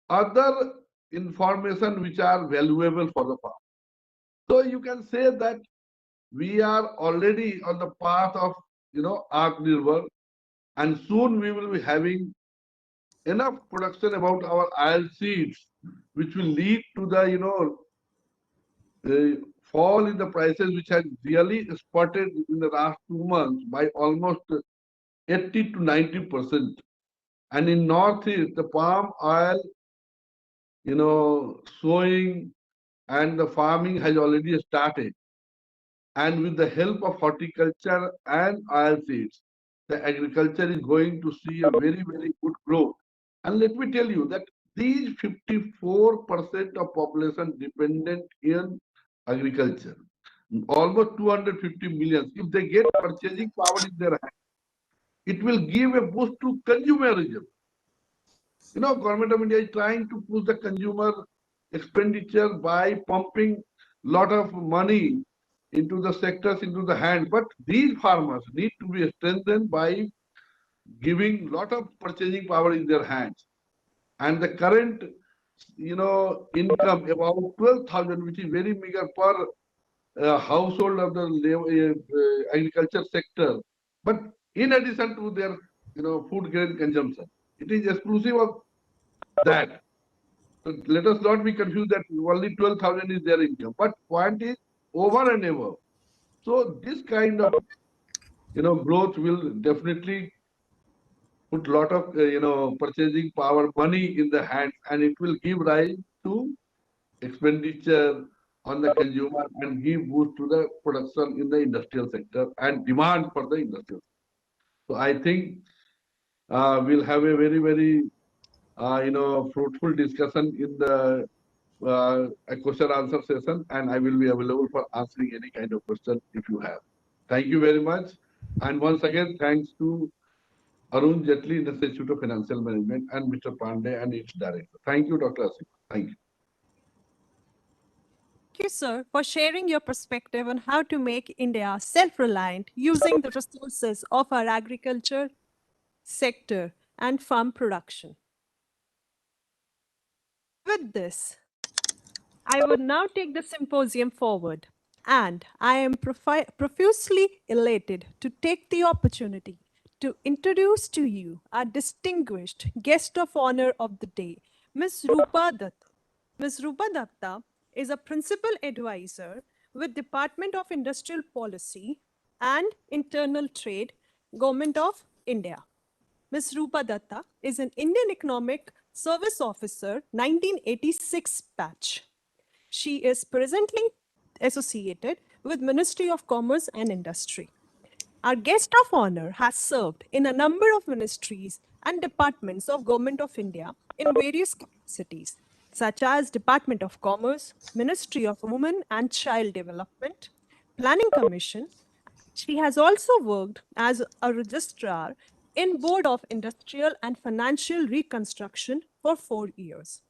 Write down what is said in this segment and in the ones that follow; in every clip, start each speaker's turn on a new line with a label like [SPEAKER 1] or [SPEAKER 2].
[SPEAKER 1] other information which are valuable for the farm. So you can say that we are already on the path of AatmaNirbhar, and soon we will be having enough production about our oil seeds, which will lead to the fall in the prices, which has really spotted in the last 2 months by almost 80 to 90%. And in Northeast, the palm oil, sowing and the farming has already started. And with the help of horticulture and oil seeds, the agriculture is going to see a very, very good growth. And let me tell you that these 54% of population dependent in agriculture, almost 250 million. If they get purchasing power in their hand, it will give a boost to consumerism. Government of India is trying to push the consumer expenditure by pumping lot of money into the sectors, into the hand. But these farmers need to be strengthened by giving lot of purchasing power in their hands. And the current, income about 12,000, which is very meager per household of the agriculture sector. But in addition to their, food grain consumption, it is exclusive of that. So let us not be confused that only 12,000 is their income. But point is over and above. So this kind of growth will definitely put lot of purchasing power money in the hands, and it will give rise to expenditure on the consumer and give boost to the production in the industrial sector and demand for the industrial. So I think we'll have a very, very fruitful discussion in the a question answer session, and I will be available for answering any kind of question if you have. Thank you very much. And once again, thanks to Arun Jetli Institute of Financial Management and Mr. Pandey and its director. Thank you, Dr. Asif. Thank you.
[SPEAKER 2] Thank you, sir, for sharing your perspective on how to make India self-reliant using the resources of our agriculture sector and farm production. With this, I would now take the symposium forward, and I am profusely elated to take the opportunity to introduce to you our distinguished guest of honor of the day, Ms. Rupa Datta. Ms. Rupa Datta is a principal advisor with Department of Industrial Policy and Internal Trade, Government of India. Ms. Rupa Datta is an Indian Economic Service Officer 1986 batch. She is presently associated with Ministry of Commerce and Industry. Our guest of honor has served in a number of ministries and departments of Government of India in various capacities, such as Department of Commerce, Ministry of Women and Child Development, Planning Commission. She has also worked as a registrar in Board of Industrial and Financial Reconstruction for 4 years.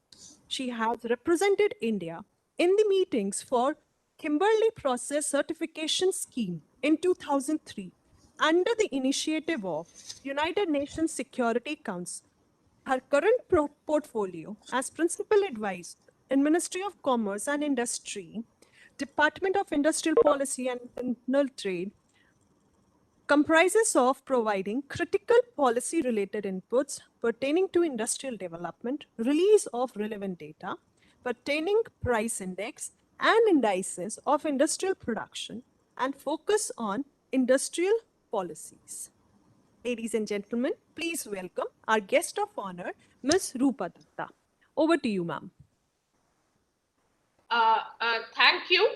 [SPEAKER 2] She has represented India in the meetings for Kimberley Process Certification Scheme in 2003 under the initiative of United Nations Security Council. Her current portfolio as principal advisor in Ministry of Commerce and Industry, Department of Industrial Policy and Internal Trade, comprises of providing critical policy-related inputs pertaining to industrial development, release of relevant data, pertaining price index and indices of industrial production, and focus on industrial policies. Ladies and gentlemen, please welcome our guest of honor, Ms. Rupa Datta. Over to you, ma'am.
[SPEAKER 3] Thank you.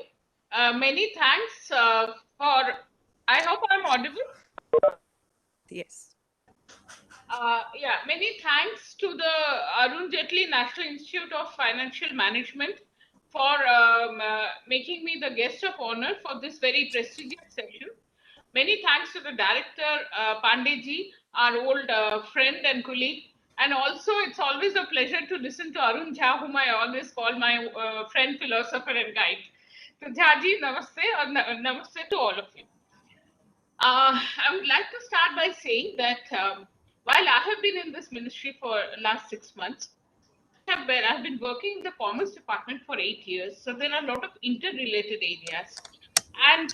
[SPEAKER 3] Many thanks for, I hope I'm audible.
[SPEAKER 2] Yes.
[SPEAKER 3] Yeah, many thanks to the Arun Jetli National Institute of Financial Management for making me the guest of honor for this very prestigious session. Many thanks to the director, Pandeyji, our old friend and colleague. And also, it's always a pleasure to listen to Arun Jha, whom I always call my friend, philosopher, and guide. So, Jhaji, namaste, or namaste to all of you. I would like to start by saying that while I have been in this ministry for last 6 months, I've been working in the commerce department for 8 years, so there are a lot of interrelated areas, and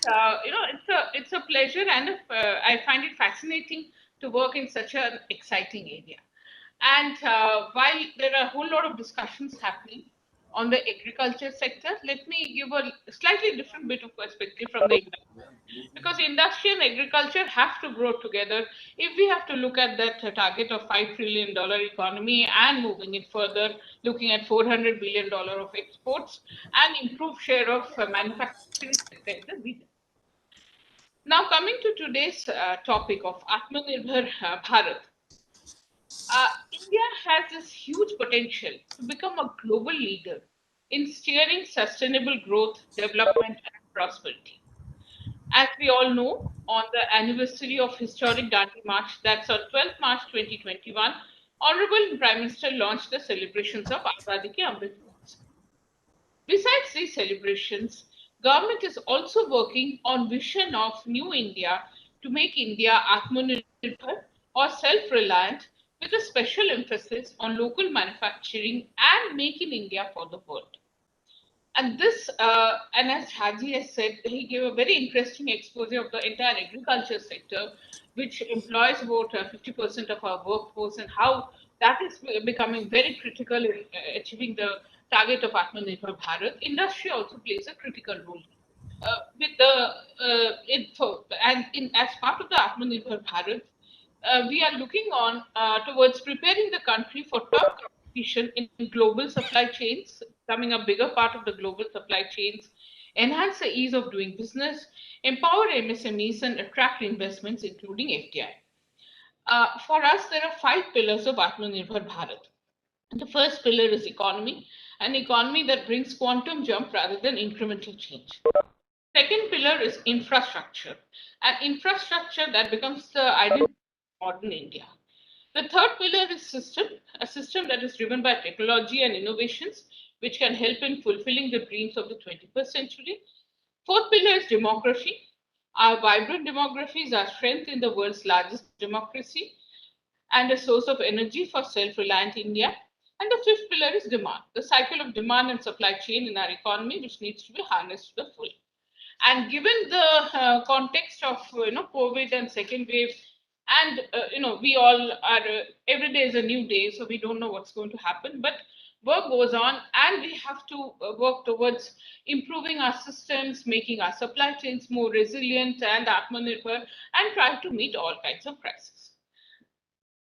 [SPEAKER 3] it's a pleasure, and I find it fascinating to work in such an exciting area. And while there are a whole lot of discussions happening on the agriculture sector, let me give a slightly different bit of perspective from the industry. Because industry and agriculture have to grow together if we have to look at that target of $5 trillion economy and moving it further, looking at $400 billion of exports and improve share of manufacturing sector in the region. Now coming to today's topic of AatmaNirbhar Bharat. India has this huge potential to become a global leader in steering sustainable growth, development, and prosperity. As we all know, on the anniversary of historic Dandi March, that's on 12th March 2021, Honorable Prime Minister launched the celebrations of Azadi Ki Amrit Mahotsav. Besides these celebrations, government is also working on vision of New India to make India Atmanirbhar or self-reliant with a special emphasis on local manufacturing and make in India for the world. And this, and as Haji has said, he gave a very interesting expose of the entire agriculture sector, which employs about 50% of our workforce, and how that is becoming very critical in achieving the target of Atmanirbhar Bharat. Industry also plays a critical role with the and in as part of the Atmanirbhar Bharat, we are looking on towards preparing the country for tough competition in global supply chains, becoming a bigger part of the global supply chains, enhance the ease of doing business, empower MSMEs, and attract investments, including FDI. For us, there are five pillars of Atmanirbhar Bharat. The first pillar is economy, an economy that brings quantum jump rather than incremental change. Second pillar is infrastructure, an infrastructure that becomes the identity of modern India. The third pillar is system, a system that is driven by technology and innovations, which can help in fulfilling the dreams of the 21st century. Fourth pillar is demography. Our vibrant demography is our strength in the world's largest democracy and a source of energy for self-reliant India. And the fifth pillar is demand, the cycle of demand and supply chain in our economy, which needs to be harnessed to the full. And given the context of COVID and second wave, and we all are every day is a new day, so we don't know what's going to happen. But work goes on, and we have to work towards improving our systems, making our supply chains more resilient and Atmanirbhar, and try to meet all kinds of crises.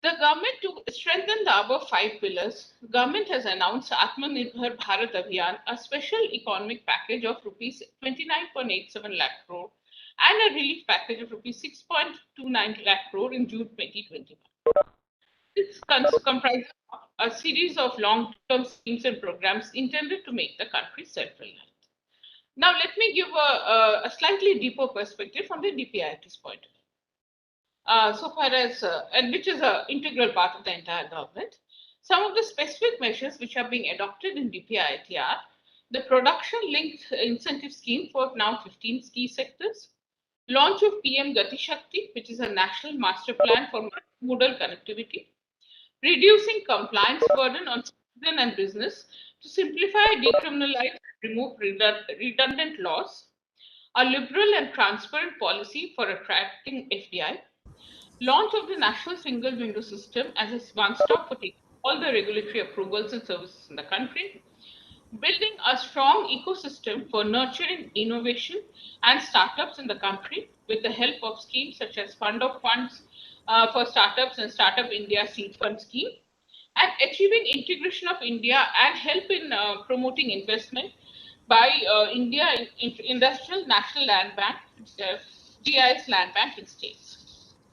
[SPEAKER 3] The government, to strengthen the above five pillars, government has announced AatmaNirbhar Bharat Abhiyan, a special economic package of rupees 29.87 lakh crore and a relief package of rupees 6.29 lakh crore in June 2021. This comprises a series of long-term schemes and programs intended to make the country self-reliant. Now, let me give a slightly deeper perspective from the DPIIT's point of view. So far as, and which is an integral part of the entire government. Some of the specific measures which are being adopted in DPIIT are the production linked incentive scheme for now 15 key sectors, launch of PM Gati Shakti, which is a national master plan for modal connectivity, reducing compliance burden on citizen and business to simplify, decriminalize, and remove redundant laws, a liberal and transparent policy for attracting FDI, launch of the National Single Window System as a one-stop for taking all the regulatory approvals and services in the country, building a strong ecosystem for nurturing innovation and startups in the country with the help of schemes such as Fund of Funds for Startups and Startup India Seed Fund Scheme, and achieving integration of India and help in promoting investment by India Industrial National Land Bank, GIS Land Bank in states.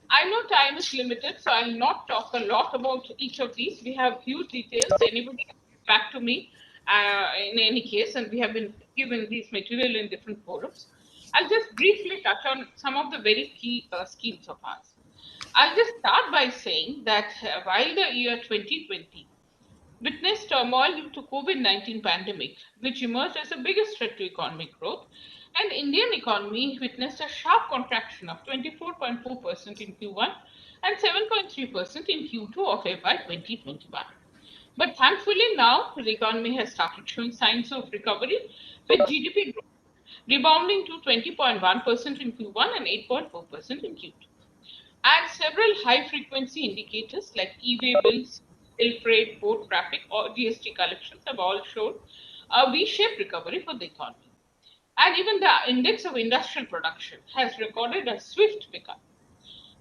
[SPEAKER 3] I know time is limited, so I'll not talk a lot about each of these. We have huge details. Anybody can get back to me in any case, and we have been given these material in different forums. I'll just briefly touch on some of the very key schemes of ours. I'll just start by saying that while the year 2020 witnessed turmoil due to COVID-19 pandemic, which emerged as the biggest threat to economic growth, and Indian economy witnessed a sharp contraction of 24.4% in Q1 and 7.3% in Q2 of FY 2021. But thankfully now the economy has started showing signs of recovery, with GDP growth rebounding to 20.1% in Q1 and 8.4% in Q2. And several high-frequency indicators like e-way bills, bill freight, port traffic, or GST collections have all shown a V-shaped recovery for the economy. And even the index of industrial production has recorded a swift pickup,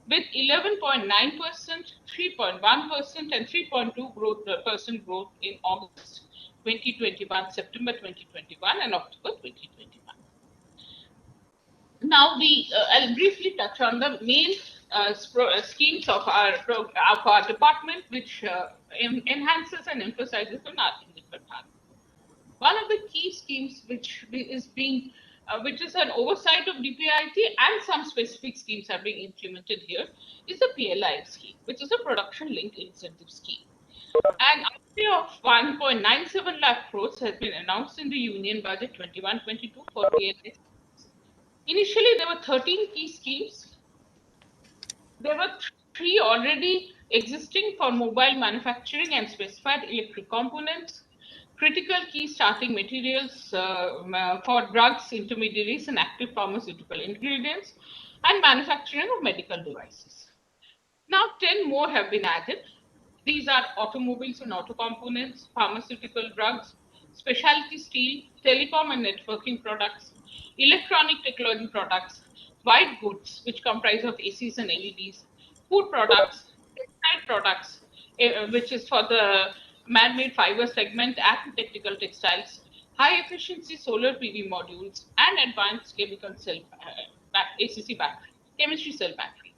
[SPEAKER 3] with 11.9%, 3.1%, and 3.2% growth in August 2021, September 2021, and October 2021. Now, I'll briefly touch on the main schemes of our department, which enhances and emphasizes on AatmaNirbhar Bharat. One of the key schemes which is an oversight of DPIIT, and some specific schemes are being implemented here, is the PLI scheme, which is a production linked incentive scheme. An outlay of 1.97 lakh crores has been announced in the Union Budget 21-22 for PLI. Initially, there were 13 key schemes. There were three already existing for mobile manufacturing and specified electric components, critical key starting materials for drugs, intermediaries, and active pharmaceutical ingredients, and manufacturing of medical devices. Now, 10 more have been added. These are automobiles and auto components, pharmaceutical drugs, specialty steel, telecom and networking products, electronic technology products, white goods, which comprise of ACs and LEDs, food products, textile products, which is for the man-made fiber segment and technical textiles, high-efficiency solar PV modules, and advanced chemical cell ACC battery, chemistry cell battery.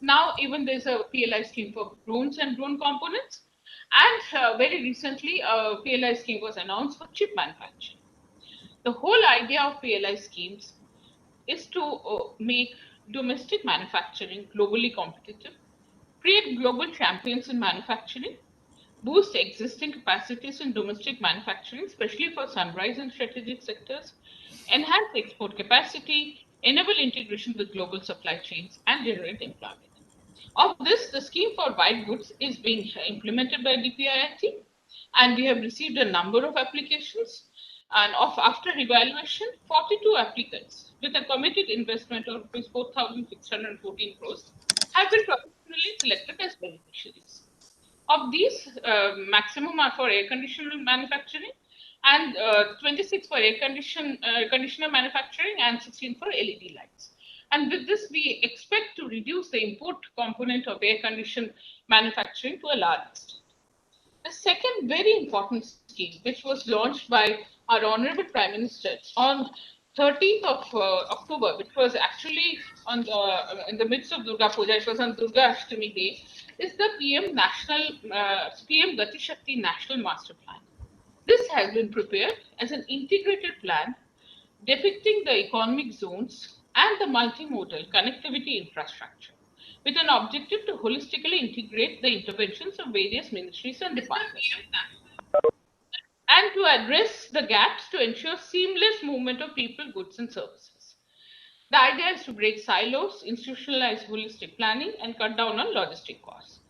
[SPEAKER 3] Now, even there's a PLI scheme for drones and drone components. And very recently, a PLI scheme was announced for chip manufacturing. The whole idea of PLI schemes is to make domestic manufacturing globally competitive, create global champions in manufacturing, boost existing capacities in domestic manufacturing, especially for sunrise and strategic sectors, enhance export capacity, enable integration with global supply chains, and generate employment. Of this, the scheme for white goods is being implemented by DPIIT, and we have received a number of applications. And after evaluation, 42 applicants with a committed investment of 4,614 crores have been provisionally selected as beneficiaries. Of these, maximum are for air conditioner manufacturing, and 26 for conditioner manufacturing, and 16 for LED lights. And with this, we expect to reduce the import component of air condition manufacturing to a large extent. The second very important scheme, which was launched by our Honorable Prime Minister on 13th of October, which was actually on in the midst of Durga Puja, it was on Durga Ashtami Day, is the PM Gati Shakti National Master Plan. This has been prepared as an integrated plan depicting the economic zones and the multimodal connectivity infrastructure, with an objective to holistically integrate the interventions of various ministries and departments, and to address the gaps to ensure seamless movement of people, goods, and services. The idea is to break silos, institutionalize holistic planning, and cut down on logistic costs.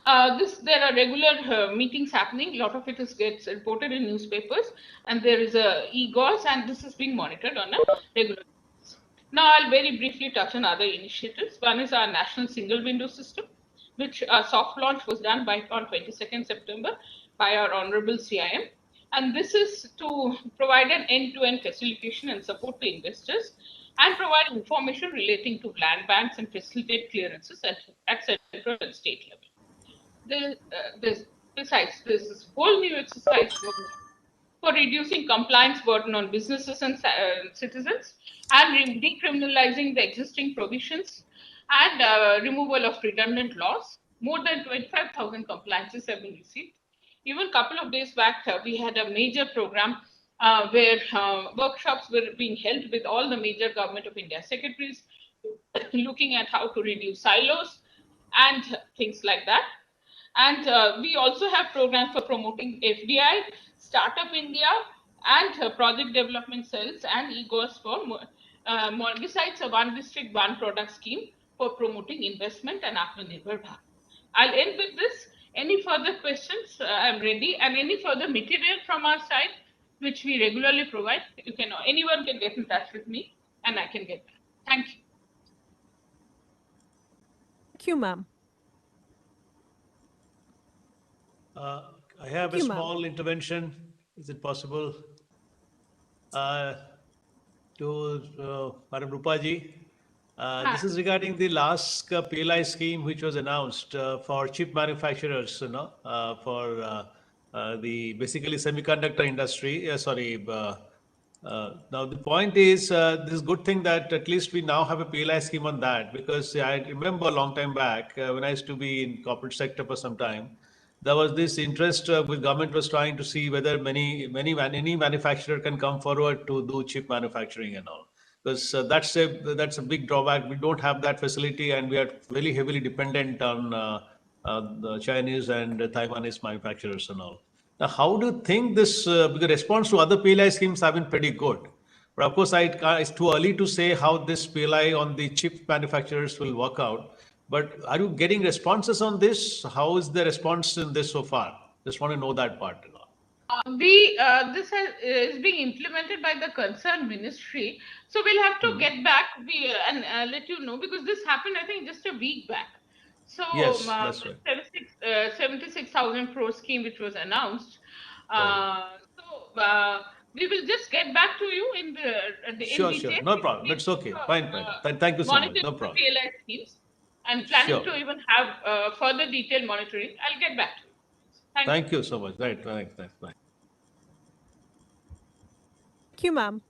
[SPEAKER 3] There are regular meetings happening. A lot of it gets reported in newspapers, and there is a e-gauze, and this is being monitored on a regular basis. Now, I'll very briefly touch on other initiatives. One is our national single window system, which soft launch was done on 22nd September by our Honorable CIM. And this is to provide an end-to-end facilitation and support to investors, and provide information relating to land banks and facilitate clearances at central and state level. Besides, there's this whole new exercise for reducing compliance burden on businesses and citizens, and decriminalizing the existing provisions, and removal of redundant laws. More than 25,000 compliances have been received. Even a couple of days back, we had a major program where workshops were being held with all the major Government of India secretaries, looking at how to reduce silos and things like that. And we also have programs for promoting FDI, Startup India, and project development cells and EGOS for besides a one district, one product scheme for promoting investment and AatmaNirbhar Bharat. I'll end with this. Any further questions? I'm ready. And any further material from our side, which we regularly provide, anyone can get in touch with me and I can get back. Thank you.
[SPEAKER 2] Thank you, ma'am.
[SPEAKER 4] I have
[SPEAKER 2] Thank
[SPEAKER 4] a
[SPEAKER 2] you, ma'am.
[SPEAKER 4] small intervention. Is it possible? To Madam Rupaji. This is regarding the last PLI scheme which was announced for chip manufacturers, for the basically semiconductor industry. Now the point is, this is good thing that at least we now have a PLI scheme on that, because I remember a long time back when I used to be in corporate sector for some time, there was this interest with government was trying to see whether any manufacturer can come forward to do chip manufacturing and all, because that's a big drawback. We don't have that facility, and we are really heavily dependent on the Chinese and Taiwanese manufacturers and all. Now, how do you think this? Because response to other PLI schemes have been pretty good, but of course, it's too early to say how this PLI on the chip manufacturers will work out. But are you getting responses on this? How is the response in this so far? Just want to know that part.
[SPEAKER 3] This is being implemented by the concerned ministry, so we'll have to get back and let you know, because this happened, I think, just a week back. So
[SPEAKER 4] Yes, that's right.
[SPEAKER 3] 76,000 crore scheme which was announced.
[SPEAKER 4] Oh.
[SPEAKER 3] We will just get back to you in
[SPEAKER 4] Sure,
[SPEAKER 3] detail.
[SPEAKER 4] no problem. It's okay. Fine. Thank you so much.
[SPEAKER 3] Monitoring
[SPEAKER 4] No
[SPEAKER 3] the
[SPEAKER 4] problem.
[SPEAKER 3] PLI schemes and planning
[SPEAKER 4] Sure.
[SPEAKER 3] to even have further detailed monitoring. I'll get back to you.
[SPEAKER 4] Thank you so much. Right. Thanks. Bye.
[SPEAKER 2] Thank you, ma'am.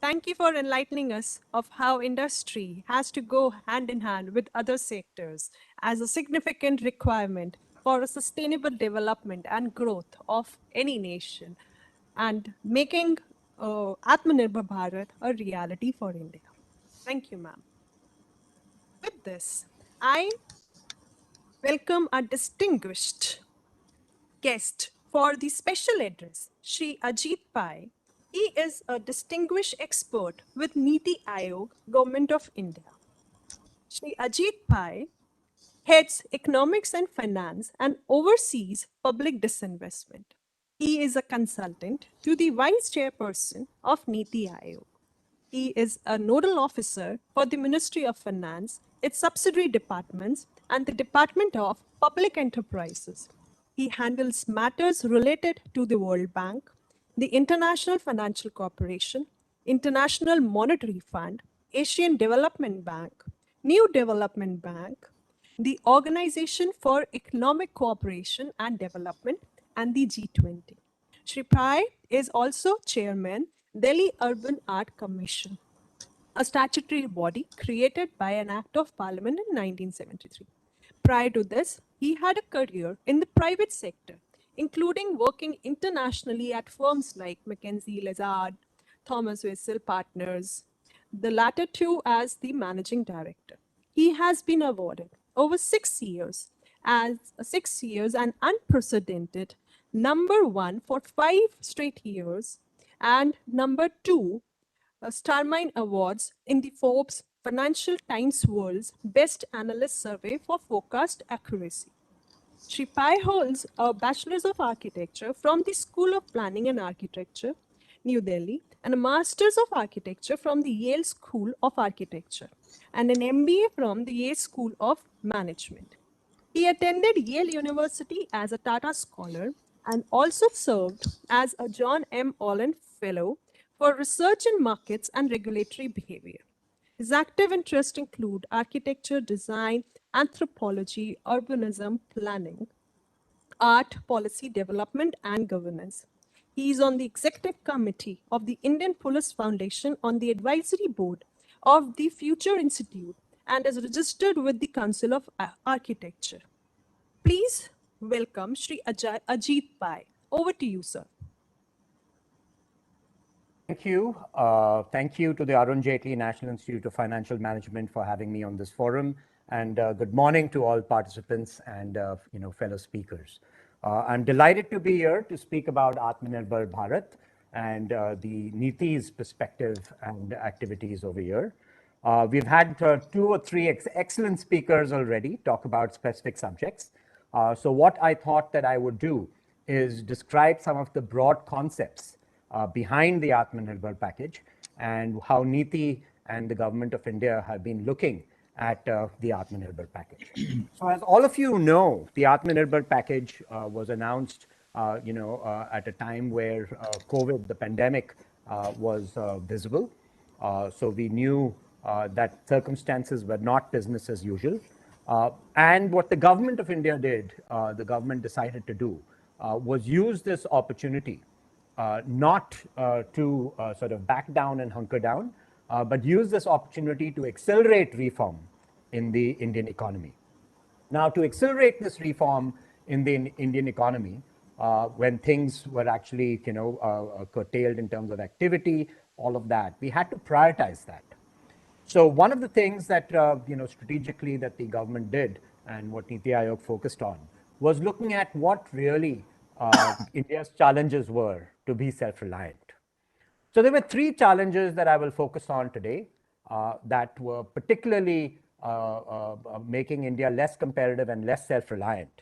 [SPEAKER 2] Thank you for enlightening us of how industry has to go hand in hand with other sectors as a significant requirement for a sustainable development and growth of any nation, and making AatmaNirbhar Bharat a reality for India. Thank you, ma'am. With this, I welcome our distinguished guest for the special address, Shri Ajit Pai. He is a distinguished expert with Niti Aayog, Government of India. Shri Ajit Pai heads economics and finance and oversees public disinvestment. He is a consultant to the vice chairperson of Niti Aayog. He is a nodal officer for the Ministry of Finance, its subsidiary departments, and the Department of Public Enterprises. He handles matters related to the World Bank, the International Financial Corporation, International Monetary Fund, Asian Development Bank, New Development Bank, the Organization for Economic Cooperation and Development, and the G20. Shri Pai is also chairman, Delhi Urban Art Commission, a statutory body created by an Act of Parliament in 1973. Prior to this, he had a career in the private sector, including working internationally at firms like McKinsey, Lazard, Thomas Wessel Partners, the latter two as the managing director. He has been awarded over 6 years as 6 years and unprecedented #1 for 5 straight years and #2 Starmine Awards in the Forbes Financial Times World's Best Analyst Survey for forecast accuracy. Shri Pai holds a Bachelor's of Architecture from the School of Planning and Architecture, New Delhi, and a Master's of Architecture from the Yale School of Architecture, and an MBA from the Yale School of Management. He attended Yale University as a Tata Scholar and also served as a John M. Olin Fellow for Research in Markets and Regulatory Behavior. His active interests include architecture, design, anthropology, urbanism, planning, art, policy development, and governance. He is on the executive committee of the Indian Police Foundation on the advisory board of the Future Institute and is registered with the Council of Architecture. Please welcome Shri Ajit Pai. Over to you, sir.
[SPEAKER 5] Thank you. Thank you to the Arun Jaitley National Institute of Financial Management for having me on this forum. And good morning to all participants and fellow speakers. I'm delighted to be here to speak about AatmaNirbhar Bharat and the Niti's perspective and activities over here. We've had 2 or 3 excellent speakers already talk about specific subjects. So what I thought that I would do is describe some of the broad concepts behind the AatmaNirbhar package and how NITI and the government of India have been looking at the AatmaNirbhar package. So as all of you know, the AatmaNirbhar package was announced at a time where COVID, the pandemic, was visible. So we knew that circumstances were not business as usual. And what the government of India did, the government decided to do, was use this opportunity not to sort of back down and hunker down, but use this opportunity to accelerate reform in the Indian economy. Now, to accelerate this reform in the Indian economy, when things were actually, curtailed in terms of activity, all of that, we had to prioritize that. So one of the things that, strategically that the government did and what Niti Aayog focused on was looking at what really India's challenges were to be self-reliant. So there were three challenges that I will focus on today that were particularly making India less competitive and less self-reliant.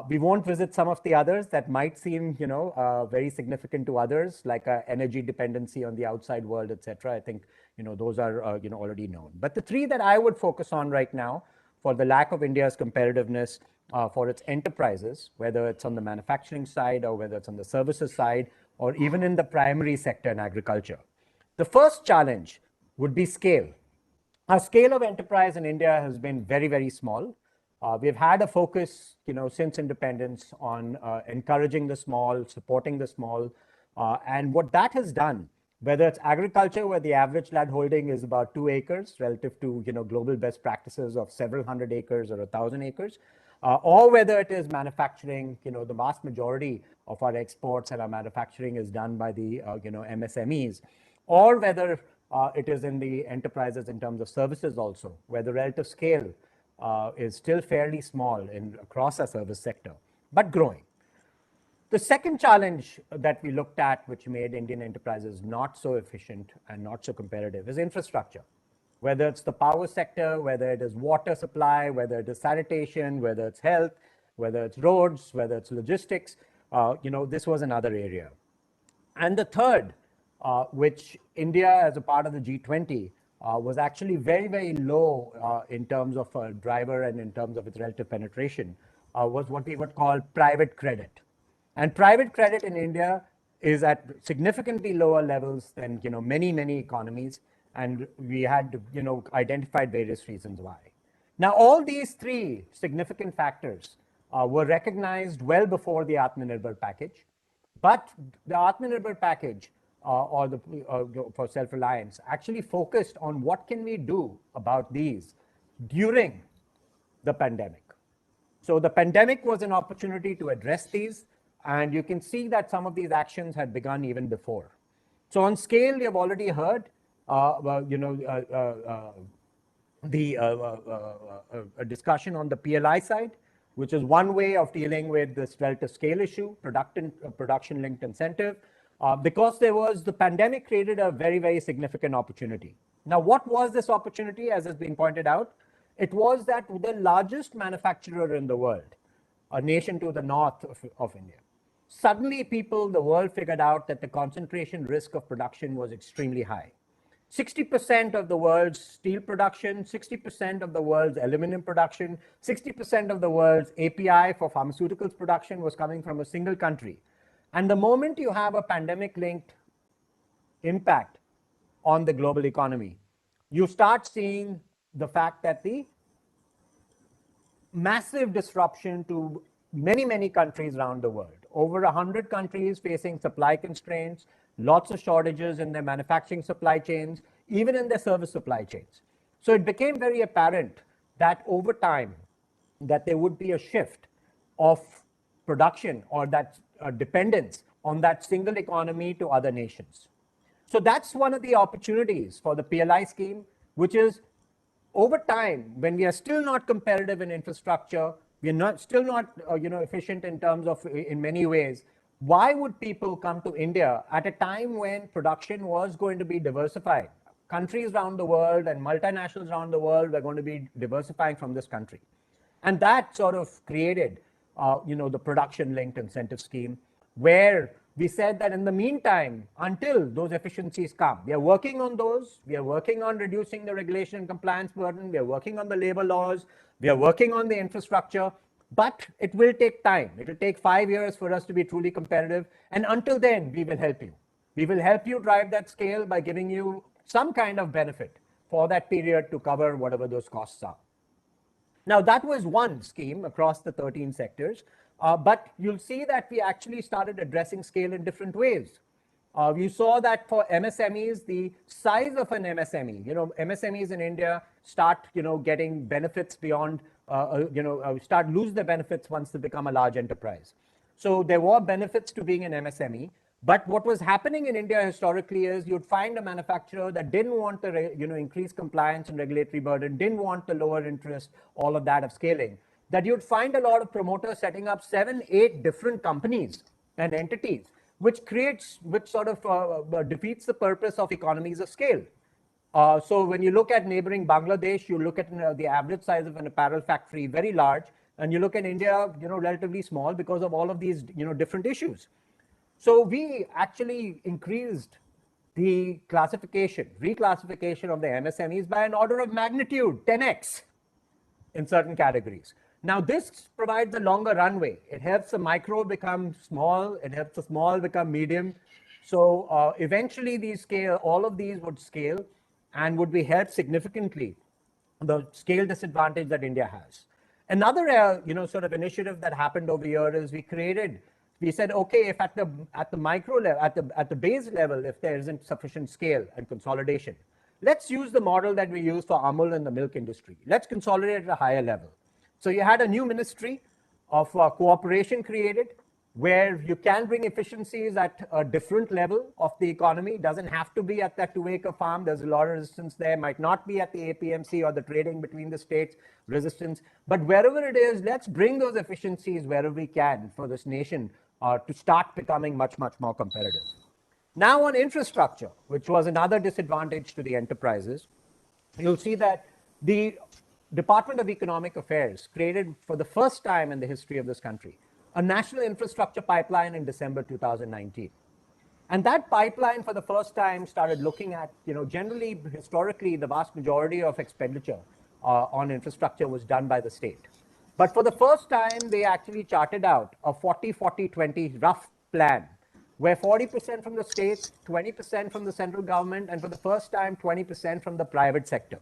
[SPEAKER 5] We won't visit some of the others that might seem, very significant to others, like energy dependency on the outside world, etc. I think, those are, already known. But the three that I would focus on right now for the lack of India's competitiveness for its enterprises, whether it's on the manufacturing side or whether it's on the services side, or even in the primary sector in agriculture. The first challenge would be scale. Our scale of enterprise in India has been very, very small. We've had a focus, since independence on encouraging the small, supporting the small, and what that has done, whether it's agriculture, where the average land holding is about 2 acres relative to global best practices of several hundred acres or 1,000 acres, or whether it is manufacturing, the vast majority of our exports and our manufacturing is done by the MSMEs, or whether it is in the enterprises in terms of services also, where the relative scale is still fairly small across our service sector, but growing. The second challenge that we looked at, which made Indian enterprises not so efficient and not so competitive, is infrastructure. Whether it's the power sector, whether it is water supply, whether it is sanitation, whether it's health, whether it's roads, whether it's logistics, this was another area. And the third, which India as a part of the G20 was actually very, very low in terms of driver and in terms of its relative penetration, was what we would call private credit. And private credit in India is at significantly lower levels than many, many economies. And we had identified various reasons why. Now, all these three significant factors were recognized well before the AatmaNirbhar package. But the AatmaNirbhar package for self-reliance actually focused on what can we do about these during the pandemic. So the pandemic was an opportunity to address these, and you can see that some of these actions had begun even before. So on scale, we have already heard a discussion on the PLI side, which is one way of dealing with this relative scale issue, production-linked incentive, because the pandemic created a very, very significant opportunity. Now, what was this opportunity, as has been pointed out? It was that the largest manufacturer in the world, a nation to the north of India, suddenly the world figured out that the concentration risk of production was extremely high. 60% of the world's steel production, 60% of the world's aluminum production, 60% of the world's API for pharmaceuticals production was coming from a single country. And the moment you have a pandemic-linked impact on the global economy, you start seeing the fact that the massive disruption to many, many countries around the world. Over 100 countries facing supply constraints, lots of shortages in their manufacturing supply chains, even in their service supply chains. So it became very apparent that over time, that there would be a shift of production or that dependence on that single economy to other nations. So that's one of the opportunities for the PLI scheme, which is over time, when we are still not competitive in infrastructure, we are still not efficient in terms of, in many ways, why would people come to India at a time when production was going to be diversified? Countries around the world and multinationals around the world were going to be diversifying from this country. And that sort of created the production-linked incentive scheme, where we said that in the meantime, until those efficiencies come, we are working on those. We are working on reducing the regulation and compliance burden. We are working on the labor laws. We are working on the infrastructure. But it will take time. It will take 5 years for us to be truly competitive. And until then, we will help you. We will help you drive that scale by giving you some kind of benefit for that period to cover whatever those costs are. Now, that was one scheme across the 13 sectors, but you'll see that we actually started addressing scale in different ways. You saw that for MSMEs, the size of an MSME, MSMEs in India start, getting benefits beyond, start lose their benefits once they become a large enterprise. So there were benefits to being an MSME. But what was happening in India historically is you'd find a manufacturer that didn't want the increased compliance and regulatory burden, didn't want the lower interest, all of that of scaling, that you'd find a lot of promoters setting up 7, 8 different companies and entities, which sort of defeats the purpose of economies of scale. So when you look at neighboring Bangladesh, you look at the average size of an apparel factory, very large, and you look at India, relatively small because of all of these, different issues. So we actually increased the reclassification of the MSMEs by an order of magnitude, 10x in certain categories. Now this provides a longer runway. It helps the micro become small. It helps the small become medium. So eventually all of these would scale and would be helped significantly the scale disadvantage that India has. Another sort of initiative that happened over here is we said, okay, if at the micro level, at the base level, if there isn't sufficient scale and consolidation, let's use the model that we use for Amul and the milk industry. Let's consolidate at a higher level. So you had a new ministry of cooperation created, where you can bring efficiencies at a different level of the economy. It doesn't have to be at that 2-acre farm. There's a lot of resistance there. Might not be at the APMC or the trading between the states resistance. But wherever it is, let's bring those efficiencies wherever we can for this nation to start becoming much, much more competitive. Now on infrastructure, which was another disadvantage to the enterprises, you'll see that the Department of Economic Affairs created for the first time in the history of this country a national infrastructure pipeline in December 2019. And that pipeline for the first time started looking at, generally, historically, the vast majority of expenditure on infrastructure was done by the state. But for the first time, they actually charted out a 40-40-20 rough plan, where 40% from the state, 20% from the central government, and for the first time, 20% from the private sector.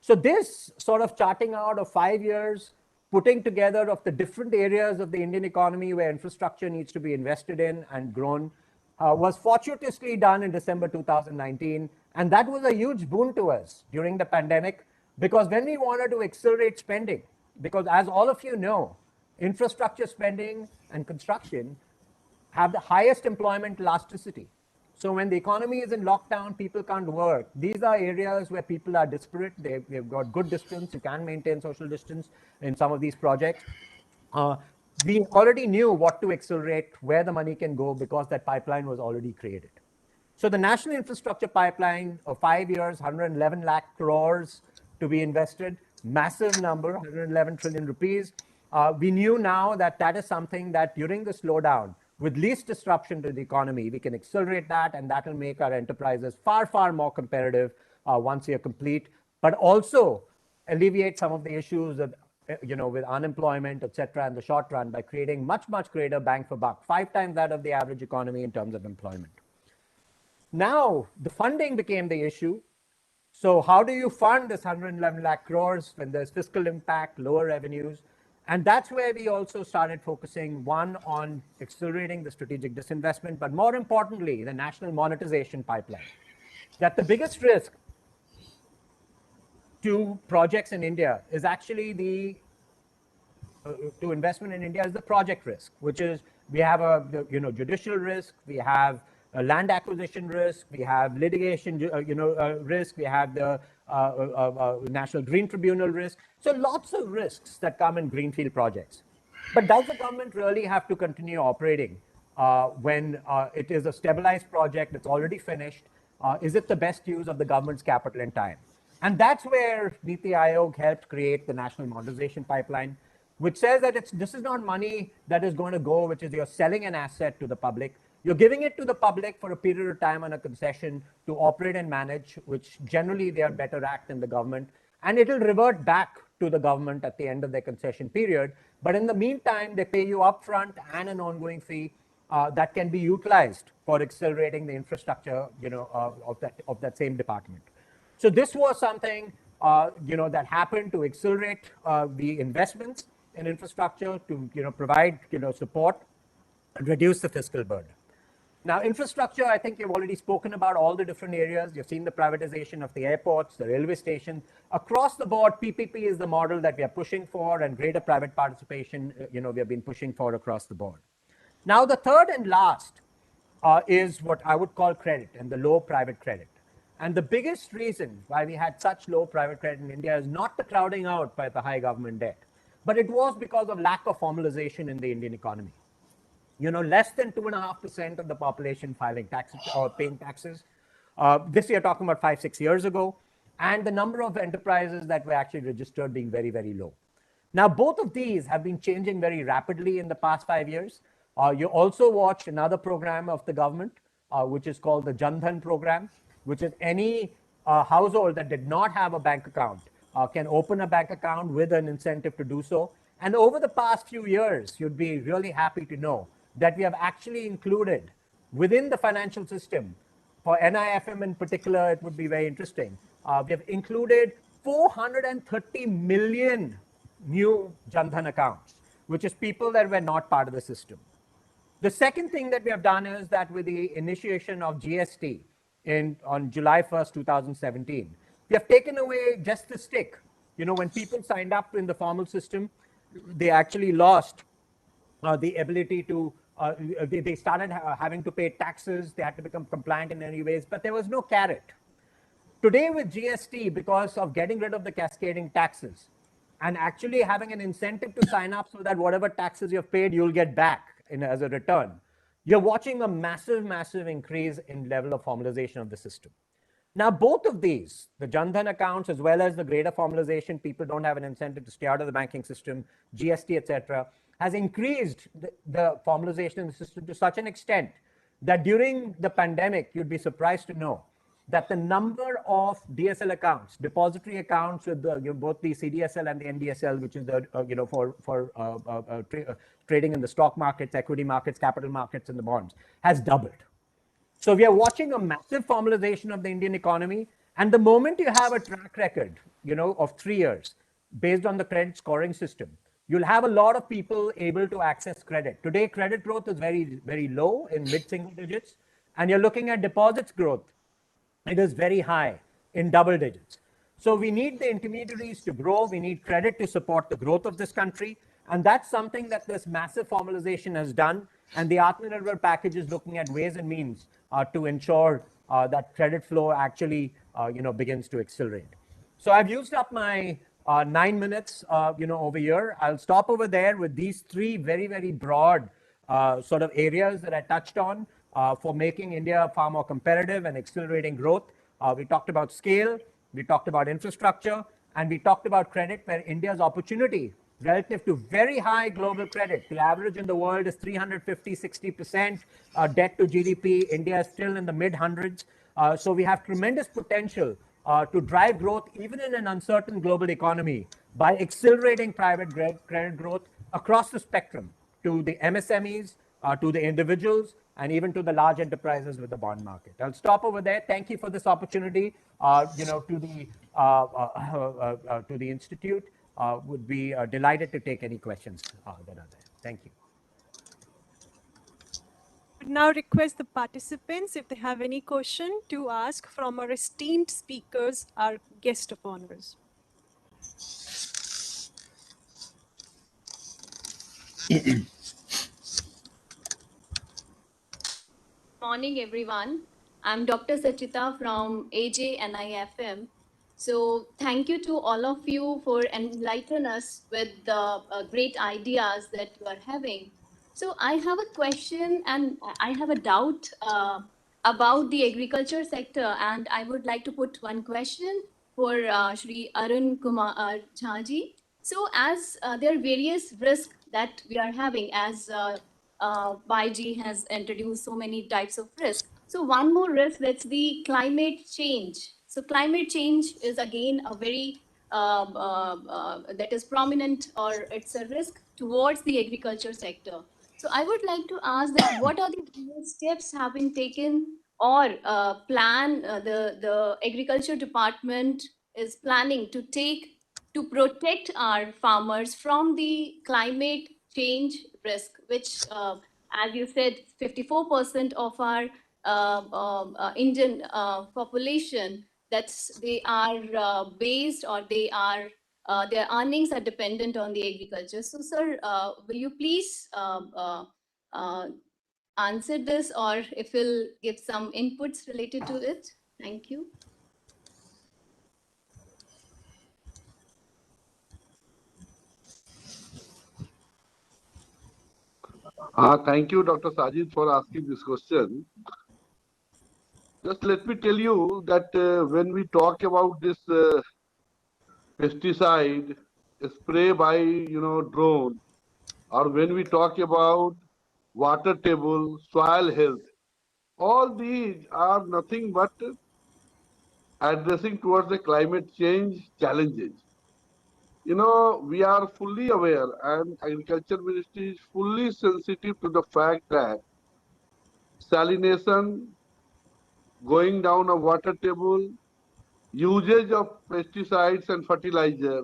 [SPEAKER 5] So this sort of charting out of 5 years, putting together of the different areas of the Indian economy where infrastructure needs to be invested in and grown, was fortuitously done in December 2019. And that was a huge boon to us during the pandemic, because when we wanted to accelerate spending, because as all of you know, infrastructure spending and construction have the highest employment elasticity. So when the economy is in lockdown, people can't work. These are areas where people are disparate. They've got good distance. You can maintain social distance in some of these projects. We already knew what to accelerate, where the money can go, because that pipeline was already created. So the national infrastructure pipeline of 5 years, 111 lakh crores to be invested, massive number, 111 trillion rupees. We knew now that that is something that during the slowdown, with least disruption to the economy, we can accelerate that, and that will make our enterprises far, far more competitive once we are complete, but also alleviate some of the issues that, with unemployment, et cetera, in the short run by creating much, much greater bang for buck, 5 times that of the average economy in terms of employment. Now, the funding became the issue. So how do you fund this 111 lakh crores when there's fiscal impact, lower revenues? And that's where we also started focusing, one, on accelerating the strategic disinvestment, but more importantly, the national monetization pipeline. That the biggest risk to projects in India is actually to investment in India is the project risk, which is we have a judicial risk, we have a land acquisition risk, we have litigation risk, we have the National Green Tribunal risk. So lots of risks that come in greenfield projects. But does the government really have to continue operating when it is a stabilized project, it's already finished? Is it the best use of the government's capital and time? And that's where NITI Aayog helped create the National Modernization Pipeline. which says that this is not money that is going to go, which is you're selling an asset to the public. You're giving it to the public for a period of time on a concession to operate and manage, which generally they are better at than the government. And it'll revert back to the government at the end of their concession period. But in the meantime, they pay you upfront and an ongoing fee that can be utilized for accelerating the infrastructure, of that same department. So this was something, that happened to accelerate the investments in infrastructure to, provide, support and reduce the fiscal burden. Now, infrastructure, I think you've already spoken about all the different areas. You've seen the privatization of the airports, the railway station. Across the board, PPP is the model that we are pushing for, and greater private participation, we have been pushing for across the board. Now, the third and last is what I would call credit and the low private credit. And the biggest reason why we had such low private credit in India is not the crowding out by the high government debt, but it was because of lack of formalization in the Indian economy. Less than 2.5% of the population filing taxes or paying taxes. This we are talking about 5-6 years ago, and the number of enterprises that were actually registered being very, very low. Now, both of these have been changing very rapidly in the past 5 years. You also watched another program of the government, which is called the Jan Dhan program, which is any household that did not have a bank account can open a bank account with an incentive to do so. And over the past few years, you'd be really happy to know that we have actually included within the financial system, for NIFM in particular, it would be very interesting. We have included 430 million new Jan Dhan accounts, which is people that were not part of the system. The second thing that we have done is that with the initiation of GST on July 1st, 2017, we have taken away just the stick. When people signed up in the formal system, they actually lost the ability to, they started having to pay taxes, they had to become compliant in any ways, but there was no carrot. Today with GST, because of getting rid of the cascading taxes and actually having an incentive to sign up so that whatever taxes you've paid, you'll get back as a return, you're watching a massive, massive increase in level of formalization of the system. Now, both of these, the Jan Dhan accounts as well as the greater formalization, people don't have an incentive to stay out of the banking system, GST, etc., has increased the formalization in the system to such an extent that during the pandemic, you'd be surprised to know that the number of DSL accounts, depository accounts with both the CDSL and the NDSL, which is the for trading in the stock markets, equity markets, capital markets, and the bonds, has doubled. So we are watching a massive formalization of the Indian economy. And the moment you have a track record, of 3 years based on the credit scoring system, you'll have a lot of people able to access credit. Today, credit growth is very, very low in mid-single digits. And you're looking at deposits growth. It is very high in double digits. So we need the intermediaries to grow. We need credit to support the growth of this country. And that's something that this massive formalization has done. And the AatmaNirbhar package is looking at ways and means to ensure that credit flow actually, begins to accelerate. So I've used up my 9 minutes, over here. I'll stop over there with these three very, very broad sort of areas that I touched on for making India far more competitive and accelerating growth. We talked about scale, we talked about infrastructure, and we talked about credit, where India's opportunity relative to very high global credit. The average in the world is 350-60% debt to GDP. India is still in the mid hundreds. So we have tremendous potential to drive growth even in an uncertain global economy by accelerating private credit growth across the spectrum to the MSMEs, to the individuals, and even to the large enterprises with the bond market. I'll stop over there. Thank you for this opportunity. To the institute. Would be delighted to take any questions that are there. Thank you.
[SPEAKER 2] I would now request the participants, if they have any question, to ask from our esteemed speakers, our guest of honors.
[SPEAKER 6] Morning, everyone. I'm Dr. Sachita from AJNIFM. So thank you to all of you for enlightening us with the great ideas that you are having. So I have a question and I have a doubt about the agriculture sector, and I would like to put one question for Shri Arun Kumar Jhaji. So as there are various risks that we are having, as Baiji has introduced so many types of risk. So one more risk, that's the climate change. So climate change is again a very that is prominent, or it's a risk towards the agriculture sector. So I would like to ask that what are the steps have been taken, or the agriculture department is planning to take to protect our farmers from the climate change risk, which, as you said, 54% of our Indian population, that's they are based, or they are their earnings are dependent on the agriculture. So, sir, will you please uh, answer this, or if you'll give some inputs related to it? Thank you.
[SPEAKER 1] Thank you, Dr. Sajid, for asking this question. Just let me tell you that when we talk about this pesticide spray by drone, or when we talk about water table, soil health, all these are nothing but addressing towards the climate change challenges. We are fully aware, and Agriculture Ministry is fully sensitive to the fact that salination, going down a water table, usage of pesticides and fertilizer.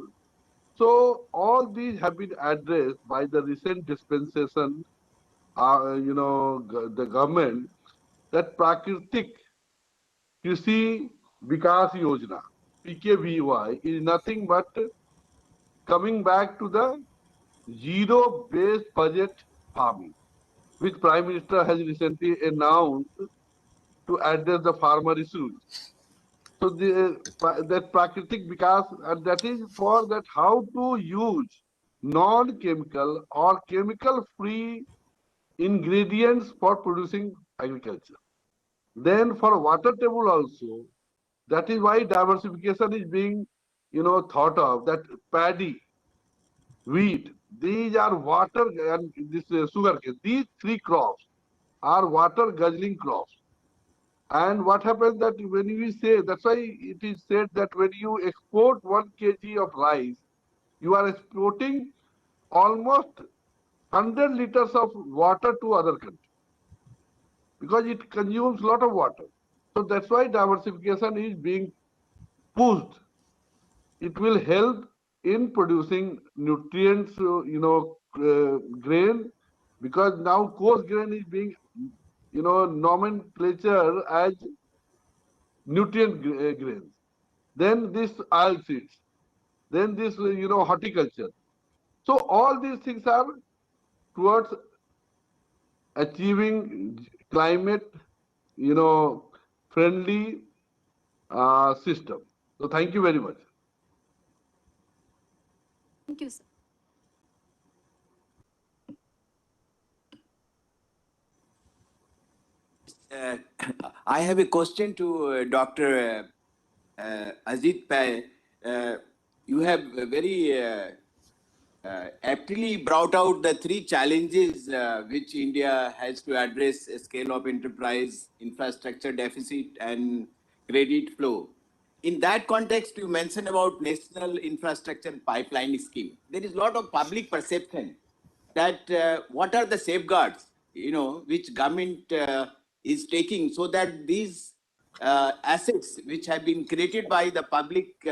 [SPEAKER 1] So all these have been addressed by the recent dispensation, the government, that Prakritik Krishi Vikas Yojana, PKVY, is nothing but coming back to the zero-based budget farming, which Prime Minister has recently announced to address the farmer issues. So that Prakritik Vikas, and that is for that how to use non-chemical or chemical-free ingredients for producing agriculture. Then for water table also, that is why diversification is being, thought of. That paddy, wheat, these are water, and this sugarcane. These three crops are water guzzling crops. And what happens that when we say, that's why it is said that when you export 1 kg of rice, you are exporting almost 100 liters of water to other countries, because it consumes a lot of water. So that's why diversification is being pushed. It will help in producing nutrients, grain, because now coarse grain is being, nomenclature as nutrient grains. Then this oil seeds, then this, horticulture. So all these things are towards achieving climate, friendly system. So thank you very much.
[SPEAKER 6] Thank you, sir.
[SPEAKER 7] I have a question to Dr. Ajit Pai. You have very aptly brought out the three challenges which India has to address: a scale of enterprise, infrastructure deficit, and credit flow. In that context, you mentioned about National Infrastructure Pipeline Scheme. There is a lot of public perception that what are the safeguards, which government is taking so that these assets which have been created by the public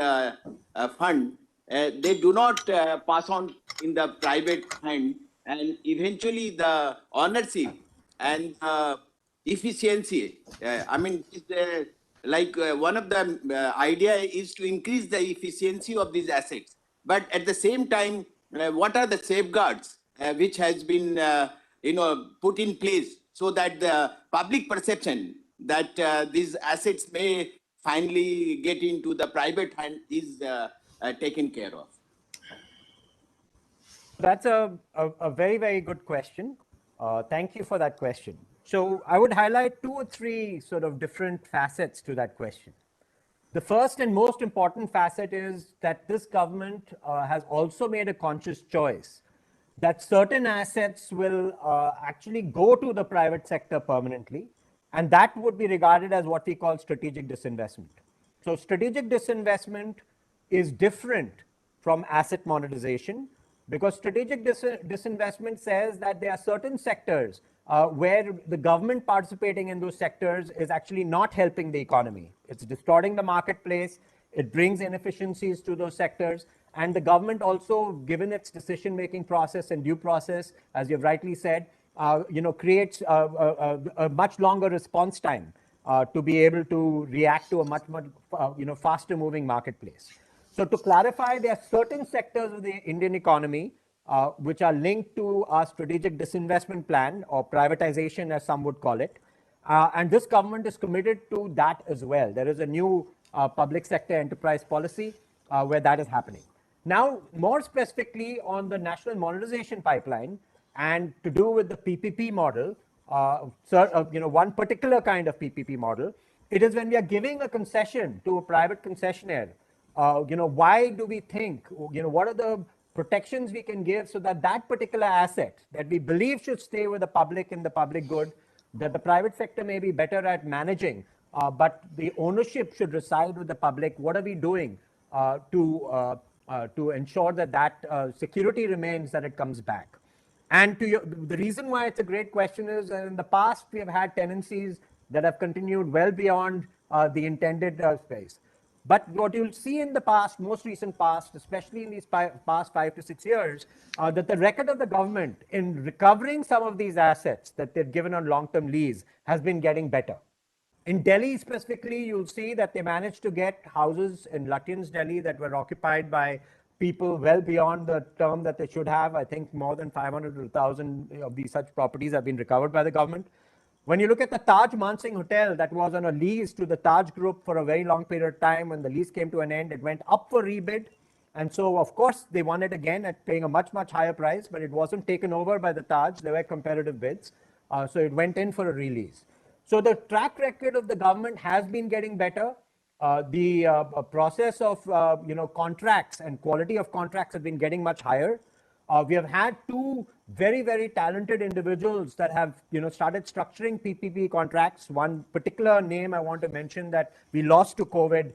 [SPEAKER 7] fund, they do not pass on in the private hand, and eventually the ownership and efficiency. One of the idea is to increase the efficiency of these assets, but at the same time, what are the safeguards which has been put in place so that the public perception that these assets may finally get into the private hand is taken care of?
[SPEAKER 5] That's a very, very good question. Thank you for that question. So I would highlight two or three sort of different facets to that question. The first and most important facet is that this government has also made a conscious choice that certain assets will actually go to the private sector permanently, and that would be regarded as what we call strategic disinvestment. So strategic disinvestment is different from asset monetization, because strategic disinvestment says that there are certain sectors where the government participating in those sectors is actually not helping the economy. It's distorting the marketplace. It brings inefficiencies to those sectors. And the government also, given its decision-making process and due process, as you've rightly said, creates a much longer response time to be able to react to a much faster moving marketplace. So to clarify, there are certain sectors of the Indian economy which are linked to our strategic disinvestment plan, or privatization as some would call it. And this government is committed to that as well. There is a new public sector enterprise policy where that is happening. Now, more specifically on the national monetization pipeline and to do with the PPP model, one particular kind of PPP model, it is when we are giving a concession to a private concessionaire, why do we think, what are the protections we can give so that that particular asset that we believe should stay with the public and the public good, that the private sector may be better at managing, but the ownership should reside with the public. What are we doing to ensure that that security remains, that it comes back? And the reason why it's a great question is in the past, we have had tendencies that have continued well beyond the intended space. But what you'll see in the past, most recent past, especially in these past 5 to 6 years, that the record of the government in recovering some of these assets that they've given on long-term lease has been getting better. In Delhi specifically, you'll see that they managed to get houses in Lutyens, Delhi, that were occupied by people well beyond the term that they should have. I think more than 500 to 1,000 of these such properties have been recovered by the government. When you look at the Taj Mansingh Hotel that was on a lease to the Taj Group for a very long period of time, when the lease came to an end, it went up for rebid. And so, of course, they won it again at paying a much, much higher price, but it wasn't taken over by the Taj. There were competitive bids. So it went in for a release. So the track record of the government has been getting better. The process of contracts and quality of contracts have been getting much higher. We have had two very, very talented individuals that have started structuring PPP contracts. One particular name I want to mention that we lost to COVID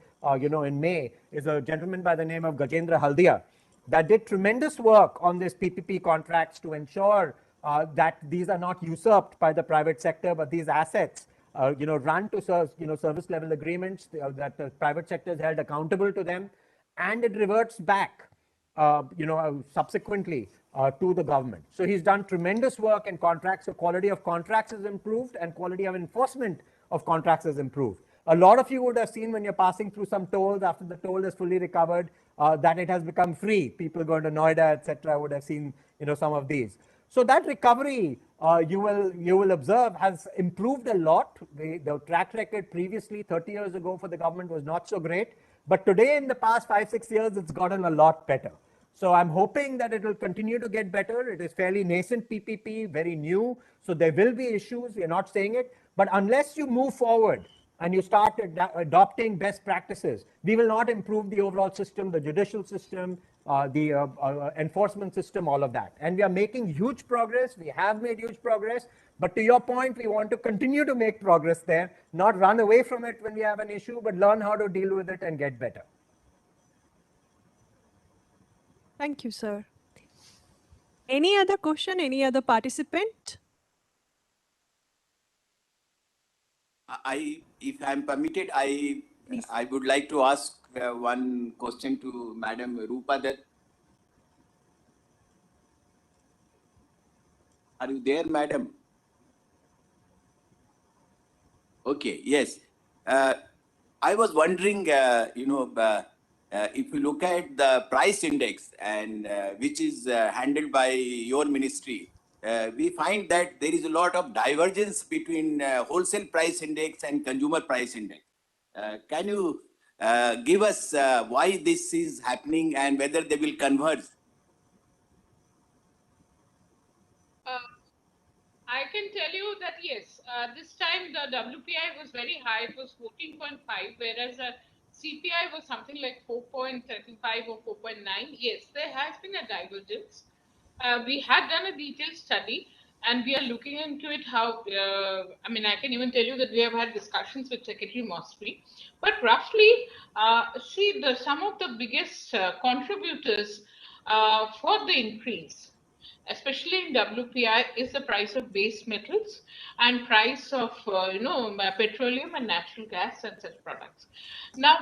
[SPEAKER 5] in May is a gentleman by the name of Gajendra Haldia that did tremendous work on these PPP contracts to ensure that these are not usurped by the private sector, but these assets run to service level agreements that the private sector is held accountable to them, and it reverts back subsequently to the government. So he's done tremendous work in contracts. So quality of contracts is improved and quality of enforcement of contracts is improved. A lot of you would have seen when you're passing through some tolls after the toll is fully recovered that it has become free. People going to Noida, etc., would have seen some of these. So that recovery you will observe has improved a lot. The track record previously 30 years ago for the government was not so great, but today in the past 5-6 years it's gotten a lot better. So I'm hoping that it will continue to get better. It is fairly nascent PPP, very new, so there will be issues. We're not saying it, but unless you move forward and you start adopting best practices, we will not improve the overall system, the judicial system, the enforcement system, all of that. And we are making huge progress. We have made huge progress. But to your point, we want to continue to make progress there, not run away from it when we have an issue, but learn how to deal with it and get better.
[SPEAKER 2] Thank you, sir. Any other question? Any other participant?
[SPEAKER 7] If I'm permitted, I would like to ask one question to Madam Rupa Dutt. Are you there, Madam? Okay, yes. I was wondering, if you look at the price index and which is handled by your ministry, we find that there is a lot of divergence between wholesale price index and consumer price index. Can you give us why this is happening and whether they will converge?
[SPEAKER 3] I can tell you that yes, this time the WPI was very high. It was 14.5, whereas CPI was something like 4.35 or 4.9. Yes, there has been a divergence. We had done a detailed study and we are looking into it how, I mean, I can even tell you that we have had discussions with Secretary Mosby, but roughly, see, some of the biggest contributors for the increase, especially in WPI, is the price of base metals and price of petroleum and natural gas and such products. Now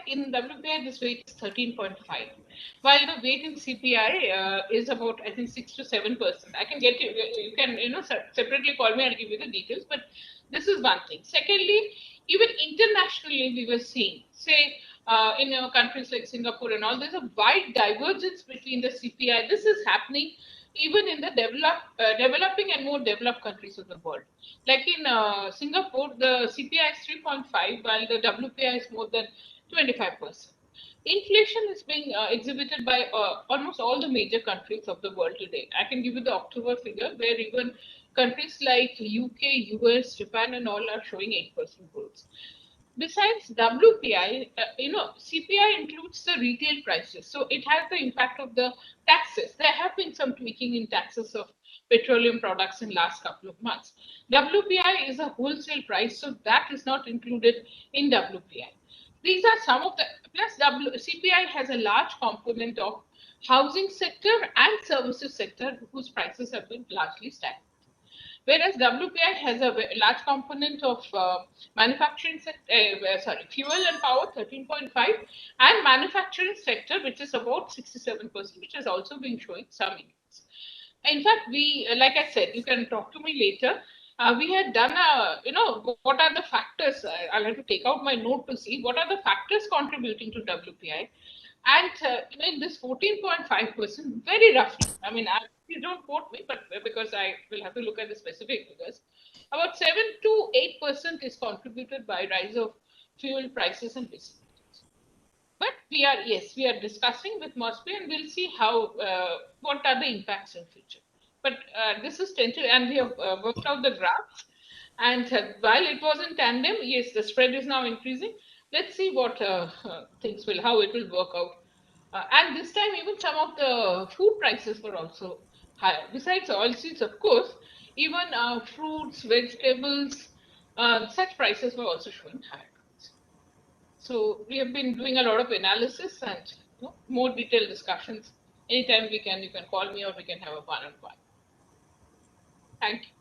[SPEAKER 3] in WPI this weight is 13.5, while the weight in CPI is about, I think, 6 to 7%. I can get you can separately call me, I'll give you the details, but this is one thing. Secondly, even internationally we were seeing, say, in countries like Singapore and all, there's a wide divergence between the CPI. This is happening even in the developing and more developed countries of the world. Like in Singapore, the CPI is 3.5, while the WPI is more than 25%. Inflation is being exhibited by almost all the major countries of the world today. I can give you the October figure, where even countries like UK, US, Japan, and all are showing 8% growth. Besides WPI, CPI includes the retail prices. So it has the impact of the taxes. There have been some tweaking in taxes of petroleum products in last couple of months. WPI is a wholesale price, so that is not included in WPI. These are some of the, plus CPI has a large component of housing sector and services sector whose prices have been largely stagnant. Whereas WPI has a large component of manufacturing sector, fuel and power 13.5, and manufacturing sector, which is about 67%, which has also been showing some increase. In fact, we, like I said, you can talk to me later. We had done what are the factors? I'll have to take out my note to see what are the factors contributing to WPI. And in this 14.5%, very roughly, I mean, you don't quote me, but because I will have to look at the specific figures, about 7 to 8% is contributed by rise of fuel prices and basic metals. But we are discussing with Mosby, and we'll see how what are the impacts in future. But this is tentative, and we have worked out the graphs. And while it was in tandem, yes, the spread is now increasing. Let's see what how it will work out. And this time, even some of the food prices were also higher. Besides oilseeds, of course, even fruits, vegetables, such prices were also showing higher. So we have been doing a lot of analysis and more detailed discussions. Anytime you can call me or we can have a one-on-one. Thank you.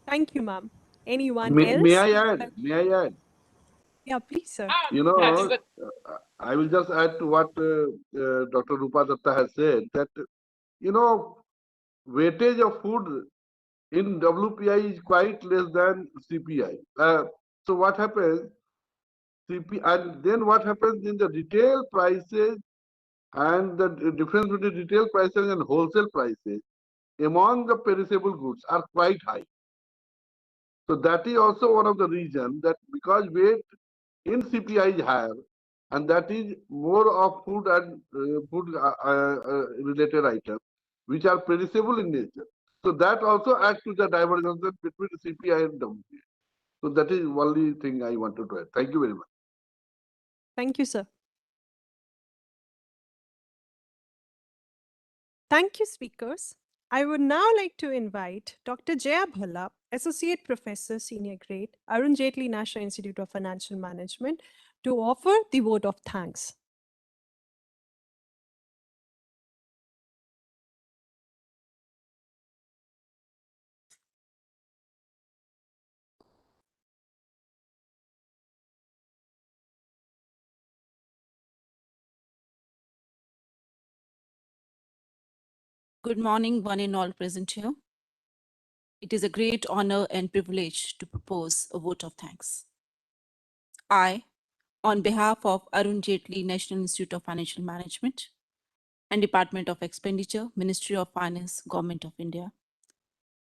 [SPEAKER 2] Thank you, ma'am. Anyone
[SPEAKER 1] May
[SPEAKER 2] else?
[SPEAKER 1] I add? May I add?
[SPEAKER 2] Yeah, please, sir.
[SPEAKER 1] I will just add to what Dr. Rupa Datta has said, that, weightage of food in WPI is quite less than CPI. So what happens? And then what happens in the retail prices, and the difference between retail prices and wholesale prices among the perishable goods are quite high. So that is also one of the reasons, that because weight in CPI is higher, and that is more of food and food related items which are perishable in nature. So that also adds to the divergence between CPI and WPI. So that is only thing I wanted to add. Thank you very much.
[SPEAKER 2] Thank you, sir. Thank you, speakers. I would now like to invite Dr. Jaya Bhalla, Associate Professor, Senior Grade, Arun Jaitley National Institute of Financial Management, to offer the vote of thanks.
[SPEAKER 8] Good morning, one and all present here. It is a great honor and privilege to propose a vote of thanks. I, on behalf of Arun Jaitley National Institute of Financial Management and Department of Expenditure, Ministry of Finance, Government of India,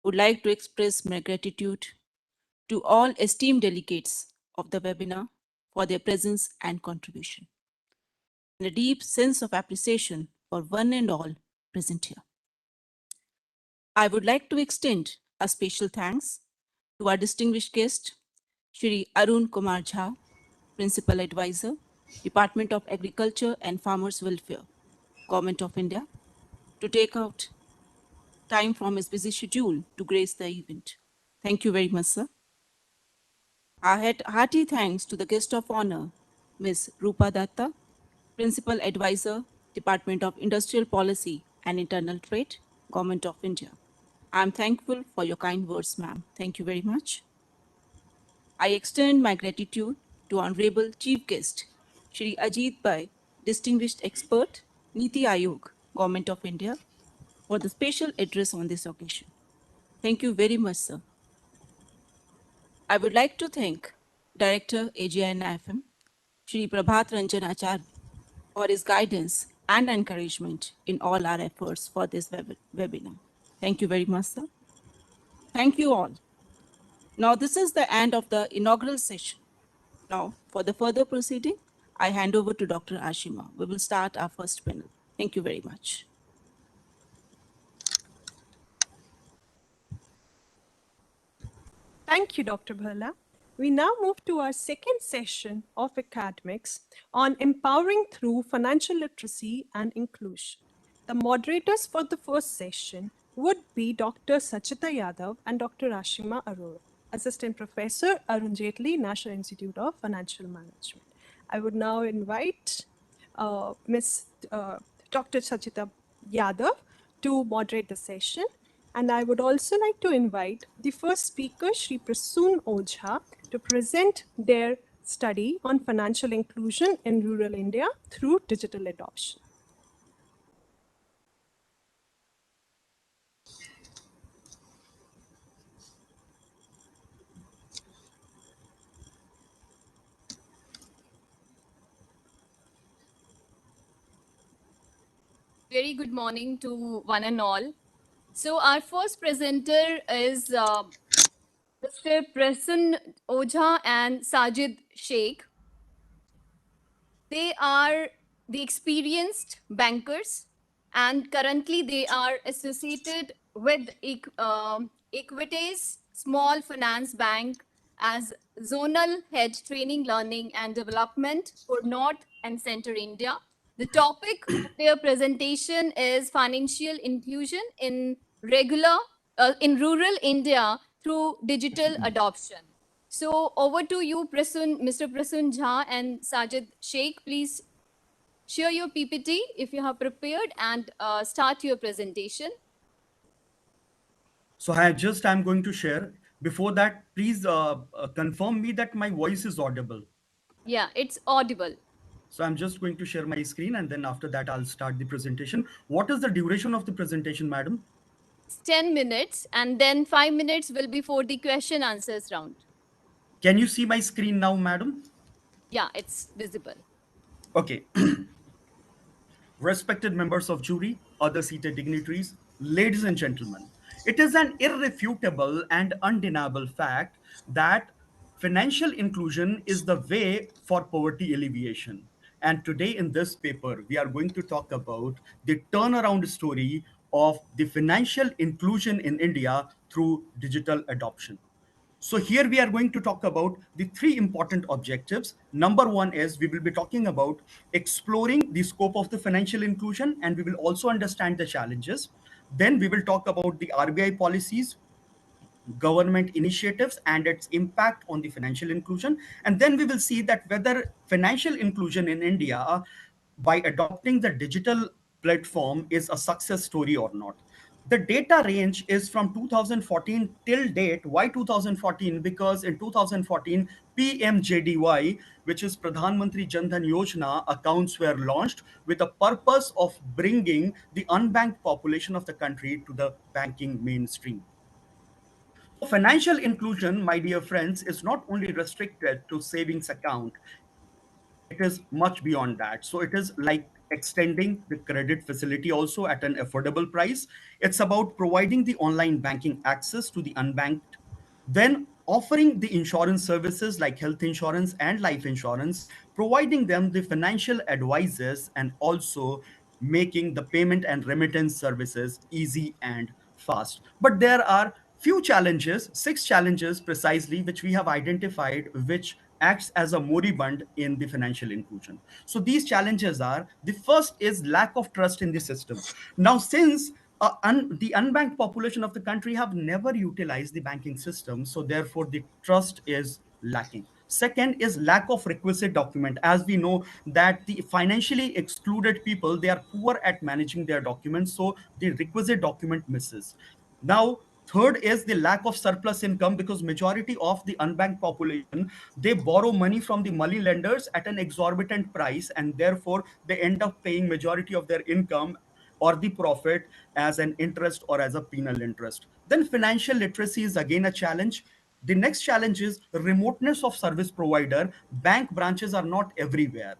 [SPEAKER 8] would like to express my gratitude to all esteemed delegates of the webinar for their presence and contribution, and a deep sense of appreciation for one and all present here. I would like to extend a special thanks to our distinguished guest, Shri Arun Kumar Jha, Principal Advisor, Department of Agriculture and Farmers Welfare, Government of India, to take out time from his busy schedule to grace the event. Thank you very much, sir. Our hearty thanks to the guest of honor, Ms. Rupa Datta, Principal Advisor, Department of Industrial Policy and Internal Trade, Government of India. I am thankful for your kind words, ma'am. Thank you very much. I extend my gratitude to Honorable Chief Guest, Shri Ajit Bai, Distinguished Expert, Niti Aayog, Government of India, for the special address on this occasion. Thank you very much, sir. I would like to thank Director AJNIFM, Shri Prabhat Ranjan Acharya, for his guidance and encouragement in all our efforts for this webinar. Thank you very much, sir. Thank you all. Now, this is the end of the inaugural session. Now, for the further proceeding, I hand over to Dr. Ashima. We will start our first panel. Thank you very much.
[SPEAKER 2] Thank you, Dr. Bhala. We now move to our second session of academics on empowering through financial literacy and inclusion. The moderators for the first session would be Dr. Sachita Yadav and Dr. Ashima Arora, Assistant Professor, Arun Jaitley, National Institute of Financial Management. I would now invite Dr. Sachita Yadav to moderate the session. And I would also like to invite the first speaker, Shri Prasoon Ojha, to present their study on financial inclusion in rural India through digital adoption.
[SPEAKER 6] Very good morning to one and all. So our first presenter is Mr. Prasun Ojha and Sajid Sheikh. They are the experienced bankers and currently they are associated with Equities Small Finance Bank as Zonal Head Training, Learning and Development for North and Centre India. The topic of their presentation is financial inclusion in rural India through digital adoption. So over to you, Mr. Prasun Jha and Sajid Sheikh. Please share your PPT if you have prepared and start your presentation.
[SPEAKER 9] So I'm going to share. Before that, please confirm me that my voice is audible.
[SPEAKER 6] Yeah, it's audible.
[SPEAKER 9] So I'm just going to share my screen and then after that, I'll start the presentation. What is the duration of the presentation, madam?
[SPEAKER 6] It's 10 minutes and then 5 minutes will be for the question answers round.
[SPEAKER 9] Can you see my screen now, madam?
[SPEAKER 6] Yeah, it's visible.
[SPEAKER 9] Okay. Respected members of jury, other seated dignitaries, ladies and gentlemen, it is an irrefutable and undeniable fact that financial inclusion is the way for poverty alleviation. And today in this paper, we are going to talk about the turnaround story of the financial inclusion in India through digital adoption. So here we are going to talk about the three important objectives. Number one is we will be talking about exploring the scope of the financial inclusion and we will also understand the challenges. Then we will talk about the RBI policies, government initiatives and its impact on the financial inclusion. And then we will see that whether financial inclusion in India by adopting the digital platform is a success story or not. The data range is from 2014 till date. Why 2014? Because in 2014, PMJDY, which is Pradhan Mantri Jan Dhan Yojana, accounts were launched with the purpose of bringing the unbanked population of the country to the banking mainstream. Financial inclusion, my dear friends, is not only restricted to savings account, it is much beyond that. So it is like extending the credit facility also at an affordable price. It's about providing the online banking access to the unbanked, then offering the insurance services like health insurance and life insurance, providing them the financial advices, and also making the payment and remittance services easy and fast. But there are few challenges, 6 challenges precisely, which we have identified, which acts as a moribund in the financial inclusion. So these challenges are, the first is lack of trust in the system. Now, since the unbanked population of the country have never utilized the banking system, so therefore the trust is lacking. Second is lack of requisite document. As we know that the financially excluded people, they are poor at managing their documents, so the requisite document misses. Now, third is the lack of surplus income, because majority of the unbanked population, they borrow money from the money lenders at an exorbitant price, and therefore they end up paying majority of their income or the profit as an interest or as a penal interest. Then financial literacy is again a challenge. The next challenge is remoteness of service provider. Bank branches are not everywhere.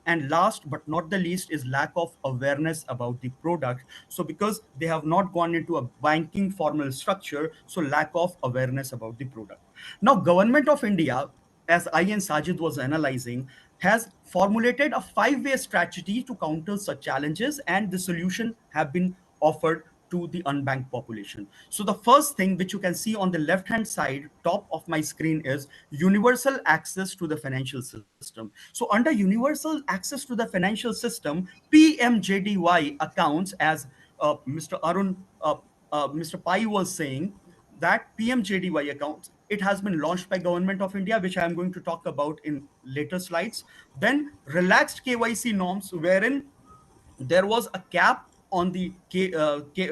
[SPEAKER 9] And last but not the least is lack of awareness about the product. So because they have not gone into a banking formal structure, so lack of awareness about the product. Now, Government of India, as I and Sajid was analyzing, has formulated a 5-way strategy to counter such challenges, and the solution have been offered to the unbanked population. So the first thing which you can see on the left hand side top of my screen is universal access to the financial system. So under universal access to the financial system, PMJDY accounts, as Mr. Arun, Mr. Pai was saying, that PMJDY account, it has been launched by Government of India, which I am going to talk about in later slides. Then relaxed KYC norms, wherein there was a cap on the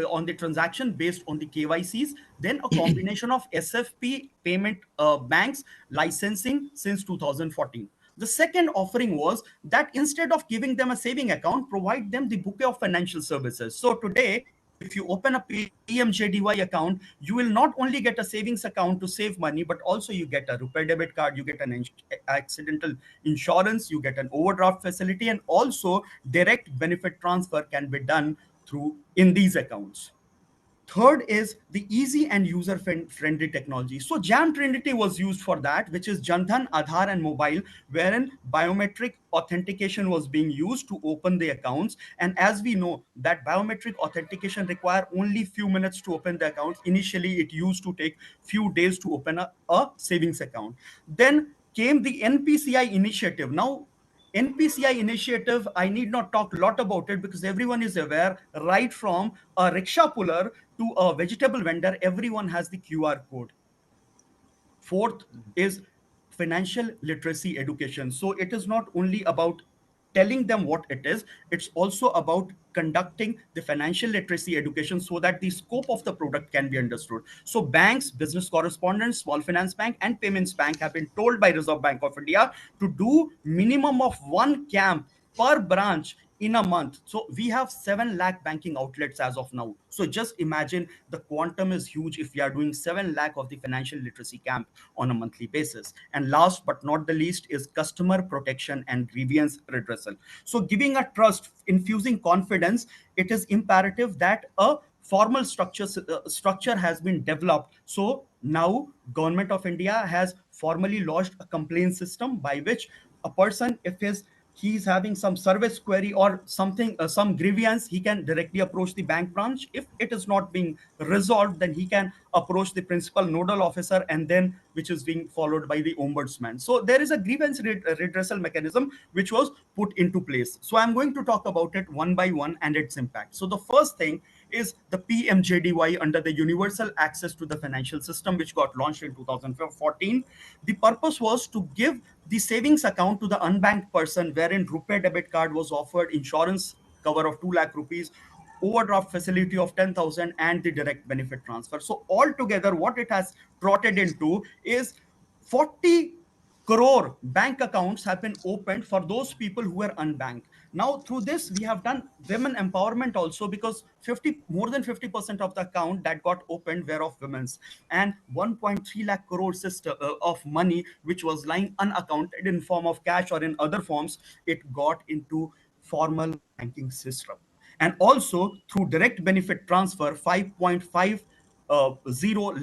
[SPEAKER 9] on the transaction based on the KYCs. Then a combination of SFP payment banks licensing since 2014. The second offering was that instead of giving them a saving account, provide them the bouquet of financial services. So today, if you open a PMJDY account, you will not only get a savings account to save money, but also you get a Rupee debit card, you get an accidental insurance, you get an overdraft facility, and also direct benefit transfer can be done through in these accounts. Third is the easy and user friendly technology. So Jam Trinity was used for that, which is Jandhan, Aadhaar, and mobile, wherein biometric authentication was being used to open the accounts. And as we know that biometric authentication require only few minutes to open the accounts. Initially, it used to take few days to open a savings account. Then came the NPCI initiative. Now, NPCI initiative, I need not talk a lot about it because everyone is aware, right from a rickshaw puller to a vegetable vendor, everyone has the QR code. Fourth is financial literacy education. So it is not only about telling them what it is, it's also about conducting the financial literacy education so that the scope of the product can be understood. So banks, business correspondents, small finance bank, and payments bank have been told by Reserve Bank of India to do minimum of one camp per branch in a month. So we have 7 lakh banking outlets as of now. So just imagine the quantum is huge if we are doing 7 lakh of the financial literacy camp on a monthly basis. And last but not the least is customer protection and grievance redressal. So giving a trust, infusing confidence, it is imperative that a formal structure has been developed. So now Government of India has formally launched a complaint system by which a person, if he's having some service query or something, some grievance, he can directly approach the bank branch. If it is not being resolved, then he can approach the principal nodal officer, and then which is being followed by the ombudsman. So there is a grievance redressal mechanism which was put into place. So I'm going to talk about it one by one and its impact. So the first thing is the PMJDY under the Universal Access to the Financial System, which got launched in 2014. The purpose was to give the savings account to the unbanked person, wherein Rupee debit card was offered, insurance cover of 2 lakh rupees, overdraft facility of 10,000, and the direct benefit transfer. So altogether, what it has trotted into is 40 crore bank accounts have been opened for those people who are unbanked. Now, through this, we have done women empowerment also, because more than 50% of the account that got opened were of women's, and 1.3 lakh crore of money which was lying unaccounted in form of cash or in other forms, it got into formal banking system. And also through direct benefit transfer, 5.5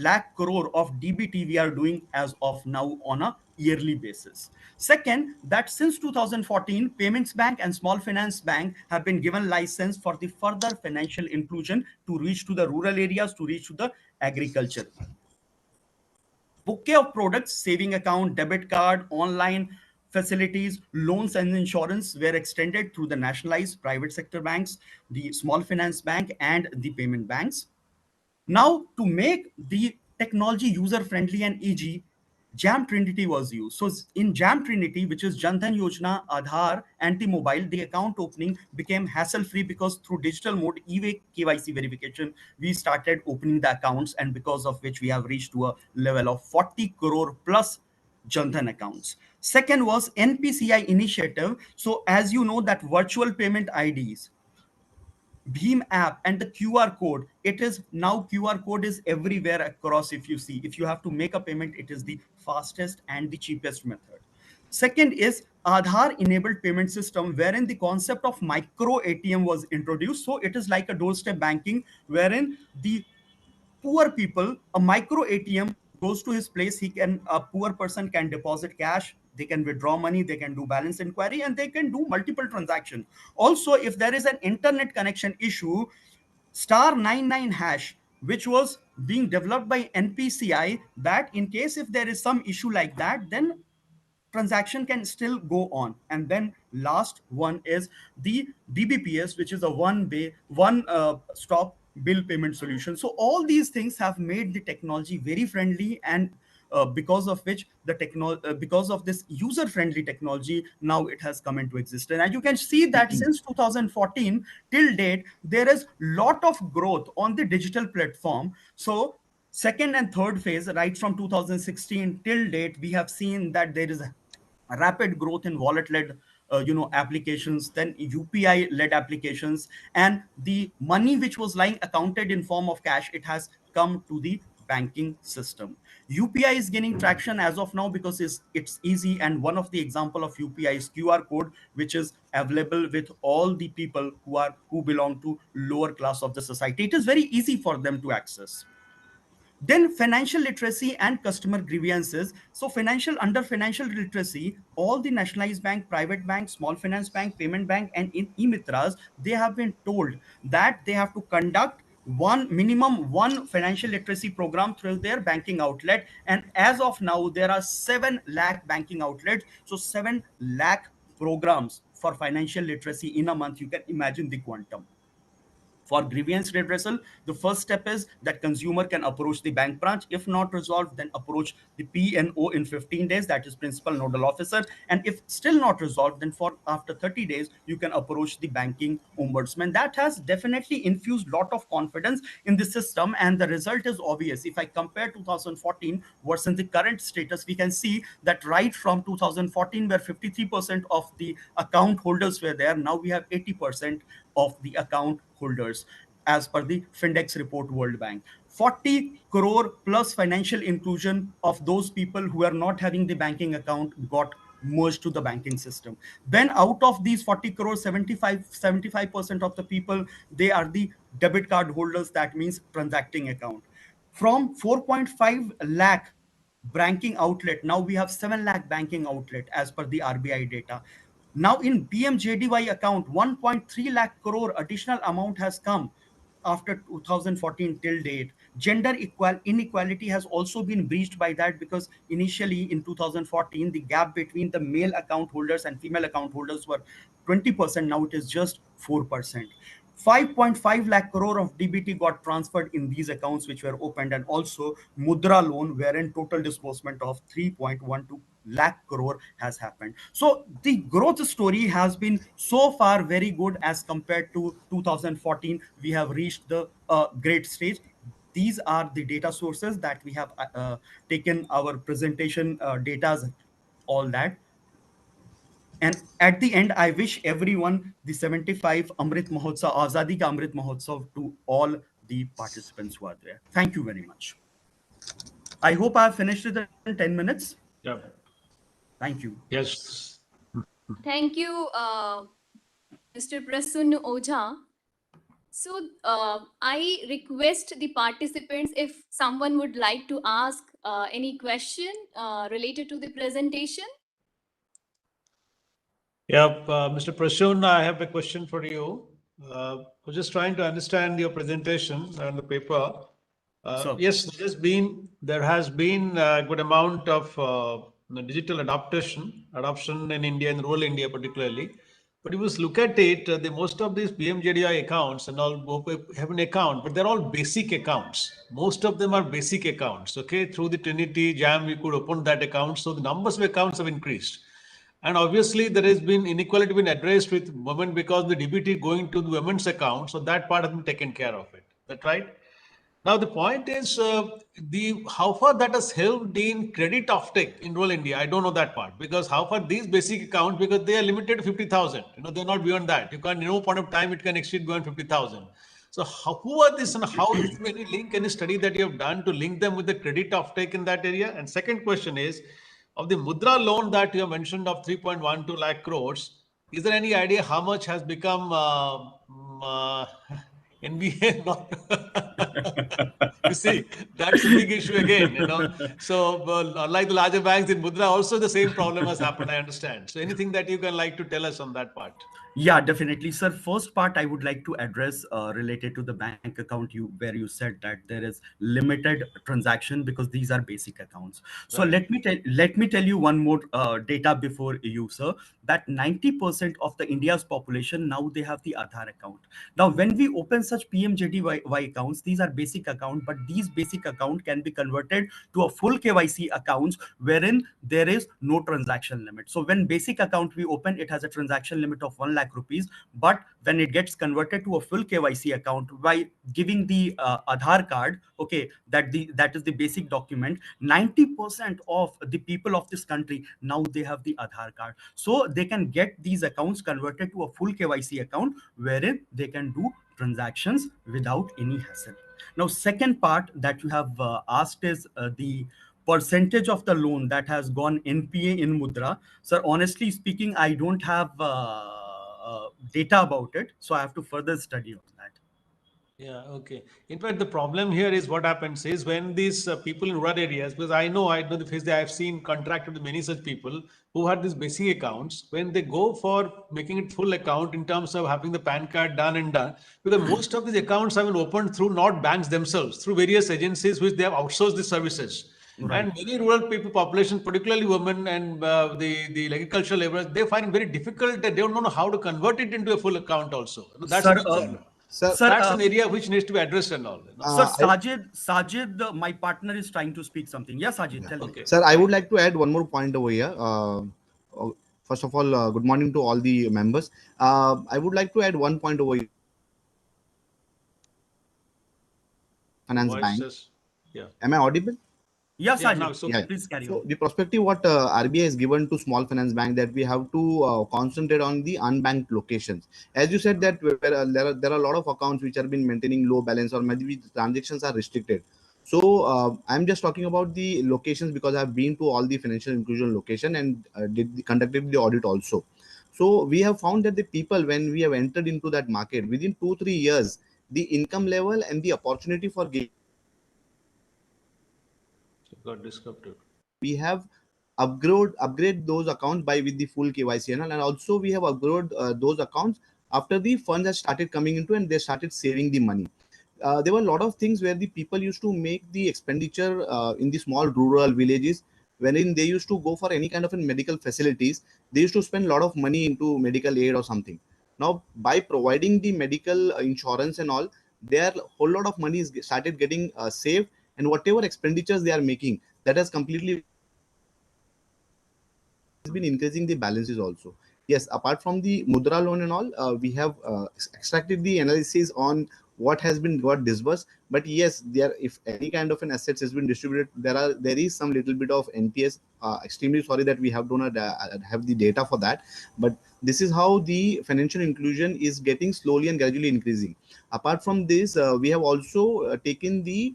[SPEAKER 9] lakh crore of DBT we are doing as of now on a yearly basis. Second, that since 2014, Payments Bank and Small Finance Bank have been given license for the further financial inclusion to reach to the rural areas, to reach to the agriculture. Bouquet of products, saving account, debit card, online facilities, loans and insurance were extended through the nationalized private sector banks, the small finance bank and the payment banks. Now, to make the technology user-friendly and easy, Jam Trinity was used. So in Jam Trinity, which is Jan Dhan Yojana, Aadhaar, and the mobile, the account opening became hassle-free because through digital mode, KYC verification, we started opening the accounts, and because of which we have reached to a level of 40 crore plus Jan Dhan accounts. Second was NPCI initiative. So as you know that virtual payment IDs, Bheem app and the QR code, it is now QR code is everywhere across. If you see, if you have to make a payment, it is the fastest and the cheapest method. Second is Aadhaar enabled payment system, wherein the concept of micro ATM was introduced. So it is like a doorstep banking, wherein the poor people, a micro ATM goes to his place. A poor person can deposit cash, they can withdraw money, they can do balance inquiry, and they can do multiple transactions. Also, if there is an internet connection issue, *99#, which was being developed by NPCI, that in case if there is some issue like that, then transaction can still go on. And then last one is the DBPS, which is a one stop bill payment solution. So all these things have made the technology very friendly, and because of which because of this user friendly technology, now it has come into existence. And you can see that since 2014 till date, there is lot of growth on the digital platform. So second and third phase, right from 2016 till date, we have seen that there is a rapid growth in wallet-led applications, then UPI-led applications, and the money which was lying accounted in form of cash, it has come to the banking system. UPI is gaining traction as of now because it's easy, and one of the example of UPI is QR code, which is available with all the people who belong to lower class of the society. It is very easy for them to access. Then financial literacy and customer grievances. So under financial literacy, all the nationalized bank, private bank, small finance bank, payment bank, and in e-mitras, they have been told that they have to conduct minimum one financial literacy program through their banking outlet. And as of now, there are 7 lakh banking outlets. So 7 lakh programs for financial literacy in a month. You can imagine the quantum. For grievance redressal, the first step is that consumer can approach the bank branch. If not resolved, then approach the PNO in 15 days, that is principal nodal officer. And if still not resolved, then after 30 days, you can approach the banking ombudsman. That has definitely infused lot of confidence in the system, and the result is obvious. If I compare 2014 versus the current status, we can see that right from 2014, where 53% of the account holders were there, now we have 80% of the account holders as per the Findex report World Bank. 40 crore plus financial inclusion of those people who are not having the banking account got merged to the banking system. Then out of these 40 crore, 75% of the people, they are the debit card holders. That means transacting account. From 4.5 lakh banking outlet, now we have 7 lakh banking outlet as per the RBI data. Now in PMJDY account, 1.3 lakh crore additional amount has come after 2014 till date. Gender inequality has also been breached by that, because initially in 2014, the gap between the male account holders and female account holders were 20%. Now it is just 4%. 5.5 lakh crore of DBT got transferred in these accounts which were opened, and also Mudra loan, wherein total disbursement of 3.12 lakh crore has happened. So the growth story has been so far very good as compared to 2014. We have reached the great stage. These are the data sources that we have taken our presentation data, all that. And at the end, I wish everyone the 75 Amrit Mahotsav, Azadi Ka Amrit Mahotsav, to all the participants who are there. Thank you very much. I hope I have finished it in 10 minutes.
[SPEAKER 4] Yeah.
[SPEAKER 9] Thank you.
[SPEAKER 4] Yes.
[SPEAKER 6] Thank you, Mr. Prasun Ojha. So I request the participants, if someone would like to ask any question related to the presentation.
[SPEAKER 4] Yeah, Mr. Prasun, I have a question for you. I was just trying to understand your presentation and the paper.
[SPEAKER 9] So,
[SPEAKER 4] Yes, there has been a good amount of digital adoption in India, in rural India particularly. But if you look at it, most of these PMJDI accounts and all have an account, but they're all basic accounts. Most of them are basic accounts. Okay, through the Trinity Jam, we could open that account, so the numbers of accounts have increased. And obviously, there has been inequality been addressed with women because the DBT going to the women's account, so that part has been taken care of it. That's right. Now the point is the how far that has helped in credit offtake in rural India. I don't know that part because how far these basic accounts because they are limited to 50,000. They're not beyond that. You can't. No point of time it can exceed beyond 50,000. So who are this and how is there any link, any study that you have done to link them with the credit offtake in that area? And second question is of the Mudra loan that you have mentioned of 3.12 lakh crores. Is there any idea how much has become NBA? You see, that's a big issue again. So, unlike the larger banks in Mudra, also the same problem has happened, I understand. So, anything that you can like to tell us on that part?
[SPEAKER 9] yeah, definitely, sir. First part I would like to address related to the bank account where you said that there is limited transaction because these are basic accounts. So
[SPEAKER 4] Right.
[SPEAKER 9] let me tell you one more data before you, sir. That 90% of the India's population now they have the Aadhaar account. Now, when we open such PMJDY accounts, these are basic account, but these basic account can be converted to a full KYC accounts wherein there is no transaction limit. So when basic account we open, it has a transaction limit of 1 lakh rupees. But when it gets converted to a full KYC account by giving the Aadhaar card, okay, that is the basic document. 90% of the people of this country now they have the Aadhaar card, so they can get these accounts converted to a full KYC account wherein they can do transactions without any hassle. Now, second part that you have asked is the percentage of the loan that has gone NPA in Mudra. Sir, honestly speaking, I don't have data about it, so I have to further study on that.
[SPEAKER 4] Yeah, okay. In fact, the problem here is what happens is when these people in rural areas, because I know the face that I've seen contracted with many such people who had these basic accounts, when they go for making it full account in terms of having the PAN card done, because most of these accounts have been opened through not banks themselves, through various agencies which they have outsourced the services.
[SPEAKER 9] Right.
[SPEAKER 4] And many rural people population, particularly women and the agricultural laborers, they find it very difficult that they don't know how to convert it into a full account also. That's a
[SPEAKER 9] Sir,
[SPEAKER 4] big problem.
[SPEAKER 10] Sir,
[SPEAKER 9] sir,
[SPEAKER 4] That's an area which needs to be addressed and all.
[SPEAKER 9] sir,
[SPEAKER 10] I,
[SPEAKER 9] Sajid, my partner is trying to speak something. Yes, Sajid,
[SPEAKER 10] yeah.
[SPEAKER 9] tell me.
[SPEAKER 4] Okay.
[SPEAKER 10] Sir, I would like to add one more point over here. First of all, good morning to all the members. I would like to add one point over here. Finance Bank.
[SPEAKER 4] Voices. Yeah.
[SPEAKER 10] Am I audible?
[SPEAKER 9] Yeah,
[SPEAKER 4] Yeah, now
[SPEAKER 9] Sajid,
[SPEAKER 4] it's okay.
[SPEAKER 10] Yeah.
[SPEAKER 9] please carry
[SPEAKER 10] So
[SPEAKER 9] on.
[SPEAKER 10] the perspective what RBI has given to small finance bank that we have to concentrate on the unbanked locations. As you said that there are a lot of accounts which have been maintaining low balance or maybe the transactions are restricted. So I'm just talking about the locations because I've been to all the financial inclusion location and conducted the audit also. So we have found that the people when we have entered into that market within 2-3 years, the income level and the opportunity for
[SPEAKER 4] Got disrupted.
[SPEAKER 10] we have upgrade those accounts by with the full KYC and also we have upgrade those accounts after the funds have started coming into and they started saving the money. There were a lot of things where the people used to make the expenditure in the small rural villages wherein they used to go for any kind of medical facilities. They used to spend a lot of money into medical aid or something. Now by providing the medical insurance and all, their whole lot of money is started getting saved, and whatever expenditures they are making, that has completely been increasing the balances also. Yes, apart from the Mudra loan and all, we have extracted the analysis on what has been got disbursed. But yes, there if any kind of an assets has been distributed, there is some little bit of NPS. Extremely sorry that we have don't have the data for that. But this is how the financial inclusion is getting slowly and gradually increasing. Apart from this, we have also taken the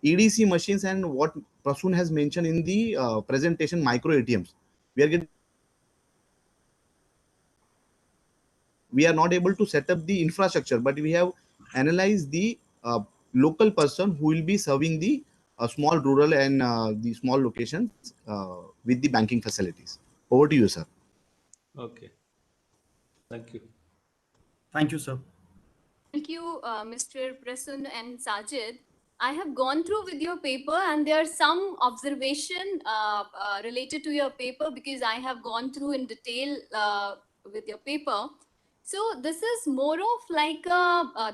[SPEAKER 10] EDC machines and what Prasoon has mentioned in the presentation, micro ATMs. We are not able to set up the infrastructure, but we have analyzed the local person who will be serving the small rural and the small locations with the banking facilities. Over to you, sir.
[SPEAKER 4] Okay. Thank you.
[SPEAKER 9] Thank you, sir.
[SPEAKER 6] Thank you, Mr. Prasun and Sajid. I have gone through with your paper, and there are some observation related to your paper, because I have gone through in detail with your paper. So this is more of like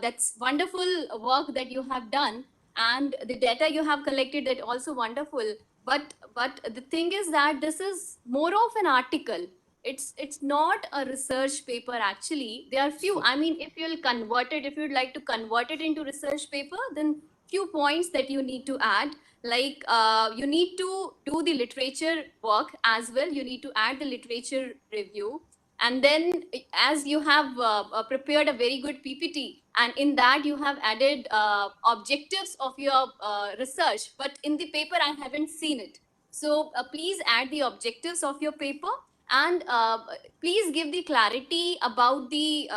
[SPEAKER 6] that's wonderful work that you have done, and the data you have collected, that also wonderful. But the thing is that this is more of an article. It's not a research paper actually. There are few. I mean, if you'll convert it, if you'd like to convert it into research paper, then few points that you need to add, like you need to do the literature work as well. You need to add the literature review, and then as you have prepared a very good PPT, and in that you have added objectives of your research, but in the paper I haven't seen it. So please add the objectives of your paper, and please give the clarity about the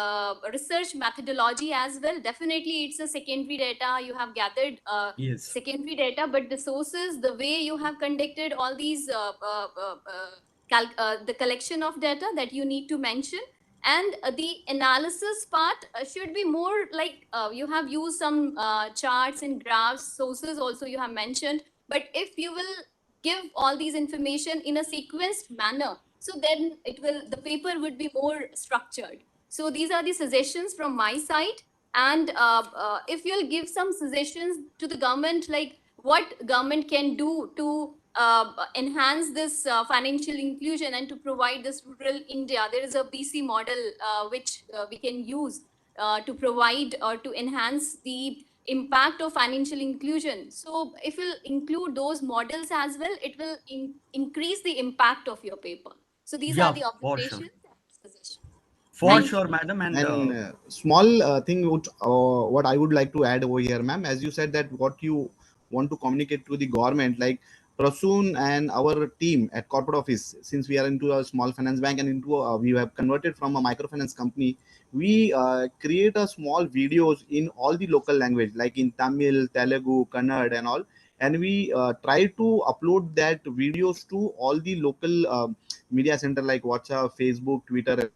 [SPEAKER 6] research methodology as well. Definitely it's a secondary data you have gathered,
[SPEAKER 9] Yes.
[SPEAKER 6] secondary data, but the sources, the way you have conducted all these the collection of data that you need to mention, and the analysis part should be more like you have used some charts and graphs, sources also you have mentioned, but if you will give all these information in a sequenced manner, so then the paper would be more structured. So these are the suggestions from my side. And if you'll give some suggestions to the government, like what government can do to enhance this financial inclusion and to provide this rural India. There is a BC model which we can use to provide or to enhance the impact of financial inclusion. So if you include those models as well, it will increase the impact of your paper. So these are
[SPEAKER 9] Yeah,
[SPEAKER 6] the
[SPEAKER 9] for sure.
[SPEAKER 6] observations and suggestions.
[SPEAKER 9] For
[SPEAKER 6] Thank
[SPEAKER 9] sure,
[SPEAKER 6] you.
[SPEAKER 9] madam. And
[SPEAKER 10] And small thing which, what I would like to add over here, ma'am, as you said that what you want to communicate to the government, like Prasoon and our team at corporate office, since we are into a small finance bank and into we have converted from a microfinance company, we create a small videos in all the local language, like in Tamil, Telugu, Kannada, and all. And we try to upload that videos to all the local media center like WhatsApp, Facebook, Twitter,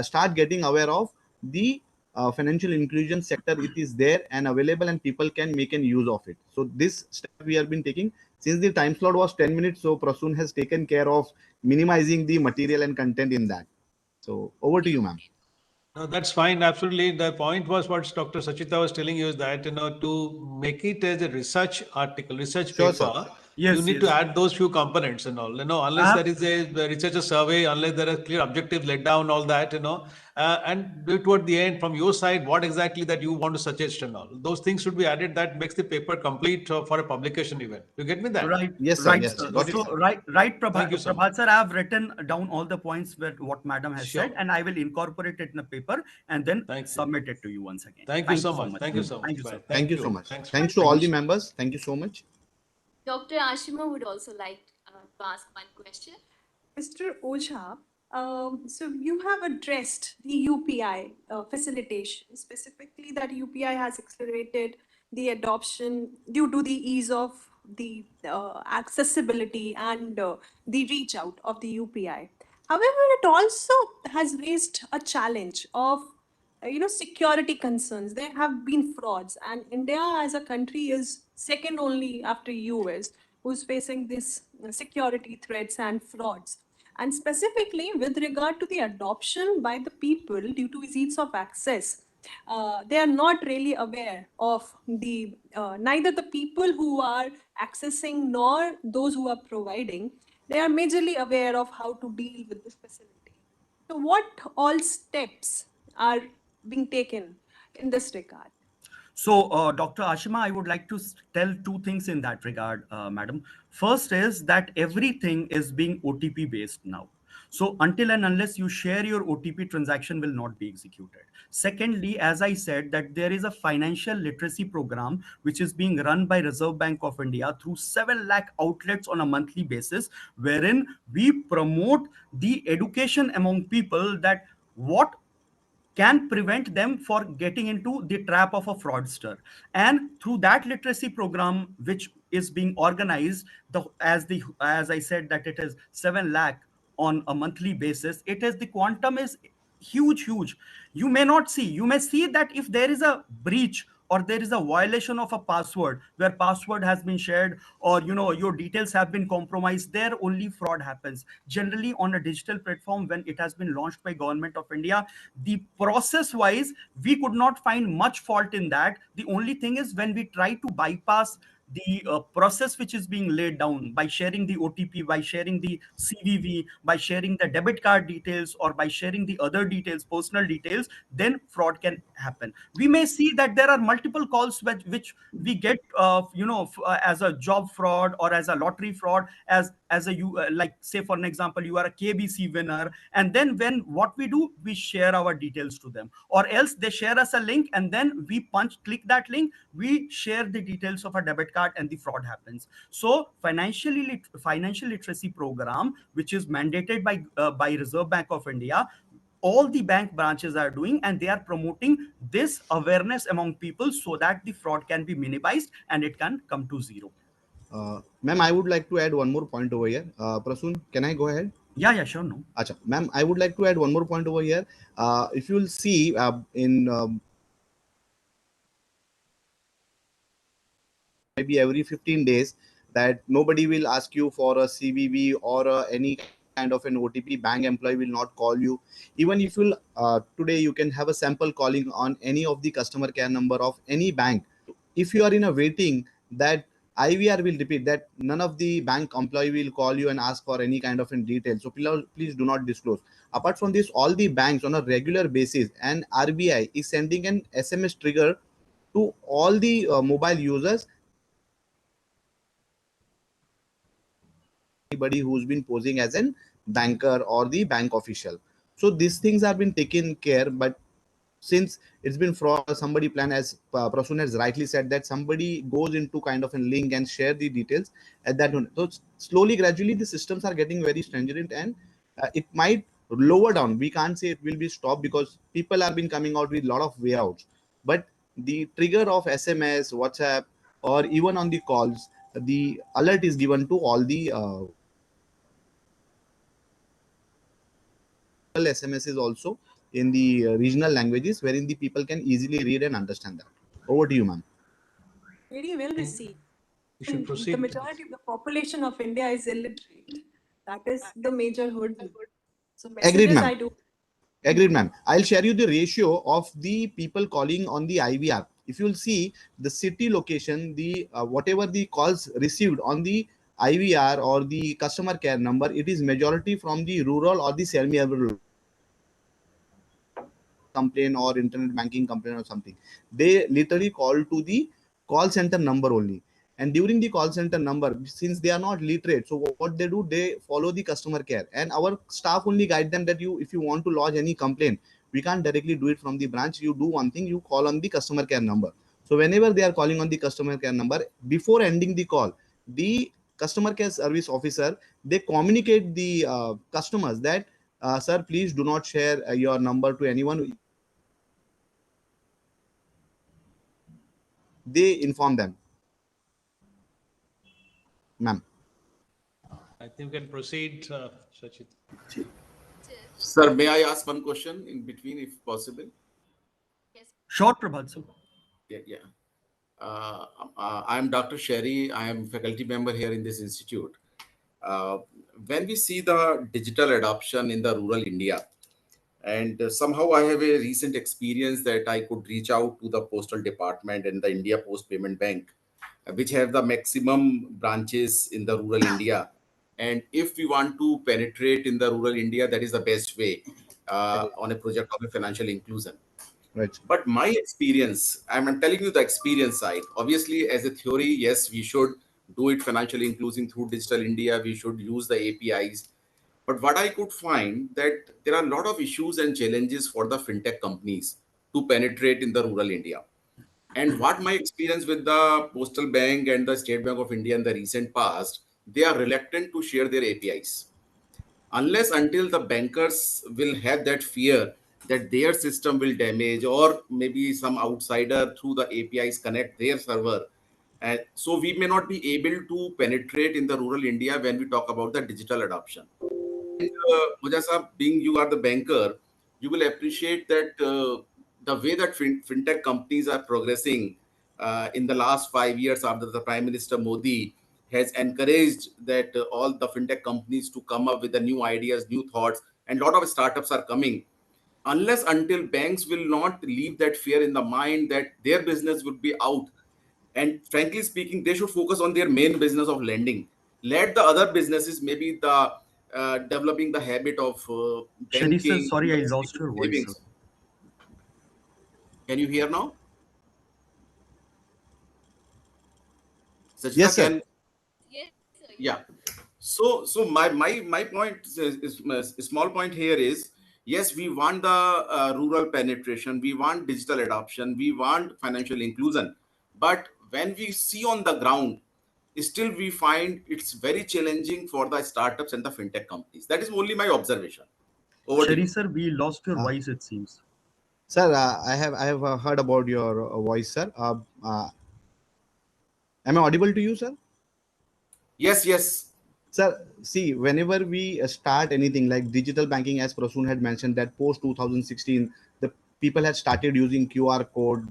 [SPEAKER 10] start getting aware of the financial inclusion sector. It is there and available, and people can make an use of it. So this step we have been taking since the time slot was 10 minutes. So Prasoon has taken care of minimizing the material and content in that. So over to you, ma'am.
[SPEAKER 4] No, that's fine. Absolutely. The point was what Dr. Sachita was telling you is that, to make it as a research article, research
[SPEAKER 10] Sure,
[SPEAKER 4] paper,
[SPEAKER 10] sir.
[SPEAKER 4] you
[SPEAKER 9] yes,
[SPEAKER 4] need to
[SPEAKER 9] yes.
[SPEAKER 4] add those few components and all, unless there is a researcher survey, unless there are clear objectives laid down, all that, and toward the end, from your side, what exactly that you want to suggest and all. Those things should be added. That makes the paper complete for a publication event. You get me that?
[SPEAKER 9] Right,
[SPEAKER 10] Yes, sir.
[SPEAKER 9] right,
[SPEAKER 10] Yes,
[SPEAKER 9] sir.
[SPEAKER 10] got it,
[SPEAKER 9] So
[SPEAKER 10] sir.
[SPEAKER 9] right,
[SPEAKER 4] Thank you so much.
[SPEAKER 9] Prabhat sir, I have written down all the points where what madam has
[SPEAKER 4] Sure.
[SPEAKER 9] said, and I will incorporate it in a paper and then
[SPEAKER 4] Thank you.
[SPEAKER 9] submit it to you once again.
[SPEAKER 4] Thank you
[SPEAKER 9] Thank
[SPEAKER 4] so
[SPEAKER 9] you so
[SPEAKER 4] much.
[SPEAKER 9] much.
[SPEAKER 4] Thank you so much.
[SPEAKER 9] Thank you,
[SPEAKER 4] Bye.
[SPEAKER 9] sir.
[SPEAKER 10] Thank you so much.
[SPEAKER 4] Thanks.
[SPEAKER 10] Thanks to all the members. Thank you so much.
[SPEAKER 6] Dr. Ashima would also like to ask one question.
[SPEAKER 2] Mr. Ojha, so you have addressed the UPI facilitation, specifically that UPI has accelerated the adoption due to the ease of the accessibility and the reach out of the UPI. However, it also has raised a challenge of security concerns. There have been frauds, and India as a country is second only after US, who's facing this security threats and frauds. And specifically with regard to the adoption by the people due to ease of access, they are not really aware of the neither the people who are accessing nor those who are providing. They are majorly aware of how to deal with this facility. So what all steps are being taken in this regard?
[SPEAKER 9] So, Dr. Ashima, I would like to tell two things in that regard, madam. First is that everything is being OTP based now. So until and unless you share your OTP, transaction will not be executed. Secondly, as I said, that there is a financial literacy program which is being run by Reserve Bank of India through 7 lakh outlets on a monthly basis, wherein we promote the education among people that what can prevent them for getting into the trap of a fraudster. And through that literacy program which is being organized, as I said, that it is 7 lakh on a monthly basis, it is the quantum is huge. You may not see, you may see that if there is a breach or there is a violation of a password where password has been shared, or your details have been compromised, there only fraud happens. Generally on a digital platform, when it has been launched by Government of India, the process wise we could not find much fault in that. The only thing is when we try to bypass the process which is being laid down by sharing the OTP, by sharing the CVV, by sharing the debit card details, or by sharing the other details, personal details, then fraud can happen. We may see that there are multiple calls which we get, as a job fraud or as a lottery fraud, as a you like, say for an example, you are a KBC winner, and then when what we do, we share our details to them, or else they share us a link and then we click that link, we share the details of a debit card, and the fraud happens. So financial literacy program, which is mandated by Reserve Bank of India, all the bank branches are doing, and they are promoting this awareness among people so that the fraud can be minimized and it can come to zero.
[SPEAKER 10] Ma'am, I would like to add one more point over here. Prasoon, can I go ahead?
[SPEAKER 9] Yeah, sure. No.
[SPEAKER 10] Acha, ma'am, I would like to add one more point over here. If you will see in maybe every 15 days, that nobody will ask you for a CVV or any kind of an OTP. Bank employee will not call you. Even if you'll today you can have a sample calling on any of the customer care number of any bank. If you are in a waiting, that IVR will repeat that none of the bank employee will call you and ask for any kind of in detail. So please do not disclose. Apart from this, all the banks on a regular basis, and RBI is sending an SMS trigger to all the mobile users. Anybody who's been posing as an banker or the bank official. So these things have been taken care, but since it's been fraud, somebody plan, as Prasoon has rightly said, that somebody goes into kind of a link and share the details at that moment. So slowly, gradually, the systems are getting very stringent, and it might lower down. We can't say it will be stopped because people have been coming out with a lot of way outs. But the trigger of SMS, WhatsApp, or even on the calls, the alert is given to all the SMSs also in the regional languages, wherein the people can easily read and understand that. Over to you, ma'am.
[SPEAKER 2] Very well received.
[SPEAKER 4] You should
[SPEAKER 2] The
[SPEAKER 4] proceed.
[SPEAKER 2] majority of the population of India is illiterate. That is the major hurdle. So
[SPEAKER 10] Agreed,
[SPEAKER 2] messages
[SPEAKER 10] ma'am.
[SPEAKER 2] I do.
[SPEAKER 10] Agreed, ma'am. I'll share you the ratio of the people calling on the IVR. If you'll see the city location, the whatever the calls received on the IVR or the customer care number, it is majority from the rural or the semi-urban complaint or internet banking complaint or something. They literally call to the call center number only. And during the call center number, since they are not literate, so what they do, they follow the customer care, and our staff only guide them that if you want to lodge any complaint, we can't directly do it from the branch. You do one thing, you call on the customer care number. So whenever they are calling on the customer care number, before ending the call, the customer care service officer, they communicate the customers that sir, please do not share your number to anyone. They inform them. Ma'am.
[SPEAKER 4] I think we can proceed, Sachit.
[SPEAKER 7] Sir, may I ask one question in between, if possible?
[SPEAKER 9] Sure, Prabhat sir.
[SPEAKER 7] Yeah. I'm Dr. Sherry. I am faculty member here in this institute. When we see the digital adoption in the rural India, and somehow I have a recent experience that I could reach out to the postal department and the India Post Payment Bank, which have the maximum branches in the rural India. And if we want to penetrate in the rural India, that is the best way on a project of a financial inclusion.
[SPEAKER 10] Right.
[SPEAKER 7] But my experience, I'm telling you the experience side. Obviously, as a theory, yes, we should do it financially inclusive through Digital India. We should use the APIs. But what I could find that there are a lot of issues and challenges for the fintech companies to penetrate in the rural India. And what my experience with the Postal Bank and the State Bank of India in the recent past, they are reluctant to share their APIs unless until the bankers will have that fear that their system will damage, or maybe some outsider through the APIs connect their server. And so we may not be able to penetrate in the rural India when we talk about the digital adoption. Muja Saab, being you are the banker, you will appreciate that the way that fintech companies are progressing in the last 5 years after the Prime Minister Modi has encouraged that all the fintech companies to come up with the new ideas, new thoughts, and a lot of startups are coming. Unless until banks will not leave that fear in the mind that their business would be out, and frankly speaking, they should focus on their main business of lending. Let the other businesses, maybe the developing the habit of
[SPEAKER 9] Shri sir,
[SPEAKER 7] banking,
[SPEAKER 9] sorry, I
[SPEAKER 7] investing
[SPEAKER 9] lost
[SPEAKER 7] in
[SPEAKER 9] your voice, sir.
[SPEAKER 7] savings. Can you hear now? Sachita,
[SPEAKER 10] Yes, sir.
[SPEAKER 7] can
[SPEAKER 6] Yes, sir.
[SPEAKER 7] yeah. So my point is a small point here is, yes, we want the rural penetration, we want digital adoption, we want financial inclusion, but when we see on the ground, still we find it's very challenging for the startups and the fintech companies. That is only my observation. Over to
[SPEAKER 9] Shri
[SPEAKER 7] you.
[SPEAKER 9] sir, we lost your
[SPEAKER 10] Uh,
[SPEAKER 9] voice, it seems.
[SPEAKER 10] Sir, I have heard about your voice, sir. Am I audible to you, sir?
[SPEAKER 7] Yes, yes.
[SPEAKER 10] Sir, see, whenever we start anything like digital banking, as Prasoon had mentioned, that post 2016, the people had started using QR code.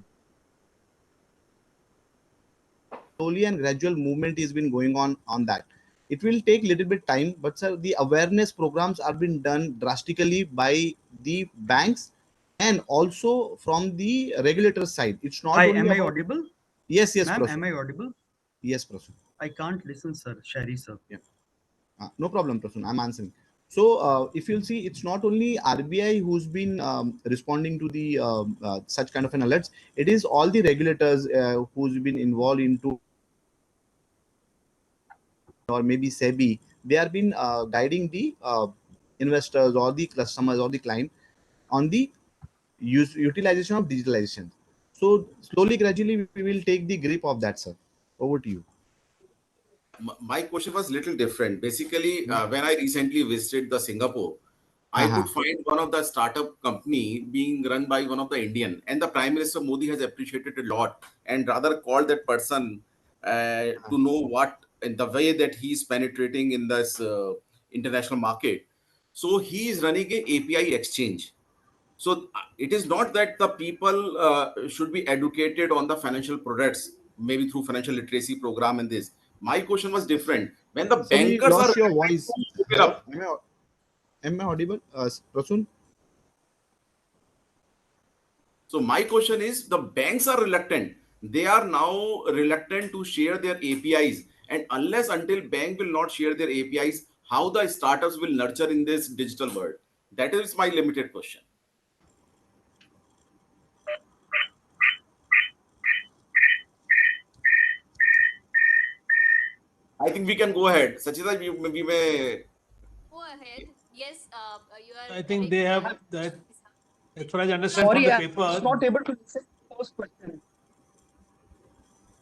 [SPEAKER 10] Slowly and gradual movement has been going on that. It will take little bit time, but sir, the awareness programs are being done drastically by the banks and also from the regulator side. It's not
[SPEAKER 9] Hi,
[SPEAKER 10] only
[SPEAKER 9] am I
[SPEAKER 10] about
[SPEAKER 9] audible?
[SPEAKER 10] yes,
[SPEAKER 9] Ma'am, am
[SPEAKER 10] Prasoon.
[SPEAKER 9] I audible?
[SPEAKER 10] Yes, Prasoon.
[SPEAKER 9] I can't listen, sir. Shri sir.
[SPEAKER 10] Yeah. No problem, Prasoon. I'm answering. So, if you'll see, it's not only RBI who's been responding to the such kind of an alerts. It is all the regulators who's been involved into, or maybe SEBI. They are been guiding the investors or the customers or the client on the utilization of digitalization. So, slowly, gradually, we will take the grip of that, sir. Over to you.
[SPEAKER 7] My question was little different. Basically, when I recently visited the Singapore, I
[SPEAKER 10] Uh-huh.
[SPEAKER 7] could find one of the startup company being run by one of the Indian, and the Prime Minister Modi has appreciated a lot and rather called that person to know what in the way that he's penetrating in this international market. So he is running a API exchange. So it is not that the people should be educated on the financial products, maybe through financial literacy program and this. My question was different. When the
[SPEAKER 10] So, we
[SPEAKER 7] bankers are
[SPEAKER 10] lost your
[SPEAKER 7] reluctant
[SPEAKER 10] voice.
[SPEAKER 7] to open
[SPEAKER 10] Hello?
[SPEAKER 7] up,
[SPEAKER 10] Am I audible? Prasoon?
[SPEAKER 7] so my question is, the banks are reluctant. They are now reluctant to share their APIs, and unless until bank will not share their APIs, how the startups will nurture in this digital world? That is my limited question. I think we can go ahead. Sachita, we may.
[SPEAKER 6] Go ahead. Yes, you are
[SPEAKER 4] I think
[SPEAKER 6] correct.
[SPEAKER 4] they have that. As far as I understand from
[SPEAKER 11] Sorry,
[SPEAKER 4] the
[SPEAKER 11] I was
[SPEAKER 4] paper,
[SPEAKER 11] not able to listen to Sir's question.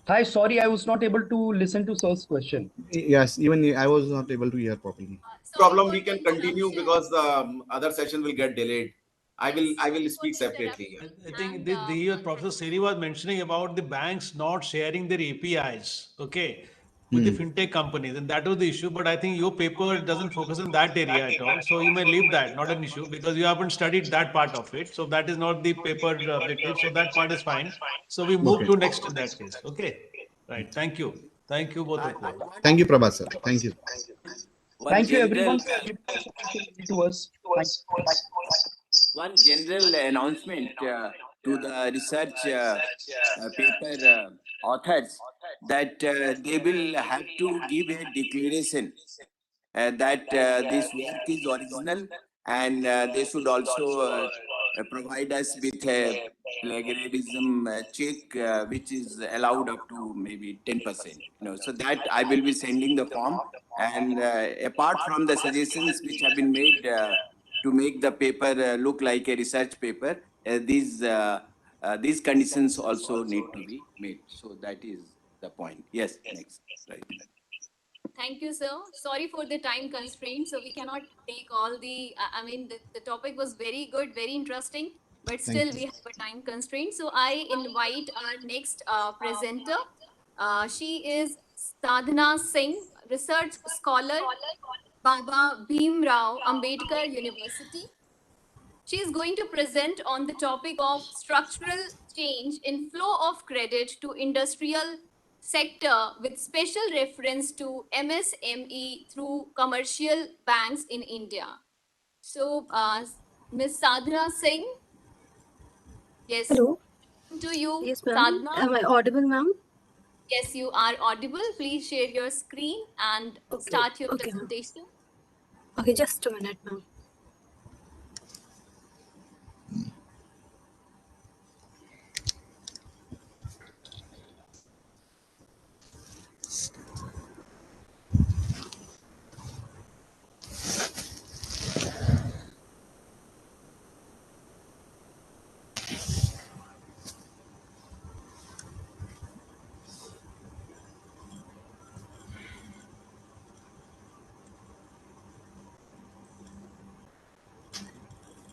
[SPEAKER 11] Hi, sorry, I was not able to listen to Sir's question.
[SPEAKER 10] Yes, even I was not able to hear properly.
[SPEAKER 6] Sorry
[SPEAKER 7] Problem,
[SPEAKER 6] for
[SPEAKER 7] we
[SPEAKER 6] the
[SPEAKER 7] can continue
[SPEAKER 6] interruption.
[SPEAKER 7] because the other session will get delayed.
[SPEAKER 6] Yes,
[SPEAKER 7] I will
[SPEAKER 6] sorry for
[SPEAKER 7] speak
[SPEAKER 6] the
[SPEAKER 7] separately
[SPEAKER 6] interruption.
[SPEAKER 7] here.
[SPEAKER 4] I think
[SPEAKER 6] And
[SPEAKER 4] Professor Seri was mentioning about the banks not sharing their APIs, okay, with the
[SPEAKER 10] Hmm.
[SPEAKER 4] fintech companies, and that was the issue. But I think your paper doesn't focus on that area at all, so you may leave that, not an issue, because you haven't studied that part of it. So that is not the paper objective. So that part is fine. So we move
[SPEAKER 10] Okay.
[SPEAKER 4] to next in that case. Okay, right. Thank you both of you.
[SPEAKER 10] Thank you, Prabhat sir. Thank you.
[SPEAKER 7] One
[SPEAKER 11] Thank you,
[SPEAKER 7] general,
[SPEAKER 11] everyone, for giving this opportunity to us. Thank
[SPEAKER 7] one general announcement to the research paper authors that they will have to give a declaration that this work is original, and they should also provide us with a plagiarism check, which is allowed up to maybe 10%. So that I will be sending the form, and apart from the suggestions which have been made to make the paper look like a research paper, these conditions also need to be made. So that is the point. Yes, next, right.
[SPEAKER 6] thank you, sir. Sorry for the time constraint. So we cannot take all the, I mean, the topic was very good, very interesting, but
[SPEAKER 10] Thank
[SPEAKER 6] still
[SPEAKER 10] you.
[SPEAKER 6] we have a time constraint. So I invite our next presenter. She is Sadhana Singh, research scholar, Baba Bhim Rao Ambedkar University. She is going to present on the topic of structural change in flow of credit to industrial sector with special reference to MSME through commercial banks in India. So, Ms. Sadhana Singh, yes.
[SPEAKER 12] Hello.
[SPEAKER 6] To you,
[SPEAKER 12] Yes, ma'am.
[SPEAKER 6] Sadhana.
[SPEAKER 12] Am I audible, ma'am?
[SPEAKER 6] Yes, you are audible. Please share your screen and start your
[SPEAKER 12] Okay, ma'am.
[SPEAKER 6] presentation.
[SPEAKER 12] Okay, just a minute, ma'am.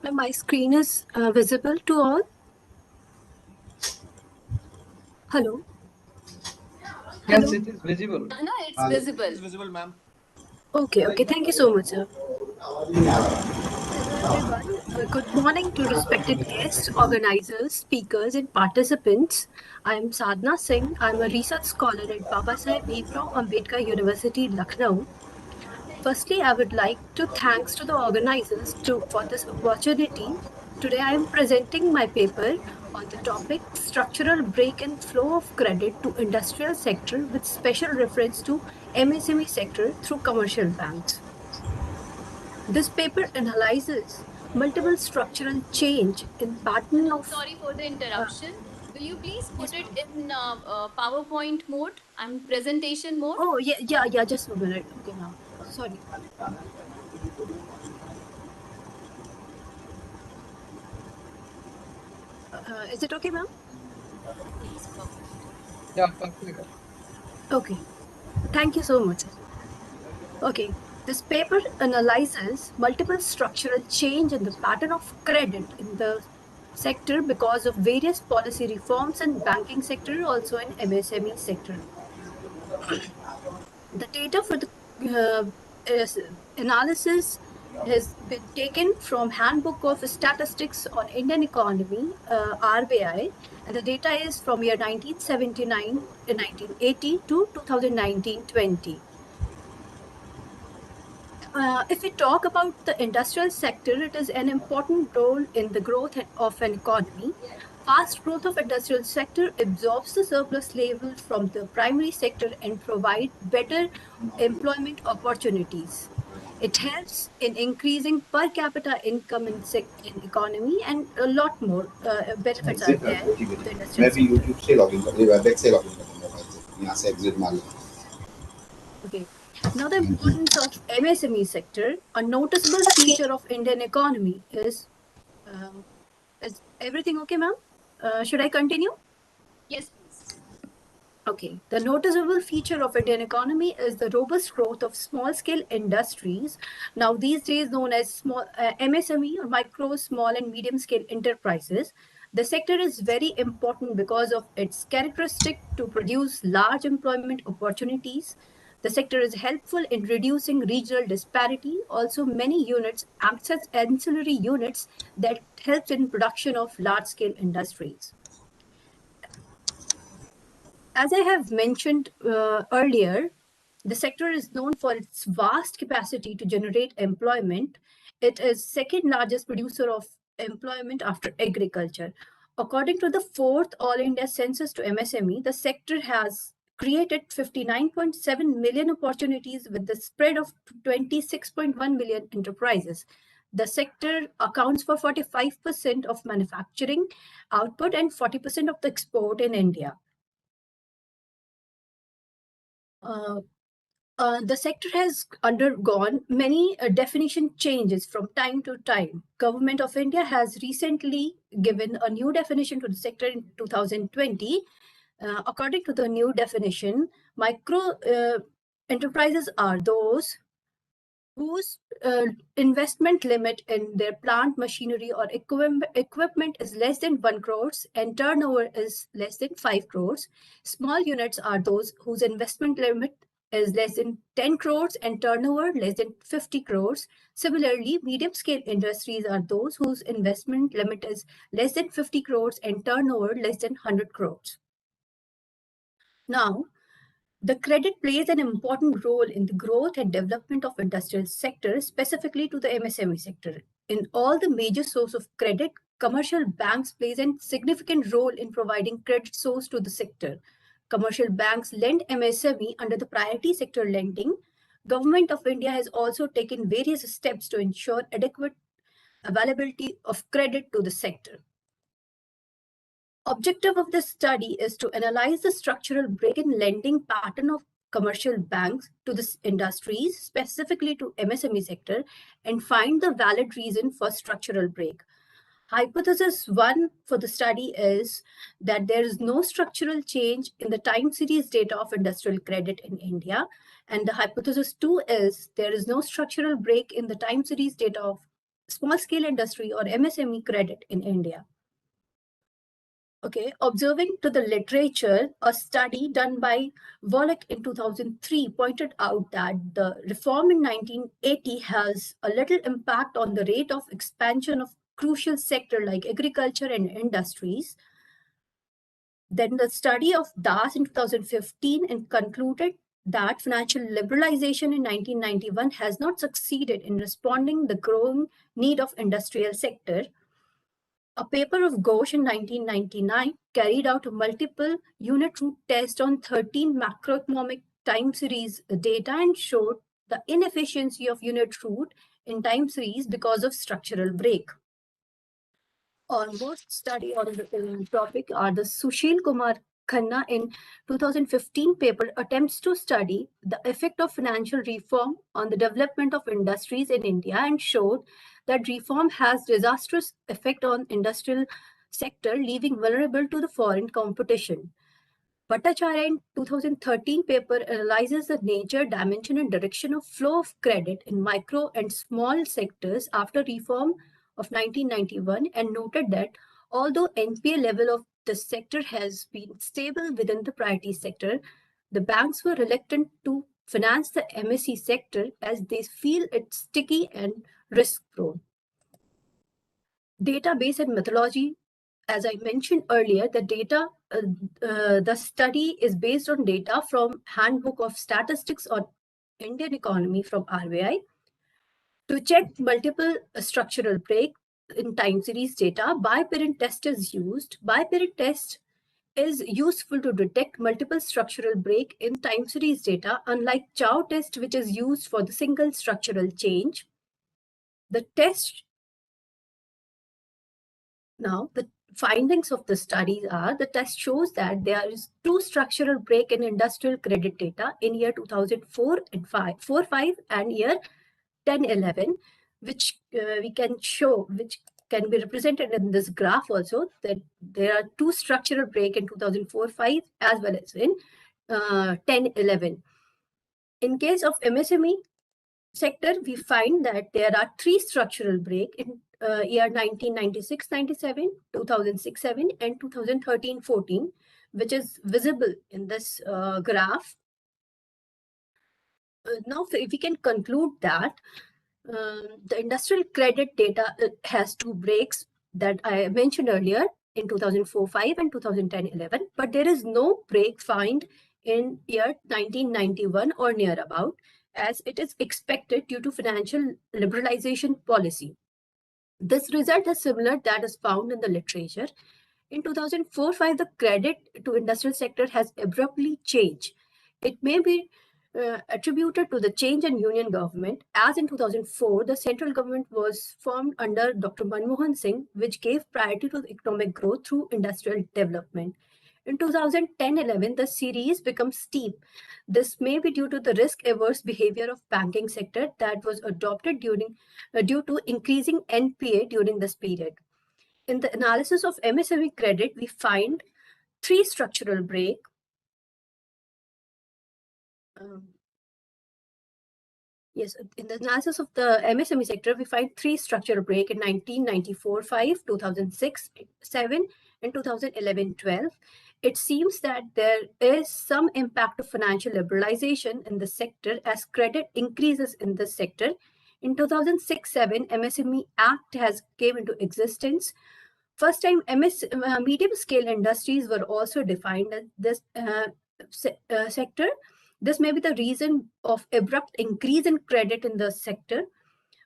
[SPEAKER 12] Ma'am, my screen is visible to all. Hello.
[SPEAKER 11] Yes,
[SPEAKER 12] Hello.
[SPEAKER 11] it is visible.
[SPEAKER 6] No, it's visible.
[SPEAKER 7] It's visible, ma'am.
[SPEAKER 12] Okay, okay. Thank you so much, sir. Hello, everyone. Good morning to respected guests, organizers, speakers, and participants. I'm Sadhana Singh. I'm a research scholar at Babasaheb Bhimrao Ambedkar University, Lucknow. Firstly, I would like to thanks to the organizers for this opportunity. Today, I am presenting my paper on the topic structural break in flow of credit to industrial sector with special reference to MSME sector through commercial banks. This paper analyzes multiple structural change in pattern of.
[SPEAKER 6] Sorry for the interruption. Will you please put
[SPEAKER 12] Yes,
[SPEAKER 6] it in PowerPoint mode and presentation mode?
[SPEAKER 12] oh, yeah, just a minute. Okay, now. Sorry. Is it okay, ma'am?
[SPEAKER 6] Yes, perfect.
[SPEAKER 11] Yeah, perfect.
[SPEAKER 12] Okay. Thank you so much. Okay. This paper analyzes multiple structural change in the pattern of credit in the sector because of various policy reforms in banking sector, also in MSME sector. The data for the analysis has been taken from Handbook of Statistics on Indian Economy, RBI, and the data is from year 1979 and 1980 to 2019-20. If we talk about the industrial sector, it is an important role in the growth of an economy. Fast growth of industrial sector absorbs the surplus level from the primary sector and provide better employment opportunities. It helps in increasing per capita income in economy, and a lot more benefits are there to the industrial sector.
[SPEAKER 13] YouTube से login कर website से login कर mobile से यहाँ से exit मार लो
[SPEAKER 12] Okay. Now, the importance of MSME sector, a noticeable feature of Indian economy is everything okay, ma'am? Should I continue?
[SPEAKER 6] Yes, please.
[SPEAKER 12] Okay. The noticeable feature of Indian economy is the robust growth of small-scale industries, now these days known as small MSME or micro, small, and medium-scale enterprises. The sector is very important because of its characteristic to produce large employment opportunities. The sector is helpful in reducing regional disparity. Also, many units act as ancillary units that help in production of large-scale industries. As I have mentioned earlier, the sector is known for its vast capacity to generate employment. It is second largest producer of employment after agriculture. According to the fourth All India Census to MSME, the sector has created 59.7 million opportunities with the spread of 26.1 million enterprises. The sector accounts for 45% of manufacturing output and 40% of the export in India. The sector has undergone many definition changes from time to time. Government of India has recently given a new definition to the sector in 2020. According to the new definition, micro enterprises are those whose investment limit in their plant machinery or equipment is less than 1 crores and turnover is less than 5 crores. Small units are those whose investment limit is less than 10 crores and turnover less than 50 crores. Similarly, medium-scale industries are those whose investment limit is less than 50 crores and turnover less than 100 crores. Now, the credit plays an important role in the growth and development of industrial sector, specifically to the MSME sector. In all the major sources of credit, commercial banks plays a significant role in providing credit source to the sector. Commercial banks lend MSME under the priority sector lending. Government of India has also taken various steps to ensure adequate availability of credit to the sector. Objective of this study is to analyze the structural break in lending pattern of commercial banks to the industries, specifically to MSME sector, and find the valid reason for structural break. Hypothesis 1 for the study is that there is no structural change in the time series data of industrial credit in India. And the hypothesis 2 is there is no structural break in the time series data of small scale industry or MSME credit in India. Okay, observing to the literature, a study done by Wallach in 2003 pointed out that the reform in 1980 has a little impact on the rate of expansion of crucial sector like agriculture and industries. Then the study of Das in 2015 and concluded that financial liberalization in 1991 has not succeeded in responding the growing need of industrial sector. A paper of Ghosh in 1999 carried out a multiple unit root test on 13 macroeconomic time series data and showed the inefficiency of unit root in time series because of structural break. Our most study on the topic are the Sushil Kumar Khanna in 2015 paper attempts to study the effect of financial reform on the development of industries in India and showed that reform has disastrous effect on industrial sector, leaving vulnerable to the foreign competition. Bhattacharya in 2013 paper analyzes the nature, dimension, and direction of flow of credit in micro and small sectors after reform of 1991 and noted that although NPA level of the sector has been stable within the priority sector, the banks were reluctant to finance the MSE sector as they feel it's sticky and risk-prone. Database and methodology, as I mentioned earlier, the study is based on data from Handbook of Statistics on Indian Economy from RBI to check multiple structural break in time series data. Biparent test is used. Biparent test is useful to detect multiple structural break in time series data, unlike Chow test, which is used for the single structural change. The findings of the studies are the test shows that there is two structural break in industrial credit data in year 2004 and 5 and year 10-11, which we can show, which can be represented in this graph also, that there are two structural break in 2004-5 as well as in 10-11. In case of MSME sector, we find that there are three structural break in year 1996-97, 2006-7, and 2013-14, which is visible in this graph. Now, if we can conclude that the industrial credit data has two breaks that I mentioned earlier in 2004-5 and 2010-11, but there is no break found in year 1991 or near about, as it is expected due to financial liberalization policy. This result is similar that is found in the literature. In 2004-5, the credit to industrial sector has abruptly changed. It may be attributed to the change in union government, as in 2004, the central government was formed under Dr. Manmohan Singh, which gave priority to economic growth through industrial development. In 2010-11, the series becomes steep. This may be due to the risk-averse behavior of banking sector that was adopted due to increasing NPA during this period. In the analysis of MSME credit, we find three structural break. Yes, in the analysis of the MSME sector, we find three structural break in 1994-5, 2006-7, and 2011-12. it seems that there is some impact of financial liberalization in the sector as credit increases in this sector. In 2006-7, MSME Act has came into existence. First time medium scale industries were also defined as this sector. This may be the reason of abrupt increase in credit in the sector,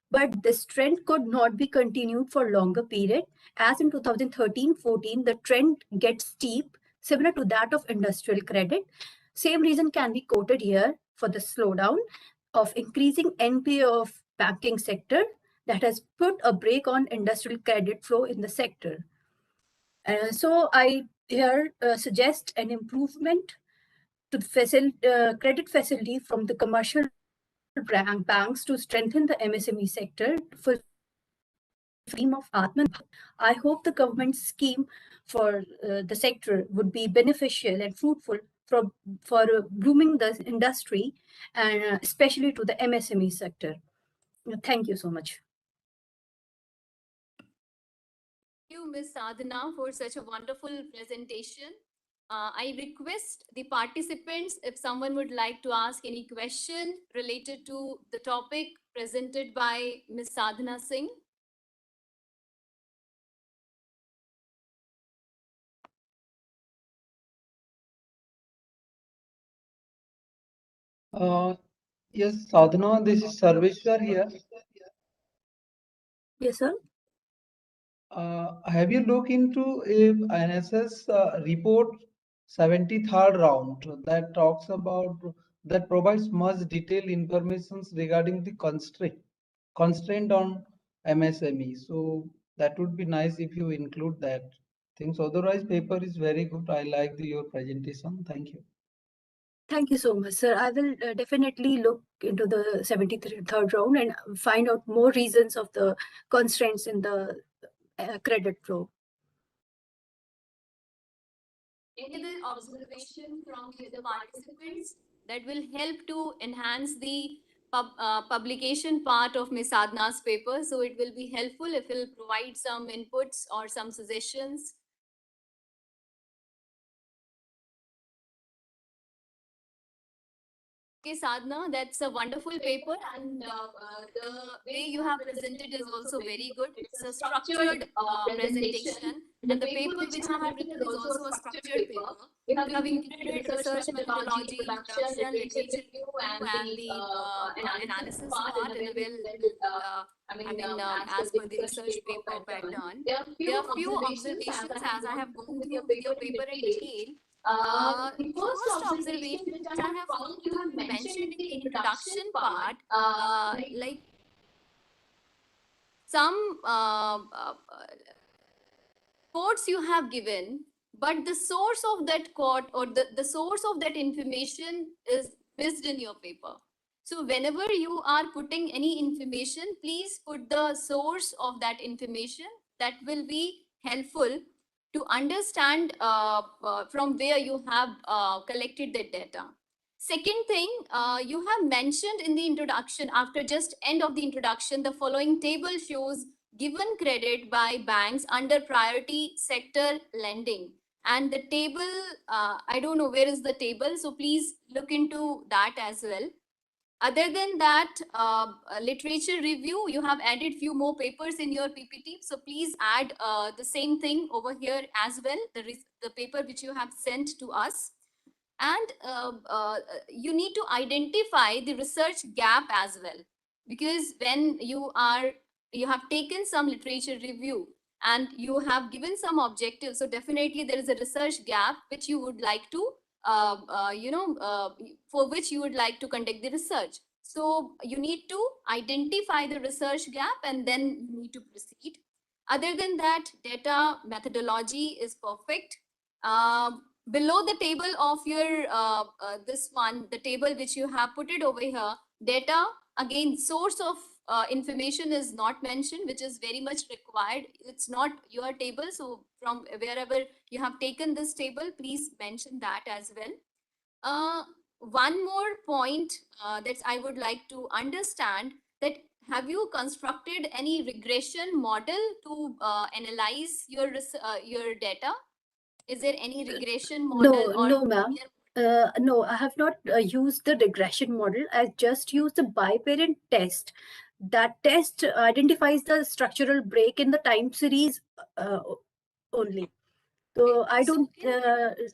[SPEAKER 12] but this trend could not be continued for longer period, as in 2013-14 the trend gets steep, similar to that of industrial credit. Same reason can be quoted here for the slowdown of increasing NPA of banking sector that has put a brake on industrial credit flow in the sector. So I here suggest an improvement to the credit facility from the commercial banks to strengthen the MSME sector for theme of AatmaNirbhar. I hope the government scheme for the sector would be beneficial and fruitful for grooming the industry, and especially to the MSME sector. Thank you so much.
[SPEAKER 6] Thank you, Ms. Sadhana, for such a wonderful presentation. I request the participants, if someone would like to ask any question related to the topic presented by Ms. Sadhana Singh.
[SPEAKER 11] Yes, Sadhana, this is Sarveshwar here.
[SPEAKER 12] Yes, sir.
[SPEAKER 11] Have you looked into a INSS report 73rd round that talks about that provides much detailed information regarding the constraint on MSME? So that would be nice if you include that things. Otherwise, paper is very good. I like your presentation. Thank you.
[SPEAKER 12] Thank you so much, sir. I will definitely look into the 73rd round and find out more reasons of the constraints in the credit flow.
[SPEAKER 6] Any other observation from the other participants that will help to enhance the publication part of Ms. Sadhana's paper? So it will be helpful if you'll provide some inputs or some suggestions. Okay, Sadhana, that's a wonderful paper, and the way you have presented is also very good. It's a structured presentation, and the paper which you have written is also a structured paper. You have included research methodology, introduction, literature review, and the analysis part in a as per the research paper pattern. There are few observations as I have gone through your paper in detail. The first observation which I have found you have mentioned in the introduction part, like some quotes you have given, but the source of that quote or the source of that information is missed in your paper. So whenever you are putting any information, please put the source of that information. That will be helpful to understand from where you have collected the data. Second thing, you have mentioned in the introduction, after just end of the introduction, the following table shows given credit by banks under priority sector lending. And the table, I don't know where is the table, so please look into that as well. Other than that, literature review, you have added few more papers in your PPT. So please add the same thing over here as well, the paper which you have sent to us. And you need to identify the research gap as well. Because when you have taken some literature review and you have given some objectives, so definitely there is a research gap which you would like to for which you would like to conduct the research. So you need to identify the research gap and then you need to proceed. Other than that, data methodology is perfect. Below the table of your this one, the table which you have put it over here, data, again, source of information is not mentioned, which is very much required. It's not your table, so from wherever you have taken this table, please mention that as well. One more point that I would like to understand, that have you constructed any regression model to analyze your data? Is there any regression model?
[SPEAKER 12] No, ma'am. No, I have not used the regression model. I just used the biparent test. That test identifies the structural break in the time series only. So I don't.
[SPEAKER 6] Really,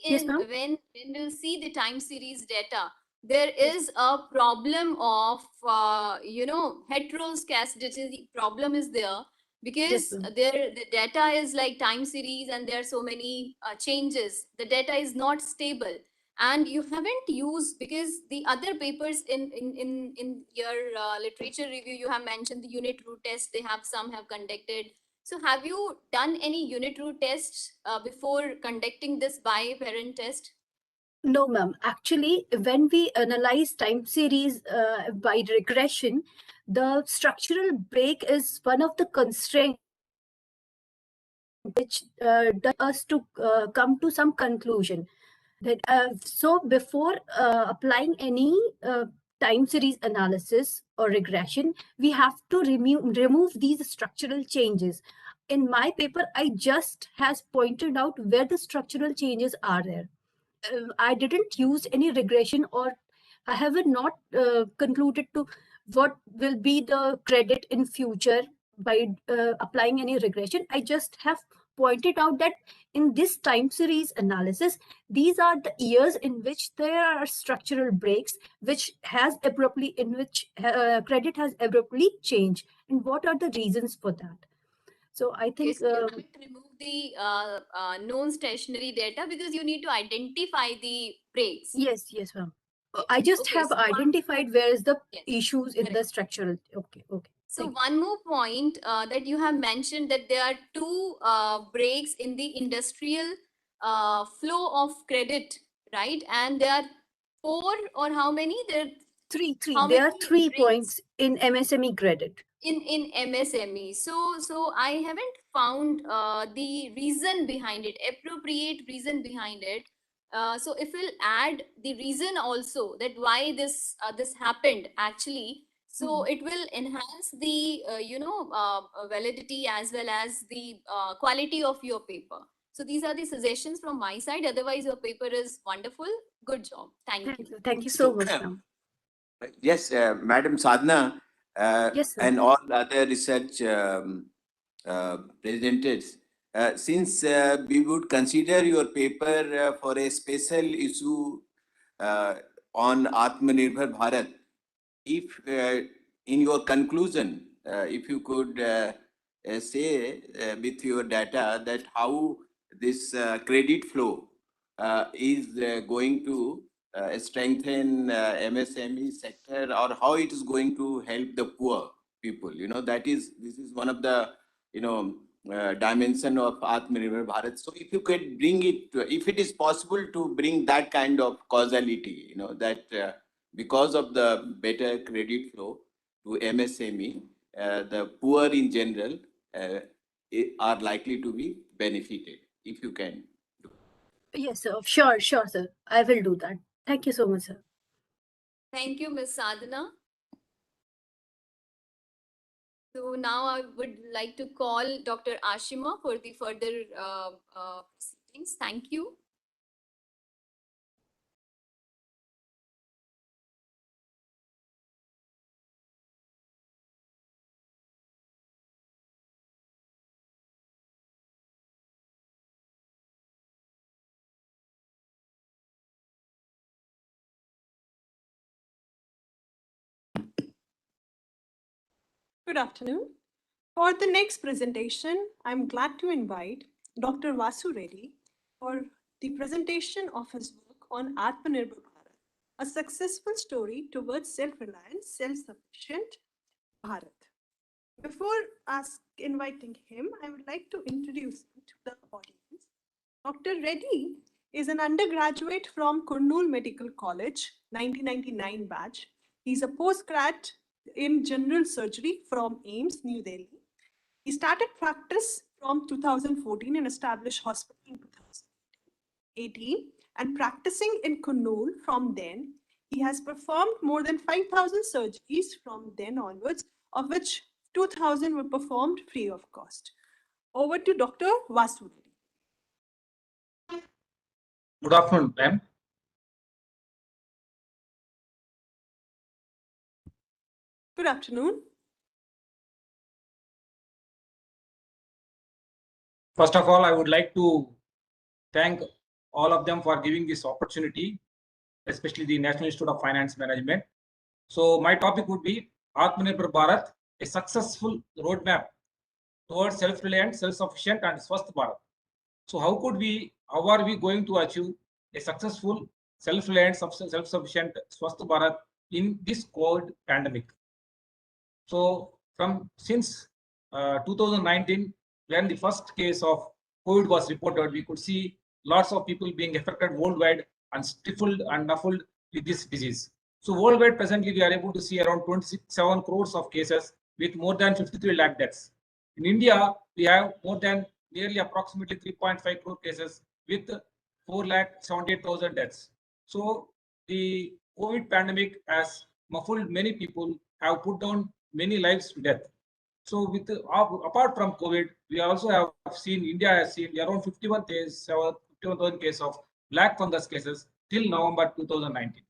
[SPEAKER 12] Yes, ma'am.
[SPEAKER 6] when you see the time series data, there is a problem of heteroscedasticity problem is there, because the data is like time series and there are so many changes. The data is not stable, and you haven't used, because the other papers in your literature review, you have mentioned the unit root test. They have some have conducted. So have you done any unit root tests before conducting this biparent test?
[SPEAKER 12] No, ma'am. Actually, when we analyze time series by regression, the structural break is one of the constraints which does us to come to some conclusion. That so before applying any time series analysis or regression, we have to remove these structural changes. In my paper, I just has pointed out where the structural changes are there. I didn't use any regression, or I have not concluded to what will be the credit in future by applying any regression. I just have pointed out that in this time series analysis, these are the years in which there are structural breaks, which has abruptly, in which credit has abruptly changed, and what are the reasons for that. So I think
[SPEAKER 6] you haven't removed the known stationary data because you need to identify the breaks.
[SPEAKER 12] Yes, ma'am. I just have identified where is the issues in the structural. Okay.
[SPEAKER 6] So one more point that you have mentioned, that there are two breaks in the industrial flow of credit, right? And there are four, or how many? There are
[SPEAKER 12] three. There are 3 points in MSME credit.
[SPEAKER 6] In MSME. So I haven't found the reason behind it, appropriate reason behind it. So if we'll add the reason also, that why this happened actually, so it will enhance the validity as well as the quality of your paper. So these are the suggestions from my side. Otherwise, your paper is wonderful. Good job. Thank you.
[SPEAKER 12] Thank you so much, ma'am.
[SPEAKER 7] Yes, Madam Sadhna,
[SPEAKER 12] Yes, sir.
[SPEAKER 7] and all other research presenters, since we would consider your paper for a special issue on AatmaNirbhar Bharat, if in your conclusion, if you could say with your data that how this credit flow is going to strengthen MSME sector, or how it is going to help the poor people. This is one of the dimension of AatmaNirbhar Bharat. So if you could bring it, if it is possible to bring that kind of causality, that because of the better credit flow to MSME, the poor in general are likely to be benefited. If you can.
[SPEAKER 12] Yes, sir. Sure, sir. I will do that. Thank you so much, sir.
[SPEAKER 6] Thank you, Ms. Sadhana. So now I would like to call Dr. Ashima for the further proceedings. Thank you.
[SPEAKER 2] Good afternoon. For the next presentation, I'm glad to invite Dr. Vasu Reddy for the presentation of his work on AatmaNirbhar Bharat, a successful story towards self-reliant, self-sufficient Bharat. Before inviting him, I would like to introduce him to the audience. Dr. Reddy is an undergraduate from Kurnool Medical College, 1999 batch. He's a postgrad in general surgery from AIIMS, New Delhi. He started practice from 2014 and established hospital in 2018, and practicing in Kurnool from then. He has performed more than 5,000 surgeries from then onwards, of which 2,000 were performed free of cost. Over to Dr. Vasu.
[SPEAKER 14] Good afternoon, ma'am.
[SPEAKER 2] Good afternoon.
[SPEAKER 14] First of all, I would like to thank all of them for giving this opportunity, especially the National Institute of Finance Management. So my topic would be AatmaNirbhar Bharat, a successful roadmap towards self-reliant, self-sufficient and Swasth Bharat. So how are we going to achieve a successful self-reliant, self-sufficient Swasth Bharat in this COVID pandemic? So since 2019, when the first case of COVID was reported, we could see lots of people being affected worldwide and stifled and muffled with this disease. So worldwide, presently, we are able to see around 27 crores of cases with more than 53 lakh deaths. In India, we have more than nearly approximately 3.5 crore cases with 4,78,000 deaths. So the COVID pandemic has muffled many people, have put down many lives to death. So apart from COVID, we also have seen India has seen around 51,000 cases of black fungus cases till November 2019.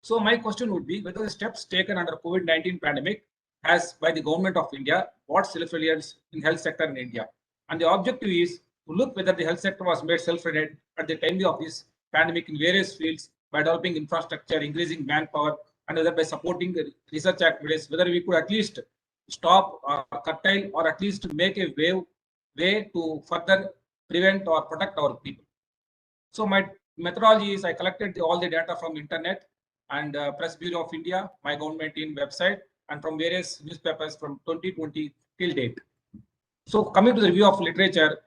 [SPEAKER 14] So my question would be whether the steps taken under COVID-19 pandemic has by the government of India brought self-reliance in health sector in India. And the objective is to look whether the health sector was made self-reliant at the time of this pandemic in various fields by developing infrastructure, increasing manpower, and whether by supporting the research activities, whether we could at least stop or curtail or at least make a way to further prevent or protect our people. So my methodology is I collected all the data from internet and Press Bureau of India, my government in website, and from various newspapers from 2020 till date. So coming to the review of literature,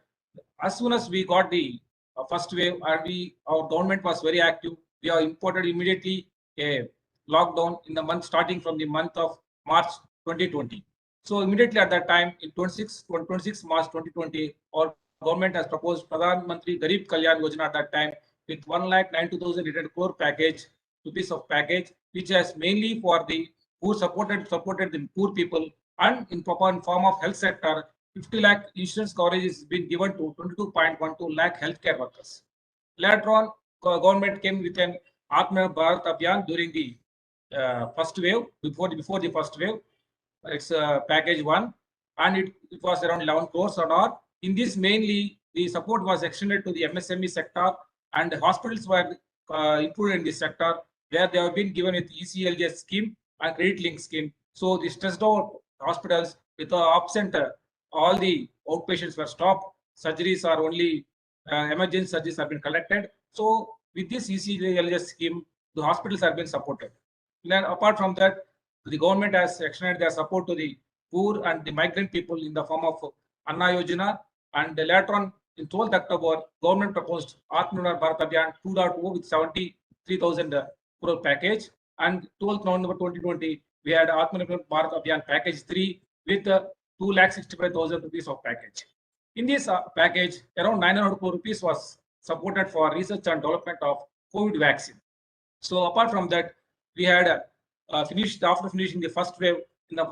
[SPEAKER 14] as soon as we got the first wave and our government was very active, we have imported immediately a lockdown in the month starting from the month of March 2020. So immediately at that time, in 26 March 2020, our government has proposed Pradhan Mantri Garib Kalyan Yojana at that time with 1,92,800 crore rupees of package, which has mainly for the poor supported the poor people, and in form of health sector, 50 lakh insurance coverage is being given to 22.12 lakh healthcare workers. Later on, government came with an AatmaNirbhar Bharat Abhiyan during the first wave, before the first wave. It's package 1, and it was around 11 crores or not. In this, mainly the support was extended to the MSME sector, and hospitals were included in this sector, where they have been given with ECLJ scheme and credit link scheme. So the stressed out hospitals with absent all the outpatients were stopped. Surgeries are only emergency surgeries have been collected. So with this ECLJ scheme, the hospitals have been supported. Then apart from that, the government has extended their support to the poor and the migrant people in the form of Anna Yojana, and later on in 12th October, government proposed AatmaNirbhar Bharat Abhiyan 2.0 with 73,000 crore package, and 12th November 2020 we had AatmaNirbhar Bharat Abhiyan package 3 with 2,65,000 rupees of package. In this package, around 900 crore rupees was supported for research and development of COVID vaccine. So apart from that, we had after finishing the first wave in the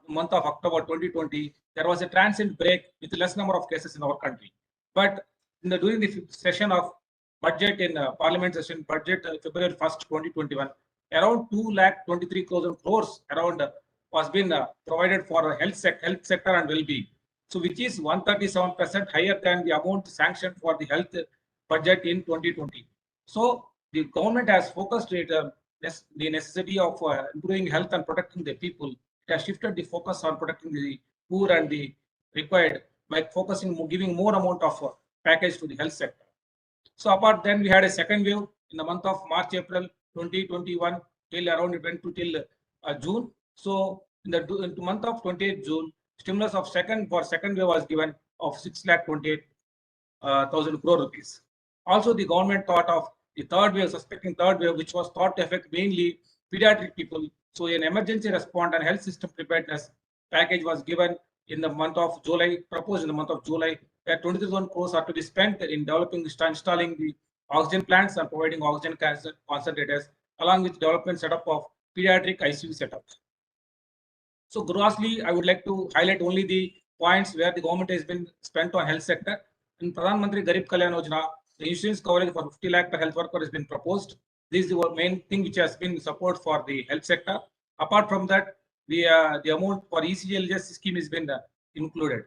[SPEAKER 14] month of October 2020, there was a transient break with less number of cases in our country. But during the session of budget in Parliament session, budget February 1st, 2021, around 2,23,000 crores around was been provided for health sector and well-being. So which is 137% higher than the amount sanctioned for the health budget in 2020. So the government has focused the necessity of improving health and protecting the people. It has shifted the focus on protecting the poor and the required by giving more amount of package to the health sector. So apart then we had a second wave in the month of March, April 2021 till around it went to till June. So in the month of 28th June, stimulus of second wave was given of 6,28,000 crore rupees. Also, the government thought of the third wave, suspecting third wave, which was thought to affect mainly pediatric people. So an emergency response and health system preparedness package was given in the month of July, proposed in the month of July, where 23,000 crores are to be spent in developing, installing the oxygen plants and providing oxygen concentrators, along with development setup of pediatric ICU setups. So grossly, I would like to highlight only the points where the government has been spent on health sector. In Pradhan Mantri Garib Kalyan Yojana, The insurance coverage for 50 lakh per health worker has been proposed. This is the main thing which has been support for the health sector. Apart from that, the amount for ECLGS scheme has been included.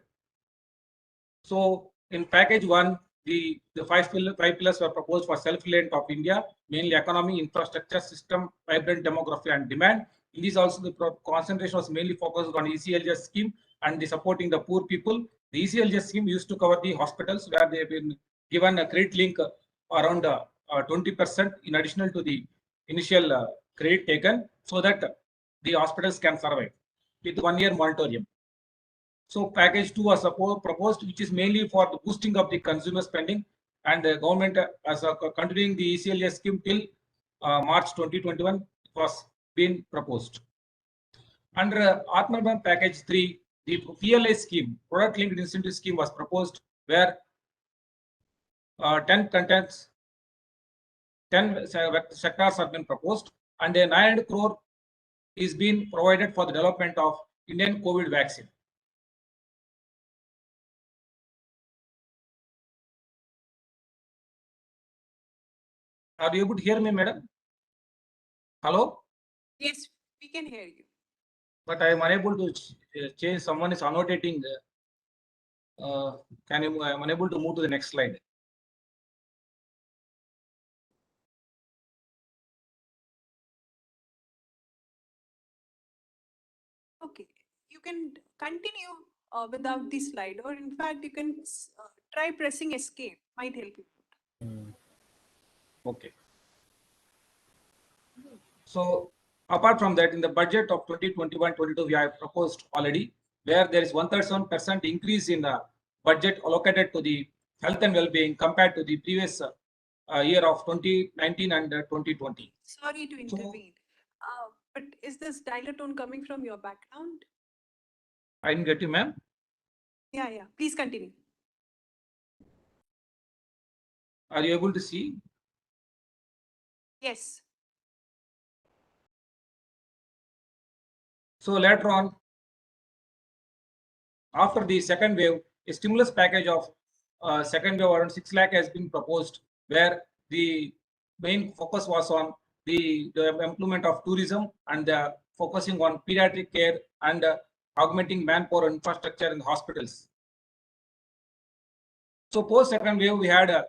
[SPEAKER 14] So in package 1, the five pillars were proposed for self-reliant of India, mainly economy, infrastructure, system, vibrant demography and demand. In this also the concentration was mainly focused on ECLGS scheme and the supporting the poor people. The ECLGS scheme used to cover the hospitals where they have been given a credit link around 20% in addition to the initial credit taken, so that the hospitals can survive with 1 year moratorium. So package 2 was proposed, which is mainly for the boosting of the consumer spending, and the government as continuing the ECLGS scheme till March 2021 was being proposed. Under AatmaNirbhar package 3, the PLA scheme, product linked incentive scheme, was proposed, where 10 sectors have been proposed, and a 900 crore is being provided for the development of Indian COVID vaccine. Are you able to hear me, madam? Hello?
[SPEAKER 8] Yes, we can hear you.
[SPEAKER 14] But I am unable to change. Someone is annotating. I am unable to move to the next slide.
[SPEAKER 2] Okay, you can continue without the slide, or in fact, you can try pressing escape. Might help you.
[SPEAKER 14] Okay. So apart from that, in the budget of 2021-22, we have proposed already, where there is 137% increase in the budget allocated to the health and well-being compared to the previous year of 2019 and 2020.
[SPEAKER 2] Sorry to intervene, but is this dial-tone coming from your background?
[SPEAKER 14] I didn't get you, ma'am.
[SPEAKER 2] Yeah. Please continue.
[SPEAKER 14] Are you able to see?
[SPEAKER 2] Yes.
[SPEAKER 14] So later on, after the second wave, a stimulus package of second wave around 6 lakh has been proposed, where the main focus was on the implement of tourism and focusing on pediatric care and augmenting manpower infrastructure in hospitals. So post second wave, we had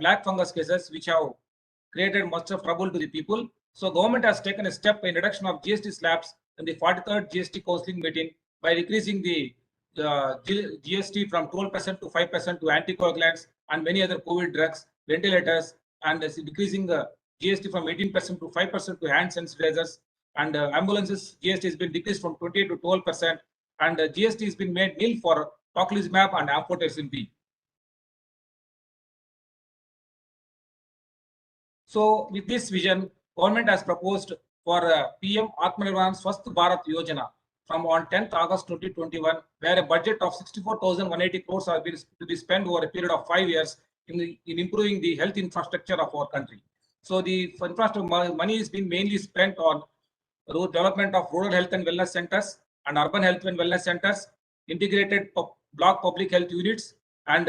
[SPEAKER 14] black fungus cases which have created much of trouble to the people. So government has taken a step in reduction of GST slabs in the 43rd GST counseling meeting by decreasing the GST from 12% to 5% to anticoagulants and many other COVID drugs, ventilators, and decreasing the GST from 18% to 5% to hand sanitizers, and ambulances GST has been decreased from 28 to 12%, and GST has been made nil for tocilizumab and amphotericin B. So with this vision, government has proposed for PM AatmaNirbhar Swasth Bharat Yojana from on 10th August 2021, where a budget of 64,180 crores are to be spent over a period of 5 years in improving the health infrastructure of our country. So the infrastructure money is being mainly spent on development of rural health and wellness centers and urban health and wellness centers, integrated block public health units, and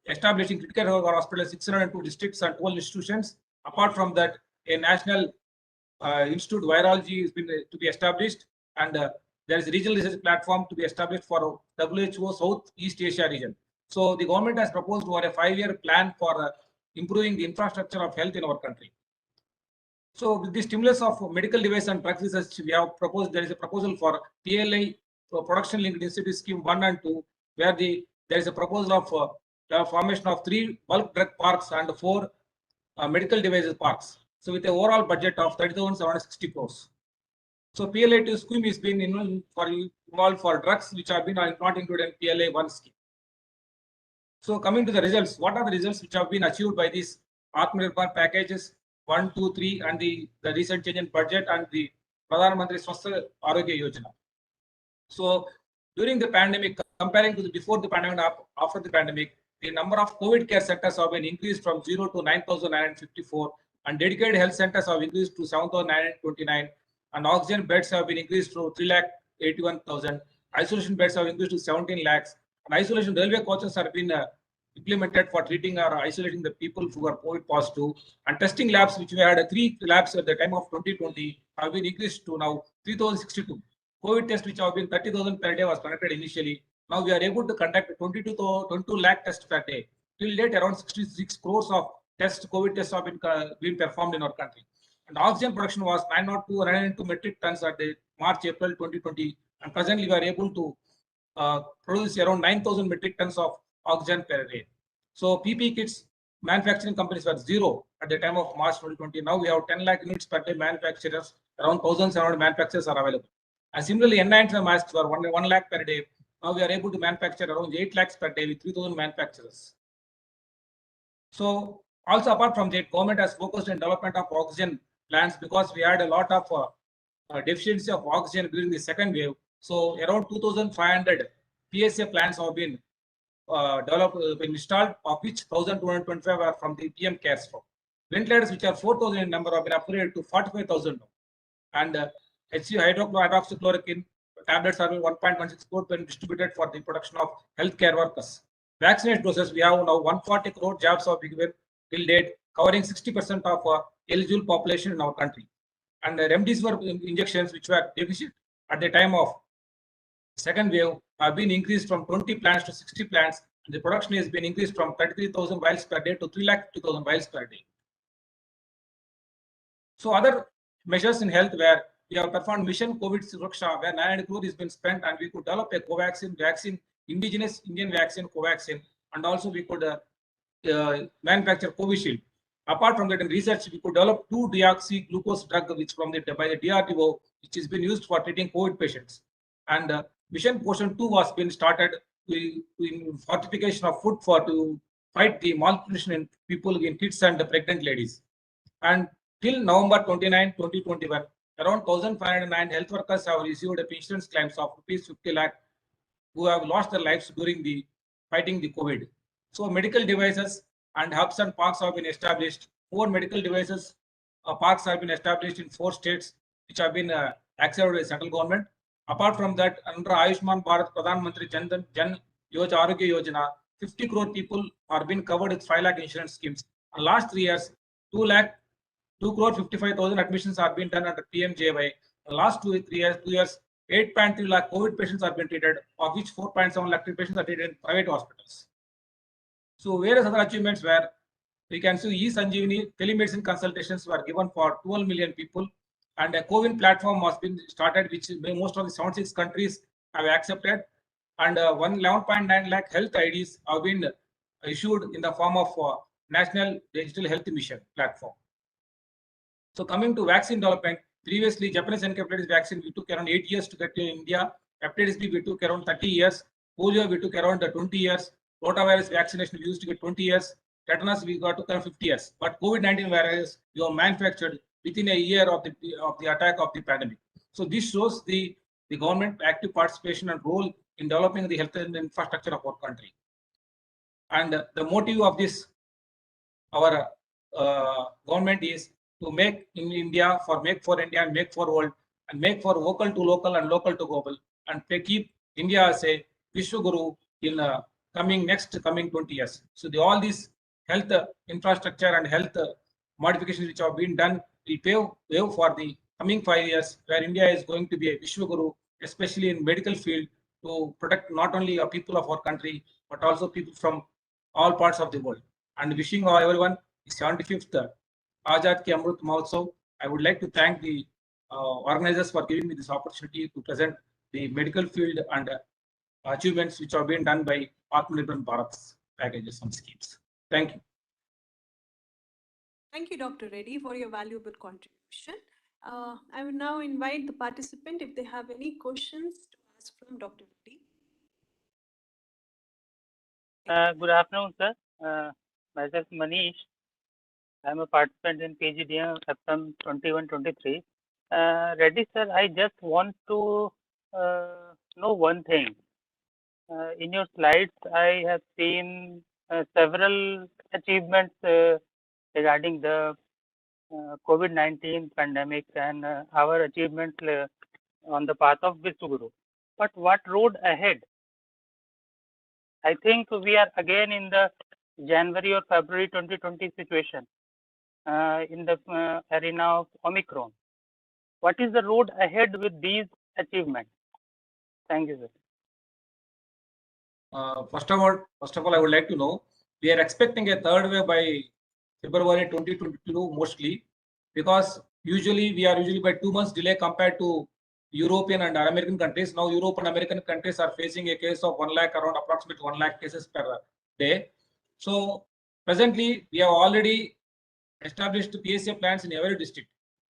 [SPEAKER 14] establishing critical care hospitals, 602 districts and 12 institutions. Apart from that, a national institute virology has been to be established, and there is a regional research platform to be established for WHO South East Asia region. So the government has proposed for a 5-year plan for improving the infrastructure of health in our country. So with the stimulus of medical device and drugs research, we have proposed, there is a proposal for PLI, production linked incentive scheme 1 and 2, where there is a proposal of the formation of 3 bulk drug parks and 4 medical devices parks. So with an overall budget of 30,760 crores. So PLI2 scheme is being involved for drugs which have been not included in PLI1 scheme. So coming to the results, what are the results which have been achieved by these AatmaNirbhar packages 1, 2, 3, and the recent change in budget and the Pradhan Mantri Swasth Arogya Yojana? So during the pandemic, comparing to the before the pandemic and after the pandemic, the number of COVID care centers have been increased from 0 to 9,954, and dedicated health centers have increased to 7,929, and oxygen beds have been increased to 3,81,000. Isolation beds have increased to 17 lakhs, and isolation railway coaches have been implemented for treating or isolating the people who are COVID positive, and testing labs, which we had 3 labs at the time of 2020, have been increased to now 3,062. COVID tests, which have been 30,000 per day, was conducted initially. Now we are able to conduct 22 lakh tests per day. Till date, around 66 crores of tests, COVID tests have been performed in our country. And oxygen production was 902 metric tons at the March-April 2020, and presently we are able to produce around 9,000 metric tons of oxygen per day. So PPE kits manufacturing companies were zero at the time of March 2020. Now we have 10 lakh units per day manufacturers, around 1,700 manufacturers are available. And similarly, N95 masks were 1 lakh per day. Now we are able to manufacture around 8 lakhs per day with 3,000 manufacturers. So also apart from that, government has focused on development of oxygen plants because we had a lot of deficiency of oxygen during the second wave. So around 2,500 PSA plants have been developed, been installed, of which 1,225 are from the PM CARES Fund. Ventilators, which are 4,000 in number, have been upgraded to 45,000 now. And HCl hydroxychloroquine tablets are 1.16 crore been distributed for the production of healthcare workers. Vaccination doses, we have now 140 crore jabs have been given till date, covering 60% of eligible population in our country. And the remdesivir injections, which were deficient at the time of second wave, have been increased from 20 plants to 60 plants, and the production has been increased from 33,000 vials per day to 3,50,000 vials per day. So other measures in health where we have performed Mission COVID Suraksha, where 900 crore has been spent, and we could develop a Covaxin vaccine, indigenous Indian vaccine Covaxin, and also we could manufacture Covishield. Apart from that, in research, we could develop 2-deoxyglucose drug, which by the DRDO, which has been used for treating COVID patients. And Mission Portion 2 was been started in fortification of food to fight the malnutrition in people, in kids and pregnant ladies. And till November 29, 2021, around 1,509 health workers have received insurance claims of rupees 50 lakh who have lost their lives during the fighting the COVID. So medical devices and hubs and parks have been established. 4 medical devices parks have been established in 4 states, which have been accepted by the central government. Apart from that, under Ayushman Bharat Pradhan Mantri Jan Arogya Yojana, 50 crore people are being covered with 5 lakh insurance schemes. And last 3 years, 2 crore 55,000 admissions are being done under PMJY. The last 2 years, 8.3 lakh COVID patients are being treated, of which 4.7 lakh patients are treated in private hospitals. So various other achievements where we can see e-Sanjeevani telemedicine consultations were given for 12 million people, and a COVID platform was been started, which most of the 76 countries have accepted, and 11.9 lakh health IDs have been issued in the form of National Digital Health Mission platform. So coming to vaccine development, previously Japanese encephalitis vaccine we took around 8 years to get to India. Hepatitis B we took around 30 years. Polio we took around 20 years. Rotavirus vaccination we used to get 20 years. Tetanus we got to around 50 years. But COVID-19 virus we were manufactured within a year of the attack of the pandemic. So this shows the government active participation and role in developing the health and infrastructure of our country. And the motive of this our government is to make in India make for India and make for world, and make for vocal to local and local to global, and keep India as a Vishwaguru in coming 20 years. So all these health infrastructure and health modifications which have been done will pave way for the coming 5 years, where India is going to be a Vishwaguru, especially in medical field, to protect not only people of our country but also people from all parts of the world. And wishing everyone the 75th Azad Ki Amrut Mahotsav. I would like to thank the organizers for giving me this opportunity to present the medical field and achievements which have been done by AatmaNirbhar Bharat's packages and schemes. Thank you.
[SPEAKER 2] Thank you, Dr. Reddy, for your valuable contribution. I will now invite the participant if they have any questions to ask from Dr. Reddy.
[SPEAKER 15] Good afternoon, sir. Myself Manish. I am a participant in PGDM FM 21-23. Reddy sir, I just want to know one thing. In your slides, I have seen several achievements regarding the COVID-19 pandemic and our achievements on the path of Vishwaguru. But what road ahead? I think we are again in the January or February 2020 situation in the arena of Omicron. What is the road ahead with these achievements? Thank you, sir.
[SPEAKER 14] First of all, I would like to know we are expecting a third wave by February 2022 mostly, because usually we are by 2 months delay compared to European and American countries. Now Europe and American countries are facing a case of 1 lakh, around approximately 1 lakh cases per day. So presently we have already established PSA plants in every district.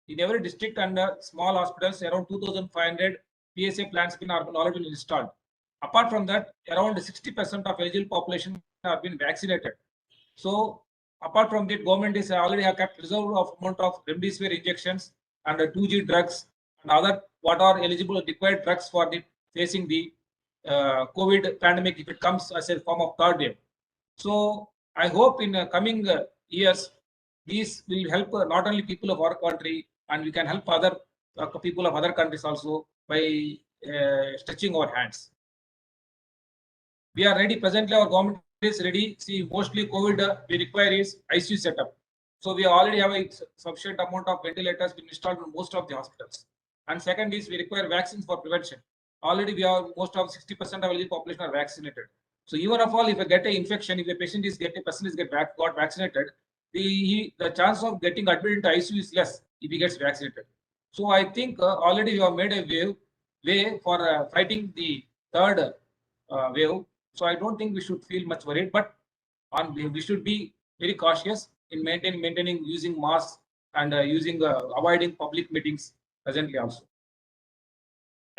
[SPEAKER 14] In every district and small hospitals, around 2,500 PSA plants have already been installed. Apart from that, around 60% of eligible population have been vaccinated. So apart from that, government is already have kept reserve of amount of remdesivir injections and 2G drugs and other what are eligible required drugs for the facing the COVID pandemic if it comes as a form of third wave. So I hope in coming years, these will help not only people of our country, and we can help other people of other countries also by stretching our hands. We are ready. Presently, our government is ready. See, mostly COVID we require is ICU setup. So we already have a sufficient amount of ventilators been installed in most of the hospitals. And second is we require vaccines for prevention. Already we have most of 60% of eligible population are vaccinated. So even of all, if I get an infection, if a patient is got vaccinated, the chance of getting admitted into ICU is less if he gets vaccinated. So I think already we have made a way for fighting the third wave. So I don't think we should feel much worried, but we should be very cautious in maintaining using masks and avoiding public meetings presently also.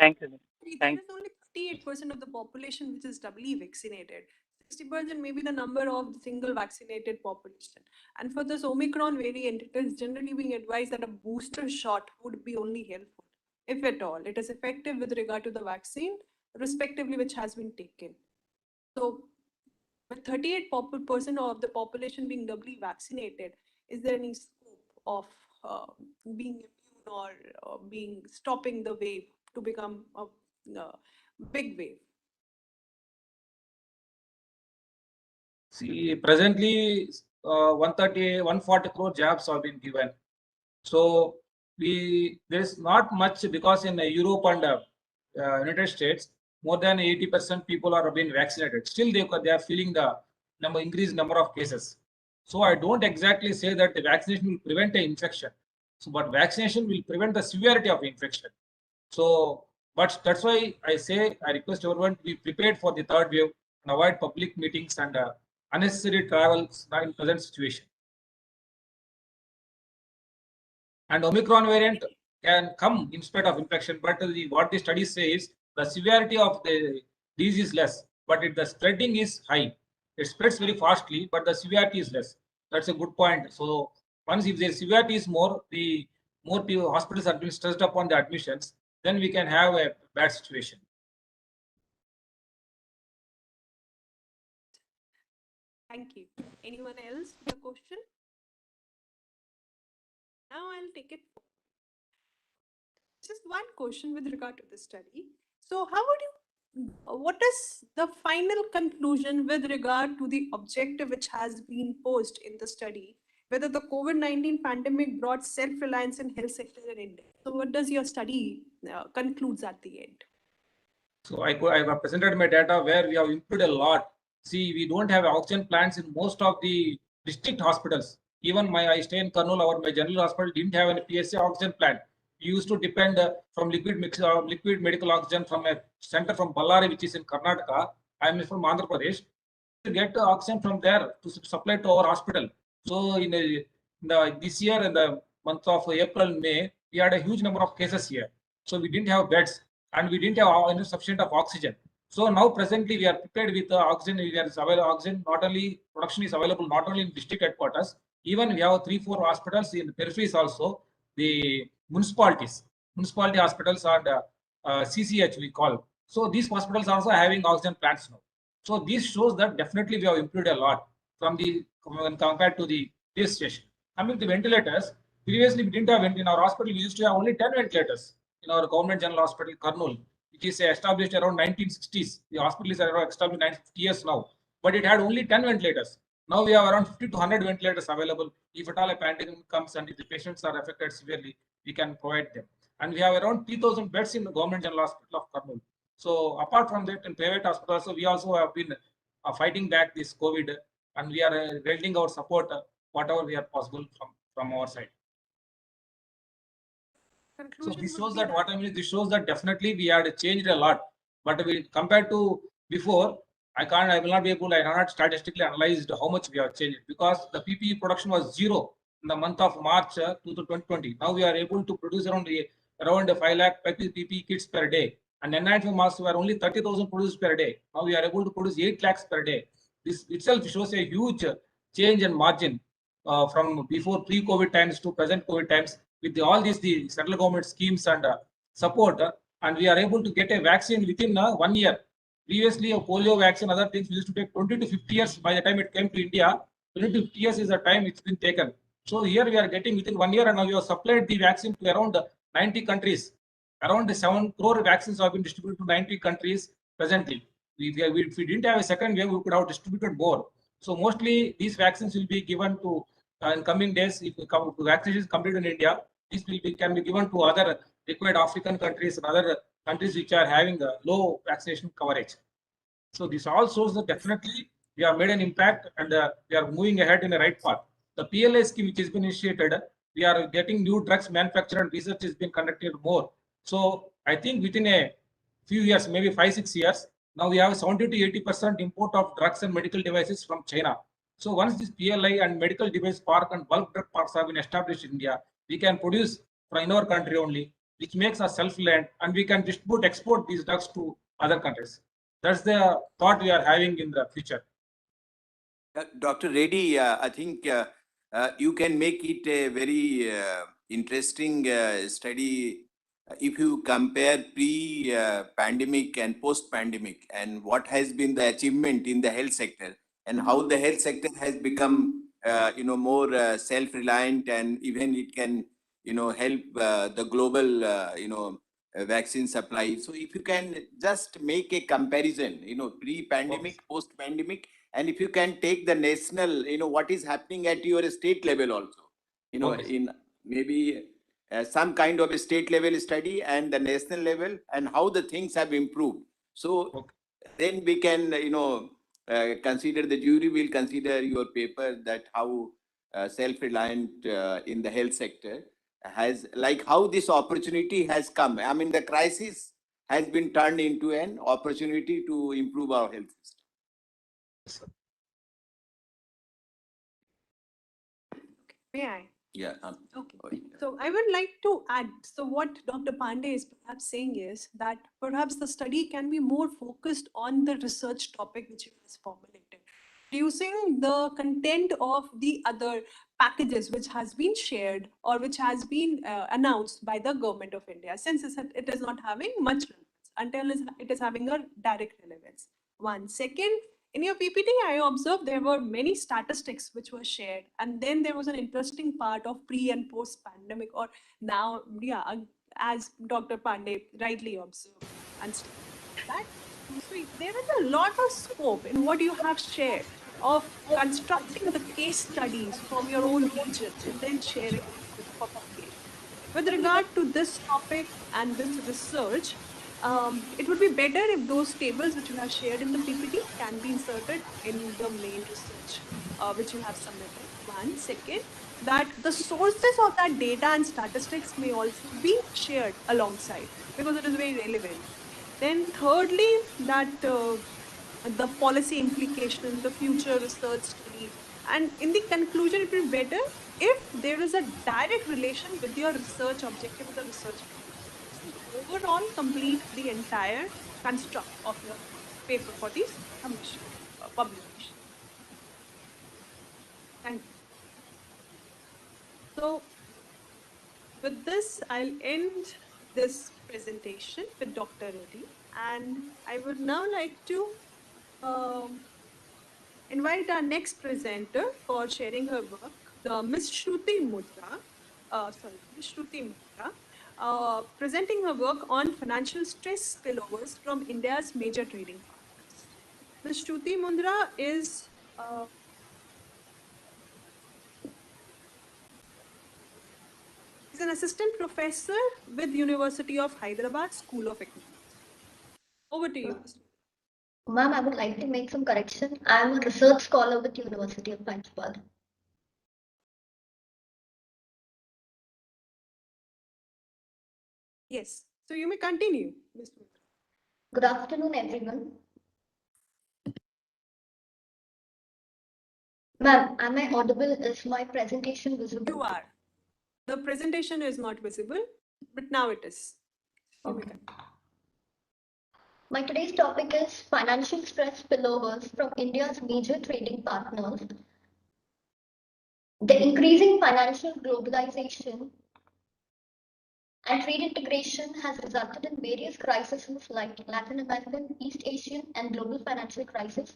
[SPEAKER 15] Thank you.
[SPEAKER 2] There is only 58% of the population which is doubly vaccinated. 60% may be the number of the single vaccinated population. And for this Omicron variant, it is generally being advised that a booster shot would be only helpful, if at all. It is effective with regard to the vaccine, respectively, which has been taken. So, with 38% of the population being doubly vaccinated, is there any scope of being immune or stopping the wave to become a big wave?
[SPEAKER 14] See, presently 140 crore jabs have been given. So there is not much, because in Europe and United States, more than 80% people are being vaccinated. Still, they are feeling the increased number of cases. So I don't exactly say that the vaccination will prevent an infection. So, but vaccination will prevent the severity of infection. So, but that's why I request everyone to be prepared for the third wave and avoid public meetings and unnecessary travels in present situation. And Omicron variant can come in spite of infection, but what the study says, the severity of the disease is less, but the spreading is high. It spreads very fastly, but the severity is less. That's a good point. So once if the severity is more, the more people, hospitals are being stressed upon the admissions, then we can have a bad situation.
[SPEAKER 2] Thank you. Anyone else with a question? Now I'll take it. Just one question with regard to the study. So what is the final conclusion with regard to the objective which has been posed in the study, whether the COVID-19 pandemic brought self-reliance in health sector in India? So what does your study concludes at the end?
[SPEAKER 14] So I have presented my data where we have improved a lot. See, we don't have oxygen plants in most of the district hospitals. Even I stay in Kurnool, my general hospital didn't have any PSA oxygen plant. We used to depend from liquid medical oxygen from a center from Ballari, which is in Karnataka. I am from Andhra Pradesh. To get oxygen from there to supply to our hospital. So this year, in the month of April, May, we had a huge number of cases here. So we didn't have beds and we didn't have sufficient of oxygen. So now presently we are prepared with oxygen. There is available oxygen. Not only production is available not only in district headquarters, even we have 3-4 hospitals in the peripheries also. The municipality hospitals and CCH we call. So these hospitals are also having oxygen plants now. So this shows that definitely we have improved a lot from when compared to the previous station. Coming to ventilators, previously we didn't have in our hospital. We used to have only 10 ventilators in our government general hospital, Kurnool. which is established around 1960s. The hospital is around established 950 years now, but it had only 10 ventilators. Now we have around 50 to 100 ventilators available. If at all a pandemic comes and if the patients are affected severely, we can provide them. And we have around 3,000 beds in the government general hospital of Kurnool. So apart from that, in private hospitals, we also have been fighting back this COVID, and we are lending our support whatever we are possible from our side. So this shows that what I mean. This shows that definitely we had changed a lot, but we compared to before, I will not be able. I have not statistically analyzed how much we have changed because the PPE production was zero in the month of March 2020. Now we are able to produce around 5 lakh PPE kits per day, and N95 masks were only 30,000 produced per day. Now we are able to produce 8 lakhs per day. This itself shows a huge change in margin from before pre-COVID times to present COVID times. With all these the central government schemes and support, and we are able to get a vaccine within 1 year. Previously, a polio vaccine, other things used to take 20 to 50 years. By the time it came to India, 20 to 50 years is the time it's been taken. So here we are getting within 1 year, and now we have supplied the vaccine to around 90 countries. Around 7 crore vaccines have been distributed to 90 countries presently. If we didn't have a second wave, we could have distributed more. So mostly these vaccines will be given to in coming days. If vaccination is completed in India, this can be given to other required African countries and other countries which are having a low vaccination coverage. So this all shows that definitely we have made an impact, and we are moving ahead in the right path. The PLA scheme which has been initiated, we are getting new drugs manufactured and research is being conducted more. So I think within a few years, maybe 5-6 years, now we have 70 to 80% import of drugs and medical devices from China. So once this PLI and medical device park and bulk drug parks have been established in India, we can produce in our country only, which makes us self-reliant, and we can distribute, export these drugs to other countries. That's the thought we are having in the future.
[SPEAKER 7] Dr. Reddy, I think you can make it a very interesting study if you compare pre-pandemic and post-pandemic, and what has been the achievement in the health sector, and how the health sector has become more self-reliant, and even it can help the global vaccine supply. So if you can just make a comparison, pre-pandemic, post-pandemic, and if you can take the national, what is happening at your state level also, in maybe some kind of a state level study and the national level, and how the things have improved. So then we can, consider, the jury will consider your paper, that how self-reliant in the health sector has, like how this opportunity has come. I mean, the crisis has been turned into an opportunity to improve our health system.
[SPEAKER 2] May I?
[SPEAKER 7] Yeah.
[SPEAKER 2] Okay. So I would like to add, so what Dr. Pandey is perhaps saying is that perhaps the study can be more focused on the research topic which you has formulated, reducing the content of the other packages which has been shared or which has been announced by the government of India, since it is not having much relevance until it is having a direct relevance. One. Second, in your PPT, I observed there were many statistics which were shared, and then there was an interesting part of pre and post pandemic, or now, yeah, as Dr. Pandey rightly observed and stated that. So there is a lot of scope in what you have shared of constructing the case studies from your own region and then sharing it with the publication. With regard to this topic and this research, it would be better if those tables which you have shared in the PPT can be inserted in the main research which you have submitted. One. Second, that the sources of that data and statistics may also be shared alongside because it is very relevant. Then thirdly, that the policy implication, the future research study, and in the conclusion, it will be better if there is a direct relation with your research objective or the research proposal. This will overall complete the entire construct of your paper for this submission, publication. Thank you. So with this, I'll end this presentation with Dr. Reddy, and I would now like to invite our next presenter for sharing her work, the Miss Shruti Mudra. Miss Shruti Mudra. presenting her work on financial stress spillovers from India's major trading partners. Ms. Shruti Mundra is an assistant professor with University of Hyderabad School of Economics. Over to you, Ms.
[SPEAKER 16] Ma'am, I would like to make some correction. I am a research scholar with University of Hyderabad.
[SPEAKER 2] Yes, so you may continue, Ms. Mundra.
[SPEAKER 16] Good afternoon, everyone. Ma'am, am I audible? Is my presentation visible?
[SPEAKER 2] You are. The presentation is not visible, but now it is. You may continue.
[SPEAKER 16] My today's topic is financial stress spillovers from India's major trading partners. The increasing financial globalization and trade integration has resulted in various crises like Latin American, East Asian, and global financial crisis.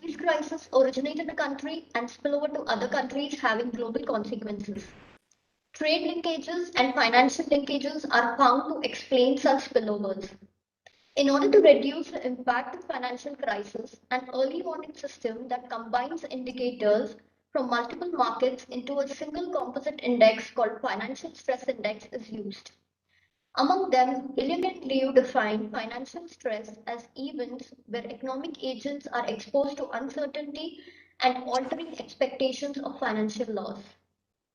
[SPEAKER 16] These crises originate in a country and spill over to other countries, having global consequences. Trade linkages and financial linkages are found to explain such spillovers. In order to reduce the impact of financial crisis, an early warning system that combines indicators from multiple markets into a single composite index called Financial Stress Index is used. Among them, Illigan and Liu define financial stress as events where economic agents are exposed to uncertainty and altering expectations of financial loss.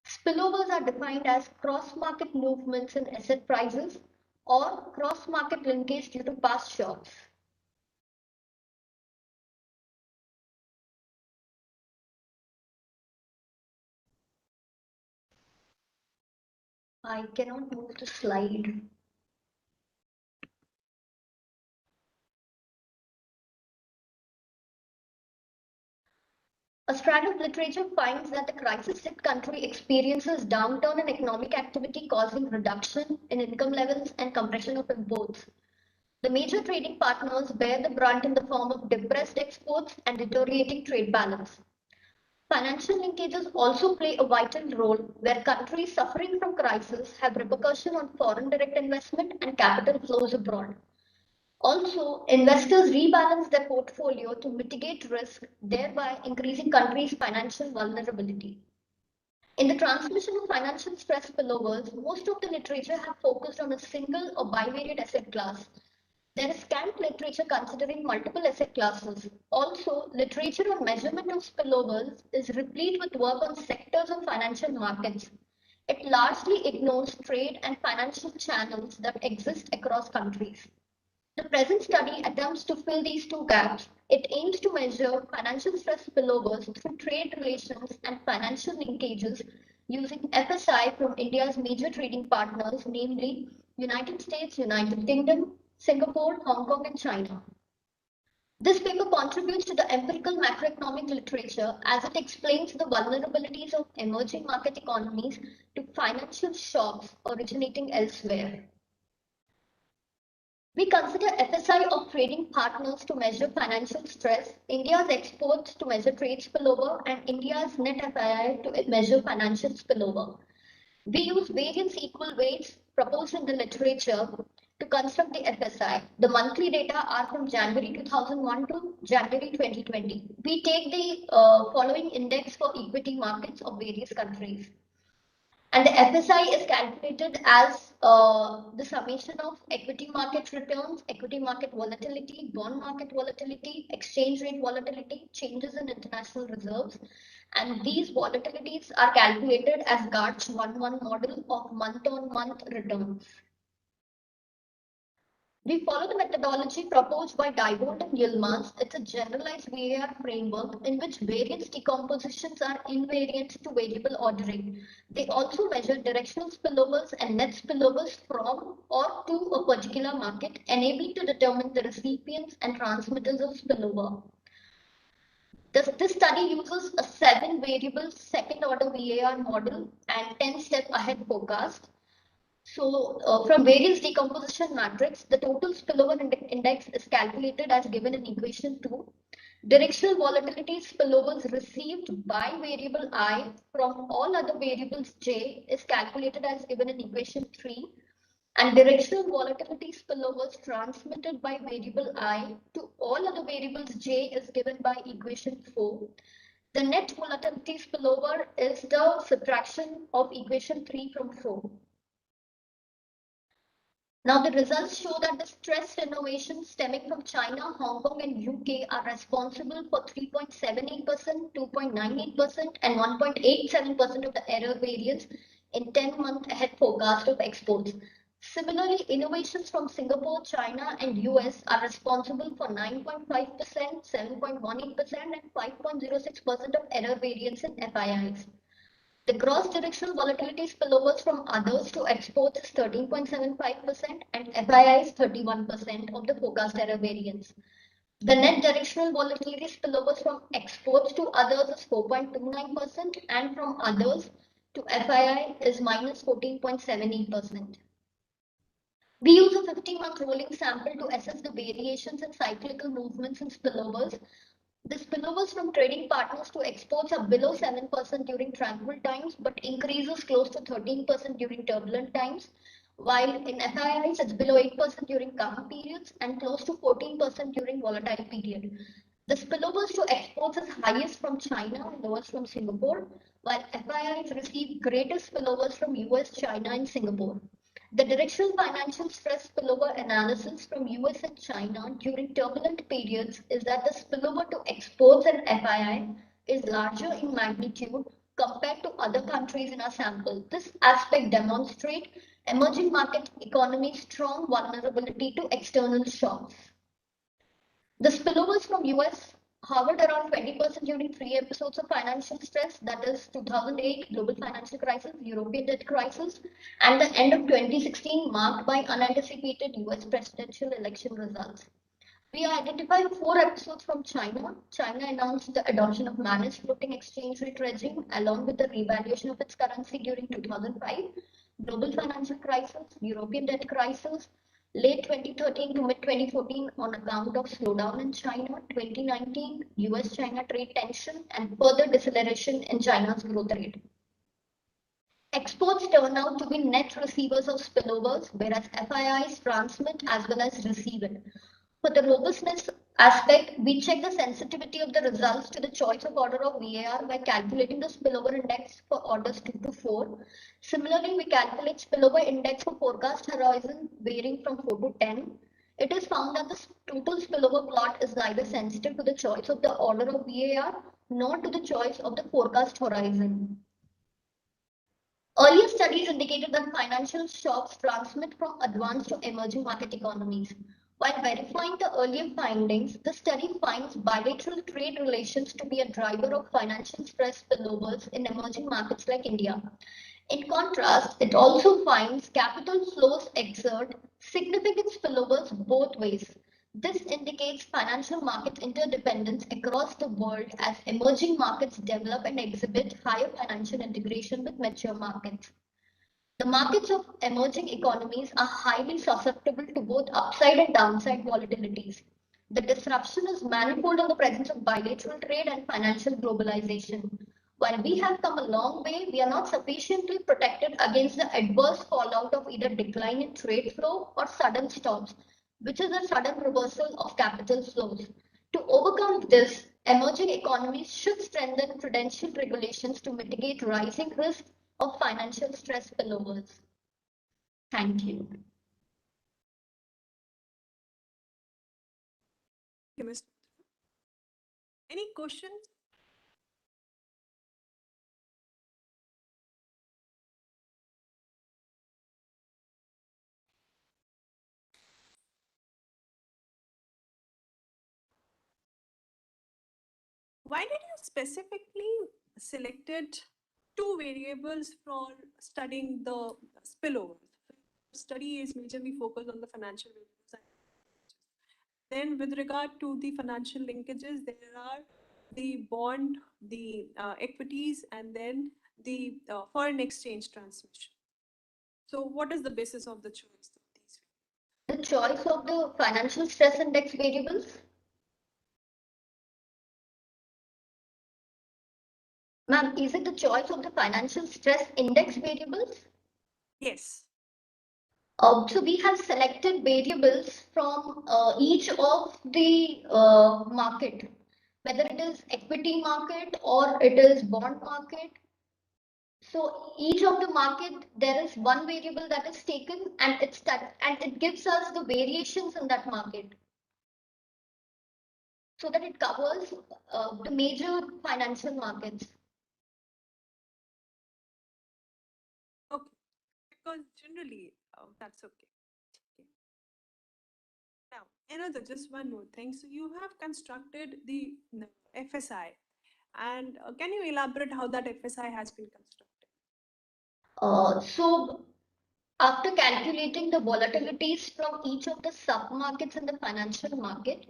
[SPEAKER 16] Spillovers are defined as cross-market movements in asset prices or cross-market linkage due to past shocks. I cannot move the slide. A strand of literature finds that the crisis-hit country experiences downturn in economic activity causing reduction in income levels and compression of imports. The major trading partners bear the brunt in the form of depressed exports and deteriorating trade balance. Financial linkages also play a vital role where countries suffering from crisis have repercussion on foreign direct investment and capital flows abroad. Also, investors rebalance their portfolio to mitigate risk, thereby increasing countries' financial vulnerability. In the transmission of financial stress spillovers, most of the literature have focused on a single or bivariate asset class. There is scant literature considering multiple asset classes. Also, literature on measurement of spillovers is replete with work on sectors of financial markets. It largely ignores trade and financial channels that exist across countries. The present study attempts to fill these two gaps. It aims to measure financial stress spillovers through trade relations and financial linkages using FSI from India's major trading partners, namely United States, United Kingdom, Singapore, Hong Kong, and China. This paper contributes to the empirical macroeconomic literature as it explains the vulnerabilities of emerging market economies to financial shocks originating elsewhere. We consider FSI of trading partners to measure financial stress, India's exports to measure trade spillover, and India's net FII to measure financial spillover. We use variance equal weights proposed in the literature to construct the FSI. The monthly data are from January 2001 to January 2020. We take the following index for equity markets of various countries. And the FSI is calculated as the summation of equity market returns, equity market volatility, bond market volatility, exchange rate volatility, changes in international reserves. And these volatilities are calculated as Gart's 1-1 model of month-on-month returns. We follow the methodology proposed by Diebold and Yilmaz. It's a generalized VAR framework in which variance decompositions are invariant to variable ordering. They also measure directional spillovers and net spillovers from or to a particular market, enabling to determine the recipients and transmitters of spillover. This study uses a 7-variable second-order VAR model and 10-step ahead forecast. So from various decomposition matrix, the total spillover index is calculated as given in equation 2. Directional volatility spillovers received by variable I from all other variables J is calculated as given in equation 3. and directional volatility spillovers transmitted by variable I to all other variables J is given by equation 4. The net volatility spillover is the subtraction of equation 3 from 4. Now, the results show that the stressed innovations stemming from China, Hong Kong, and UK are responsible for 3.78%, 2.98%, and 1.87% of the error variance in 10-month ahead forecast of exports. Similarly, innovations from Singapore, China, and US are responsible for 9.5%, 7.18%, and 5.06% of error variance in FIIs. The gross directional volatility spillovers from others to exports is 13.75% and FII is 31% of the forecast error variance. The net directional volatility spillovers from exports to others is 4.29% and from others to FII is minus 14.78%. We use a 50-month rolling sample to assess the variations in cyclical movements in spillovers. The spillovers from trading partners to exports are below 7% during tranquil times, but increases close to 13% during turbulent times, while in FIIs it's below 8% during calm periods and close to 14% during volatile period. The spillovers to exports is highest from China and lowest from Singapore, while FIIs receive greater spillovers from US, China, and Singapore. The directional financial stress spillover analysis from US and China during turbulent periods is that the spillover to exports and FII is larger in magnitude compared to other countries in our sample. This aspect demonstrates emerging market economies' strong vulnerability to external shocks. The spillovers from US hovered around 20% during 3 episodes of financial stress, that is 2008 global financial crisis, European debt crisis, and the end of 2016 marked by unanticipated US presidential election results. We identified 4 episodes from China. China announced the adoption of managed floating exchange rate regime along with the revaluation of its currency during 2005, global financial crisis, European debt crisis, late 2013 to mid 2014 on account of slowdown in China, 2019 US-China trade tension, and further deceleration in China's growth rate. Exports turn out to be net receivers of spillovers, whereas FIIs transmit as well as receive it. For the robustness aspect, we check the sensitivity of the results to the choice of order of VAR by calculating the spillover index for orders 2 to 4. Similarly, we calculate spillover index for forecast horizon varying from 4 to 10. It is found that the total spillover plot is neither sensitive to the choice of the order of VAR nor to the choice of the forecast horizon. Earlier studies indicated that financial shocks transmit from advanced to emerging market economies. While verifying the earlier findings, the study finds bilateral trade relations to be a driver of financial stress spillovers in emerging markets like India. In contrast, it also finds capital flows exert significant spillovers both ways. This indicates financial market interdependence across the world as emerging markets develop and exhibit higher financial integration with mature markets. The markets of emerging economies are highly susceptible to both upside and downside volatilities. The disruption is manifold in the presence of bilateral trade and financial globalization. While we have come a long way, we are not sufficiently protected against the adverse fallout of either decline in trade flow or sudden stops, which is a sudden reversal of capital flows. To overcome this, emerging economies should strengthen prudential regulations to mitigate rising risks of financial stress spillovers. Thank you.
[SPEAKER 2] Any questions? Why did you specifically selected 2 variables for studying the spillovers? Study is majorly focused on the financial variables. Then with regard to the financial linkages, there are the bond, the equities, and then the foreign exchange transmission. So what is the basis of the choice of these?
[SPEAKER 16] The choice of the financial stress index variables? Ma'am, is it the choice of the financial stress index variables?
[SPEAKER 2] Yes.
[SPEAKER 16] So we have selected variables from each of the market, whether it is equity market or it is bond market. So each of the market, there is one variable that is taken, and it gives us the variations in that market, so that it covers the major financial markets.
[SPEAKER 2] Okay, because generally that's okay. Now, another, just one more thing. So you have constructed the FSI, and can you elaborate how that FSI has been constructed?
[SPEAKER 16] So after calculating the volatilities from each of the sub-markets in the financial market,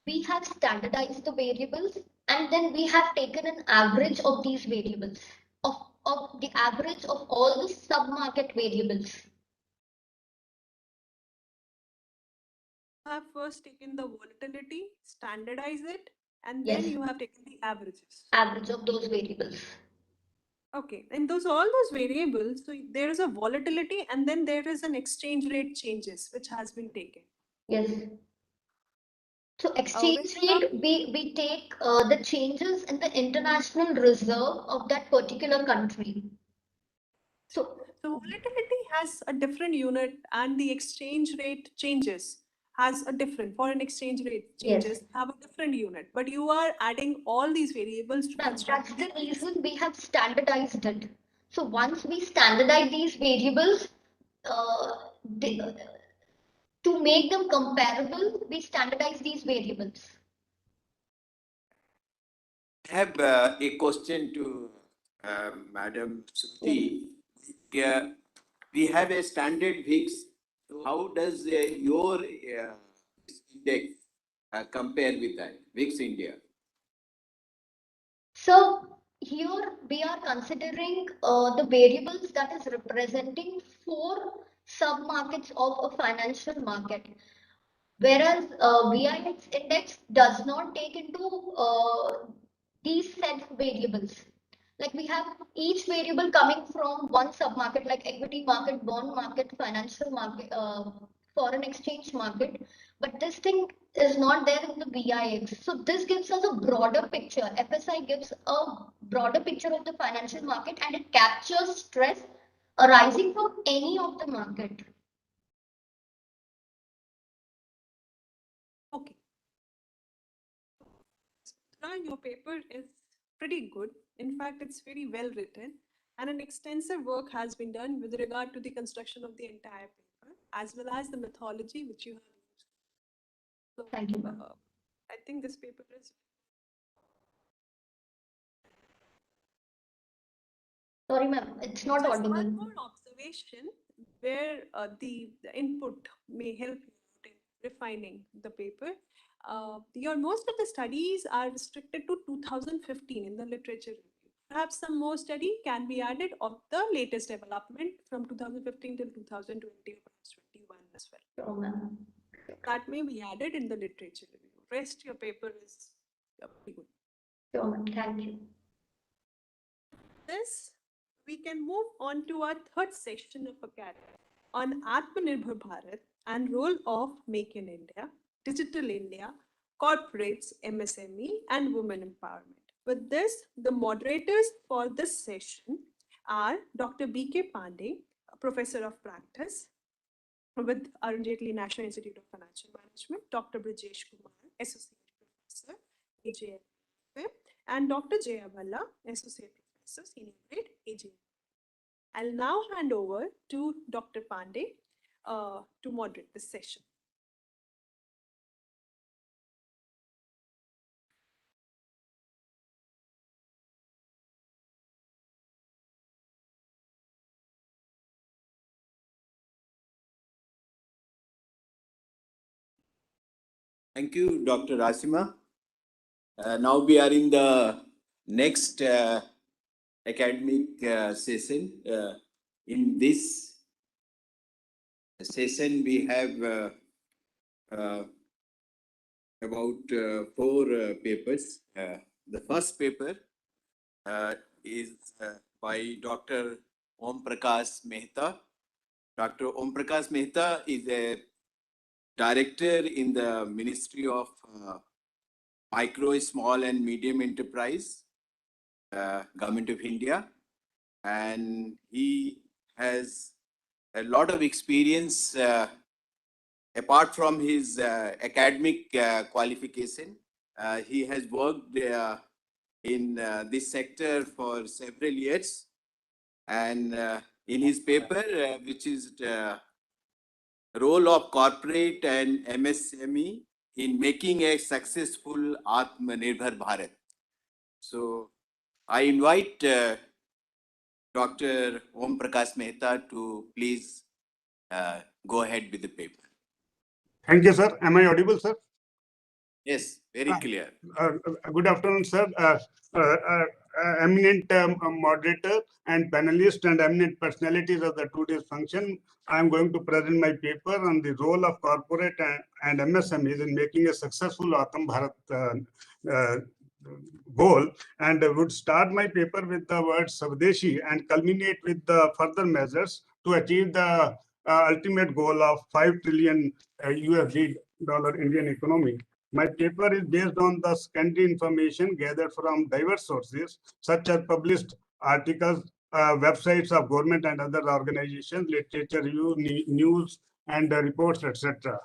[SPEAKER 16] we have standardized the variables, and then we have taken an average of these variables, of the average of all the sub-market variables.
[SPEAKER 2] You have first taken the volatility, standardize it, and then
[SPEAKER 16] Yes.
[SPEAKER 2] you have taken the averages.
[SPEAKER 16] Average of those variables.
[SPEAKER 2] Okay, and all those variables, so there is a volatility and then there is an exchange rate changes which has been taken.
[SPEAKER 16] Yes. So exchange rate, we take the changes in the international reserve of that particular country. So
[SPEAKER 2] volatility has a different unit and the exchange rate changes has a different, foreign exchange rate changes have a different unit, but you are adding all these variables to construct.
[SPEAKER 16] That's the reason we have standardized it. So once we standardize these variables, to make them comparable, we standardize these variables.
[SPEAKER 7] I have a question to Madam Suti. We have a standard VIX. So how does your index compare with that, VIX India?
[SPEAKER 16] So here we are considering the variables that is representing 4 sub-markets of a financial market. Whereas VIX index does not take into these set variables. Like we have each variable coming from one sub-market, like equity market, bond market, financial market, foreign exchange market. But this thing is not there in the VIX. So this gives us a broader picture. FSI gives a broader picture of the financial market, and it captures stress arising from any of the market.
[SPEAKER 2] Okay. Now your paper is pretty good. In fact, it's very well written, and an extensive work has been done with regard to the construction of the entire paper, as well as the methodology which you have used. So,
[SPEAKER 16] thank you.
[SPEAKER 2] I think this paper is.
[SPEAKER 16] Sorry, ma'am, it's not audible.
[SPEAKER 2] One more observation where the input may help you in refining the paper. Your most of the studies are restricted to 2015 in the literature review. Perhaps some more study can be added of the latest development from 2015 till 2020 or perhaps 21 as well.
[SPEAKER 16] Oh, ma'am.
[SPEAKER 2] That may be added in the literature review. Rest your paper is pretty good.
[SPEAKER 16] Sure, ma'am. Thank you.
[SPEAKER 2] This, we can move on to our third section of academy on AatmaNirbhar Bharat and role of Make in India, Digital India, corporates, MSME, and women empowerment. With this, the moderators for this session are Dr. B.K. Pandey, Professor of Practice with Arun Jaitley National Institute of Financial Management, Dr. Brajesh Kumar, Associate Professor, AJNIFM, and Dr. Jaya Bhalla, Associate Professor, Senior Grade, AJNIFM. I'll now hand over to Dr. Pandey to moderate this session.
[SPEAKER 7] Thank you, Dr. Asima. Now we are in the next academic session. In this session, we have about 4 papers. The first paper is by Dr. Om Prakash Mehta, Dr. Om Prakash Mehta is a director in the Ministry of Micro, Small and Medium Enterprise, Government of India, and he has a lot of experience apart from his academic qualification. He has worked in this sector for several years, and in his paper, which is the role of corporate and MSME in making a successful AatmaNirbhar Bharat. So I invite Dr. Om Prakash Mehta to please go ahead with the paper.
[SPEAKER 17] Thank you, sir. Am I audible, sir?
[SPEAKER 7] Yes, very clear.
[SPEAKER 17] Good afternoon, sir. Eminent moderator and panelists and eminent personalities of the today's function. I am going to present my paper on the role of corporate and MSMEs in making a successful Atma Bharat goal, and would start my paper with the word Swadeshi and culminate with the further measures to achieve the ultimate goal of 5 trillion USD Indian economy. My paper is based on the secondary information gathered from diverse sources, such as published articles, websites of government and other organizations, literature review, news, and reports, etc.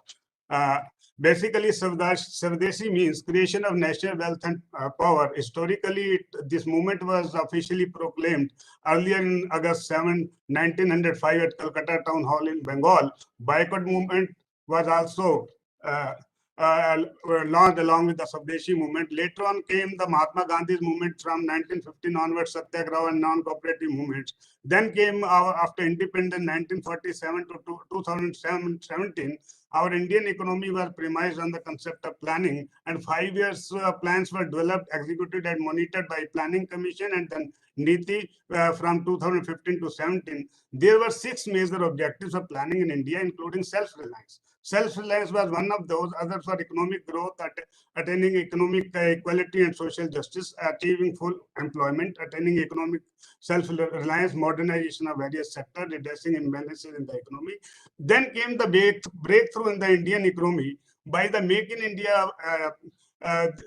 [SPEAKER 17] Basically, Swadeshi means creation of national wealth and power. Historically, this movement was officially proclaimed earlier in August 7, 1905 at Calcutta Town Hall in Bengal. Boycott movement was also launched along with the Swadeshi movement. Later on came the Mahatma Gandhi's movement from 1915 onwards, Satyagraha and non-cooperative movements. Then came after independence 1947 to 2017, our Indian economy was premised on the concept of planning, and 5 years plans were developed, executed and monitored by Planning Commission and then NITI from 2015 to 17. There were 6 major objectives of planning in India, including self-reliance. Self-reliance was one of those. Others were economic growth, attaining economic equality and social justice, achieving full employment, attaining economic self-reliance, modernization of various sectors, redressing imbalances in the economy. Then came the breakthrough in the Indian economy by the Make in India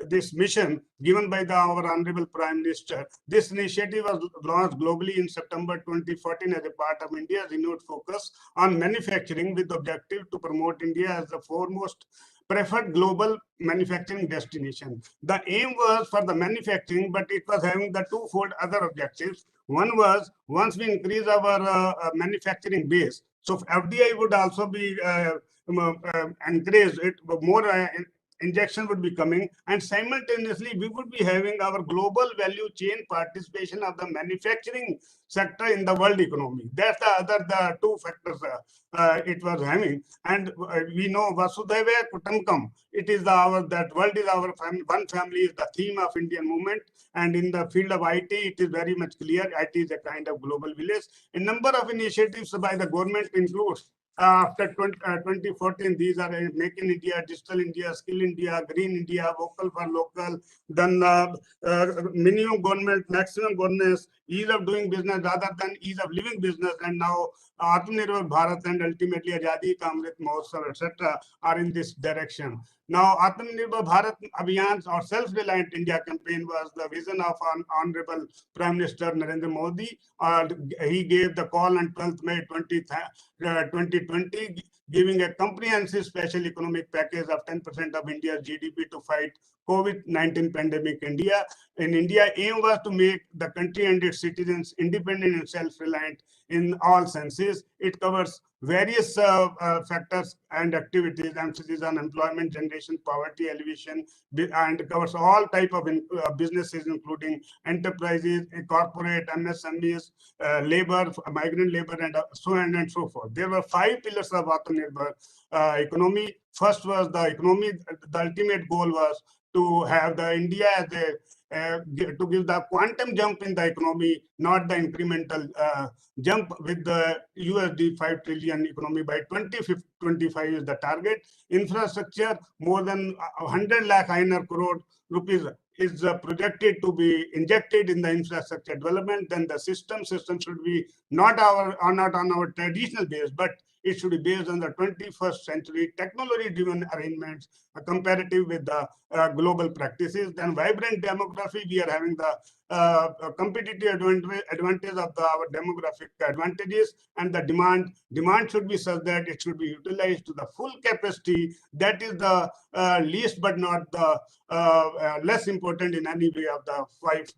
[SPEAKER 17] this mission given by our Honorable Prime Minister. This initiative was launched globally in September 2014 as a part of India's renewed focus on manufacturing, with the objective to promote India as the foremost preferred global manufacturing destination. The aim was for the manufacturing, but it was having the twofold other objectives. One was, once we increase our manufacturing base, so FDI would also be encouraged, more injection would be coming, and simultaneously we would be having our global value chain participation of the manufacturing sector in the world economy. That's the two factors it was having. And we know Vasudhaiva Kutumbakam, it is that world is our family, one family is the theme of Indian movement. And in the field of IT, it is very much clear. IT is a kind of global village. A number of initiatives by the government includes after 2014, these are Make in India, Digital India, Skill India, Green India, Vocal for Local, then minimum government, maximum governance, ease of doing business rather than ease of living business, and now AatmaNirbhar Bharat and ultimately Azadi Ka Amrit Mahotsav, etc. are in this direction. Now, AatmaNirbhar Bharat Aviation or Self-reliant India campaign was the vision of Honorable Prime Minister Narendra Modi. He gave the call on 12th May 2020, giving a comprehensive special economic package of 10% of India's GDP to fight COVID-19 pandemic in India. Aim was to make the country and its citizens independent and self-reliant in all senses. It covers various factors and activities, emphasis on employment generation, poverty alleviation, and covers all type of businesses, including enterprises, corporate, MSMEs, labor, migrant labor, and so on and so forth. There were 5 pillars of AatmaNirbhar economy. First was the economy. The ultimate goal was to have the India as a to give the quantum jump in the economy, not the incremental jump with the USD 5 trillion economy by 2025 is the target. Infrastructure, more than 100 lakh INR crore rupees is projected to be injected in the infrastructure development. Then the system should be not on our traditional base, but it should be based on the 21st century technology-driven arrangements, comparative with the global practices. Then vibrant demography, we are having the competitive advantage of our demographic advantages, and the demand should be such that it should be utilized to the full capacity. That is the least but not the less important in any way of the five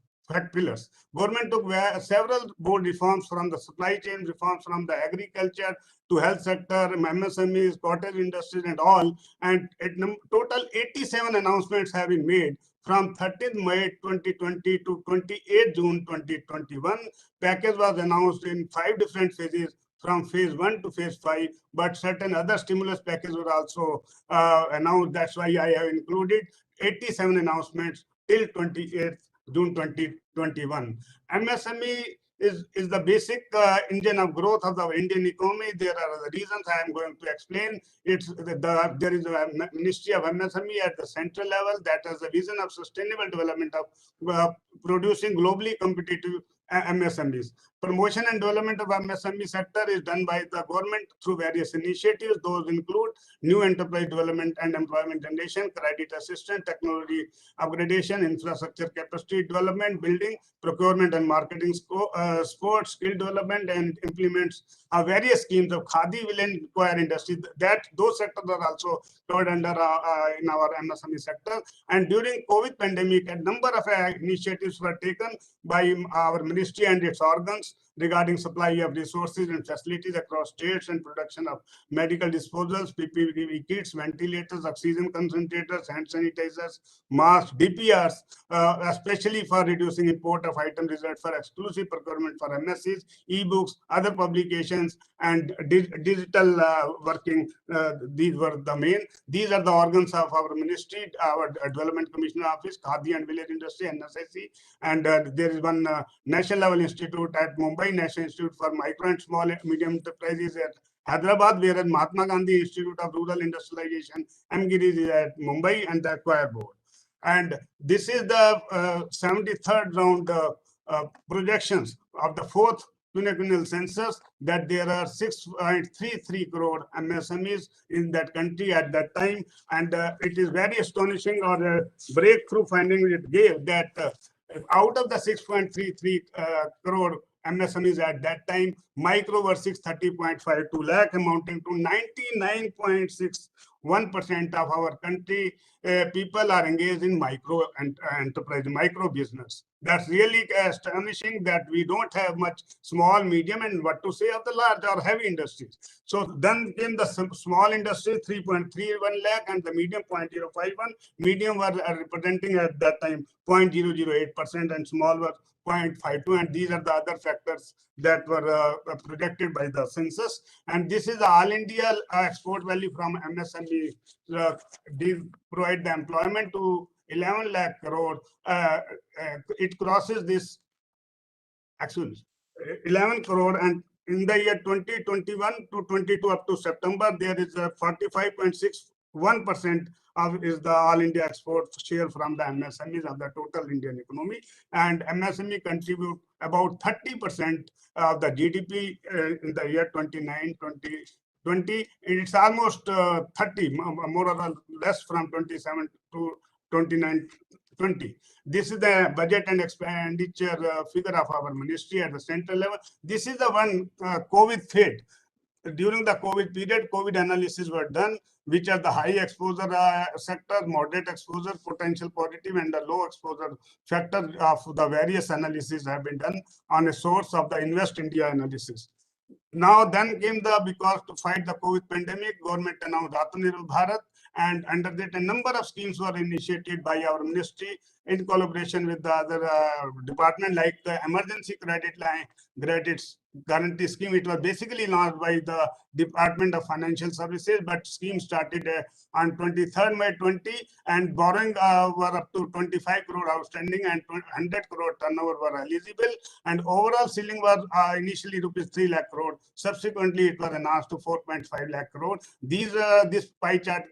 [SPEAKER 17] pillars. Government took several bold reforms, from the supply chain reforms, from the agriculture to health sector, MSMEs, cottage industries, and all. And total 87 announcements have been made from 13th May 2020 to 28 June 2021. Package was announced in 5 different phases, from phase 1 to phase 5, but certain other stimulus packages were also announced. That's why I have included 87 announcements till 28th June 2021. MSME is the basic engine of growth of the Indian economy. There are the reasons I am going to explain. There is a Ministry of MSME at the central level that has the vision of sustainable development of producing globally competitive MSMEs. Promotion and development of MSME sector is done by the government through various initiatives. Those include new enterprise development and employment generation, credit assistance, technology upgradation, infrastructure capacity development, building, procurement and marketing, sports, skill development, and implements various schemes of Khadi will require industry. Those sectors are also covered under in our MSME sector. And during COVID pandemic, a number of initiatives were taken by our ministry and its organs regarding supply of resources and facilities across states and production of medical disposals, PPE kits, ventilators, oxygen concentrators, hand sanitizers, masks, DPRs, especially for reducing import of items reserved for exclusive procurement for MSCs, e-books, other publications, and digital working. These were the main. These are the organs of our ministry, our Development Commissioner Office, Khadi and Village Industry, NSIC, and there is one national level institute at Mumbai, National Institute for Micro and Small Medium Enterprises at Hyderabad, whereas Mahatma Gandhi Institute of Rural Industrialization, MGIRIS, is at Mumbai, and the Acquire Board. And this is the 73rd round projections of the 4th quinquennial census, that there are 6.33 crore MSMEs in that country at that time. And it is very astonishing, or a breakthrough finding it gave, that out of the 6.33 crore MSMEs at that time, micro were 630.52 lakh, amounting to 99.61% of our country. People are engaged in micro enterprise, micro business. That's really astonishing that we don't have much small, medium, and what to say of the large or heavy industries. So then came the small industry, 3.31 lakh, and the medium 0.051. Medium were representing at that time 0.008%, and small were 0.52, and these are the other factors that were projected by the census. And this is the all India export value from MSME. These provide the employment to 11 lakh crore. It crosses this, actually 11 crore, and in the year 2021 to 22 up to September, there is a 45.61% is the all India export share from the MSMEs of the total Indian economy, and MSME contribute about 30% of the GDP in the year 2020. It's almost 30, more or less, from 27 to 29-20. This is the budget and expenditure figure of our ministry at the central level. This is the one COVID fed. During the COVID period, COVID analysis were done, which are the high exposure sector, moderate exposure, potential positive, and the low exposure factor of the various analyses have been done on a source of the Invest India analysis. Now then came because to fight the COVID pandemic, government announced AatmaNirbhar Bharat, and under that a number of schemes were initiated by our ministry in collaboration with the other department, like the emergency credit line, credits guarantee scheme. It was basically launched by the Department of Financial Services, but scheme started on 23rd May 20, and borrowing were up to 25 crore outstanding and 100 crore turnover were eligible, and overall ceiling was initially rupees 3 lakh crore. Subsequently, it was announced to 4.5 lakh crore. This pie chart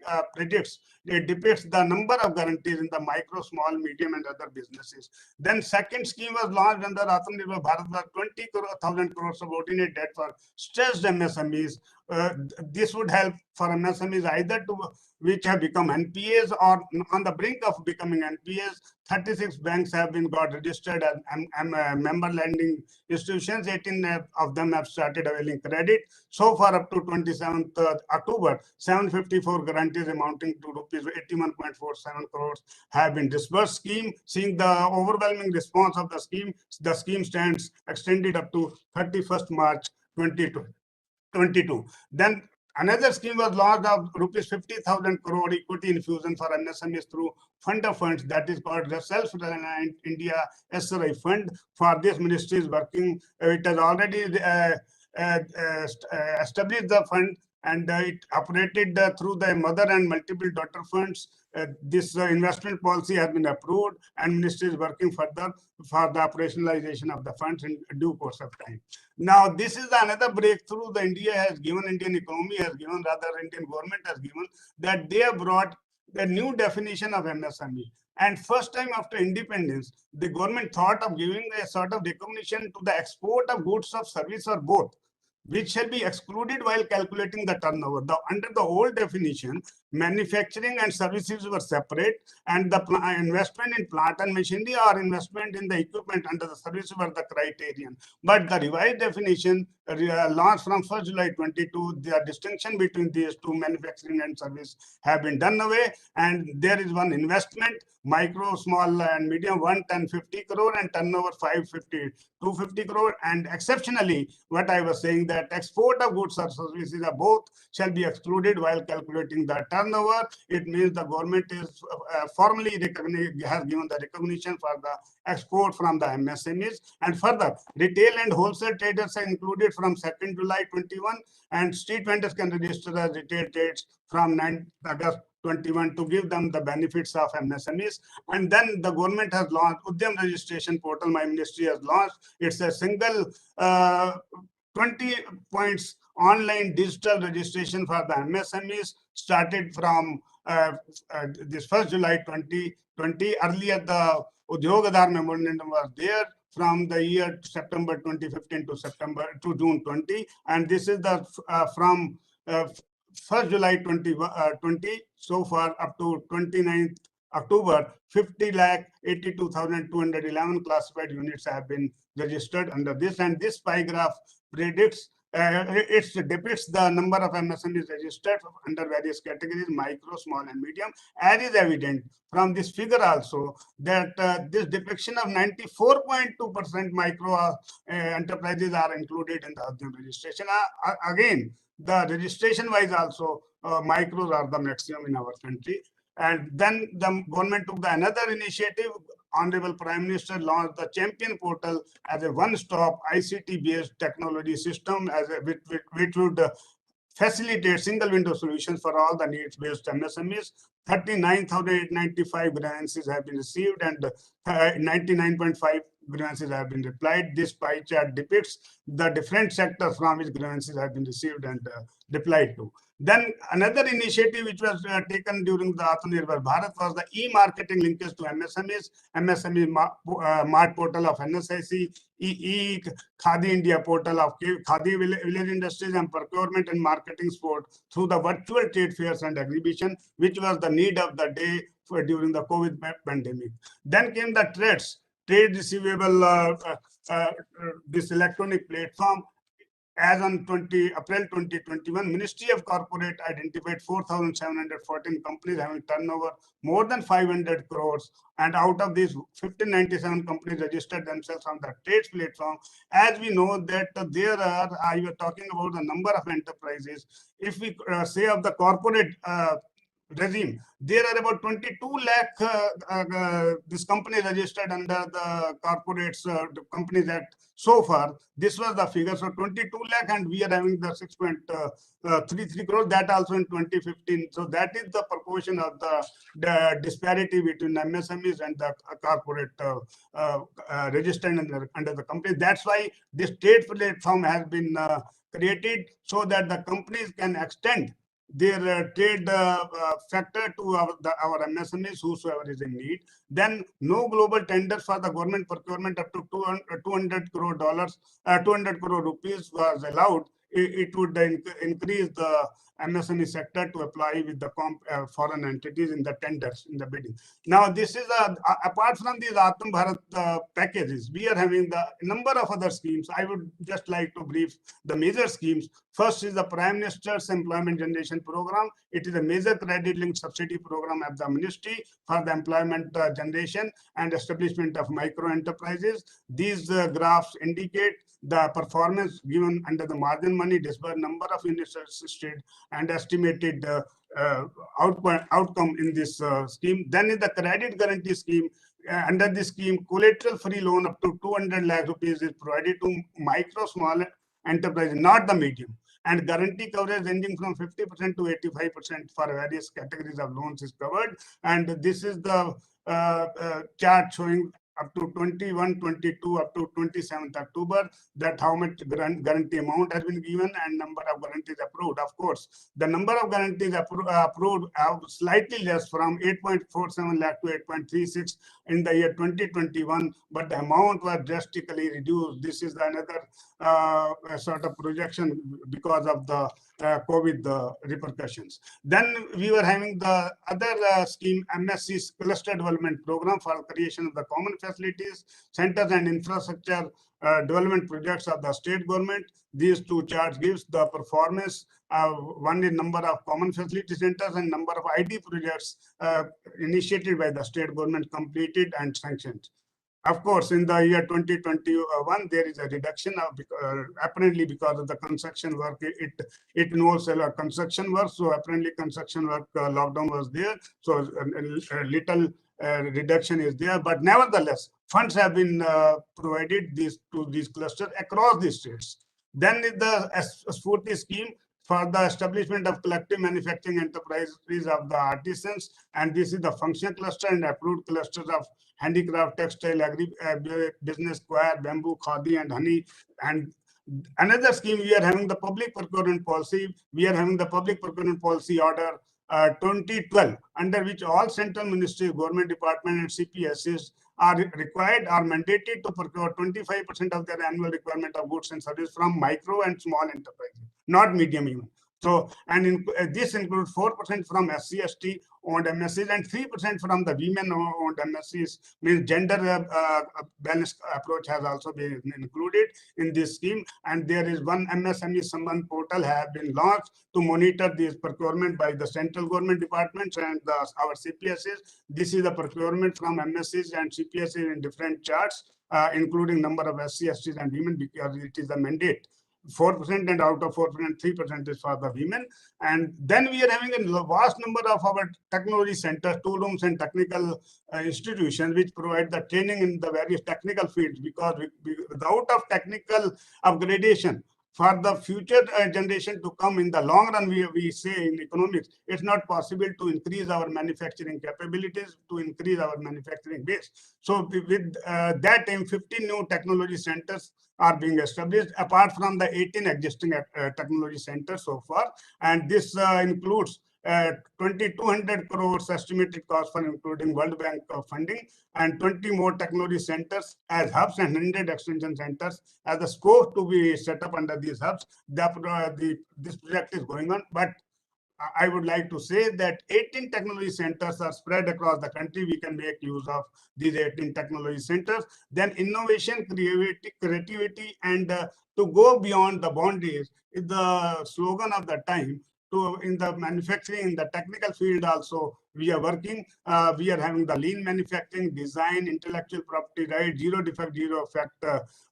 [SPEAKER 17] it depicts the number of guarantees in the micro, small, medium, and other businesses. Then second scheme was launched under AatmaNirbhar Bharat, 20,000 crore subordinate debt for stressed MSMEs. This would help for MSMEs either to which have become NPAs or on the brink of becoming NPAs. 36 banks have been got registered as member lending institutions. 18 of them have started availing credit. So far, up to 27th October, 754 guarantees amounting to rupees 81.47 crores have been disbursed. Scheme, seeing the overwhelming response of the scheme stands extended up to 31st March 2022. Then another scheme was launched of rupees 50,000 crore equity infusion for MSMEs through fund of funds, that is called the Self-reliant India SRI Fund. For this, ministry is working. It has already established the fund, and it operated through the mother and multiple daughter funds. This investment policy has been approved, and ministry is working further for the operationalization of the funds in due course of time. Now, this is another breakthrough the India has given, Indian economy has given, rather Indian government has given, that they have brought a new definition of MSME. And first time after independence, the government thought of giving a sort of recognition to the export of goods or service or both, which shall be excluded while calculating the turnover. Under the old definition, manufacturing and services were separate, and the investment in plant and machinery or investment in the equipment under the service were the criterion. But the revised definition launched from 1st July 22, the distinction between these two, manufacturing and service, have been done away, and there is one investment, micro, small, and medium, 110-50 crore, and turnover 250 crore. And exceptionally, what I was saying, that export of goods or services are both shall be excluded while calculating the turnover. It means the government is formally has given the recognition for the export from the MSMEs. And further, retail and wholesale traders are included from 2nd July 21, and street vendors can register as retail trades from 9th August 21 to give them the benefits of MSMEs. And then the government has launched Udyam registration portal. My ministry has launched. It's a single 20 points online digital registration for the MSMEs, started from this 1st July 2020. Earlier, the Udyogadar memorandum was there from the year September 2015 to June 20, and this is the from 1st July 2020 so far up to 29th October, 50,82,211 classified units have been registered under this, and this pie graph predicts it depicts the number of MSMEs registered under various categories, micro, small, and medium. As is evident from this figure also that this depiction of 94.2% micro enterprises are included in the Udyam registration. Again, the registration wise also, micros are the maximum in our country. And then the government took another initiative. Honorable Prime Minister launched the Champion Portal as a one-stop ICT-based technology system, which would facilitate single window solutions for all the needs-based MSMEs. 39,895 grievances have been received, and 99.5 grievances have been replied. This pie chart depicts the different sectors from which grievances have been received and replied to. Then another initiative which was taken during the AatmaNirbhar Bharat was the e-marketing linkage to MSMEs, MSME Mart portal of NSIC, Khadi India portal of Khadi village industries, and procurement and marketing support through the virtual trade fairs and exhibition, which was the need of the day during the COVID pandemic. Then came the trade receivable, this electronic platform. As on April 2021, Ministry of Corporate identified 4,714 companies having turnover more than 500 crores. And out of these, 1,597 companies registered themselves on the trades platform. As we know that there are, I was talking about the number of enterprises. If we say of the corporate regime. There are about 22 lakh this company registered under the Corporates Companies Act so far. This was the figure. So 22 lakh, and we are having the 6.33 crore, that also in 2015. So that is the proportion of the disparity between MSMEs and the corporate registered under the company. That's why this trade platform has been created, so that the companies can extend their trade factor to our MSMEs, whosoever is in need. Then no global tenders for the government procurement up to $200 crore, 200 crore rupees was allowed. It would increase the MSME sector to apply with the foreign entities in the tenders, in the bidding. Now, this is apart from these AatmaNirbhar packages, we are having the number of other schemes. I would just like to brief the major schemes. First is the Prime Minister's Employment Generation Program. It is a major credit-linked subsidy program of the ministry for the employment generation and establishment of micro enterprises. These graphs indicate the performance given under the margin money, disbursed number of units assisted, and estimated outcome in this scheme. Then is the credit guarantee scheme. Under this scheme, collateral-free loan up to 200 lakh rupees is provided to micro, small enterprise, not the medium. And guarantee coverage ranging from 50% to 85% for various categories of loans is covered. And this is the chart showing up to 21, 22, up to 27th October, that how much guarantee amount has been given and number of guarantees approved. Of course, the number of guarantees approved are slightly less, from 8.47 lakh to 8.36 in the year 2021, but the amount was drastically reduced. This is another sort of projection because of the COVID repercussions. Then we were having the other scheme, MSC's Cluster Development Program for creation of the common facilities, centers and infrastructure development projects of the state government. These two charts gives the performance. One is number of common facility centers and number of ID projects initiated by the state government, completed and sanctioned. Of course, in the year 2021, there is a reduction of apparently because of the construction work. It involves a lot of construction work. So apparently construction work lockdown was there. So a little reduction is there. But nevertheless, funds have been provided to these clusters across the states. Then is the Spurti scheme for the establishment of collective manufacturing enterprises of the artisans. And this is the function cluster and approved clusters of handicraft, textile, business, coir, bamboo, khadi, and honey. And another scheme, we are having the public procurement policy. We are having the public procurement policy order 2012, under which all central ministries, government department, and CPSEs are required or mandated to procure 25% of their annual requirement of goods and services from micro and small enterprises, not medium even. So, and this includes 4% from SC/ST owned MSCs and 3% from the women owned MSCs. Means gender balanced approach has also been included in this scheme. And there is one MSME Samban portal have been launched to monitor this procurement by the central government departments and our CPSs. This is the procurement from MSCs and CPSs in different charts, including number of SC/STs and women, because it is a mandate. 4%, and out of 4%, 3% is for the women. And then we are having a vast number of our technology centers, tool rooms, and technical institutions which provide the training in the various technical fields, because without of technical upgradation for the future generation to come in the long run, we say in economics, it's not possible to increase our manufacturing capabilities, to increase our manufacturing base. So with that aim, 15 new technology centers are being established, apart from the 18 existing technology centers so far. And this includes 2,200 crores estimated cost for including World Bank funding, and 20 more technology centers as hubs and 100 extension centers as the scope to be set up under these hubs. This project is going on, but I would like to say that 18 technology centers are spread across the country. We can make use of these 18 technology centers. Then innovation, creativity, and to go beyond the boundaries is the slogan of the time. In the manufacturing, in the technical field also, we are working. We are having the lean manufacturing, design, intellectual property right, zero defect, zero effect,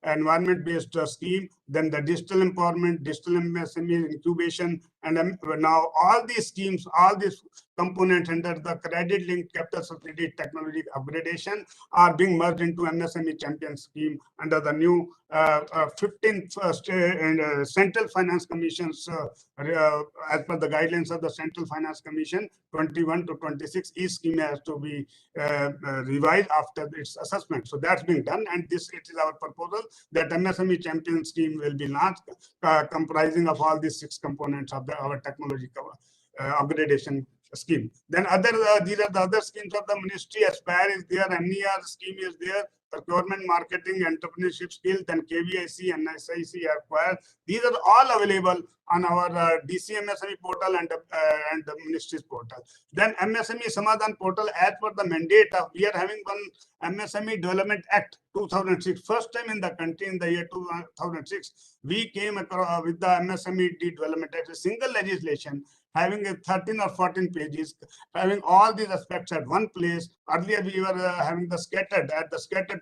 [SPEAKER 17] environment-based scheme, then the digital empowerment, digital MSME incubation, and now all these schemes, all these components under the credit-linked capital subsidy technology upgradation are being merged into MSME champion scheme under the new 15th Central Finance Commission's, as per the guidelines of the Central Finance Commission, 21 to 26, each scheme has to be revised after its assessment. So that's being done, and it is our proposal that MSME champion scheme will be launched, comprising of all these 6 components of our technology upgradation scheme. Then these are the other schemes of the ministry. Aspire is there, NER scheme is there, procurement, marketing, entrepreneurship skill, then KVIC and SIC acquire. These are all available on our DC MSME portal and the ministry's portal. Then MSME Samadhan portal, as per the mandate of, we are having one MSME Development Act 2006. First time in the country in the year 2006, we came across with the MSME Development Act, a single legislation having 13 or 14 pages, having all these aspects at one place. Earlier, we were having the scattered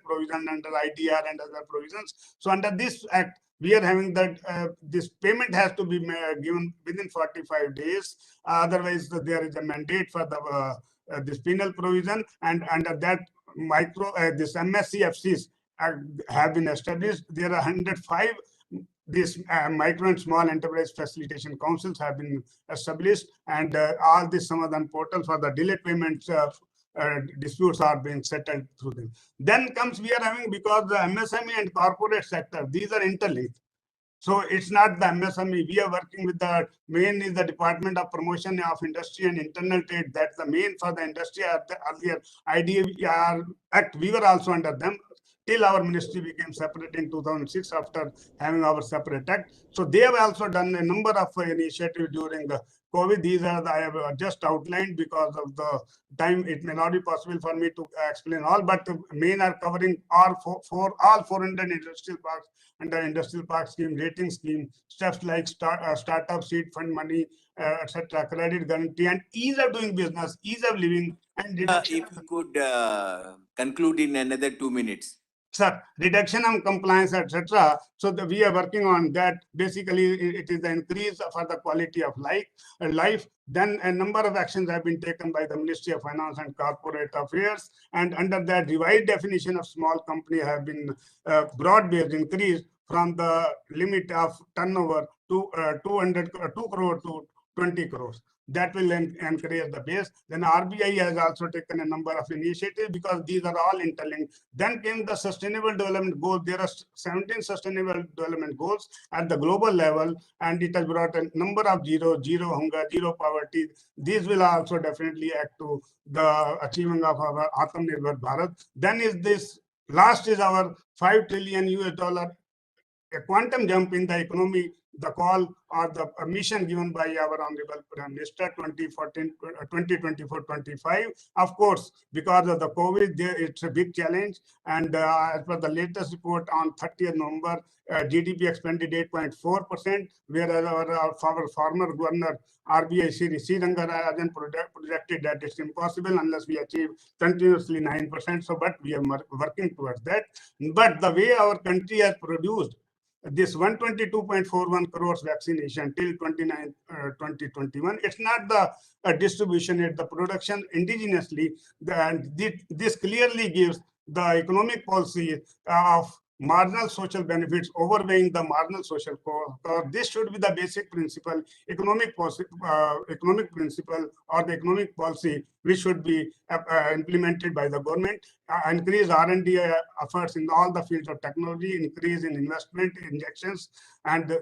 [SPEAKER 17] provision under IDR and other provisions. So under this act, we are having that this payment has to be given within 45 days. Otherwise, there is a mandate for the this penal provision, and under that this MSCFCs have been established. There are 105. These micro and small enterprise facilitation councils have been established, and all this Samadhan portal for the delayed payments disputes are being settled through them. Then comes we are having, because the MSME and corporate sector, these are interlinked. So it's not the MSME. We are working with the main is the Department of Promotion of Industry and Internal Trade. That's the main for the industry. Earlier IDR Act, we were also under them, till our ministry became separate in 2006 after having our separate act. So they have also done a number of initiatives during the COVID. These are I have just outlined because of the time. It may not be possible for me to explain all, but the main are covering all 400 industrial parks under industrial park scheme, rating scheme, steps like startup, seed fund money, etc., credit guarantee, and ease of doing business, ease of living, and reduction.
[SPEAKER 7] If you could conclude in another 2 minutes.
[SPEAKER 17] Sir, reduction of compliance, etc. So we are working on that. Basically, it is the increase for the quality of life. Then a number of actions have been taken by the Ministry of Finance and Corporate Affairs, and under that revised definition of small company have been broad-based increase from the limit of turnover to 2 crore to 20 crores. That will encourage the base. Then RBI has also taken a number of initiatives because these are all interlinked. Then came the Sustainable Development Goals. There are 17 Sustainable Development Goals at the global level, and it has brought a number of zero hunger, zero poverty. These will also definitely add to the achievement of our AatmaNirbhar Bharat. Then is this last is our $5 trillion US, a quantum jump in the economy, the call or the mission given by our Honorable Prime Minister 2024-25. Of course, because of the COVID, it's a big challenge. And as per the latest report on 30th November, GDP expanded 8.4%, whereas our former governor, RBI Sri Rangarajan projected that it's impossible unless we achieve continuously 9%. So, but we are working towards that. But the way our country has produced this 122.41 crores vaccination till 2021, it's not the distribution, it's the production indigenously. And this clearly gives the economic policy of marginal social benefits overweighing the marginal social cost. This should be the basic principle, economic principle or the economic policy which should be implemented by the government. Increase R&D efforts in all the fields of technology, increase in investment injections, and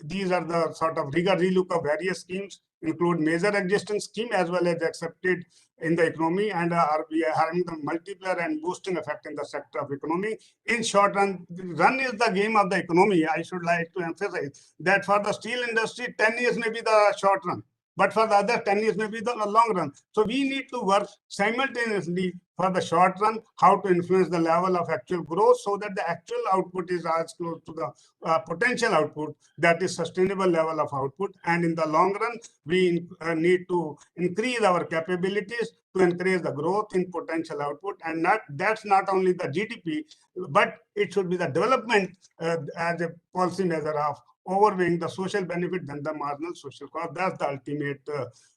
[SPEAKER 17] these are the sort of relook of various schemes, include major existing scheme as well as accepted in the economy, and we are having the multiplier and boosting effect in the sector of economy. In short run is the game of the economy. I should like to emphasize that for the steel industry, 10 years may be the short run. but for the other 10 years, maybe the long run. So we need to work simultaneously for the short run, how to influence the level of actual growth so that the actual output is as close to the potential output, that is sustainable level of output. And in the long run, we need to increase our capabilities to increase the growth in potential output. And that's not only the GDP, but it should be the development as a policy measure of overweighing the social benefit than the marginal social cost. That's the ultimate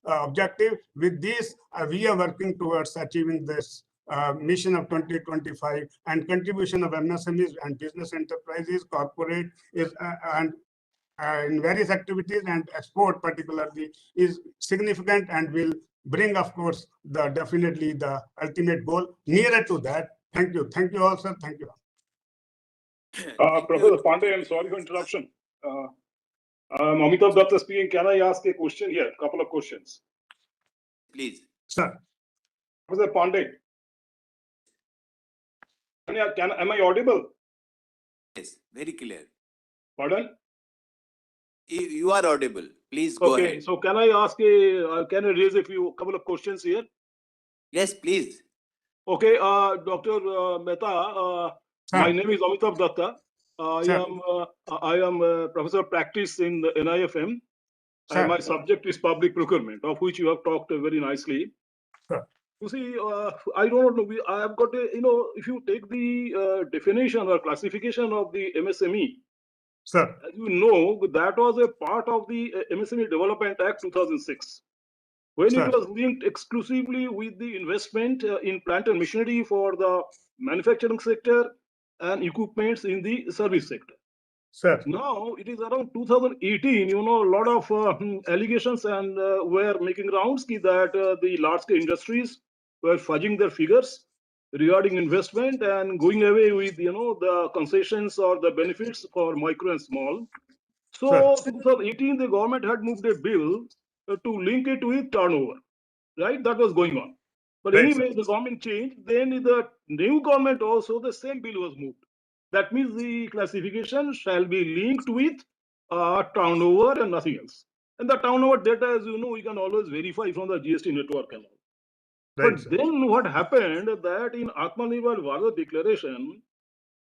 [SPEAKER 17] objective. With this, we are working towards achieving this mission of 2025, and contribution of MSMEs and business enterprises, corporate is and in various activities and export particularly is significant and will bring, of course, definitely the ultimate goal nearer to that. Thank you. Thank you all, sir. Thank you.
[SPEAKER 18] Professor Pandey, I'm sorry for interruption. Amitabh Datta speaking. Can I ask a question here? A couple of questions.
[SPEAKER 7] Please.
[SPEAKER 17] Sir.
[SPEAKER 18] Professor Pandey. Am I audible?
[SPEAKER 7] Yes, very clear.
[SPEAKER 18] Pardon?
[SPEAKER 7] You are audible. Please go ahead.
[SPEAKER 18] Okay, so can I ask can I raise a couple of questions here?
[SPEAKER 7] Yes, please.
[SPEAKER 18] Okay, Dr. Mehta, my name is Amitabh Datta. I am a professor of practice in the ANIFM. My subject is public procurement, of which you have talked very nicely. You see, I don't know. I have got a, if you take the definition or classification of the MSME,
[SPEAKER 17] sir,
[SPEAKER 18] as you know, that was a part of the MSME Development Act 2006, when it was linked exclusively with the investment in plant and machinery for the manufacturing sector and equipments in the service sector.
[SPEAKER 17] Sir.
[SPEAKER 18] Now it is around 2018, a lot of allegations and were making rounds that the large-scale industries were fudging their figures regarding investment and going away with, the concessions or the benefits for micro and small. So 2018, the government had moved a bill to link it with turnover, right? That was going on. But anyway, the government changed. Then the new government also, the same bill was moved. That means the classification shall be linked with turnover and nothing else. And the turnover data, as you know, we can always verify from the GST network and all. But then what happened that in AatmaNirbhar Bharat declaration,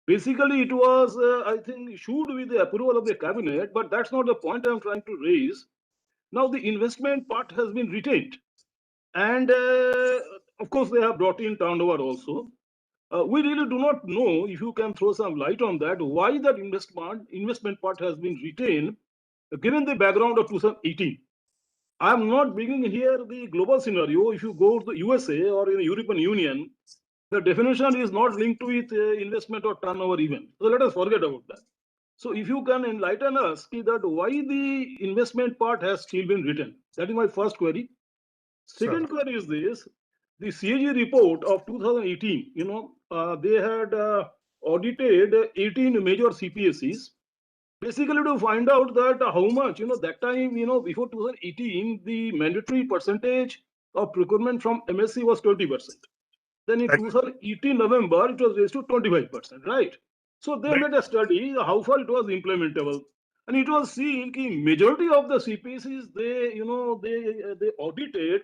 [SPEAKER 18] basically it was, I think, issued with the approval of the cabinet, but that's not the point I'm trying to raise. Now the investment part has been retained. And of course, they have brought in turnover also. We really do not know, if you can throw some light on that, why that investment part has been retained, given the background of 2018. I am not bringing here the global scenario. If you go to the USA or in the European Union, the definition is not linked with investment or turnover even. So let us forget about that. So if you can enlighten us that why the investment part has still been written. That is my first query. Second query is this. The CAG report of 2018, they had audited 18 major CPSEs, basically to find out that how much, that time, before 2018, the mandatory percentage of procurement from MSC was 20%. Then in 2018 November, it was raised to 25%, right? So they made a study how far it was implementable. And it was seen that majority of the CPSEs, they audited,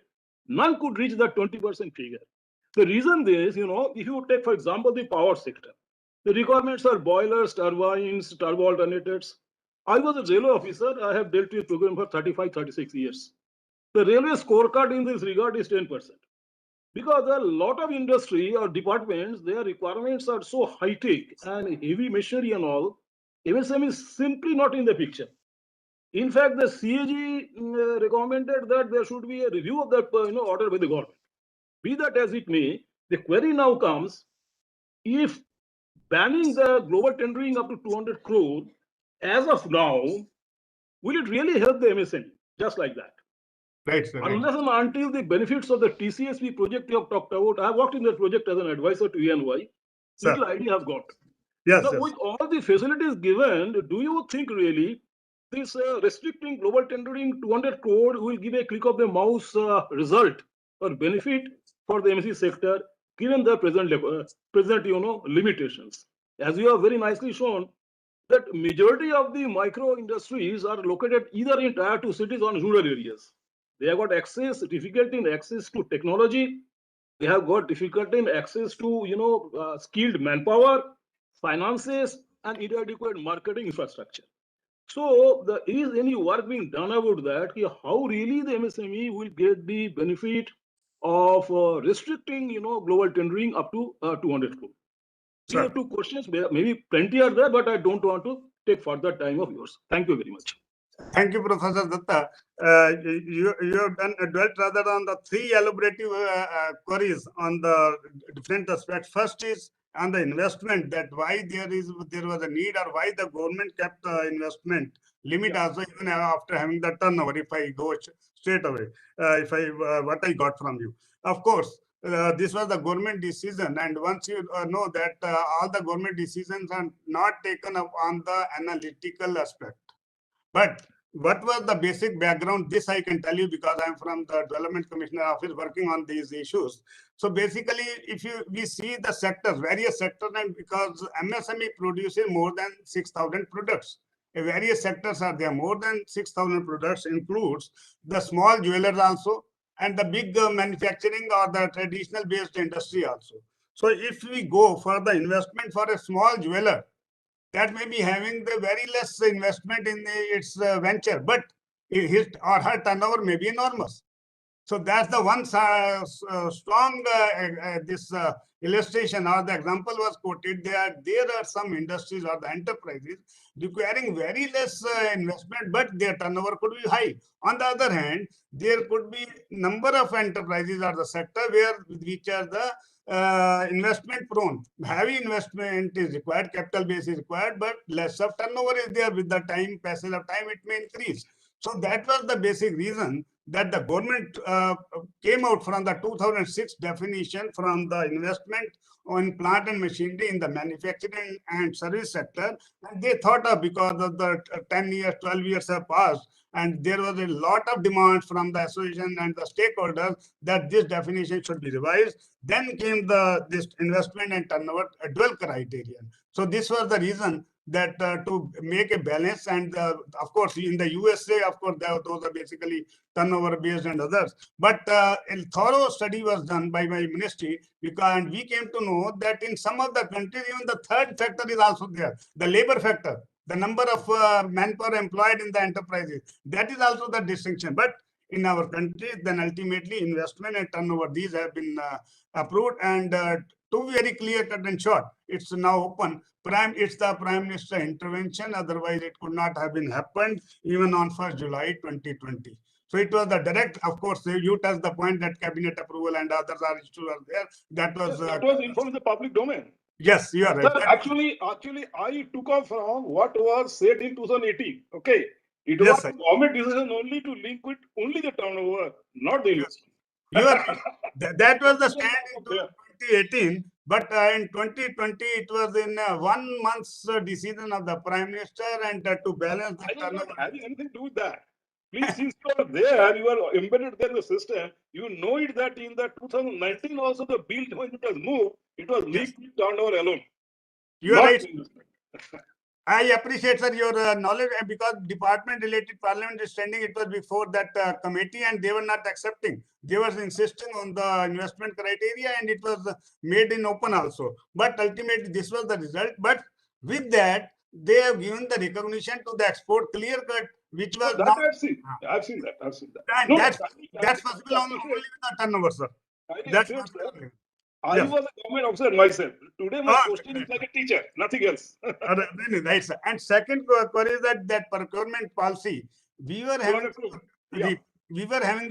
[SPEAKER 18] none could reach that 20% figure. The reason is, if you take, for example, the power sector, the requirements are boilers, turbines, turbo alternators. I was a railway officer. I have dealt with program for 35, 36 years. The railway scorecard in this regard is 10%. Because a lot of industry or departments, their requirements are so high-tech and heavy machinery and all, MSM is simply not in the picture. In fact, the CAG recommended that there should be a review of that order by the government. Be that as it may, the query now comes, if banning the global tendering up to 200 crore, as of now, will it really help the MSME? Just like that.
[SPEAKER 17] Right, sir.
[SPEAKER 18] Unless and until the benefits of the TCSP project you have talked about, I have worked in that project as an advisor to ENY, little idea I have got.
[SPEAKER 17] Yes,
[SPEAKER 18] now, with all the facilities given, do you think really this restricting global tendering 200 crore will give a click of the mouse result or benefit for the MSC sector, given the present limitations? As you have very nicely shown, that majority of the micro industries are located either in tier 2 cities or rural areas. They have got access, difficulty in access to technology. They have got difficulty in access to, skilled manpower, finances, and inadequate marketing infrastructure. So, is any work being done about that? How really the MSME will get the benefit of restricting, global tendering up to 200 crore? These are two questions. Maybe plenty are there, but I don't want to take further time of yours. Thank you very much.
[SPEAKER 17] Thank you, Professor Datta. You have dwelt rather on the three elaborative queries on the different aspects. First is on the investment, that why there was a need, or why the government kept investment limit also even after having the turnover. If I go straight away, what I got from you, of course. This was the government decision, and once you know that all the government decisions are not taken up on the analytical aspect. But what was the basic background? This I can tell you because I'm from the Development Commissioner Office working on these issues. So basically, if we see the sectors, various sectors, and because MSME produces more than 6,000 products. Various sectors are there. More than 6,000 products includes the small jewelers also, and the big manufacturing or the traditional based industry also. So if we go for the investment for a small jeweler, that may be having the very less investment in its venture, but his or her turnover may be enormous. So that's the one strong this illustration or the example was quoted. There are some industries or the enterprises requiring very less investment, but their turnover could be high. On the other hand, there could be number of enterprises or the sector which are the investment prone. Heavy investment is required, capital base is required, but less of turnover is there. With the passage of time, it may increase. So that was the basic reason that the government came out from the 2006 definition from the investment on plant and machinery in the manufacturing and service sector. And they thought of, because of the 10 years, 12 years have passed, and there was a lot of demand from the association and the stakeholders that this definition should be revised. Then came this investment and turnover dual criterion. So this was the reason that to make a balance, and of course in the USA, of course, those are basically turnover based and others. But a thorough study was done by my ministry, and we came to know that in some of the countries, even the third factor is also there, the labor factor, the number of manpower employed in the enterprises. That is also the distinction. But in our country, then ultimately investment and turnover, these have been approved, and to be very clear cut and short, it's now open. It's the Prime Minister intervention. Otherwise, it could not have been happened even on 1st July 2020. So it was the direct, of course, you touched the point that cabinet approval and others are issues are there. That was
[SPEAKER 18] informed the public domain.
[SPEAKER 17] Yes, you are right.
[SPEAKER 18] Sir, actually, I took off from what was said in 2018. Okay, it was a government decision only to link with only the turnover, not the investment.
[SPEAKER 17] You are right. That was the stand in 2018. But in 2020, it was in 1 month's decision of the Prime Minister, and to balance the turnover.
[SPEAKER 18] Not having anything to do with that. Please, since you are there, you are embedded there in the system, you know it that in the 2019 also the bill, when it was moved, it was linked with turnover alone.
[SPEAKER 17] You are right. I appreciate, sir, your knowledge, because department-related parliament is standing. It was before that committee, and they were not accepting. They were insisting on the investment criteria, and it was made in open also. But ultimately, this was the result. But with that, they have given the recognition to the export clear cut, which was
[SPEAKER 18] that I've seen. I've seen that.
[SPEAKER 17] And no, that's possible only with the turnover, sir. That's possible.
[SPEAKER 18] I was a government officer myself. Today, my question is like a teacher, nothing else.
[SPEAKER 17] Right, sir. And second query is that procurement policy. We were having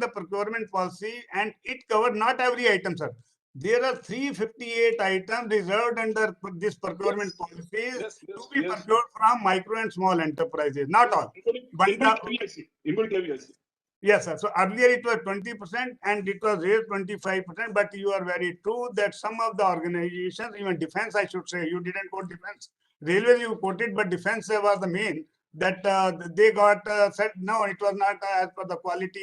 [SPEAKER 17] the procurement policy, and it covered not every item, sir. There are 358 items reserved under this procurement policy to be procured from micro and small enterprises. Not all. Yes, sir. So earlier it was 20% and it was raised 25%. But you are very true that some of the organizations, even defense, I should say, you didn't quote defense. Railway you quoted, but defense was the main. That they got said no, it was not as per the quality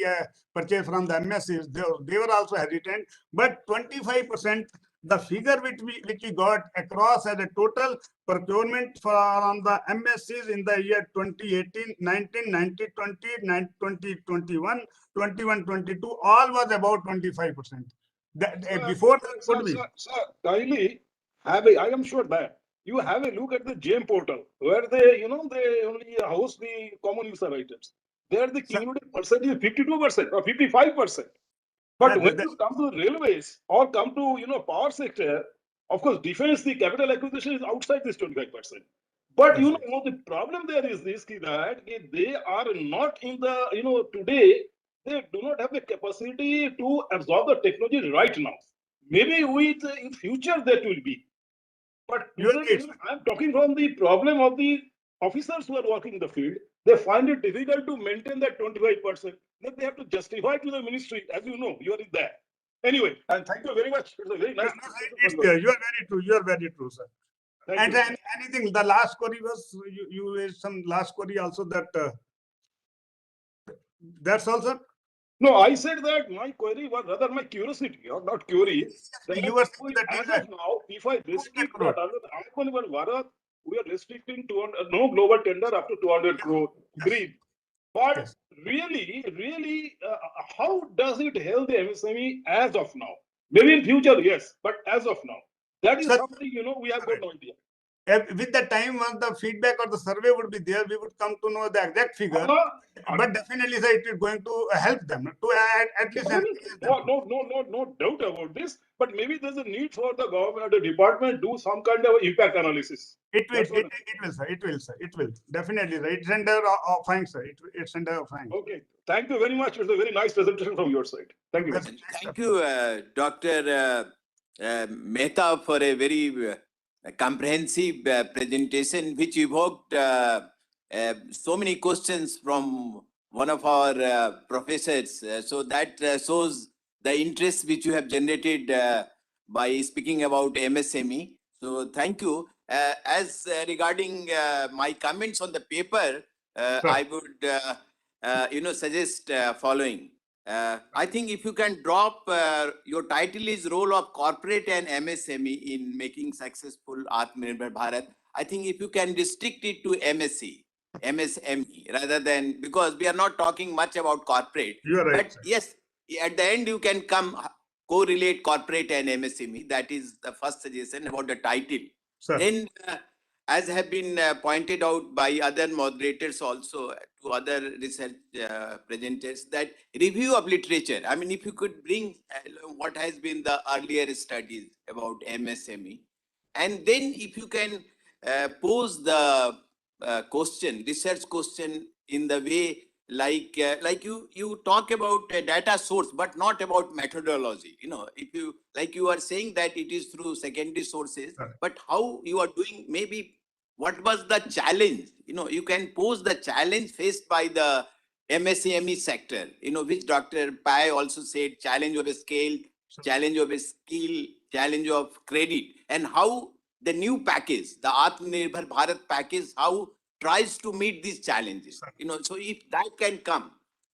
[SPEAKER 17] purchase from the MSCs. They were also hesitant, but 25% the figure which we got across as a total procurement for on the MSCs in the year 2018, 19, 90, 20, 2021, 21, 22, all was about 25%. Before that could be.
[SPEAKER 18] Sir, kindly I am sure that you have a look at the GEM portal where they only house the common user items. There the cumulative percentage is 52% or 55%. But when you come to railways or come to power sector, of course, defense, the capital acquisition is outside this 25%. But the problem there is this that they are not in the today they do not have the capacity to absorb the technology right now. Maybe in future that will be. But today, I'm talking from the problem of the officers who are working in the field. They find it difficult to maintain that 25%. Then they have to justify to the ministry, as you know, you are in there. Anyway, and thank you very much. It's a very nice.
[SPEAKER 17] You are very true. You are very true, sir.
[SPEAKER 18] Thank you.
[SPEAKER 17] Anything, the last query was, you raised some last query also that, that's also.
[SPEAKER 18] No, I said that my query was rather my curiosity or not query.
[SPEAKER 17] You were saying that
[SPEAKER 18] as of now, if I restrict that under the AatmaNirbhar Bharat, we are restricting to no global tender up to 200 crore. Agreed. But really, how does it help the MSME as of now? Maybe in future, yes, but as of now, that is something we have got no idea.
[SPEAKER 17] With the time when the feedback or the survey would be there, we would come to know the exact figure. But definitely, sir, it is going to help them to at least.
[SPEAKER 18] No doubt about this. But maybe there's a need for the government, the department, do some kind of impact analysis.
[SPEAKER 17] It will, sir. It will, sir. It will definitely, sir. It's under fine, sir. It's under fine.
[SPEAKER 18] Okay. Thank you very much. It's a very nice presentation from your side. Thank you.
[SPEAKER 7] Thank you, Dr. Mehta, for a very comprehensive presentation, which evoked so many questions from one of our professors. So that shows the interest which you have generated by speaking about MSME. So thank you. As regarding my comments on the paper, I would suggest following. I think if you can drop your title is role of corporate and MSME in making successful AatmaNirbhar Bharat. I think if you can restrict it to MSME rather than, because we are not talking much about corporate.
[SPEAKER 17] You are right.
[SPEAKER 7] But yes, at the end you can correlate corporate and MSME. That is the first suggestion about the title.
[SPEAKER 17] Sir.
[SPEAKER 7] Then as have been pointed out by other moderators also to other research presenters, that review of literature. I mean, if you could bring what has been the earlier studies about MSME, and then if you can pose the research question in the way like you talk about data source, but not about methodology. If you are saying that it is through secondary sources, but how you are doing, maybe what was the challenge? You can pose the challenge faced by the MSME sector, which Dr. Pai also said, challenge of a scale, challenge of a skill, challenge of credit, and how the new package, the AatmaNirbhar Bharat package, how tries to meet these challenges. So if that can come,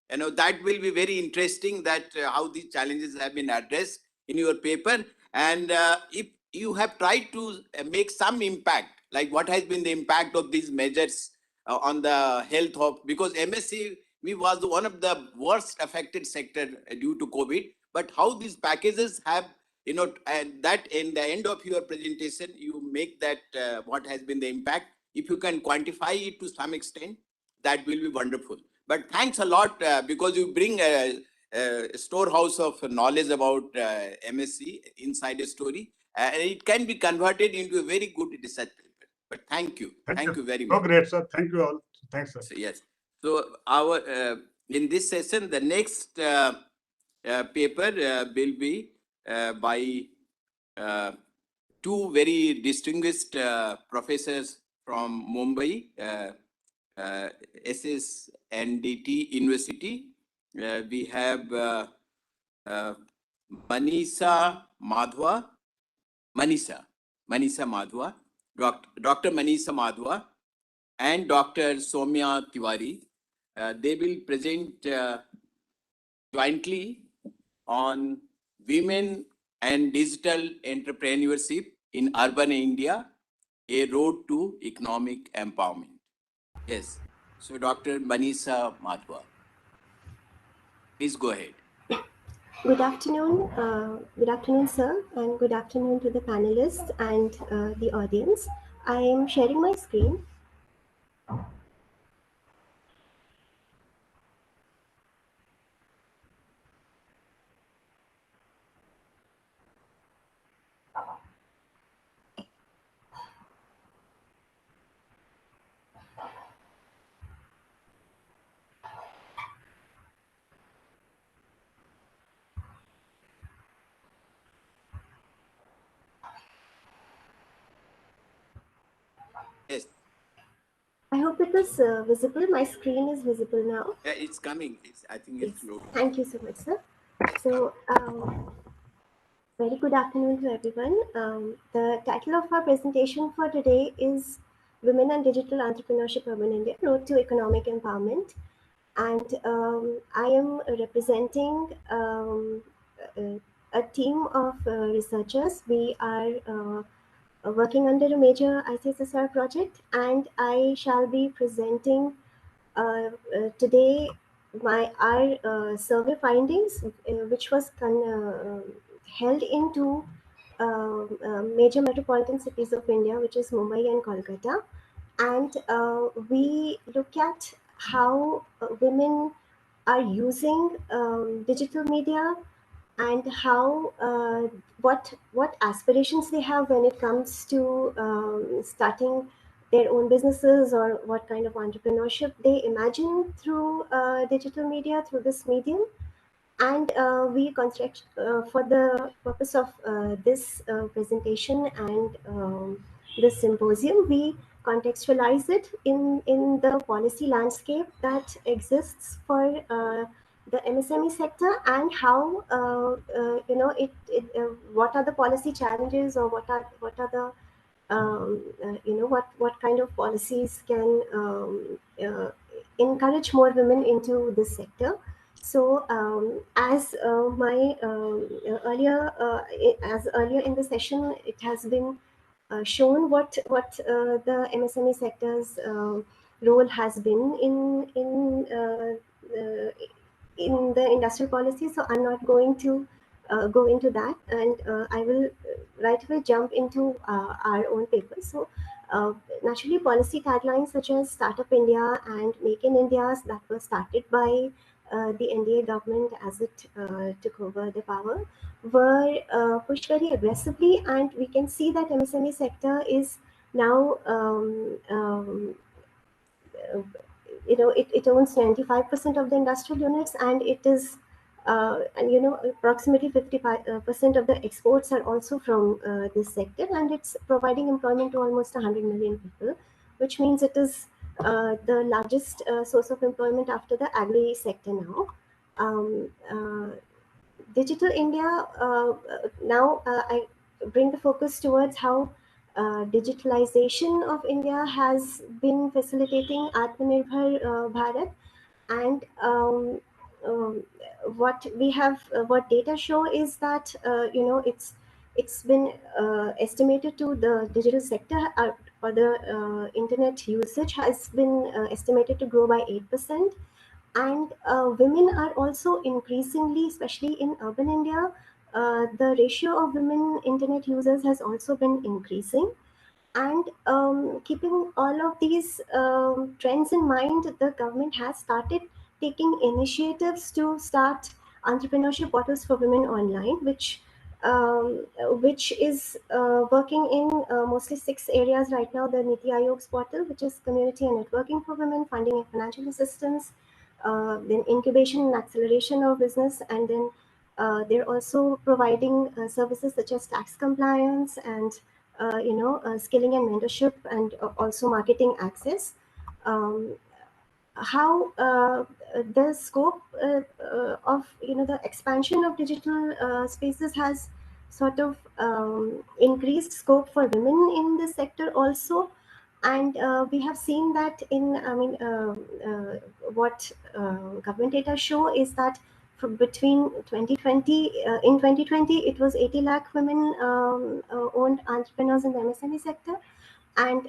[SPEAKER 7] that will be very interesting, that how these challenges have been addressed in your paper. And if you have tried to make some impact, like what has been the impact of these measures on the health of, because MSME was one of the worst affected sector due to COVID, but how these packages have, and that in the end of your presentation, you make that what has been the impact. If you can quantify it to some extent, that will be wonderful. But thanks a lot because you bring a storehouse of knowledge about MSc inside a story, and it can be converted into a very good research paper. But thank you. Thank you very much.
[SPEAKER 17] Oh, great, sir. Thank you all. Thanks, sir.
[SPEAKER 7] So, yes. So our in this session, the next paper will be by two very distinguished professors from Mumbai, SSNDT University. We have Manisha Madhwa, Dr. Manisha Madhwa, and Dr. Soumya Tiwari. They will present jointly on women and digital entrepreneurship in urban India, a road to economic empowerment. Yes. So Dr. Manisha Mathwa, please go ahead.
[SPEAKER 19] Good afternoon, sir, and good afternoon to the panelists and the audience. I am sharing my screen.
[SPEAKER 7] Yes.
[SPEAKER 19] I hope it is visible. My screen is visible now.
[SPEAKER 7] Yeah, it's coming. I think it's low.
[SPEAKER 19] Thank you so much, sir. So, very good afternoon to everyone. The title of our presentation for today is Women and Digital Entrepreneurship Urban India, Road to Economic Empowerment. And I am representing a team of researchers. We are working under a major ICSSR project, and I shall be presenting today our survey findings, which was held in two major metropolitan cities of India, which is Mumbai and Kolkata. And we look at how women are using digital media and how what aspirations they have when it comes to starting their own businesses, or what kind of entrepreneurship they imagine through digital media, through this medium. And we construct for the purpose of this presentation and this symposium, we contextualize it in the policy landscape that exists for the MSME sector, and how what are the policy challenges, or what are the what kind of policies can encourage more women into this sector. So as earlier in the session, it has been shown what the MSME sector's role has been in the industrial policy. So I'm not going to go into that, and I will right away jump into our own paper. So naturally, policy taglines such as Startup India and Make in India, that were started by the NDA government as it took over the power, were pushed very aggressively, and we can see that MSME sector is now it owns 95% of the industrial units, and it is approximately 55% of the exports are also from this sector, and it's providing employment to almost 100 million people, which means it is the largest source of employment after the agri sector now. Digital India, now I bring the focus towards how digitalization of India has been facilitating AatmaNirbhar Bharat, and what data show is that it's been estimated to the digital sector, or the internet usage has been estimated to grow by 8%. And women are also increasingly, especially in urban India, the ratio of women internet users has also been increasing. And keeping all of these trends in mind, the government has started taking initiatives to start entrepreneurship portals for women online, which is working in mostly 6 areas right now. The Niti Aayog's portal, which is community and networking for women, funding and financial assistance, then incubation and acceleration of business, and then they're also providing services such as tax compliance and skilling and mentorship, and also marketing access. How the scope of the expansion of digital spaces has sort of increased scope for women in this sector also. And we have seen that what government data show is that between 2020, in 2020, it was 80 lakh women owned entrepreneurs in the MSME sector. And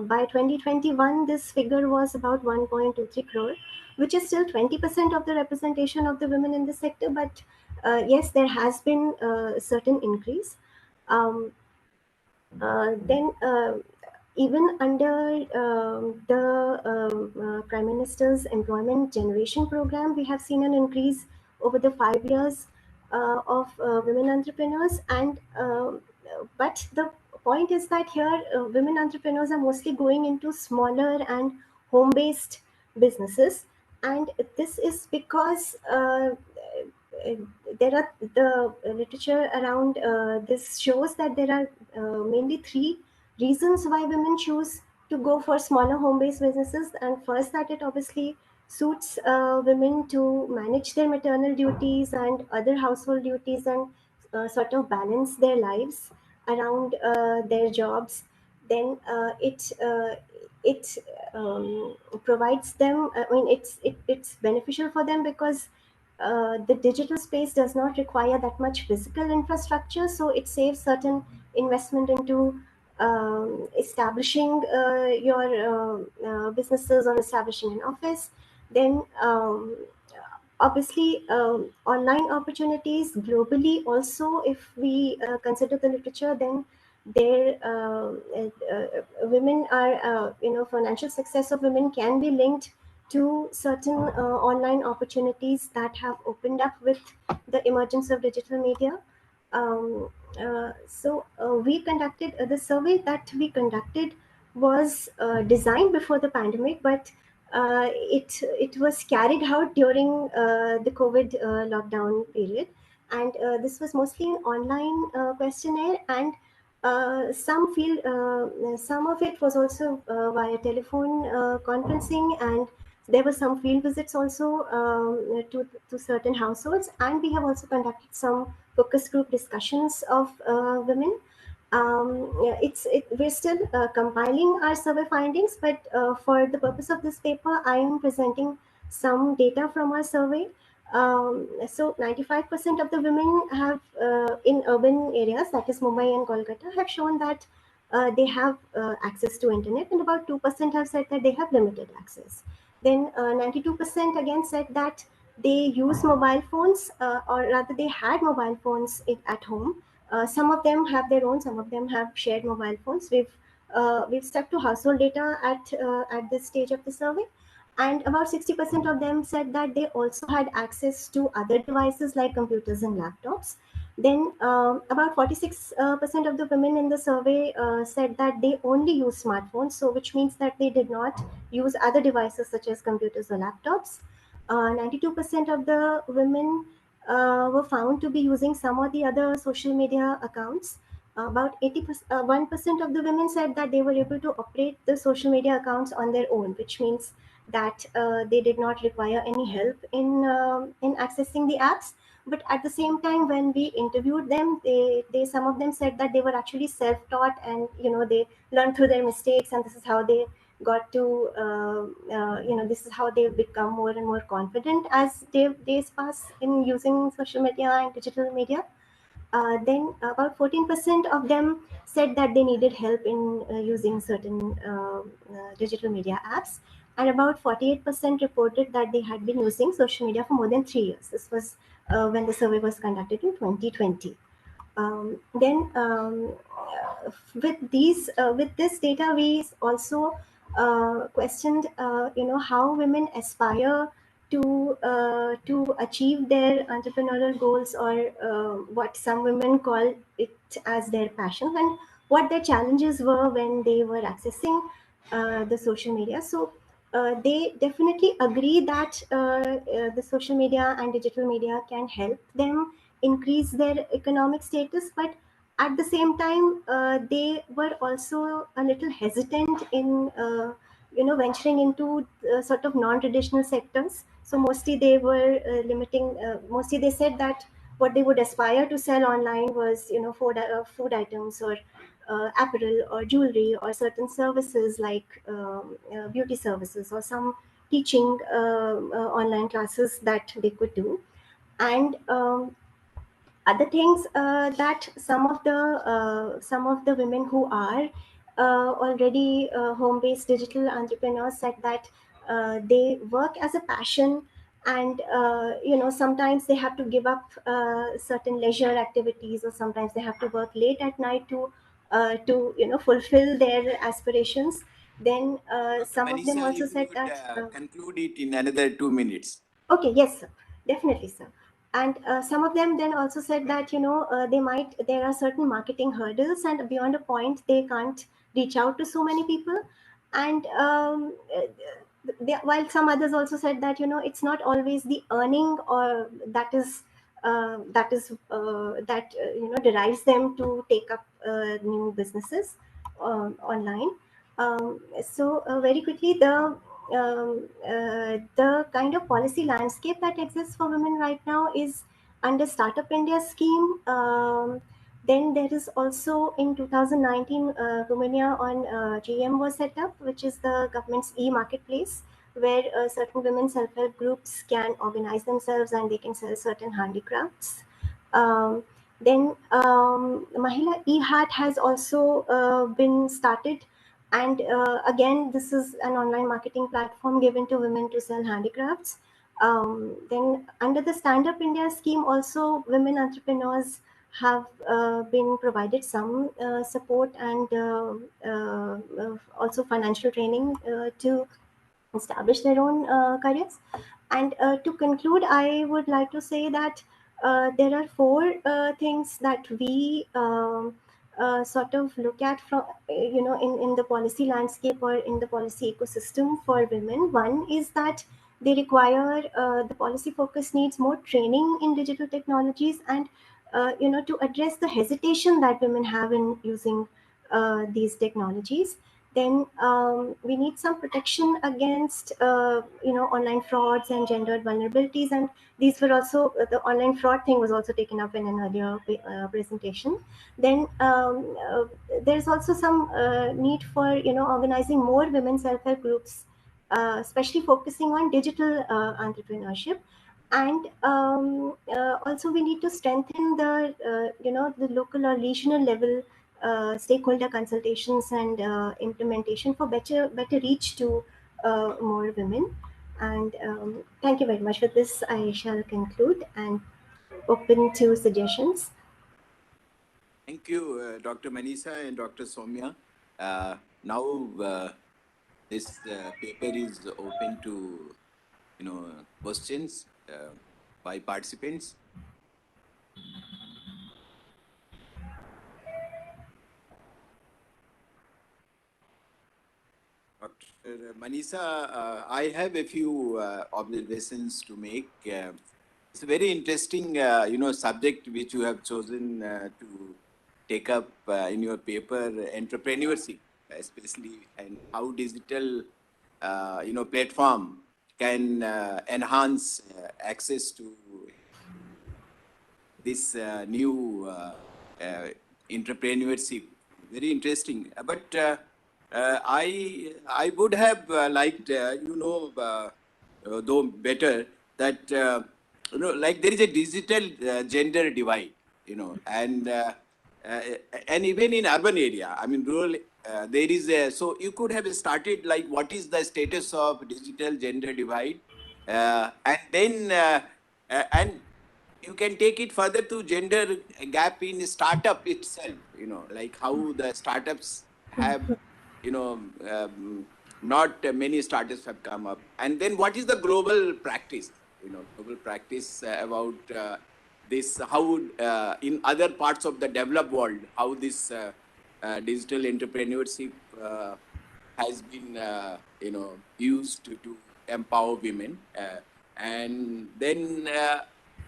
[SPEAKER 19] by 2021, this figure was about 1.23 crore, which is still 20% of the representation of the women in the sector. But yes, there has been a certain increase. Then even under the Prime Minister's Employment Generation Program, we have seen an increase over the 5 years of women entrepreneurs. And but the point is that here women entrepreneurs are mostly going into smaller and home-based businesses, and this is because there are the literature around this shows that there are mainly 3 reasons why women choose to go for smaller home-based businesses. And first, that it obviously suits women to manage their maternal duties and other household duties and sort of balance their lives around their jobs. Then it provides them, I mean, it's beneficial for them because the digital space does not require that much physical infrastructure, so it saves certain investment into establishing your businesses or establishing an office. Then obviously online opportunities globally also, if we consider the literature, then there women are financial success of women can be linked to certain online opportunities that have opened up with the emergence of digital media. We conducted the survey that we conducted was designed before the pandemic, but it was carried out during the COVID lockdown period, and this was mostly an online questionnaire, and some of it was also via telephone conferencing, and there were some field visits also to certain households, and we have also conducted some focus group discussions of women. We're still compiling our survey findings, but for the purpose of this paper, I am presenting some data from our survey. So 95% of the women have in urban areas, that is Mumbai and Kolkata, have shown that they have access to internet, and about 2% have said that they have limited access. Then 92% again said that they use mobile phones, or rather they had mobile phones at home. Some of them have their own, some of them have shared mobile phones. We've stuck to household data at this stage of the survey, and about 60% of them said that they also had access to other devices like computers and laptops. Then about 46% of the women in the survey said that they only use smartphones, so which means that they did not use other devices such as computers or laptops. 92% of the women were found to be using some or the other social media accounts. About 1% of the women said that they were able to operate the social media accounts on their own, which means that they did not require any help in accessing the apps. But at the same time, when we interviewed them, they some of them said that they were actually self-taught, and they learned through their mistakes, and this is how they got to this is how they've become more and more confident as days pass in using social media and digital media. Then about 14% of them said that they needed help in using certain digital media apps, and about 48% reported that they had been using social media for more than 3 years. This was when the survey was conducted in 2020. With this data, we also questioned how women aspire to achieve their entrepreneurial goals, or what some women call it as their passion, and what their challenges were when they were accessing the social media. So they definitely agree that the social media and digital media can help them increase their economic status, but at the same time they were also a little hesitant in venturing into sort of non-traditional sectors. So mostly they were mostly they said that what they would aspire to sell online was food items, or apparel, or jewelry, or certain services like beauty services, or some teaching online classes that they could do. And other things that some of the women who are already home-based digital entrepreneurs said that they work as a passion, and sometimes they have to give up certain leisure activities, or sometimes they have to work late at night to fulfill their aspirations. Then some of them
[SPEAKER 7] Manisha,
[SPEAKER 19] also
[SPEAKER 7] if you
[SPEAKER 19] said
[SPEAKER 7] would
[SPEAKER 19] that
[SPEAKER 7] conclude it in another 2 minutes.
[SPEAKER 19] okay, yes, sir. Definitely, sir. And some of them then also said that, there are certain marketing hurdles, and beyond a point, they can't reach out to so many people. And while some others also said that, it's not always the earning or derives them to take up new businesses online. Very quickly, the kind of policy landscape that exists for women right now is under Startup India scheme. Then there is also in 2019, Womenia on GM was set up, which is the government's e-marketplace, where certain women self-help groups can organize themselves and they can sell certain handicrafts. Then Mahila eHat has also been started, and again, this is an online marketing platform given to women to sell handicrafts. Then under the Stand Up India scheme, also women entrepreneurs have been provided some support and also financial training to establish their own careers. And to conclude, I would like to say that there are four things that we sort of look at from, in the policy landscape or in the policy ecosystem for women. One is that they require, the policy focus needs more training in digital technologies, and to address the hesitation that women have in using these technologies. Then we need some protection against online frauds and gendered vulnerabilities, and these were also the online fraud thing was also taken up in an earlier presentation. Then there's also some need for organizing more women self-help groups, especially focusing on digital entrepreneurship. And also we need to strengthen the local or regional level stakeholder consultations and implementation for better reach to more women. And thank you very much. With this, I shall conclude and open to suggestions.
[SPEAKER 7] Thank you, Dr. Manisha and Dr. Soumya. Now this paper is open to questions by participants. Dr. Manisha, I have a few observations to make. It's a very interesting, subject which you have chosen to take up in your paper, entrepreneurship, especially, and how digital, platform can enhance access to this new entrepreneurship. Very interesting. But I would have liked, though better, that like there is a digital gender divide, and even in urban area, I mean rural, there is a, so you could have started like what is the status of digital gender divide, and then and you can take it further to gender gap in startup itself, like how the startups have, not many startups have come up. And then what is the global practice, global practice about this, how in other parts of the developed world, how this digital entrepreneurship has been, used to empower women. And then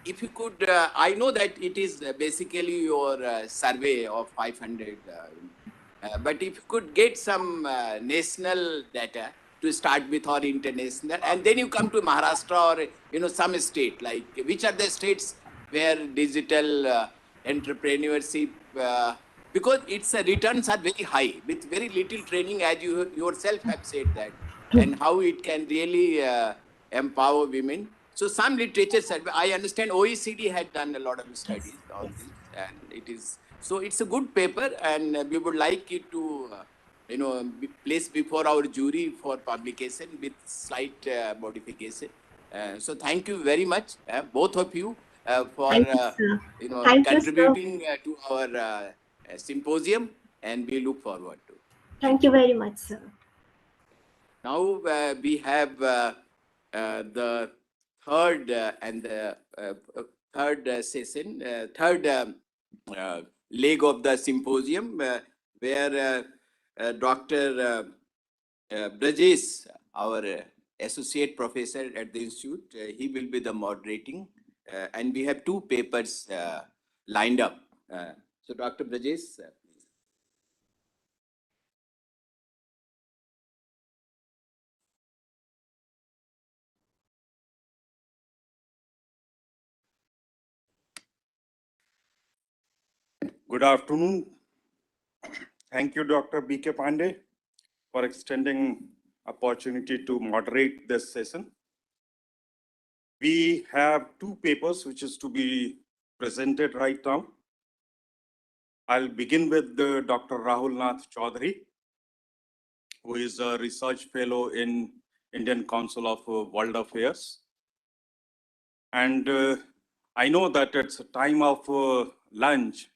[SPEAKER 7] if you could, I know that it is basically your survey of 500, but if you could get some national data to start with or international, and then you come to Maharashtra or some state, like which are the states where digital entrepreneurship, because its returns are very high with very little training, as you yourself have said that and how it can really empower women. So some literature survey, I understand OECD had done a lot of studies on this, and it's a good paper, and we would like it to be placed before our jury for publication with slight modification. So thank you very much, both of you, for
[SPEAKER 19] Thank you, sir. Thank you, sir.
[SPEAKER 7] contributing to our symposium, and we look forward to.
[SPEAKER 19] Thank you very much, sir.
[SPEAKER 7] Now we have the third and the third session, third leg of the symposium, where Dr. Brajesh, our associate professor at the institute, he will be the moderating, and we have two papers lined up. So Dr. Brajesh, please.
[SPEAKER 17] Good afternoon. Thank you, Dr. B.K. Pandey, for extending opportunity to moderate this session. We have two papers which is to be presented right now. I'll begin with Dr. Rahul Nath Chaudhary, who is a research fellow in Indian Council of World Affairs. And I know that it's a time of lunch,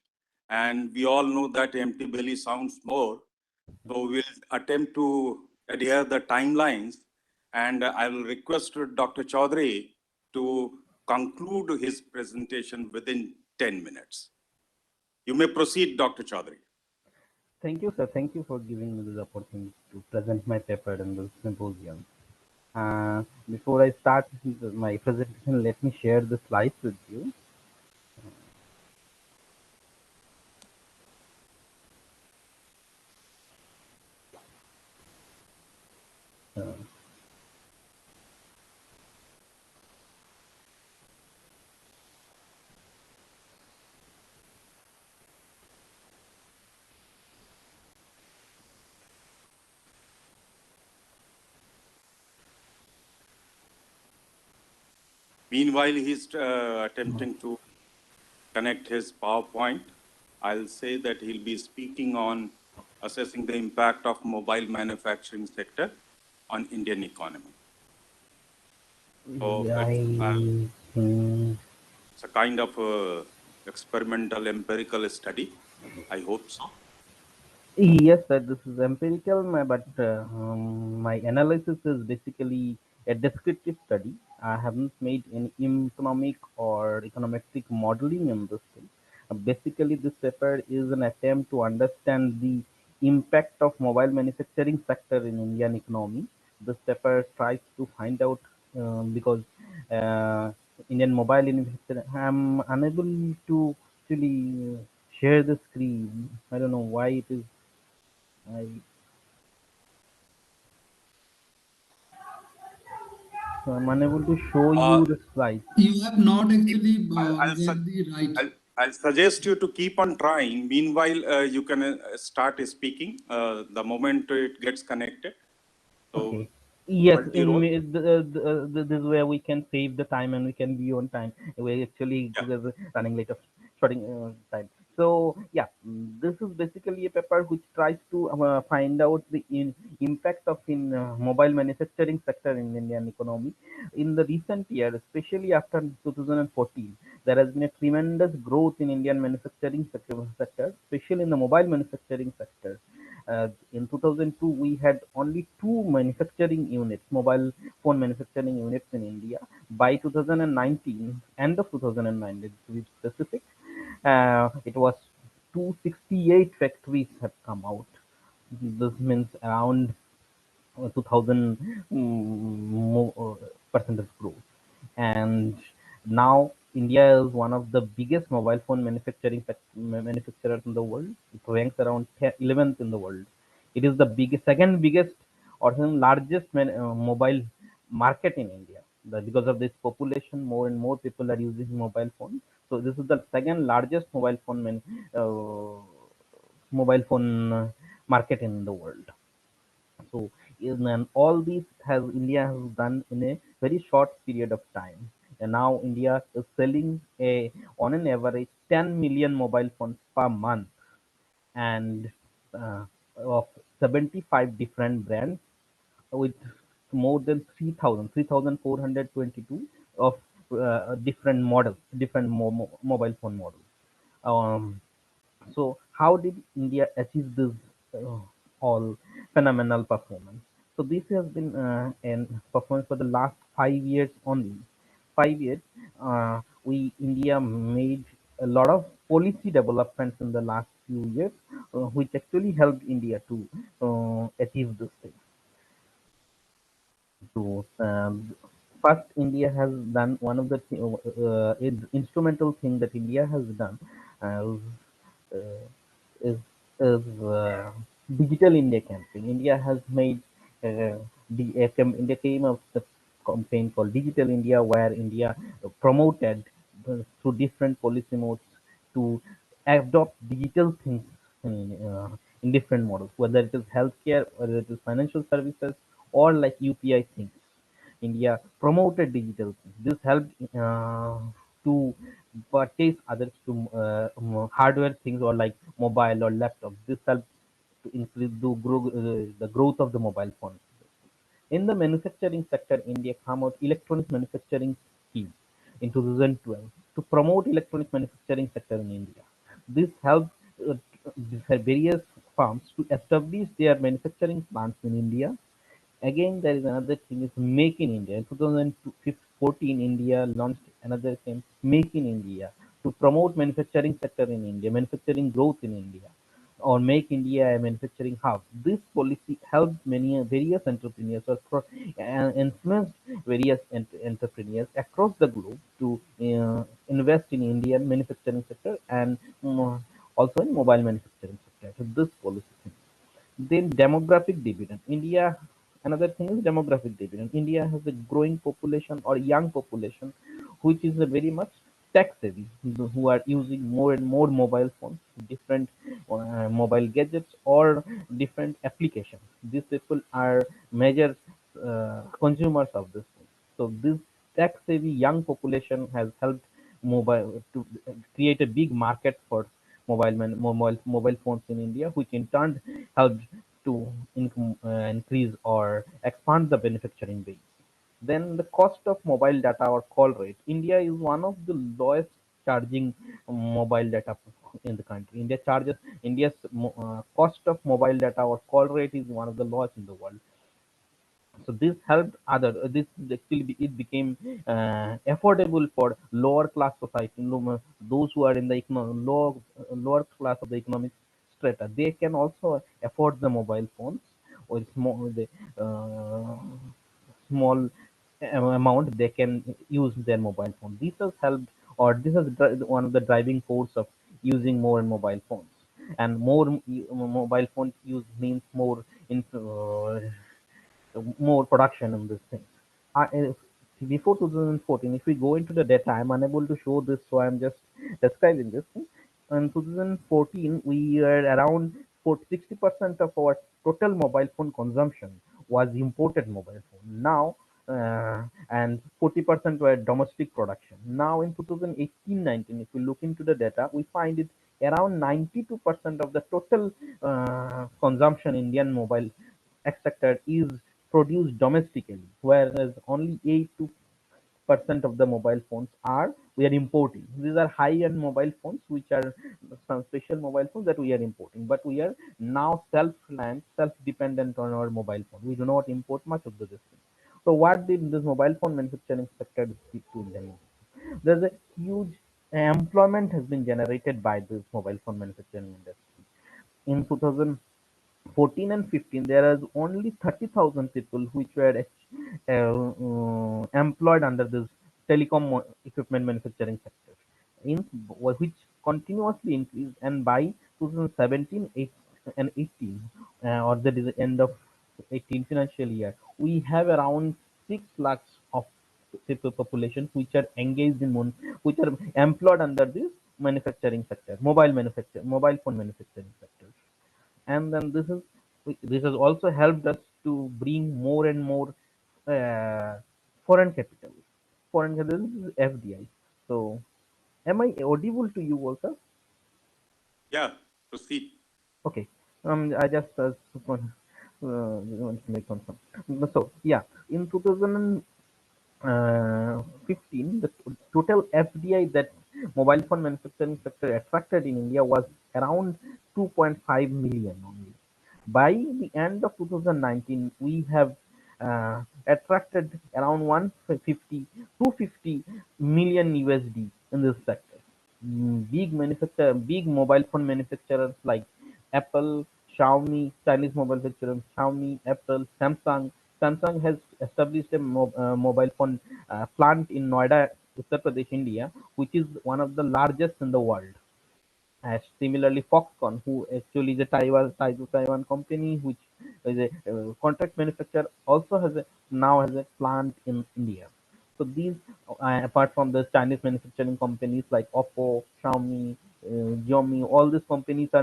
[SPEAKER 17] and we all know that empty belly sounds more. So we'll attempt to adhere the timelines, and I will request Dr. Chaudhary to conclude his presentation within 10 minutes. You may proceed, Dr. Chaudhary.
[SPEAKER 20] Thank you, sir. Thank you for giving me this opportunity to present my paper in the symposium. Before I start my presentation, let me share the slides with you.
[SPEAKER 17] Meanwhile, he's attempting to connect his PowerPoint. I'll say that he'll be speaking on assessing the impact of mobile manufacturing sector on Indian economy. So it's a kind of experimental empirical study. I hope so.
[SPEAKER 20] Yes, sir, this is empirical, but my analysis is basically a descriptive study. I haven't made any economic or econometric modeling in this thing. Basically, this paper is an attempt to understand the impact of mobile manufacturing sector in Indian economy. This paper tries to find out because Indian mobile manufacturing, I'm unable to actually share the screen. I don't know why it is. So I'm unable to show you the slides.
[SPEAKER 11] You have not actually get the right.
[SPEAKER 17] I'll suggest you to keep on trying. Meanwhile, you can start speaking the moment it gets connected. So,
[SPEAKER 20] okay. Yes,
[SPEAKER 17] multi-role.
[SPEAKER 20] this is where we can save the time and we can be on time. We're actually running late of shorting time. So yeah, this is basically a paper which tries to find out the impact of mobile manufacturing sector in Indian economy. In the recent year, especially after 2014, there has been a tremendous growth in Indian manufacturing sector, especially in the mobile manufacturing sector. In 2002, we had only 2 manufacturing units, mobile phone manufacturing units in India. By 2019, end of 2009, to be specific, it was 268 factories have come out. This means around 2000 percentage growth. And now India is one of the biggest mobile phone manufacturers in the world. It ranks around 11th in the world. It is the second biggest or largest mobile market in India. Because of this population, more and more people are using mobile phones. So this is the second largest mobile phone market in the world. So and all these has India has done in a very short period of time. And now India is selling on an average 10 million mobile phones per month, and of 75 different brands with more than 3,422 of different models, different mobile phone models. Um, so how did India achieve this uh, all phenomenal performance? So this has been an performance for the last 5 years only. 5 years, India made a lot of policy developments in the last few years, which actually helped India to achieve this thing. So first, India has done one of the instrumental thing that India has done uh, uh, is digital India campaign. India has made India came up with a campaign called Digital India, where India promoted through different policy modes to adopt digital things in different models, whether it is healthcare, whether it is financial services, or like UPI things. India promoted digital things. This helped to purchase others to hardware things or like mobile or laptop. This helped to increase the growth of the mobile phone. In the manufacturing sector, India came out electronic manufacturing scheme in 2012 to promote electronic manufacturing sector in India. This helped various firms to establish their manufacturing plants in India. Again, there is another thing is Make in India. In 2014, India launched another thing, Make in India, to promote manufacturing sector in India, manufacturing growth in India, or Make India a manufacturing hub. This policy helped many various entrepreneurs or influenced various entrepreneurs across the globe to invest in Indian manufacturing sector and also in mobile manufacturing sector. So this policy thing. Then demographic dividend. Another thing is demographic dividend. India has a growing population or young population, which is a very much tech savvy, who are using more and more mobile phones, different mobile gadgets or different applications. These people are major consumers of this thing. So this tech savvy young population has helped mobile to create a big market for mobile phones in India, which in turn helped to increase or expand the manufacturing base. Then the cost of mobile data or call rate. India is one of the lowest charging mobile data in the country. India's cost of mobile data or call rate is one of the lowest in the world. So this helped this actually it became affordable for lower class society, those who are in the lower class of the economic strata. They can also afford the mobile phones or uh, small amount they can use their mobile phone. This has helped, or this is one of the driving force of using more mobile phones. And more mobile phone use means more production in this thing. If, before 2014, if we go into the data, I'm unable to show this, so I'm just describing this thing. In 2014, we were around 60% of our total mobile phone consumption was imported mobile phone. Now, and 40% were domestic production. Now, in 2018-19, if we look into the data, we find it around 92% of the total consumption Indian mobile sector is produced domestically, whereas only 8% of the mobile phones are we are importing. These are high-end mobile phones, which are some special mobile phones that we are importing. But we are now self-reliant, self-dependent on our mobile phone. We do not import much of this thing. So what did this mobile phone manufacturing sector do to India? There's a huge employment has been generated by this mobile phone manufacturing industry. In 2014 and 15, there is only 30,000 people which were employed under this telecom equipment manufacturing sector, in which continuously increased, and by 2017 and 18, or that is the end of 18 financial year, we have around 6 lakhs of people population which are engaged in which are employed under this manufacturing sector, mobile phone manufacturing sector. And then this has also helped us to bring more and more foreign capital. Foreign capital is FDI. So, am I audible to you also?
[SPEAKER 7] Yeah, proceed.
[SPEAKER 20] Okay. I just want to make confirm. So, yeah, in 2015, the total FDI that mobile phone manufacturing sector attracted in India was around 2.5 million only. By the end of 2019, we have attracted around 250 million USD in this sector. Big mobile phone manufacturers like Apple, Xiaomi, Chinese mobile manufacturers, Xiaomi, Apple, Samsung. Samsung has established a mobile phone plant in Noida, Uttar Pradesh, India, which is one of the largest in the world. Similarly, Foxconn, who actually is a Taiwan company, which is a contract manufacturer, also now has a plant in India. So these, apart from the Chinese manufacturing companies like Oppo, Xiaomi, Xiaomi, all these companies are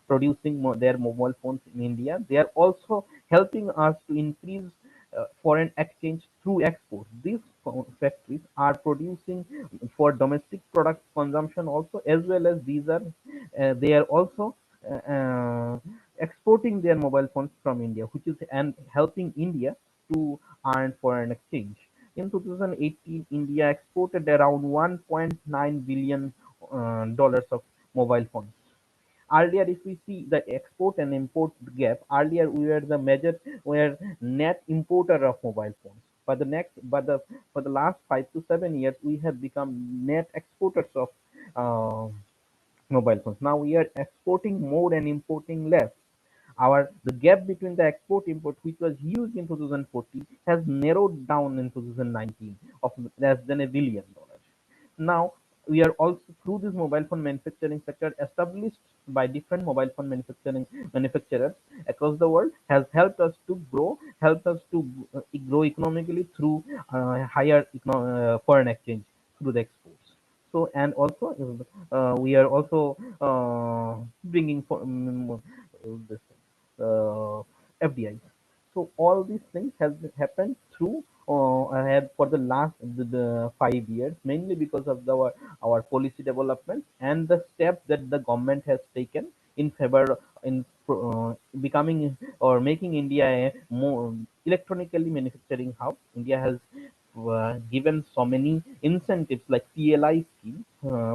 [SPEAKER 20] producing their mobile phones in India. They are also helping us to increase foreign exchange through export. These factories are producing for domestic product consumption also, as well as they are also exporting their mobile phones from India, which is and helping India to earn foreign exchange. In 2018, India exported around 1.9 billion dollars of mobile phones. Earlier, if we see the export and import gap, earlier we were net importer of mobile phones. For the last 5 to 7 years, we have become net exporters of uh, mobile phones. Now we are exporting more and importing less. The gap between the export import, which was huge in 2014, has narrowed down in 2019 of less than $1 billion. Now we are also, through this mobile phone manufacturing sector established by different mobile phone manufacturers across the world, has helped us to grow economically through higher foreign exchange through the exports. So, and also we are also bringing this FDIs. So all these things has happened through have for the last the 5 years, mainly because of our policy development and the steps that the government has taken in favor in becoming or making India a more electronically manufacturing hub. India has given so many incentives like PLI scheme,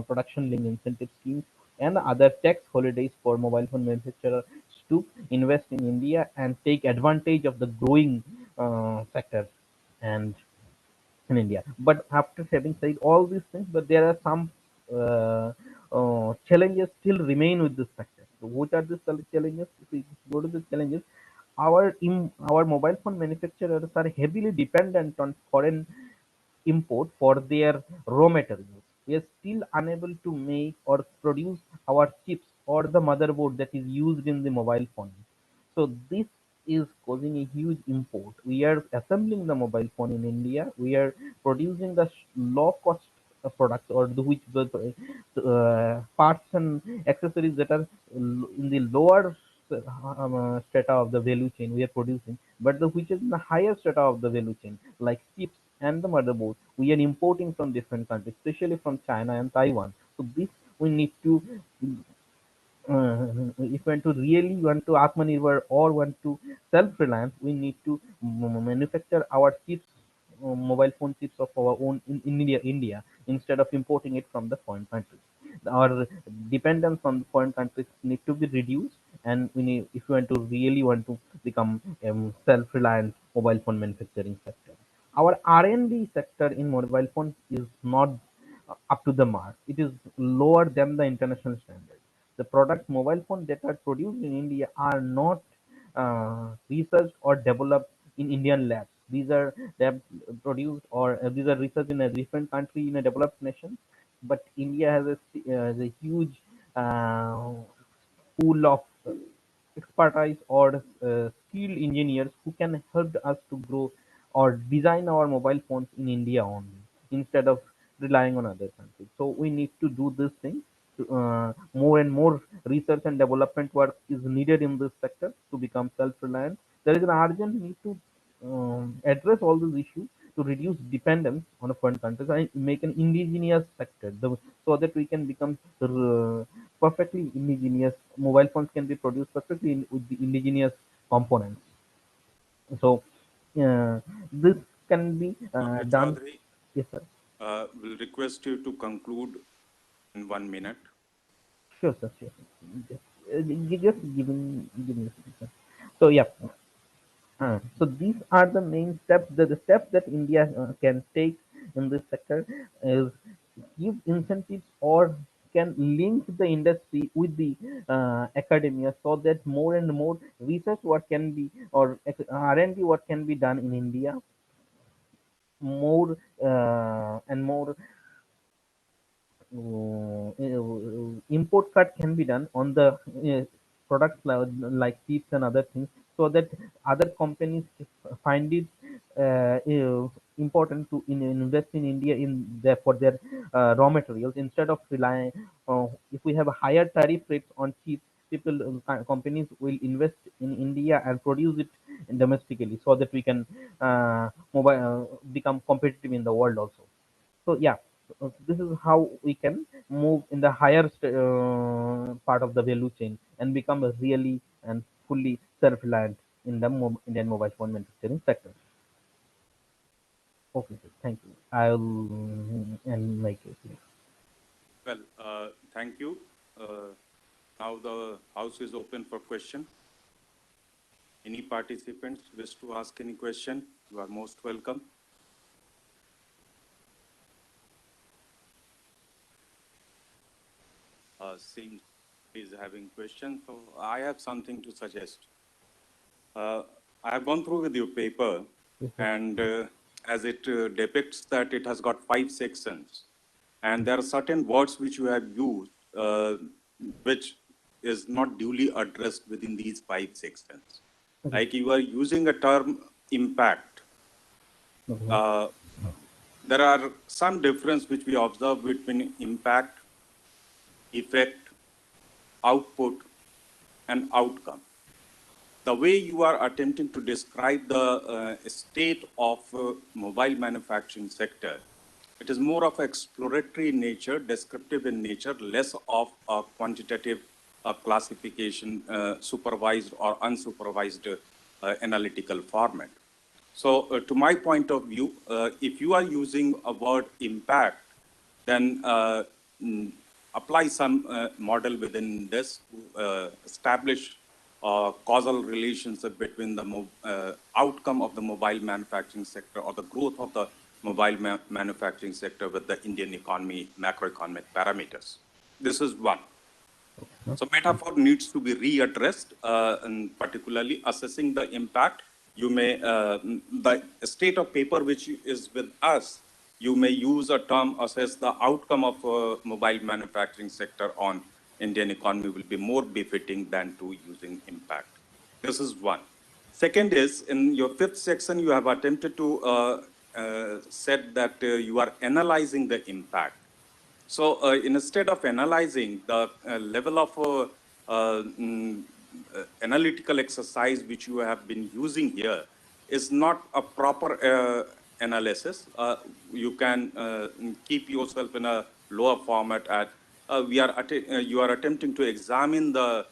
[SPEAKER 20] production link incentive schemes, and other tax holidays for mobile phone manufacturers to invest in India and take advantage of the growing sector and in India. But after having said all these things, but there are some challenges still remain with this sector. So what are these challenges? If we go to the challenges, our mobile phone manufacturers are heavily dependent on foreign import for their raw materials. We are still unable to make or produce our chips or the motherboard that is used in the mobile phone. So this is causing a huge import. We are assembling the mobile phone in India. We are producing the low cost products or the parts and accessories that are in the lower strata of the value chain we are producing, but the which is in the higher strata of the value chain, like chips and the motherboard, we are importing from different countries, especially from China and Taiwan. So this we need to if we want to really want to Atmanirbhar or want to self-reliance, we need to manufacture our chips, mobile phone chips of our own in India, instead of importing it from the foreign countries. Our dependence on foreign countries need to be reduced, and we need, if we want to really want to become self-reliant mobile phone manufacturing sector. Our R&D sector in mobile phone is not up to the mark. It is lower than the international standard. The products mobile phone that are produced in India are not researched or developed in Indian labs. These are produced or these are researched in a different country in a developed nation. But India has a huge uh, pool of expertise or skilled engineers who can help us to grow or design our mobile phones in India only, instead of relying on other countries. So we need to do this thing. more and more research and development work is needed in this sector to become self-reliant. There is an urgent need to address all these issues to reduce dependence on foreign countries and make an indigenous sector so that we can become perfectly indigenous. Mobile phones can be produced perfectly with the indigenous components. So this can be
[SPEAKER 21] Dr.
[SPEAKER 20] done.
[SPEAKER 21] Chaudhary,
[SPEAKER 20] Yes, sir.
[SPEAKER 21] will request you to conclude in 1 minute.
[SPEAKER 20] Sure, sir. Sure. Just give me a second, sir. So yeah. So these are the main steps. The steps that India can take in this sector is give incentives or can link the industry with the academia so that more and more research work can be or R&D work can be done in India. More and more import cut can be done on the products like chips and other things so that other companies find it important to invest in India for their raw materials instead of relying if we have a higher tariff rates on chips, people companies will invest in India and produce it domestically so that we can become competitive in the world also. So yeah, this is how we can move in the higher part of the value chain and become a really and fully self-reliant in the Indian mobile phone manufacturing sector. Okay, sir. Thank you. I'll end my case here.
[SPEAKER 21] Well, thank you. Now the house is open for question. Any participants wish to ask any question, you are most welcome. Seems is having questions, so I have something to suggest. I have gone through with your paper, and as it depicts that it has got 5 sections, and there are certain words which you have used, which is not duly addressed within these 5 sections.
[SPEAKER 20] Okay.
[SPEAKER 21] Like you are using a term impact. There are some difference which we observe between impact, effect, output, and outcome. The way you are attempting to describe the state of mobile manufacturing sector, it is more of exploratory in nature, descriptive in nature, less of a quantitative classification, supervised or unsupervised analytical format. So to my point of view, if you are using a word impact, then apply some model within this to establish causal relationship between the outcome of the mobile manufacturing sector or the growth of the mobile manufacturing sector with the Indian economy, macroeconomic parameters. This is one. So metaphor needs to be readdressed, and particularly assessing the impact. You may, the state of paper which is with us, you may use a term, assess the outcome of mobile manufacturing sector on Indian economy will be more befitting than to using impact. This is one. Second is, in your 5th section, you have attempted to said that you are analyzing the impact. So instead of analyzing the level of analytical exercise which you have been using here is not a proper analysis. You can keep yourself in a lower format at you are attempting to examine the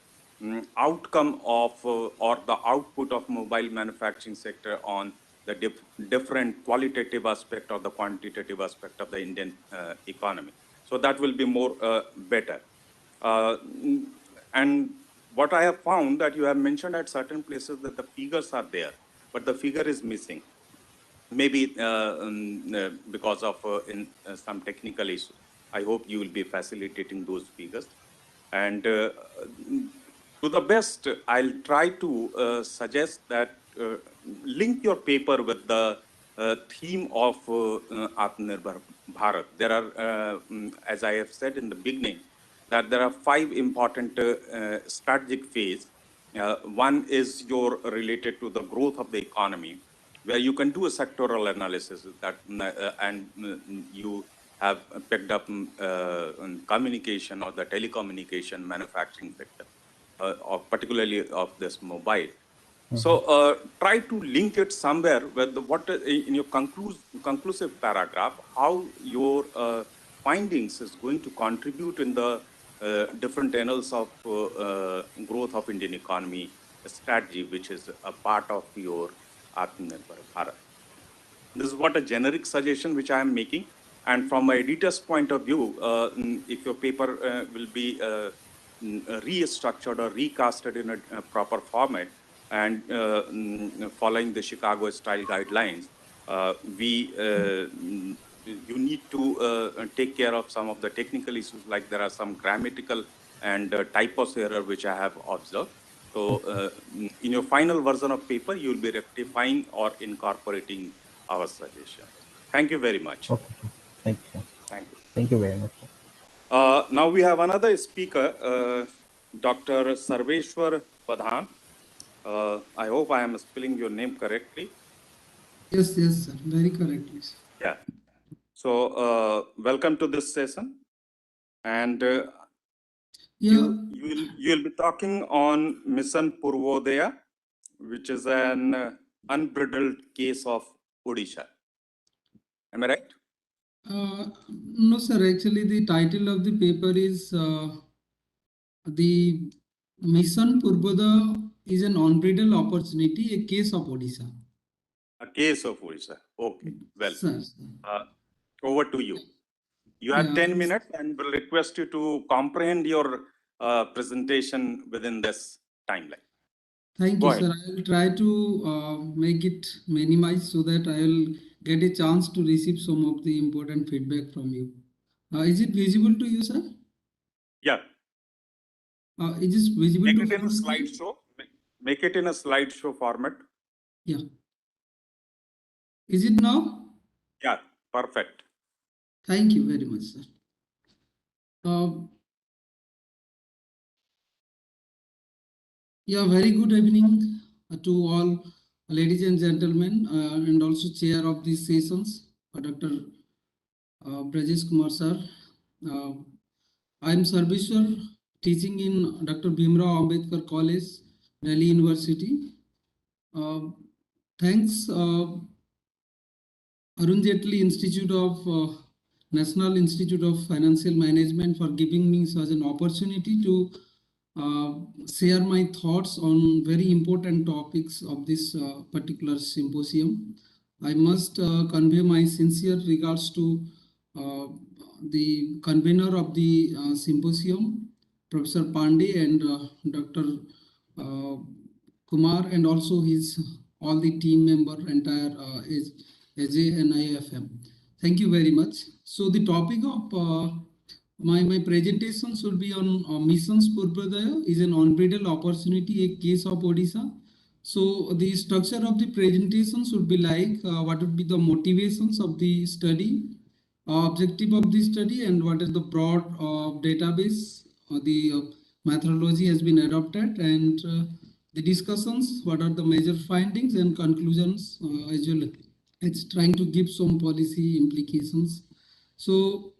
[SPEAKER 21] outcome of or the output of mobile manufacturing sector on the different qualitative aspect or the quantitative aspect of the Indian economy. So that will be more better. And what I have found that you have mentioned at certain places that the figures are there, but the figure is missing. Maybe because of some technical issue. I hope you will be facilitating those figures. And to the best, I'll try to suggest that link your paper with the theme of AatmaNirbhar Bharat. There are, as I have said in the beginning, that there are 5 important strategic phases. One is your related to the growth of the economy, where you can do a sectoral analysis that and you have picked up in communication or the telecommunication manufacturing sector, or particularly of this mobile. So try to link it somewhere with what in your conclusive paragraph, how your findings is going to contribute in the different annals of growth of Indian economy strategy, which is a part of your AatmaNirbhar Bharat. This is what a generic suggestion which I am making. And from my editor's point of view, if your paper will be restructured or recasted in a proper format and following the Chicago style guidelines, you need to take care of some of the technical issues, like there are some grammatical and typos error which I have observed. So in your final version of paper, you will be rectifying or incorporating our suggestions. Thank you very much.
[SPEAKER 20] Okay. Thank you.
[SPEAKER 21] Thank you.
[SPEAKER 20] Thank you very much.
[SPEAKER 21] Now we have another speaker, Dr. Sarveshwar Pradhan. I hope I am spelling your name correctly.
[SPEAKER 5] Yes, sir. Very correctly.
[SPEAKER 21] Yeah. So welcome to this session. And you will be talking on Mission Purvodaya, which is an unbridled case of Odisha. Am I right?
[SPEAKER 5] No, sir. Actually, the title of the paper is the Mission Purvodaya is an unbridled opportunity, a case of Odisha.
[SPEAKER 21] A case of Odisha. Okay. Well,
[SPEAKER 5] Sir.
[SPEAKER 21] over to you. You have 10 minutes and will request you to comprehend your presentation within this timeline.
[SPEAKER 5] Thank
[SPEAKER 21] Go
[SPEAKER 5] you,
[SPEAKER 21] ahead.
[SPEAKER 5] sir. I will try to make it minimized so that I will get a chance to receive some of the important feedback from you. Is it visible to you, sir?
[SPEAKER 21] Yeah.
[SPEAKER 5] Is it visible
[SPEAKER 21] Make
[SPEAKER 5] to
[SPEAKER 21] it in a
[SPEAKER 5] full screen?
[SPEAKER 21] slideshow. Make it in a slideshow format.
[SPEAKER 5] Yeah. Is it now?
[SPEAKER 21] Yeah, perfect.
[SPEAKER 5] Thank you very much, sir. Yeah, very good evening to all ladies and gentlemen, and also chair of these sessions, Dr. Brajesh Kumar sir. I am Sarveshwar, teaching in Dr. Bhimrao Ambedkar College, Delhi University. Thanks Arun Jaitley Institute of National Institute of Financial Management for giving me such an opportunity to share my thoughts on very important topics of this particular symposium. I must convey my sincere regards to the convener of the symposium, Professor Pandey, and Dr. Kumar, and also his all the team member, entire AJNIFM. Thank you very much. So the topic of my presentation should be on Missions Purvodaya is an unbridled opportunity, a case of Odisha. So the structure of the presentation should be like what would be the motivations of the study, objective of the study, and what is the broad database, the methodology has been adopted, and the discussions, what are the major findings and conclusions as well. It's trying to give some policy implications. So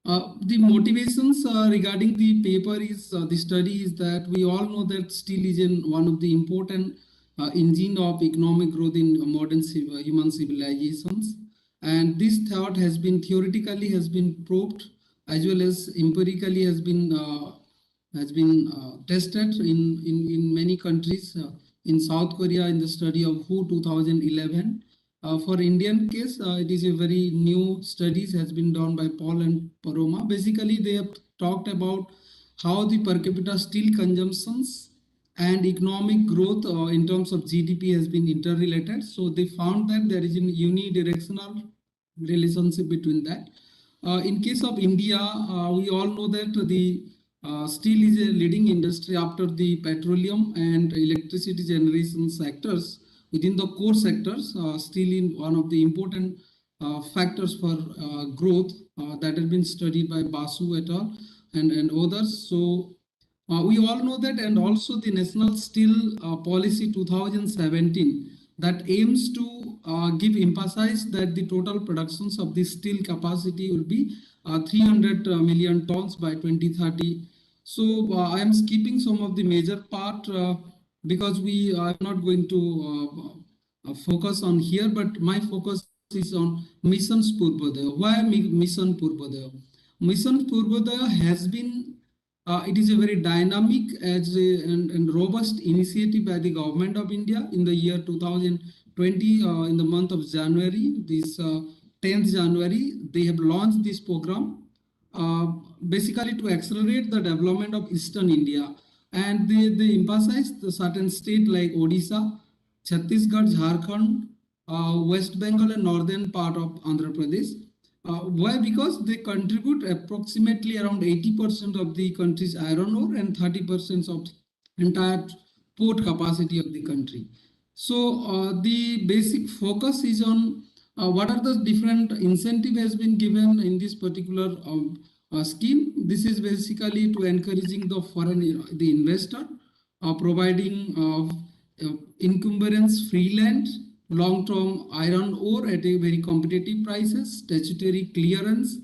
[SPEAKER 5] the motivations regarding the paper is the study is that we all know that steel is one of the important engine of economic growth in modern human civilizations, and this thought has been theoretically has been proved as well as empirically has been tested in many countries. In South Korea, in the study of WHO 2011. For Indian case, it is a very new studies has been done by Paul and Paroma. Basically, they have talked about how the per capita steel consumptions and economic growth in terms of GDP has been interrelated. So they found that there is a unidirectional relationship between that. In case of India, we all know that the steel is a leading industry after the petroleum and electricity generation sectors. Within the core sectors, steel is one of the important factors for growth that has been studied by Basu et al. and others. So we all know that, and also the National Steel Policy 2017 that aims to give emphasis that the total productions of the steel capacity will be 300 million tons by 2030. So I am skipping some of the major part because we are not going to focus on here, but my focus is on Mission Purvodaya. Why Mission Purvodaya? Mission Purvodaya has been it is a very dynamic and robust initiative by the government of India in the year 2020 in the month of January, this 10th January, they have launched this program basically to accelerate the development of Eastern India. And they emphasize the certain states like Odisha, Chhattisgarh, Jharkhand, West Bengal and northern part of Andhra Pradesh. Why? Because they contribute approximately around 80% of the country's iron ore and 30% of entire port capacity of the country. So the basic focus is on what are the different incentive has been given in this particular scheme. This is basically to encouraging the foreign the investor, providing encumbrance free land, long-term iron ore at a very competitive prices, statutory clearance,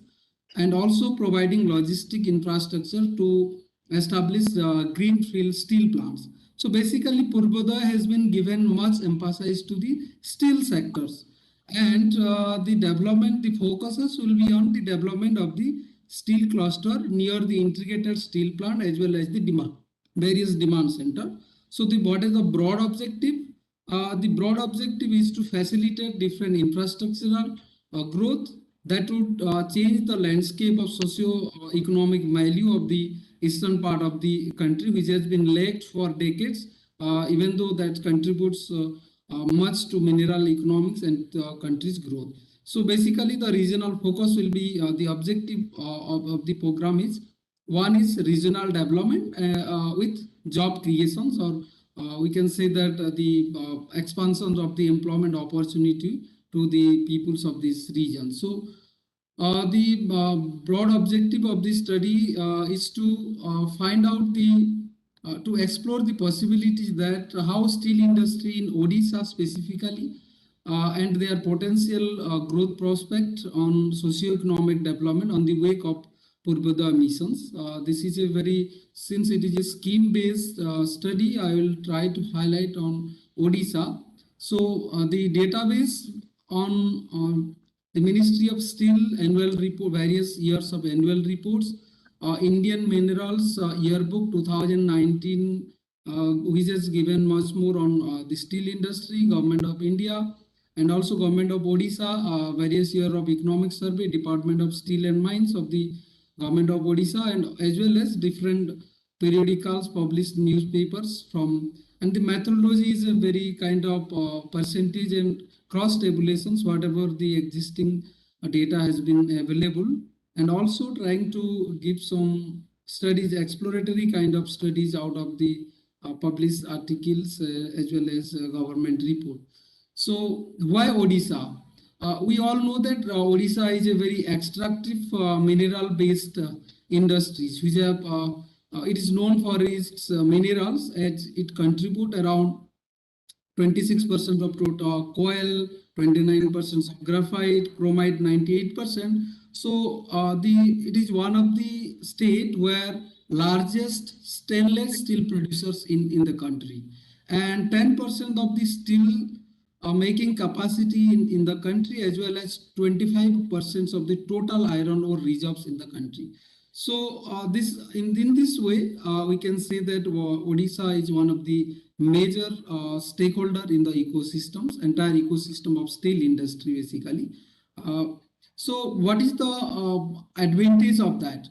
[SPEAKER 5] and also providing logistic infrastructure to establish greenfield steel plants. So basically, Purvodaya has been given much emphasis to the steel sectors, and the development, the focuses will be on the development of the steel cluster near the integrated steel plant as well as the various demand center. So what is the broad objective? The broad objective is to facilitate different infrastructural growth that would change the landscape of socio-economic value of the eastern part of the country, which has been lagged for decades, even though that contributes much to mineral economics and country's growth. So basically, the regional focus will be the objective of the program is one is regional development with job creations, or we can say that the expansion of the employment opportunity to the peoples of this region. So the broad objective of this study is to find out to explore the possibilities that how steel industry in Odisha specifically and their potential growth prospect on socio-economic development on the wake of Purvodaya missions. This is a very, since it is a scheme-based study, I will try to highlight on Odisha. So the database on the Ministry of Steel annual report, various years of annual reports, Indian Minerals Yearbook 2019, which has given much more on the steel industry, Government of India, and also Government of Odisha, various year of economic survey, Department of Steel and Mines of the Government of Odisha, and as well as different periodicals, published newspapers from, and the methodology is a very kind of percentage and cross tabulations, whatever the existing data has been available, and also trying to give some studies, exploratory kind of studies out of the published articles as well as government report. So why Odisha? We all know that Odisha is a very extractive mineral-based industries, which have it is known for its minerals, as it contribute around 26% of total coal, 29% of graphite, chromite 98%. So it is one of the state where largest stainless steel producers in the country, and 10% of the steel making capacity in the country, as well as 25% of the total iron ore reserves in the country. So this in this way, we can say that Odisha is one of the major stakeholder in the ecosystems, entire ecosystem of steel industry basically. So what is the advantage of that?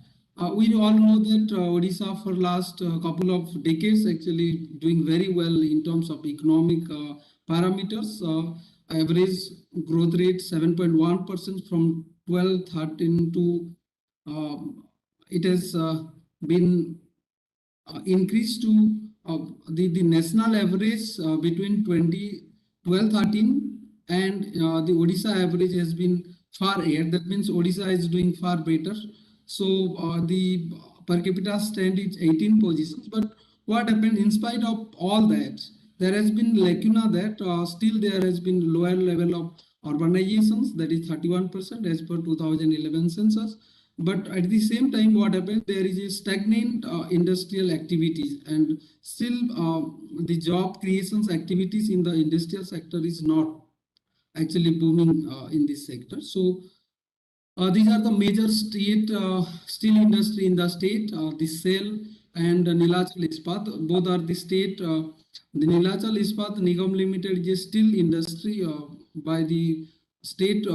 [SPEAKER 5] We all know that Odisha for last couple of decades actually doing very well in terms of economic parameters. Average growth rate 7.1% from 12-13 to it has been increased to the national average between 2012-13 and the Odisha average has been far ahead. That means Odisha is doing far better. So the per capita stand is 18 positions. But what happened in spite of all that, there has been lacuna that still there has been lower level of urbanizations, that is 31% as per 2011 census. But at the same time, what happened, there is a stagnant industrial activities, and still the job creations activities in the industrial sector is not actually booming in this sector. So these are the major state steel industry in the state, the SAIL and Nilachal Ispat. Both are the state. The Nilachal Ispat Nigam Limited is steel industry by the state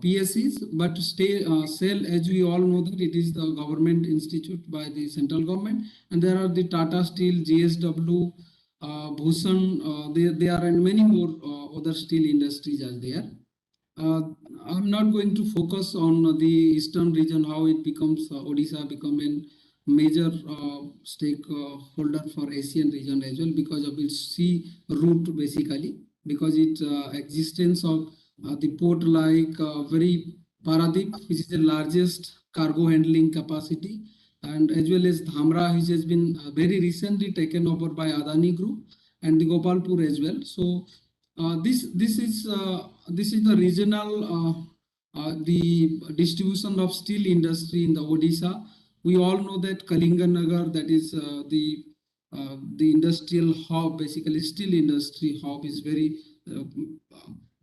[SPEAKER 5] PSEs, but SAIL, as we all know, that it is the government institute by the central government, and there are the Tata Steel, JSW, Bhushan, they are, and many more other steel industries are there. I'm not going to focus on the eastern region, how it becomes Odisha become a major stakeholder for Asian region as well, because of its sea route basically, because its existence of the port like very Paradip, which is the largest cargo handling capacity, and as well as Dhamra, which has been very recently taken over by Adani Group, and the Gopalpur as well. So this is the regional the distribution of steel industry in the Odisha. We all know that Kalinganagar, that is the industrial hub, basically steel industry hub, is very.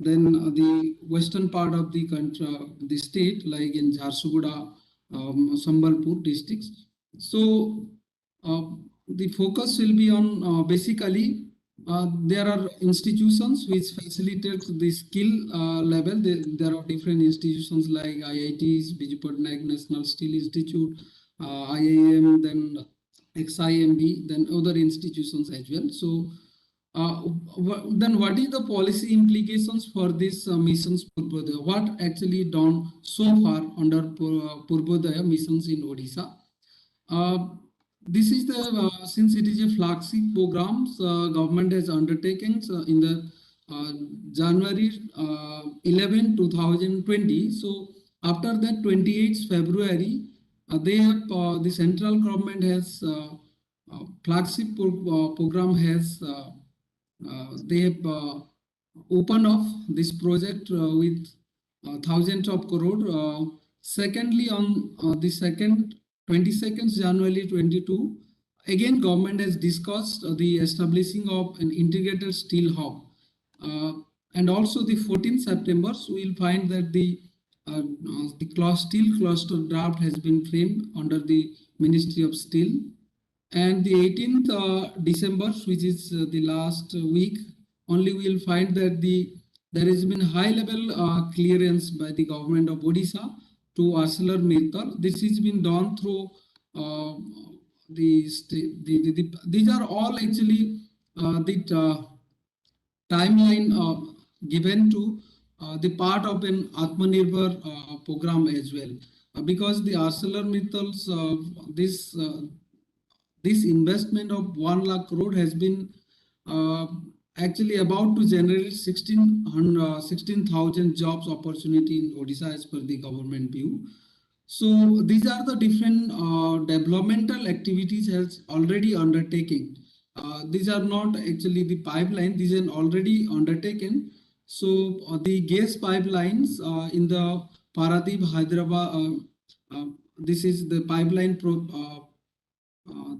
[SPEAKER 5] Then the western part of the country, the state, like in Jharsuguda, Sambalpur districts. So the focus will be on basically. There are institutions which facilitate the skill level. There are different institutions like IITs, Biju Patnaik National Steel Institute, IIM, then XIMB, then other institutions as well. So then what is the policy implications for this missions Purvodaya? What actually done so far under Purvodaya missions in Odisha? This is the since it is a flagship programs government has undertaken in the January 11, 2020. So after that 28th February, they have the central government has flagship program has they have opened off this project with thousands of crore. Secondly, on the 22nd January 22, again government has discussed the establishing of an integrated steel hub. And also the 14th September, so we'll find that the steel cluster draft has been framed under the Ministry of Steel. And the 18th December, which is the last week, only we'll find that there has been high level clearance by the government of Odisha to ArcelorMittal. This has been done through these are all actually the timeline given to the part of an AatmaNirbhar program as well, because the ArcelorMittal's this investment of 1 lakh crore has been actually about to generate 16,000 jobs opportunity in Odisha as per the government view. So these are the different developmental activities has already undertaken. These are not actually the pipeline, these are already undertaken. So the gas pipelines in the Paradip, Hyderabad, this is the pipeline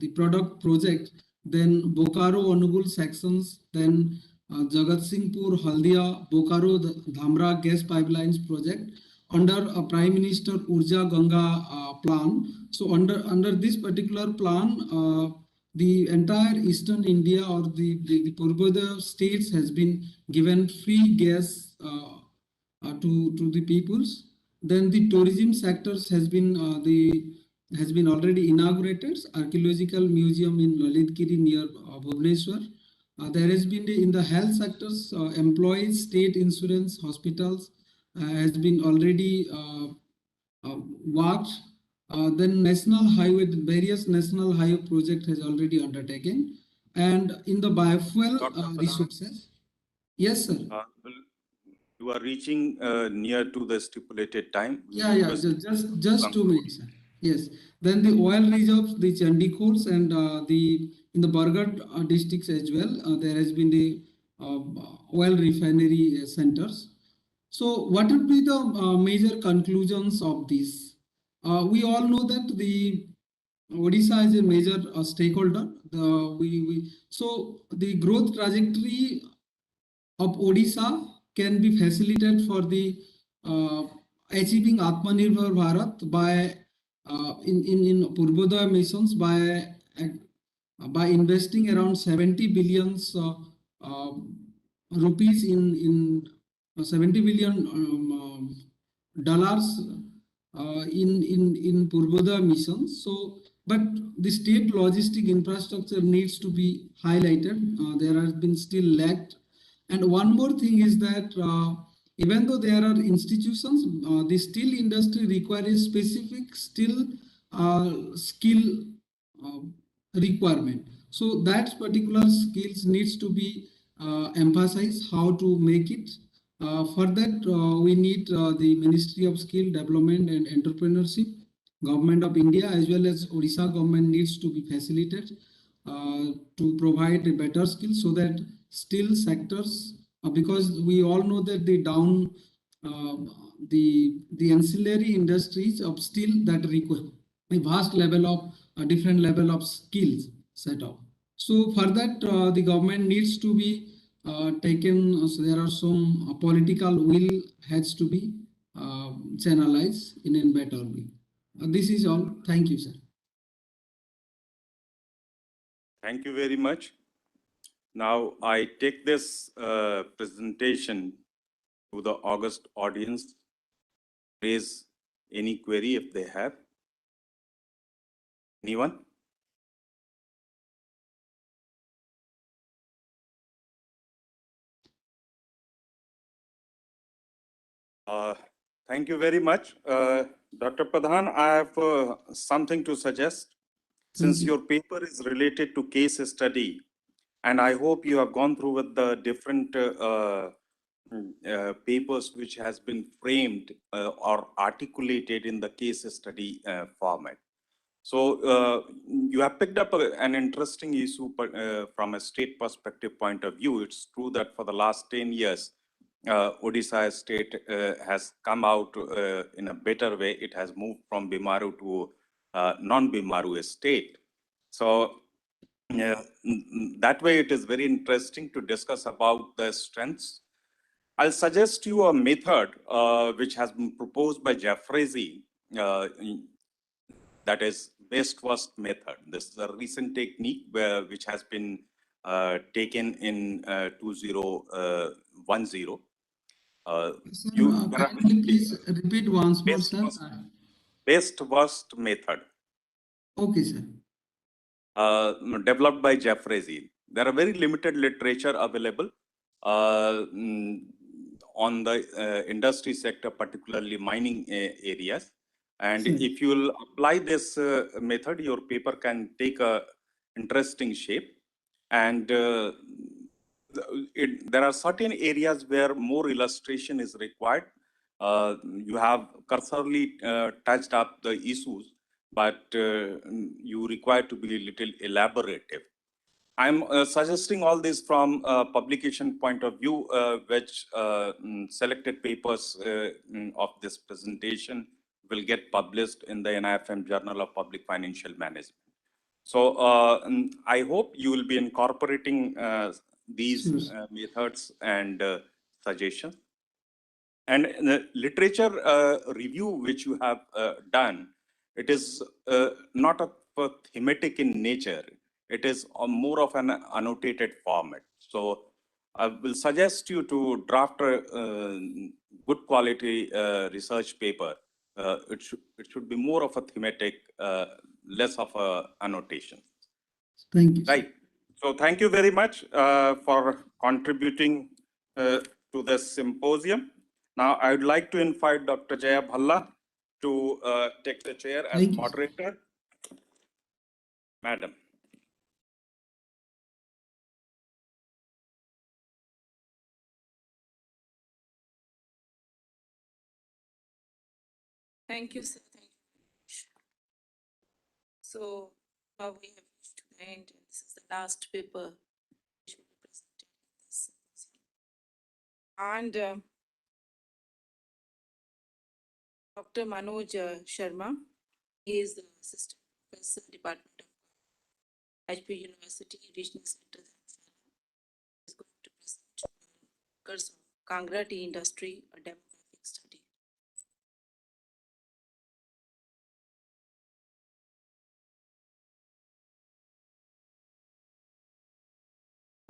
[SPEAKER 5] the product project, then Bokaro Anugul sections, then Jagat Singhpur, Haldia, Bokaro Dhamra gas pipelines project under a Prime Minister Urja Ganga plan. So under this particular plan, the entire Eastern India or the Purvodaya states has been given free gas to the peoples. Then the tourism sectors has been already inaugurated. Archaeological museum in Lalitgiri near Bhubaneswar. There has been in the health sectors, employees, state insurance, hospitals has been already worked. Then national highway, various national highway project has already undertaken. And in the biofuel resources. Yes, sir.
[SPEAKER 21] You are reaching near to the stipulated time.
[SPEAKER 5] Yeah, just 2 minutes, sir. Yes. Then the oil reserves, the Chandigarh and in the Bargat districts as well, there has been the oil refinery centers. So what would be the major conclusions of this? We all know that the Odisha is a major stakeholder. So the growth trajectory of Odisha can be facilitated for the achieving AatmaNirbhar Bharat by in Purvodaya missions by investing around 70 billions rupees in 70 billion dollars in Purvodaya missions. So, but the state logistic infrastructure needs to be highlighted. There has been still lacked. And one more thing is that even though there are institutions, the steel industry requires specific skill uh, requirement. So that particular skills needs to be emphasized how to make it. For that, we need the Ministry of Skill Development and Entrepreneurship, Government of India, as well as Odisha government needs to be facilitated to provide a better skills so that steel sectors, because we all know that uh, the ancillary industries of steel that require a vast level of different level of skills set up. So for that, the government needs to be taken. So there are some political will has to be channelized in a better way. This is all. Thank you, sir.
[SPEAKER 21] Thank you very much. Now I take this presentation to the august audience. Raise any query if they have. Anyone? Thank you very much. Dr. Pradhan, I have something to suggest. Since your paper is related to case study, and I hope you have gone through with the different papers which has been framed or articulated in the case study format. So you have picked up an interesting issue from a state perspective point of view. It's true that for the last 10 years, Odisha state has come out in a better way. It has moved from Bimaru to non-Bimaru state. So that way it is very interesting to discuss about the strengths. I'll suggest you a method which has been proposed by Jeffrey, that is best first method. This is a recent technique which has been taken in 2010.
[SPEAKER 5] Kindly please repeat once more, sir.
[SPEAKER 21] Best worst method.
[SPEAKER 5] Okay, sir.
[SPEAKER 21] Developed by Jeffrey. There are very limited literature available on the industry sector, particularly mining areas. And if you will apply this method, your paper can take a interesting shape. And there are certain areas where more illustration is required. You have cursorily touched up the issues, but you require to be a little elaborative. I'm suggesting all this from a publication point of view, which selected papers of this presentation will get published in the AJNIFM Journal of Public Financial Management. So I hope you will be incorporating these methods and suggestions. And the literature review which you have done, it is not a thematic in nature. It is more of an annotated format. So I will suggest you to draft a good quality research paper. It should be more of a thematic, less of a annotation.
[SPEAKER 5] Thank you.
[SPEAKER 21] Right. So thank you very much for contributing to this symposium. Now I would like to invite Dr. Jaya Bhalla to take the chair as moderator. Madam.
[SPEAKER 8] Thank you, sir. So now we have reached to the end, and this is the last paper which will be presented in this symposium. And Dr. Manoj Sharma, he is the assistant professor, Department of HP University, Regional Center, is going to present workers of Kangra tea industry, a demographic study.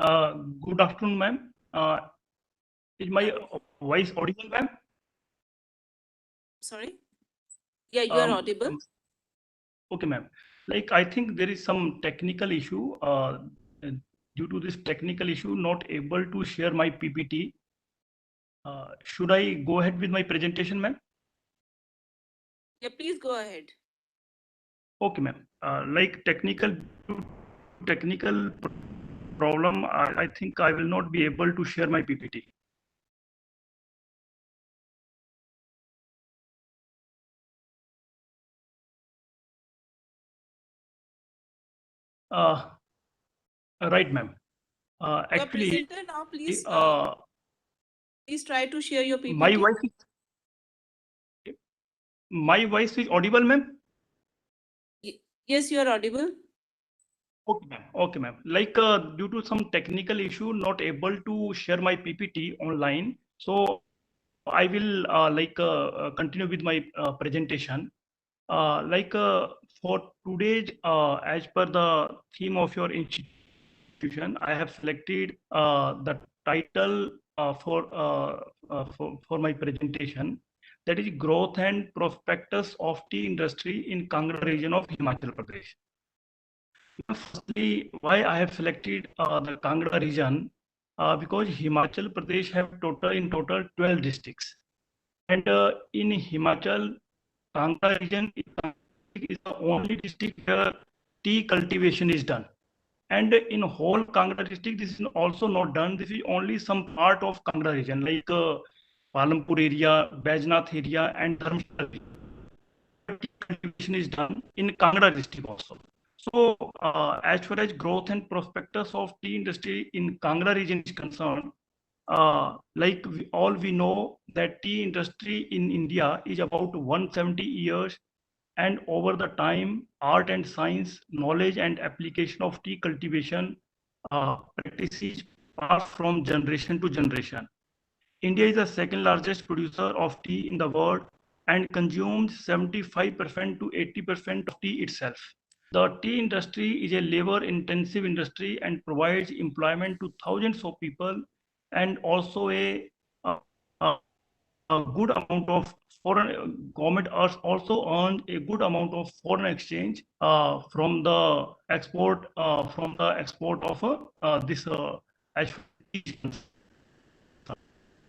[SPEAKER 3] Good afternoon, ma'am. Is my voice audible, ma'am?
[SPEAKER 8] Sorry? Yeah, you are audible.
[SPEAKER 3] Okay, ma'am. Like, I think there is some technical issue. Due to this technical issue, not able to share my PPT. Should I go ahead with my presentation, ma'am?
[SPEAKER 8] Yeah, please go ahead.
[SPEAKER 3] Okay, ma'am. Like technical problem, I think I will not be able to share my PPT. Right, ma'am. Actually,
[SPEAKER 8] presenter now, please. Please try to share your PPT.
[SPEAKER 3] My voice is audible, ma'am.
[SPEAKER 8] Yes, you are audible.
[SPEAKER 3] Okay, ma'am. Okay, ma'am. Like due to some technical issue, not able to share my PPT online. So I will continue with my presentation. For today's, as per the theme of your institution, I have selected the title for my presentation. That is growth and prospectus of tea industry in Kangra region of Himachal Pradesh. Firstly, why I have selected the Kangra region, because Himachal Pradesh have in total 12 districts. And in Himachal, Kangra region is the only district where tea cultivation is done. And in whole Kangra district, this is also not done. This is only some part of Kangra region, like Palampur area, Bajnath area, and Dharmshala. Cultivation is done in Kangra district also. So, as far as growth and prospectus of tea industry in Kangra region is concerned, like we know that tea industry in India is about 170 years, and over the time, art and science, knowledge and application of tea cultivation practices pass from generation to generation. India is the second largest producer of tea in the world and consumes 75% to 80% of tea itself. The tea industry is a labor-intensive industry and provides employment to thousands of people, and also a good amount of foreign government also earns a good amount of foreign exchange from the export of this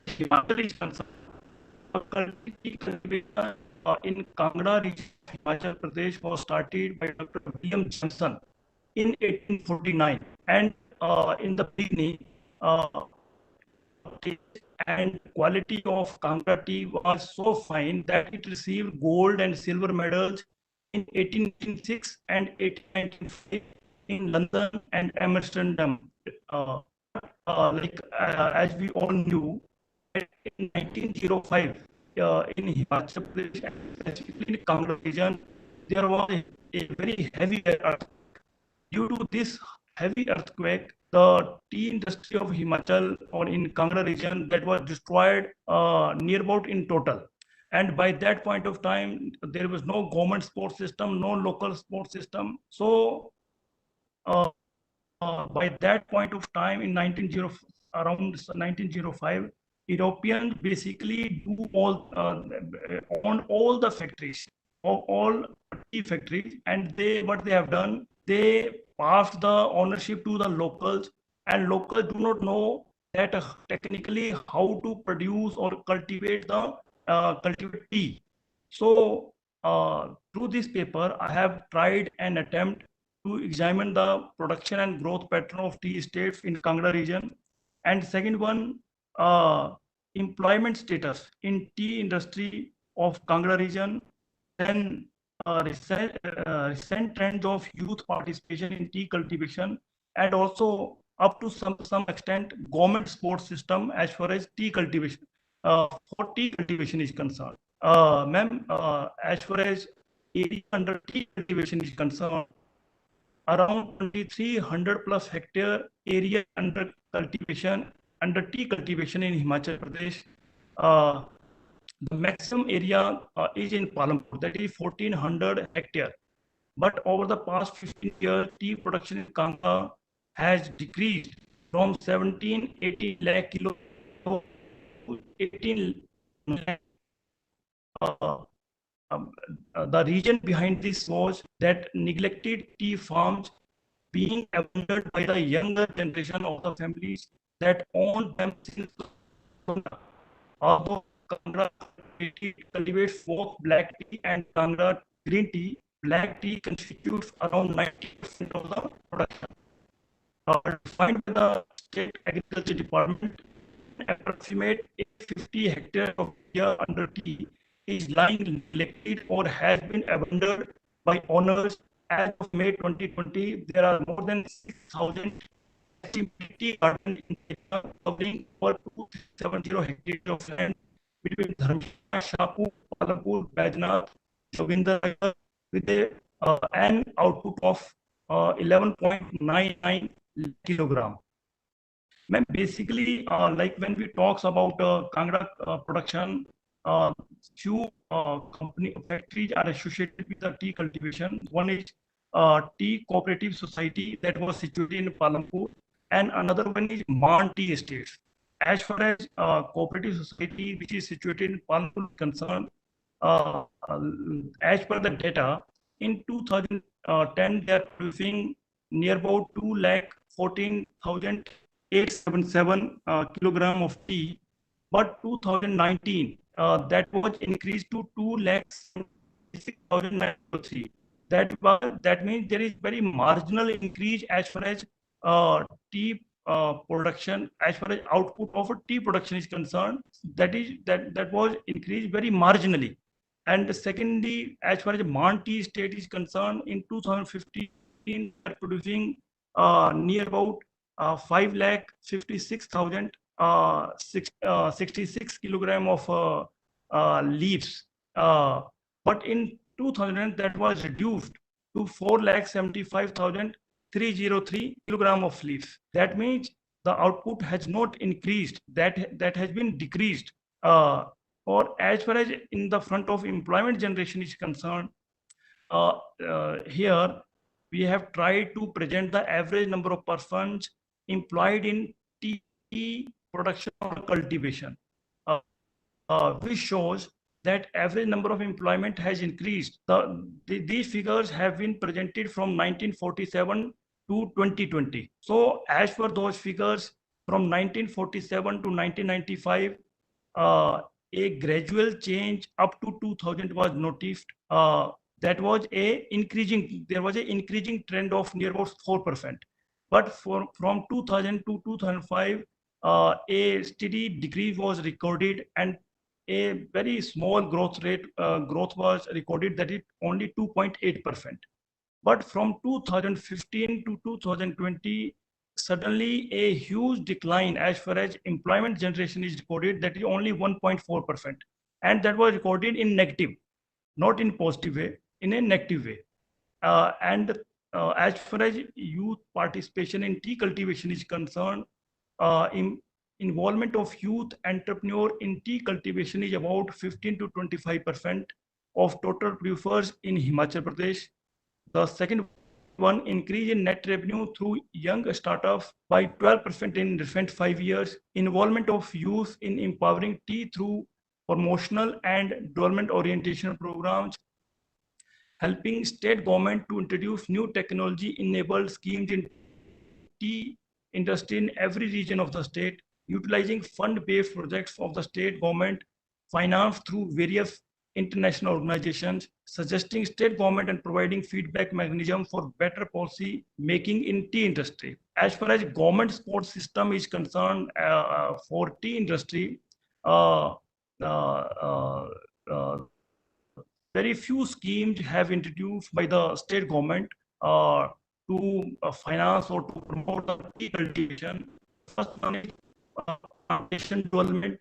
[SPEAKER 3] Himachal is concerned. Cultivation in Kangra region, Himachal Pradesh was started by Dr. William Johnson in 1849, and in the beginning, and quality of Kangra tea was so fine that it received gold and silver medals in 1896 and 1895 in London and Amsterdam. As we all knew, in 1905, in Himachal Pradesh, and specifically in Kangra region, there was a very heavy earthquake. Due to this heavy earthquake, the tea industry of Himachal or in Kangra region that was destroyed near about in total. And by that point of time, there was no government support system, no local support system. So by that point of time in around 1905, Europeans basically own all the factories, all tea factories, and what they have done, they passed the ownership to the locals, and locals do not know that technically how to produce or cultivate tea. So through this paper, I have tried an attempt to examine the production and growth pattern of tea estates in Kangra region. And second one, employment status in tea industry of Kangra region. Then recent trends of youth participation in tea cultivation, and also up to some extent government support system as far as tea cultivation for tea cultivation is concerned. Ma'am, as far as area under tea cultivation is concerned, around 2,300 plus hectare area under tea cultivation in Himachal Pradesh. The maximum area is in Palampur, that is 1,400 hectare. But over the past 15 years, tea production in Kanga has decreased from 17-18 lakh kilo to 18 lakh. The reason behind this was that neglected tea farms being abandoned by the younger generation of the families that own them since. Although Kangra cultivates folk black tea and Kangra green tea, black tea constitutes around 90% of the production. Defined by the State Agriculture Department, approximate 50 hectares of area under tea is lying neglected or has been abandoned by owners. As of May 2020, there are more than 6,000 tea gardens in India covering over 270 hectares of land between Dharmshala, Shahpur, Palampur, Bajnath, Joginder, with an output of 11.99 kilogram. Ma'am, basically, like when we talks about Kangra production, few company factories are associated with the tea cultivation. One is Tea Cooperative Society that was situated in Palampur, and another one is Man Tea Estates. As far as cooperative society which is situated in Palampur concerned, as per the data, in 2010 they are producing near about 2,14,877 kilogram of tea, but 2019 that was increased to 2,66,903. That means there is very marginal increase as far as tea production, as far as output of a tea production is concerned. That was increased very marginally. And secondly, as far as Man Tea Estate is concerned, in 2015, producing near about 5,56,066 kilogram of leaves. But in 2000, that was reduced to 4,75,303 kilogram of leaves. That means the output has not increased. That has been decreased. Or as far as in the front of employment generation is concerned, here we have tried to present the average number of persons employed in tea production or cultivation, which shows that average number of employment has increased. These figures have been presented from 1947 to 2020. So as per those figures, from 1947 to 1995, a gradual change up to 2000 was noticed. That was there was an increasing trend of near about 4%. But from 2000 to 2005, a steady decrease was recorded, and a very small growth was recorded, that is only 2.8%. But from 2015 to 2020, suddenly a huge decline as far as employment generation is recorded, that is only 1.4%. And that was recorded in negative, not in positive way, in a negative way. As far as youth participation in tea cultivation is concerned, involvement of youth entrepreneur in tea cultivation is about 15 to 25% of total producers in Himachal Pradesh. The second one, increase in net revenue through young startups by 12% in recent 5 years. Involvement of youth in empowering tea through promotional and development orientation programs. Helping state government to introduce new technology-enabled schemes in tea industry in every region of the state. Utilizing fund-based projects of the state government financed through various international organizations, suggesting state government and providing feedback mechanism for better policy making in tea industry. As far as government support system is concerned, for tea industry, very few schemes have introduced by the state government to finance or to promote the tea cultivation. First one is plantation development.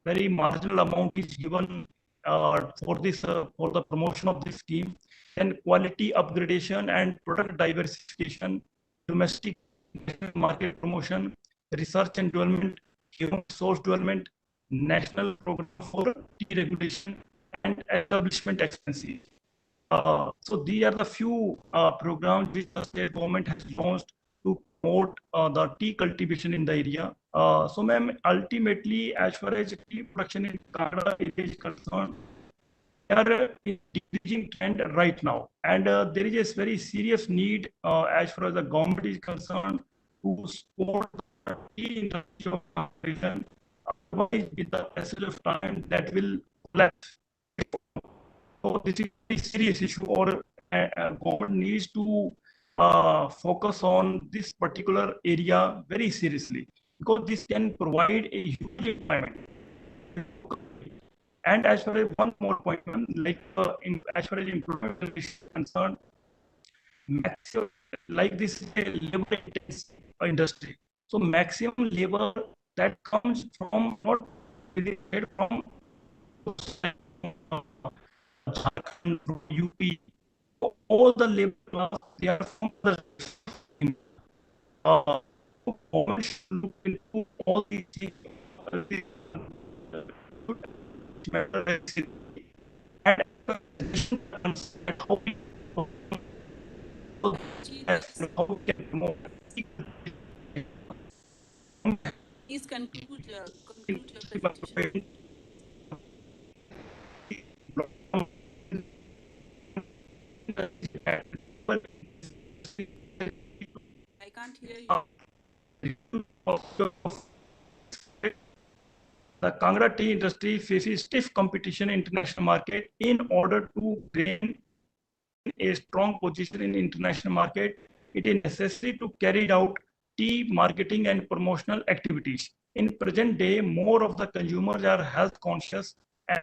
[SPEAKER 3] Very marginal amount is given for this for the promotion of this scheme. Then quality upgradation and product diversification, domestic market promotion, research and development, human resource development, national program for tea regulation, and establishment expenses. So these are the few programs which the state government has launched to promote the tea cultivation in the area. So ma'am, ultimately, as far as tea production in Canada is concerned, they are in decreasing trend right now. And there is a very serious need as far as the government is concerned to support the tea industry of comparison. Otherwise, with the passage of time, that will collapse. So this is a serious issue, or government needs to focus on this particular area very seriously, because this can provide a huge employment. And as far as one more point, like as far as employment is concerned, like this is a labor intensive industry. So maximum labor that comes from not from Jharkhand, from UP, all the labor class, they are from the government should look into all these things. And how we can promote.
[SPEAKER 8] Please conclude your presentation. I can't hear you.
[SPEAKER 3] The Kangra tea industry faces stiff competition in international market. In order to gain a strong position in international market, it is necessary to carry out tea marketing and promotional activities. In present day, more of the consumers are health conscious and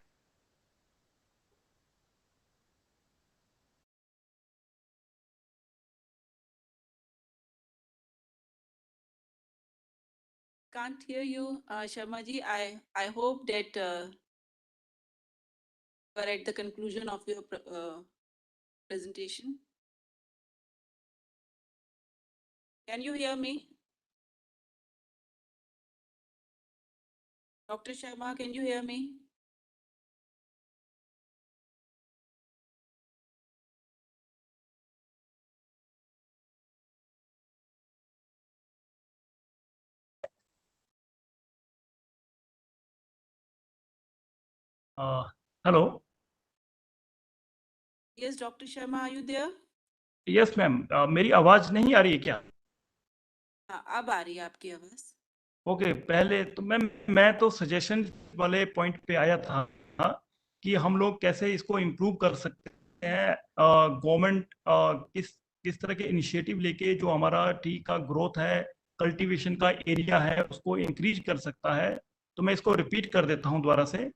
[SPEAKER 8] Can't hear you, Sharma ji. I hope that you are at the conclusion of your presentation. Can you hear me? Dr. Sharma, can you hear me?
[SPEAKER 3] hello.
[SPEAKER 8] Yes, Dr. Sharma, are you there?
[SPEAKER 3] Yes, ma'am. मेरी आवाज नहीं आ रही है क्या?
[SPEAKER 8] अब आ रही है आपकी आवाज.
[SPEAKER 3] ओके, पहले तो मैं तो सजेशन वाले पॉइंट पे आया था कि हम लोग कैसे इसको इम्प्रूव कर सकते हैं. गवर्नमेंट किस तरह के इनिशिएटिव लेके जो हमारा टी का ग्रोथ है, कल्टीवेशन का एरिया है, उसको इंक्रीज कर सकता है. तो मैं इसको रिपीट कर देता हूं दोबारा से.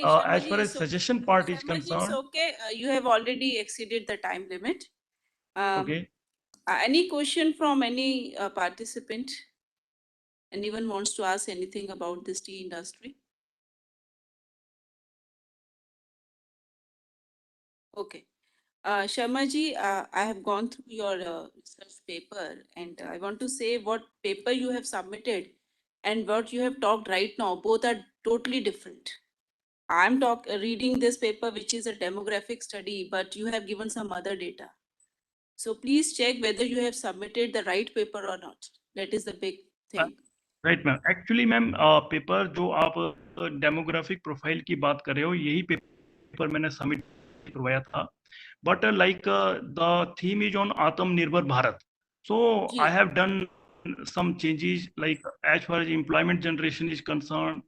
[SPEAKER 3] As far as suggestion part is concerned,
[SPEAKER 8] okay, you have already exceeded the time limit.
[SPEAKER 3] Okay.
[SPEAKER 8] Any question from any participant? Anyone wants to ask anything about this tea industry? Okay. Sharma ji, I have gone through your research paper, and I want to say what paper you have submitted and what you have talked right now, both are totally different. I'm reading this paper, which is a demographic study, but you have given some other data. So please check whether you have submitted the right paper or not. That is the big thing.
[SPEAKER 3] Right ma'am. Actually ma'am paper जो आप demographic profile की बात कर रहे हो, यही paper मैंने submit करवाया था. But like the theme is on Atmanirbhar Bharat. So I have done some changes, like as far as employment generation is concerned,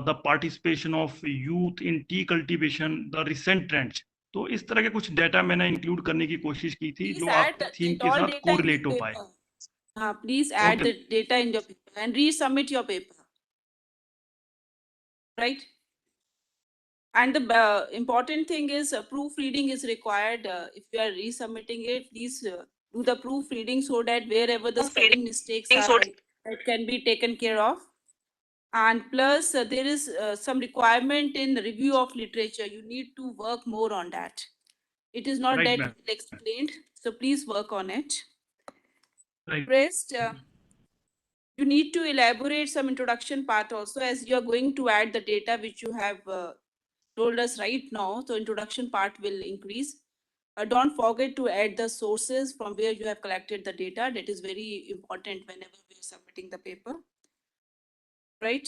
[SPEAKER 3] the participation of youth in tea cultivation, the recent trends. तो इस तरह के कुछ data मैंने include करने की कोशिश की थी जो आपकी थीम के साथ कोरिलेट हो पाए.
[SPEAKER 8] Please add the data in your paper and resubmit your paper. Right? And the important thing is proofreading is required. If you are resubmitting it, please do the proofreading so that wherever the spelling mistakes are, that can be taken care of. And plus, there is some requirement in the review of literature. You need to work more on that. It is not
[SPEAKER 3] Right,
[SPEAKER 8] that
[SPEAKER 3] ma'am.
[SPEAKER 8] well explained, so please work on it.
[SPEAKER 3] Right.
[SPEAKER 8] Rest, you need to elaborate some introduction part also, as you are going to add the data which you have told us right now. So introduction part will increase. Don't forget to add the sources from where you have collected the data. That is very important whenever we are submitting the paper. Right?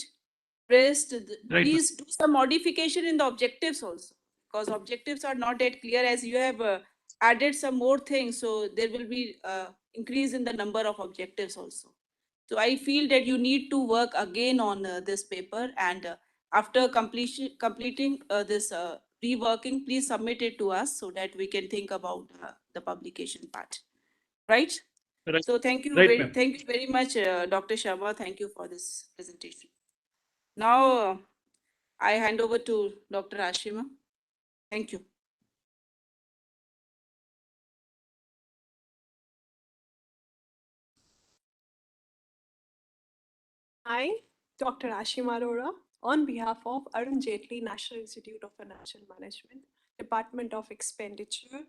[SPEAKER 8] Rest,
[SPEAKER 3] Right.
[SPEAKER 8] please do some modification in the objectives also, because objectives are not that clear, as you have added some more things. So there will be increase in the number of objectives also. So I feel that you need to work again on this paper, and after completing this reworking, please submit it to us so that we can think about the publication part. Right?
[SPEAKER 3] Right.
[SPEAKER 8] So thank you,
[SPEAKER 3] Right, ma'am.
[SPEAKER 8] thank you very much, Dr. Sharma. Thank you for this presentation. Now I hand over to Dr. Ashima. Thank you.
[SPEAKER 2] I, Dr. Ashima Arora, on behalf of Arun Jaitley National Institute of Financial Management, Department of Expenditure,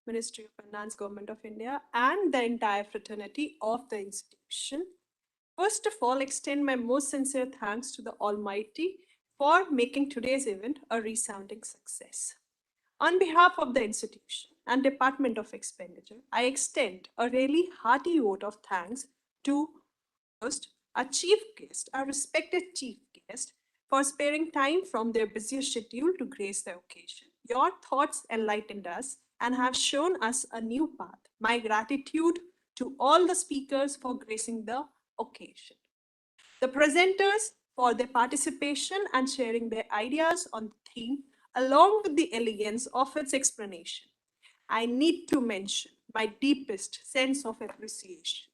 [SPEAKER 2] Ministry of Finance, Government of India, and the entire fraternity of the institution, first of all, extend my most sincere thanks to the Almighty for making today's event a resounding success. On behalf of the institution and Department of Expenditure, I extend a really hearty vote of thanks to first our chief guest, our respected chief guest, for sparing time from their busy schedule to grace the occasion. Your thoughts enlightened us and have shown us a new path. My gratitude to all the speakers for gracing the occasion. The presenters for their participation and sharing their ideas on the theme, along with the elegance of its explanation. I need to mention my deepest sense of appreciation.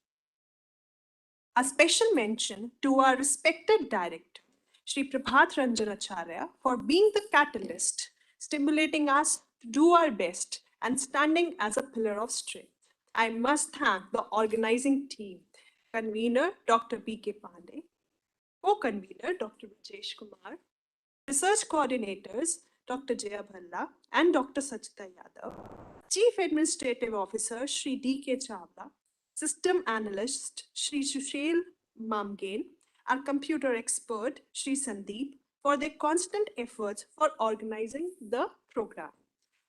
[SPEAKER 2] A special mention to our respected director, Sri Prabhat Ranjan Acharya, for being the catalyst, stimulating us to do our best and standing as a pillar of strength. I must thank the organizing team, convener Dr. B.K. Pandey, co-convener Dr. Rajesh Kumar, research coordinators Dr. Jaya Bhalla and Dr. Sachita Yadav, Chief Administrative Officer Sri D.K. Chawla, System Analyst Sri Sushil Mamgain, our computer expert Sri Sandeep, for their constant efforts for organizing the program.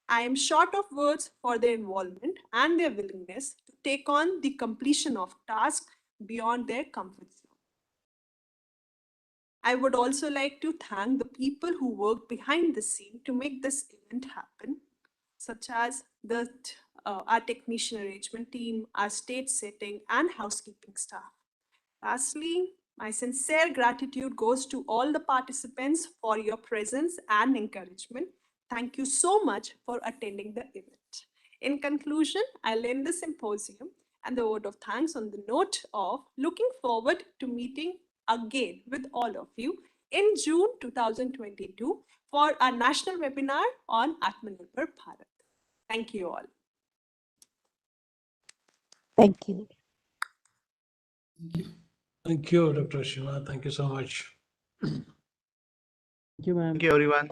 [SPEAKER 2] I am short of words for their involvement and their willingness to take on the completion of tasks beyond their comfort zone. I would also like to thank the people who work behind the scene to make this event happen, such as our technician arrangement team, our stage setting, and housekeeping staff. Lastly, my sincere gratitude goes to all the participants for your presence and encouragement. Thank you so much for attending the event. In conclusion, I'll end the symposium and the word of thanks on the note of looking forward to meeting again with all of you in June 2022 for our national webinar on AatmaNirbhar Bharat. Thank you all.
[SPEAKER 1] Thank you.
[SPEAKER 11] Thank you, Dr. Shiva. Thank you so much.
[SPEAKER 20] Thank you, ma'am.
[SPEAKER 10] Thank you, everyone.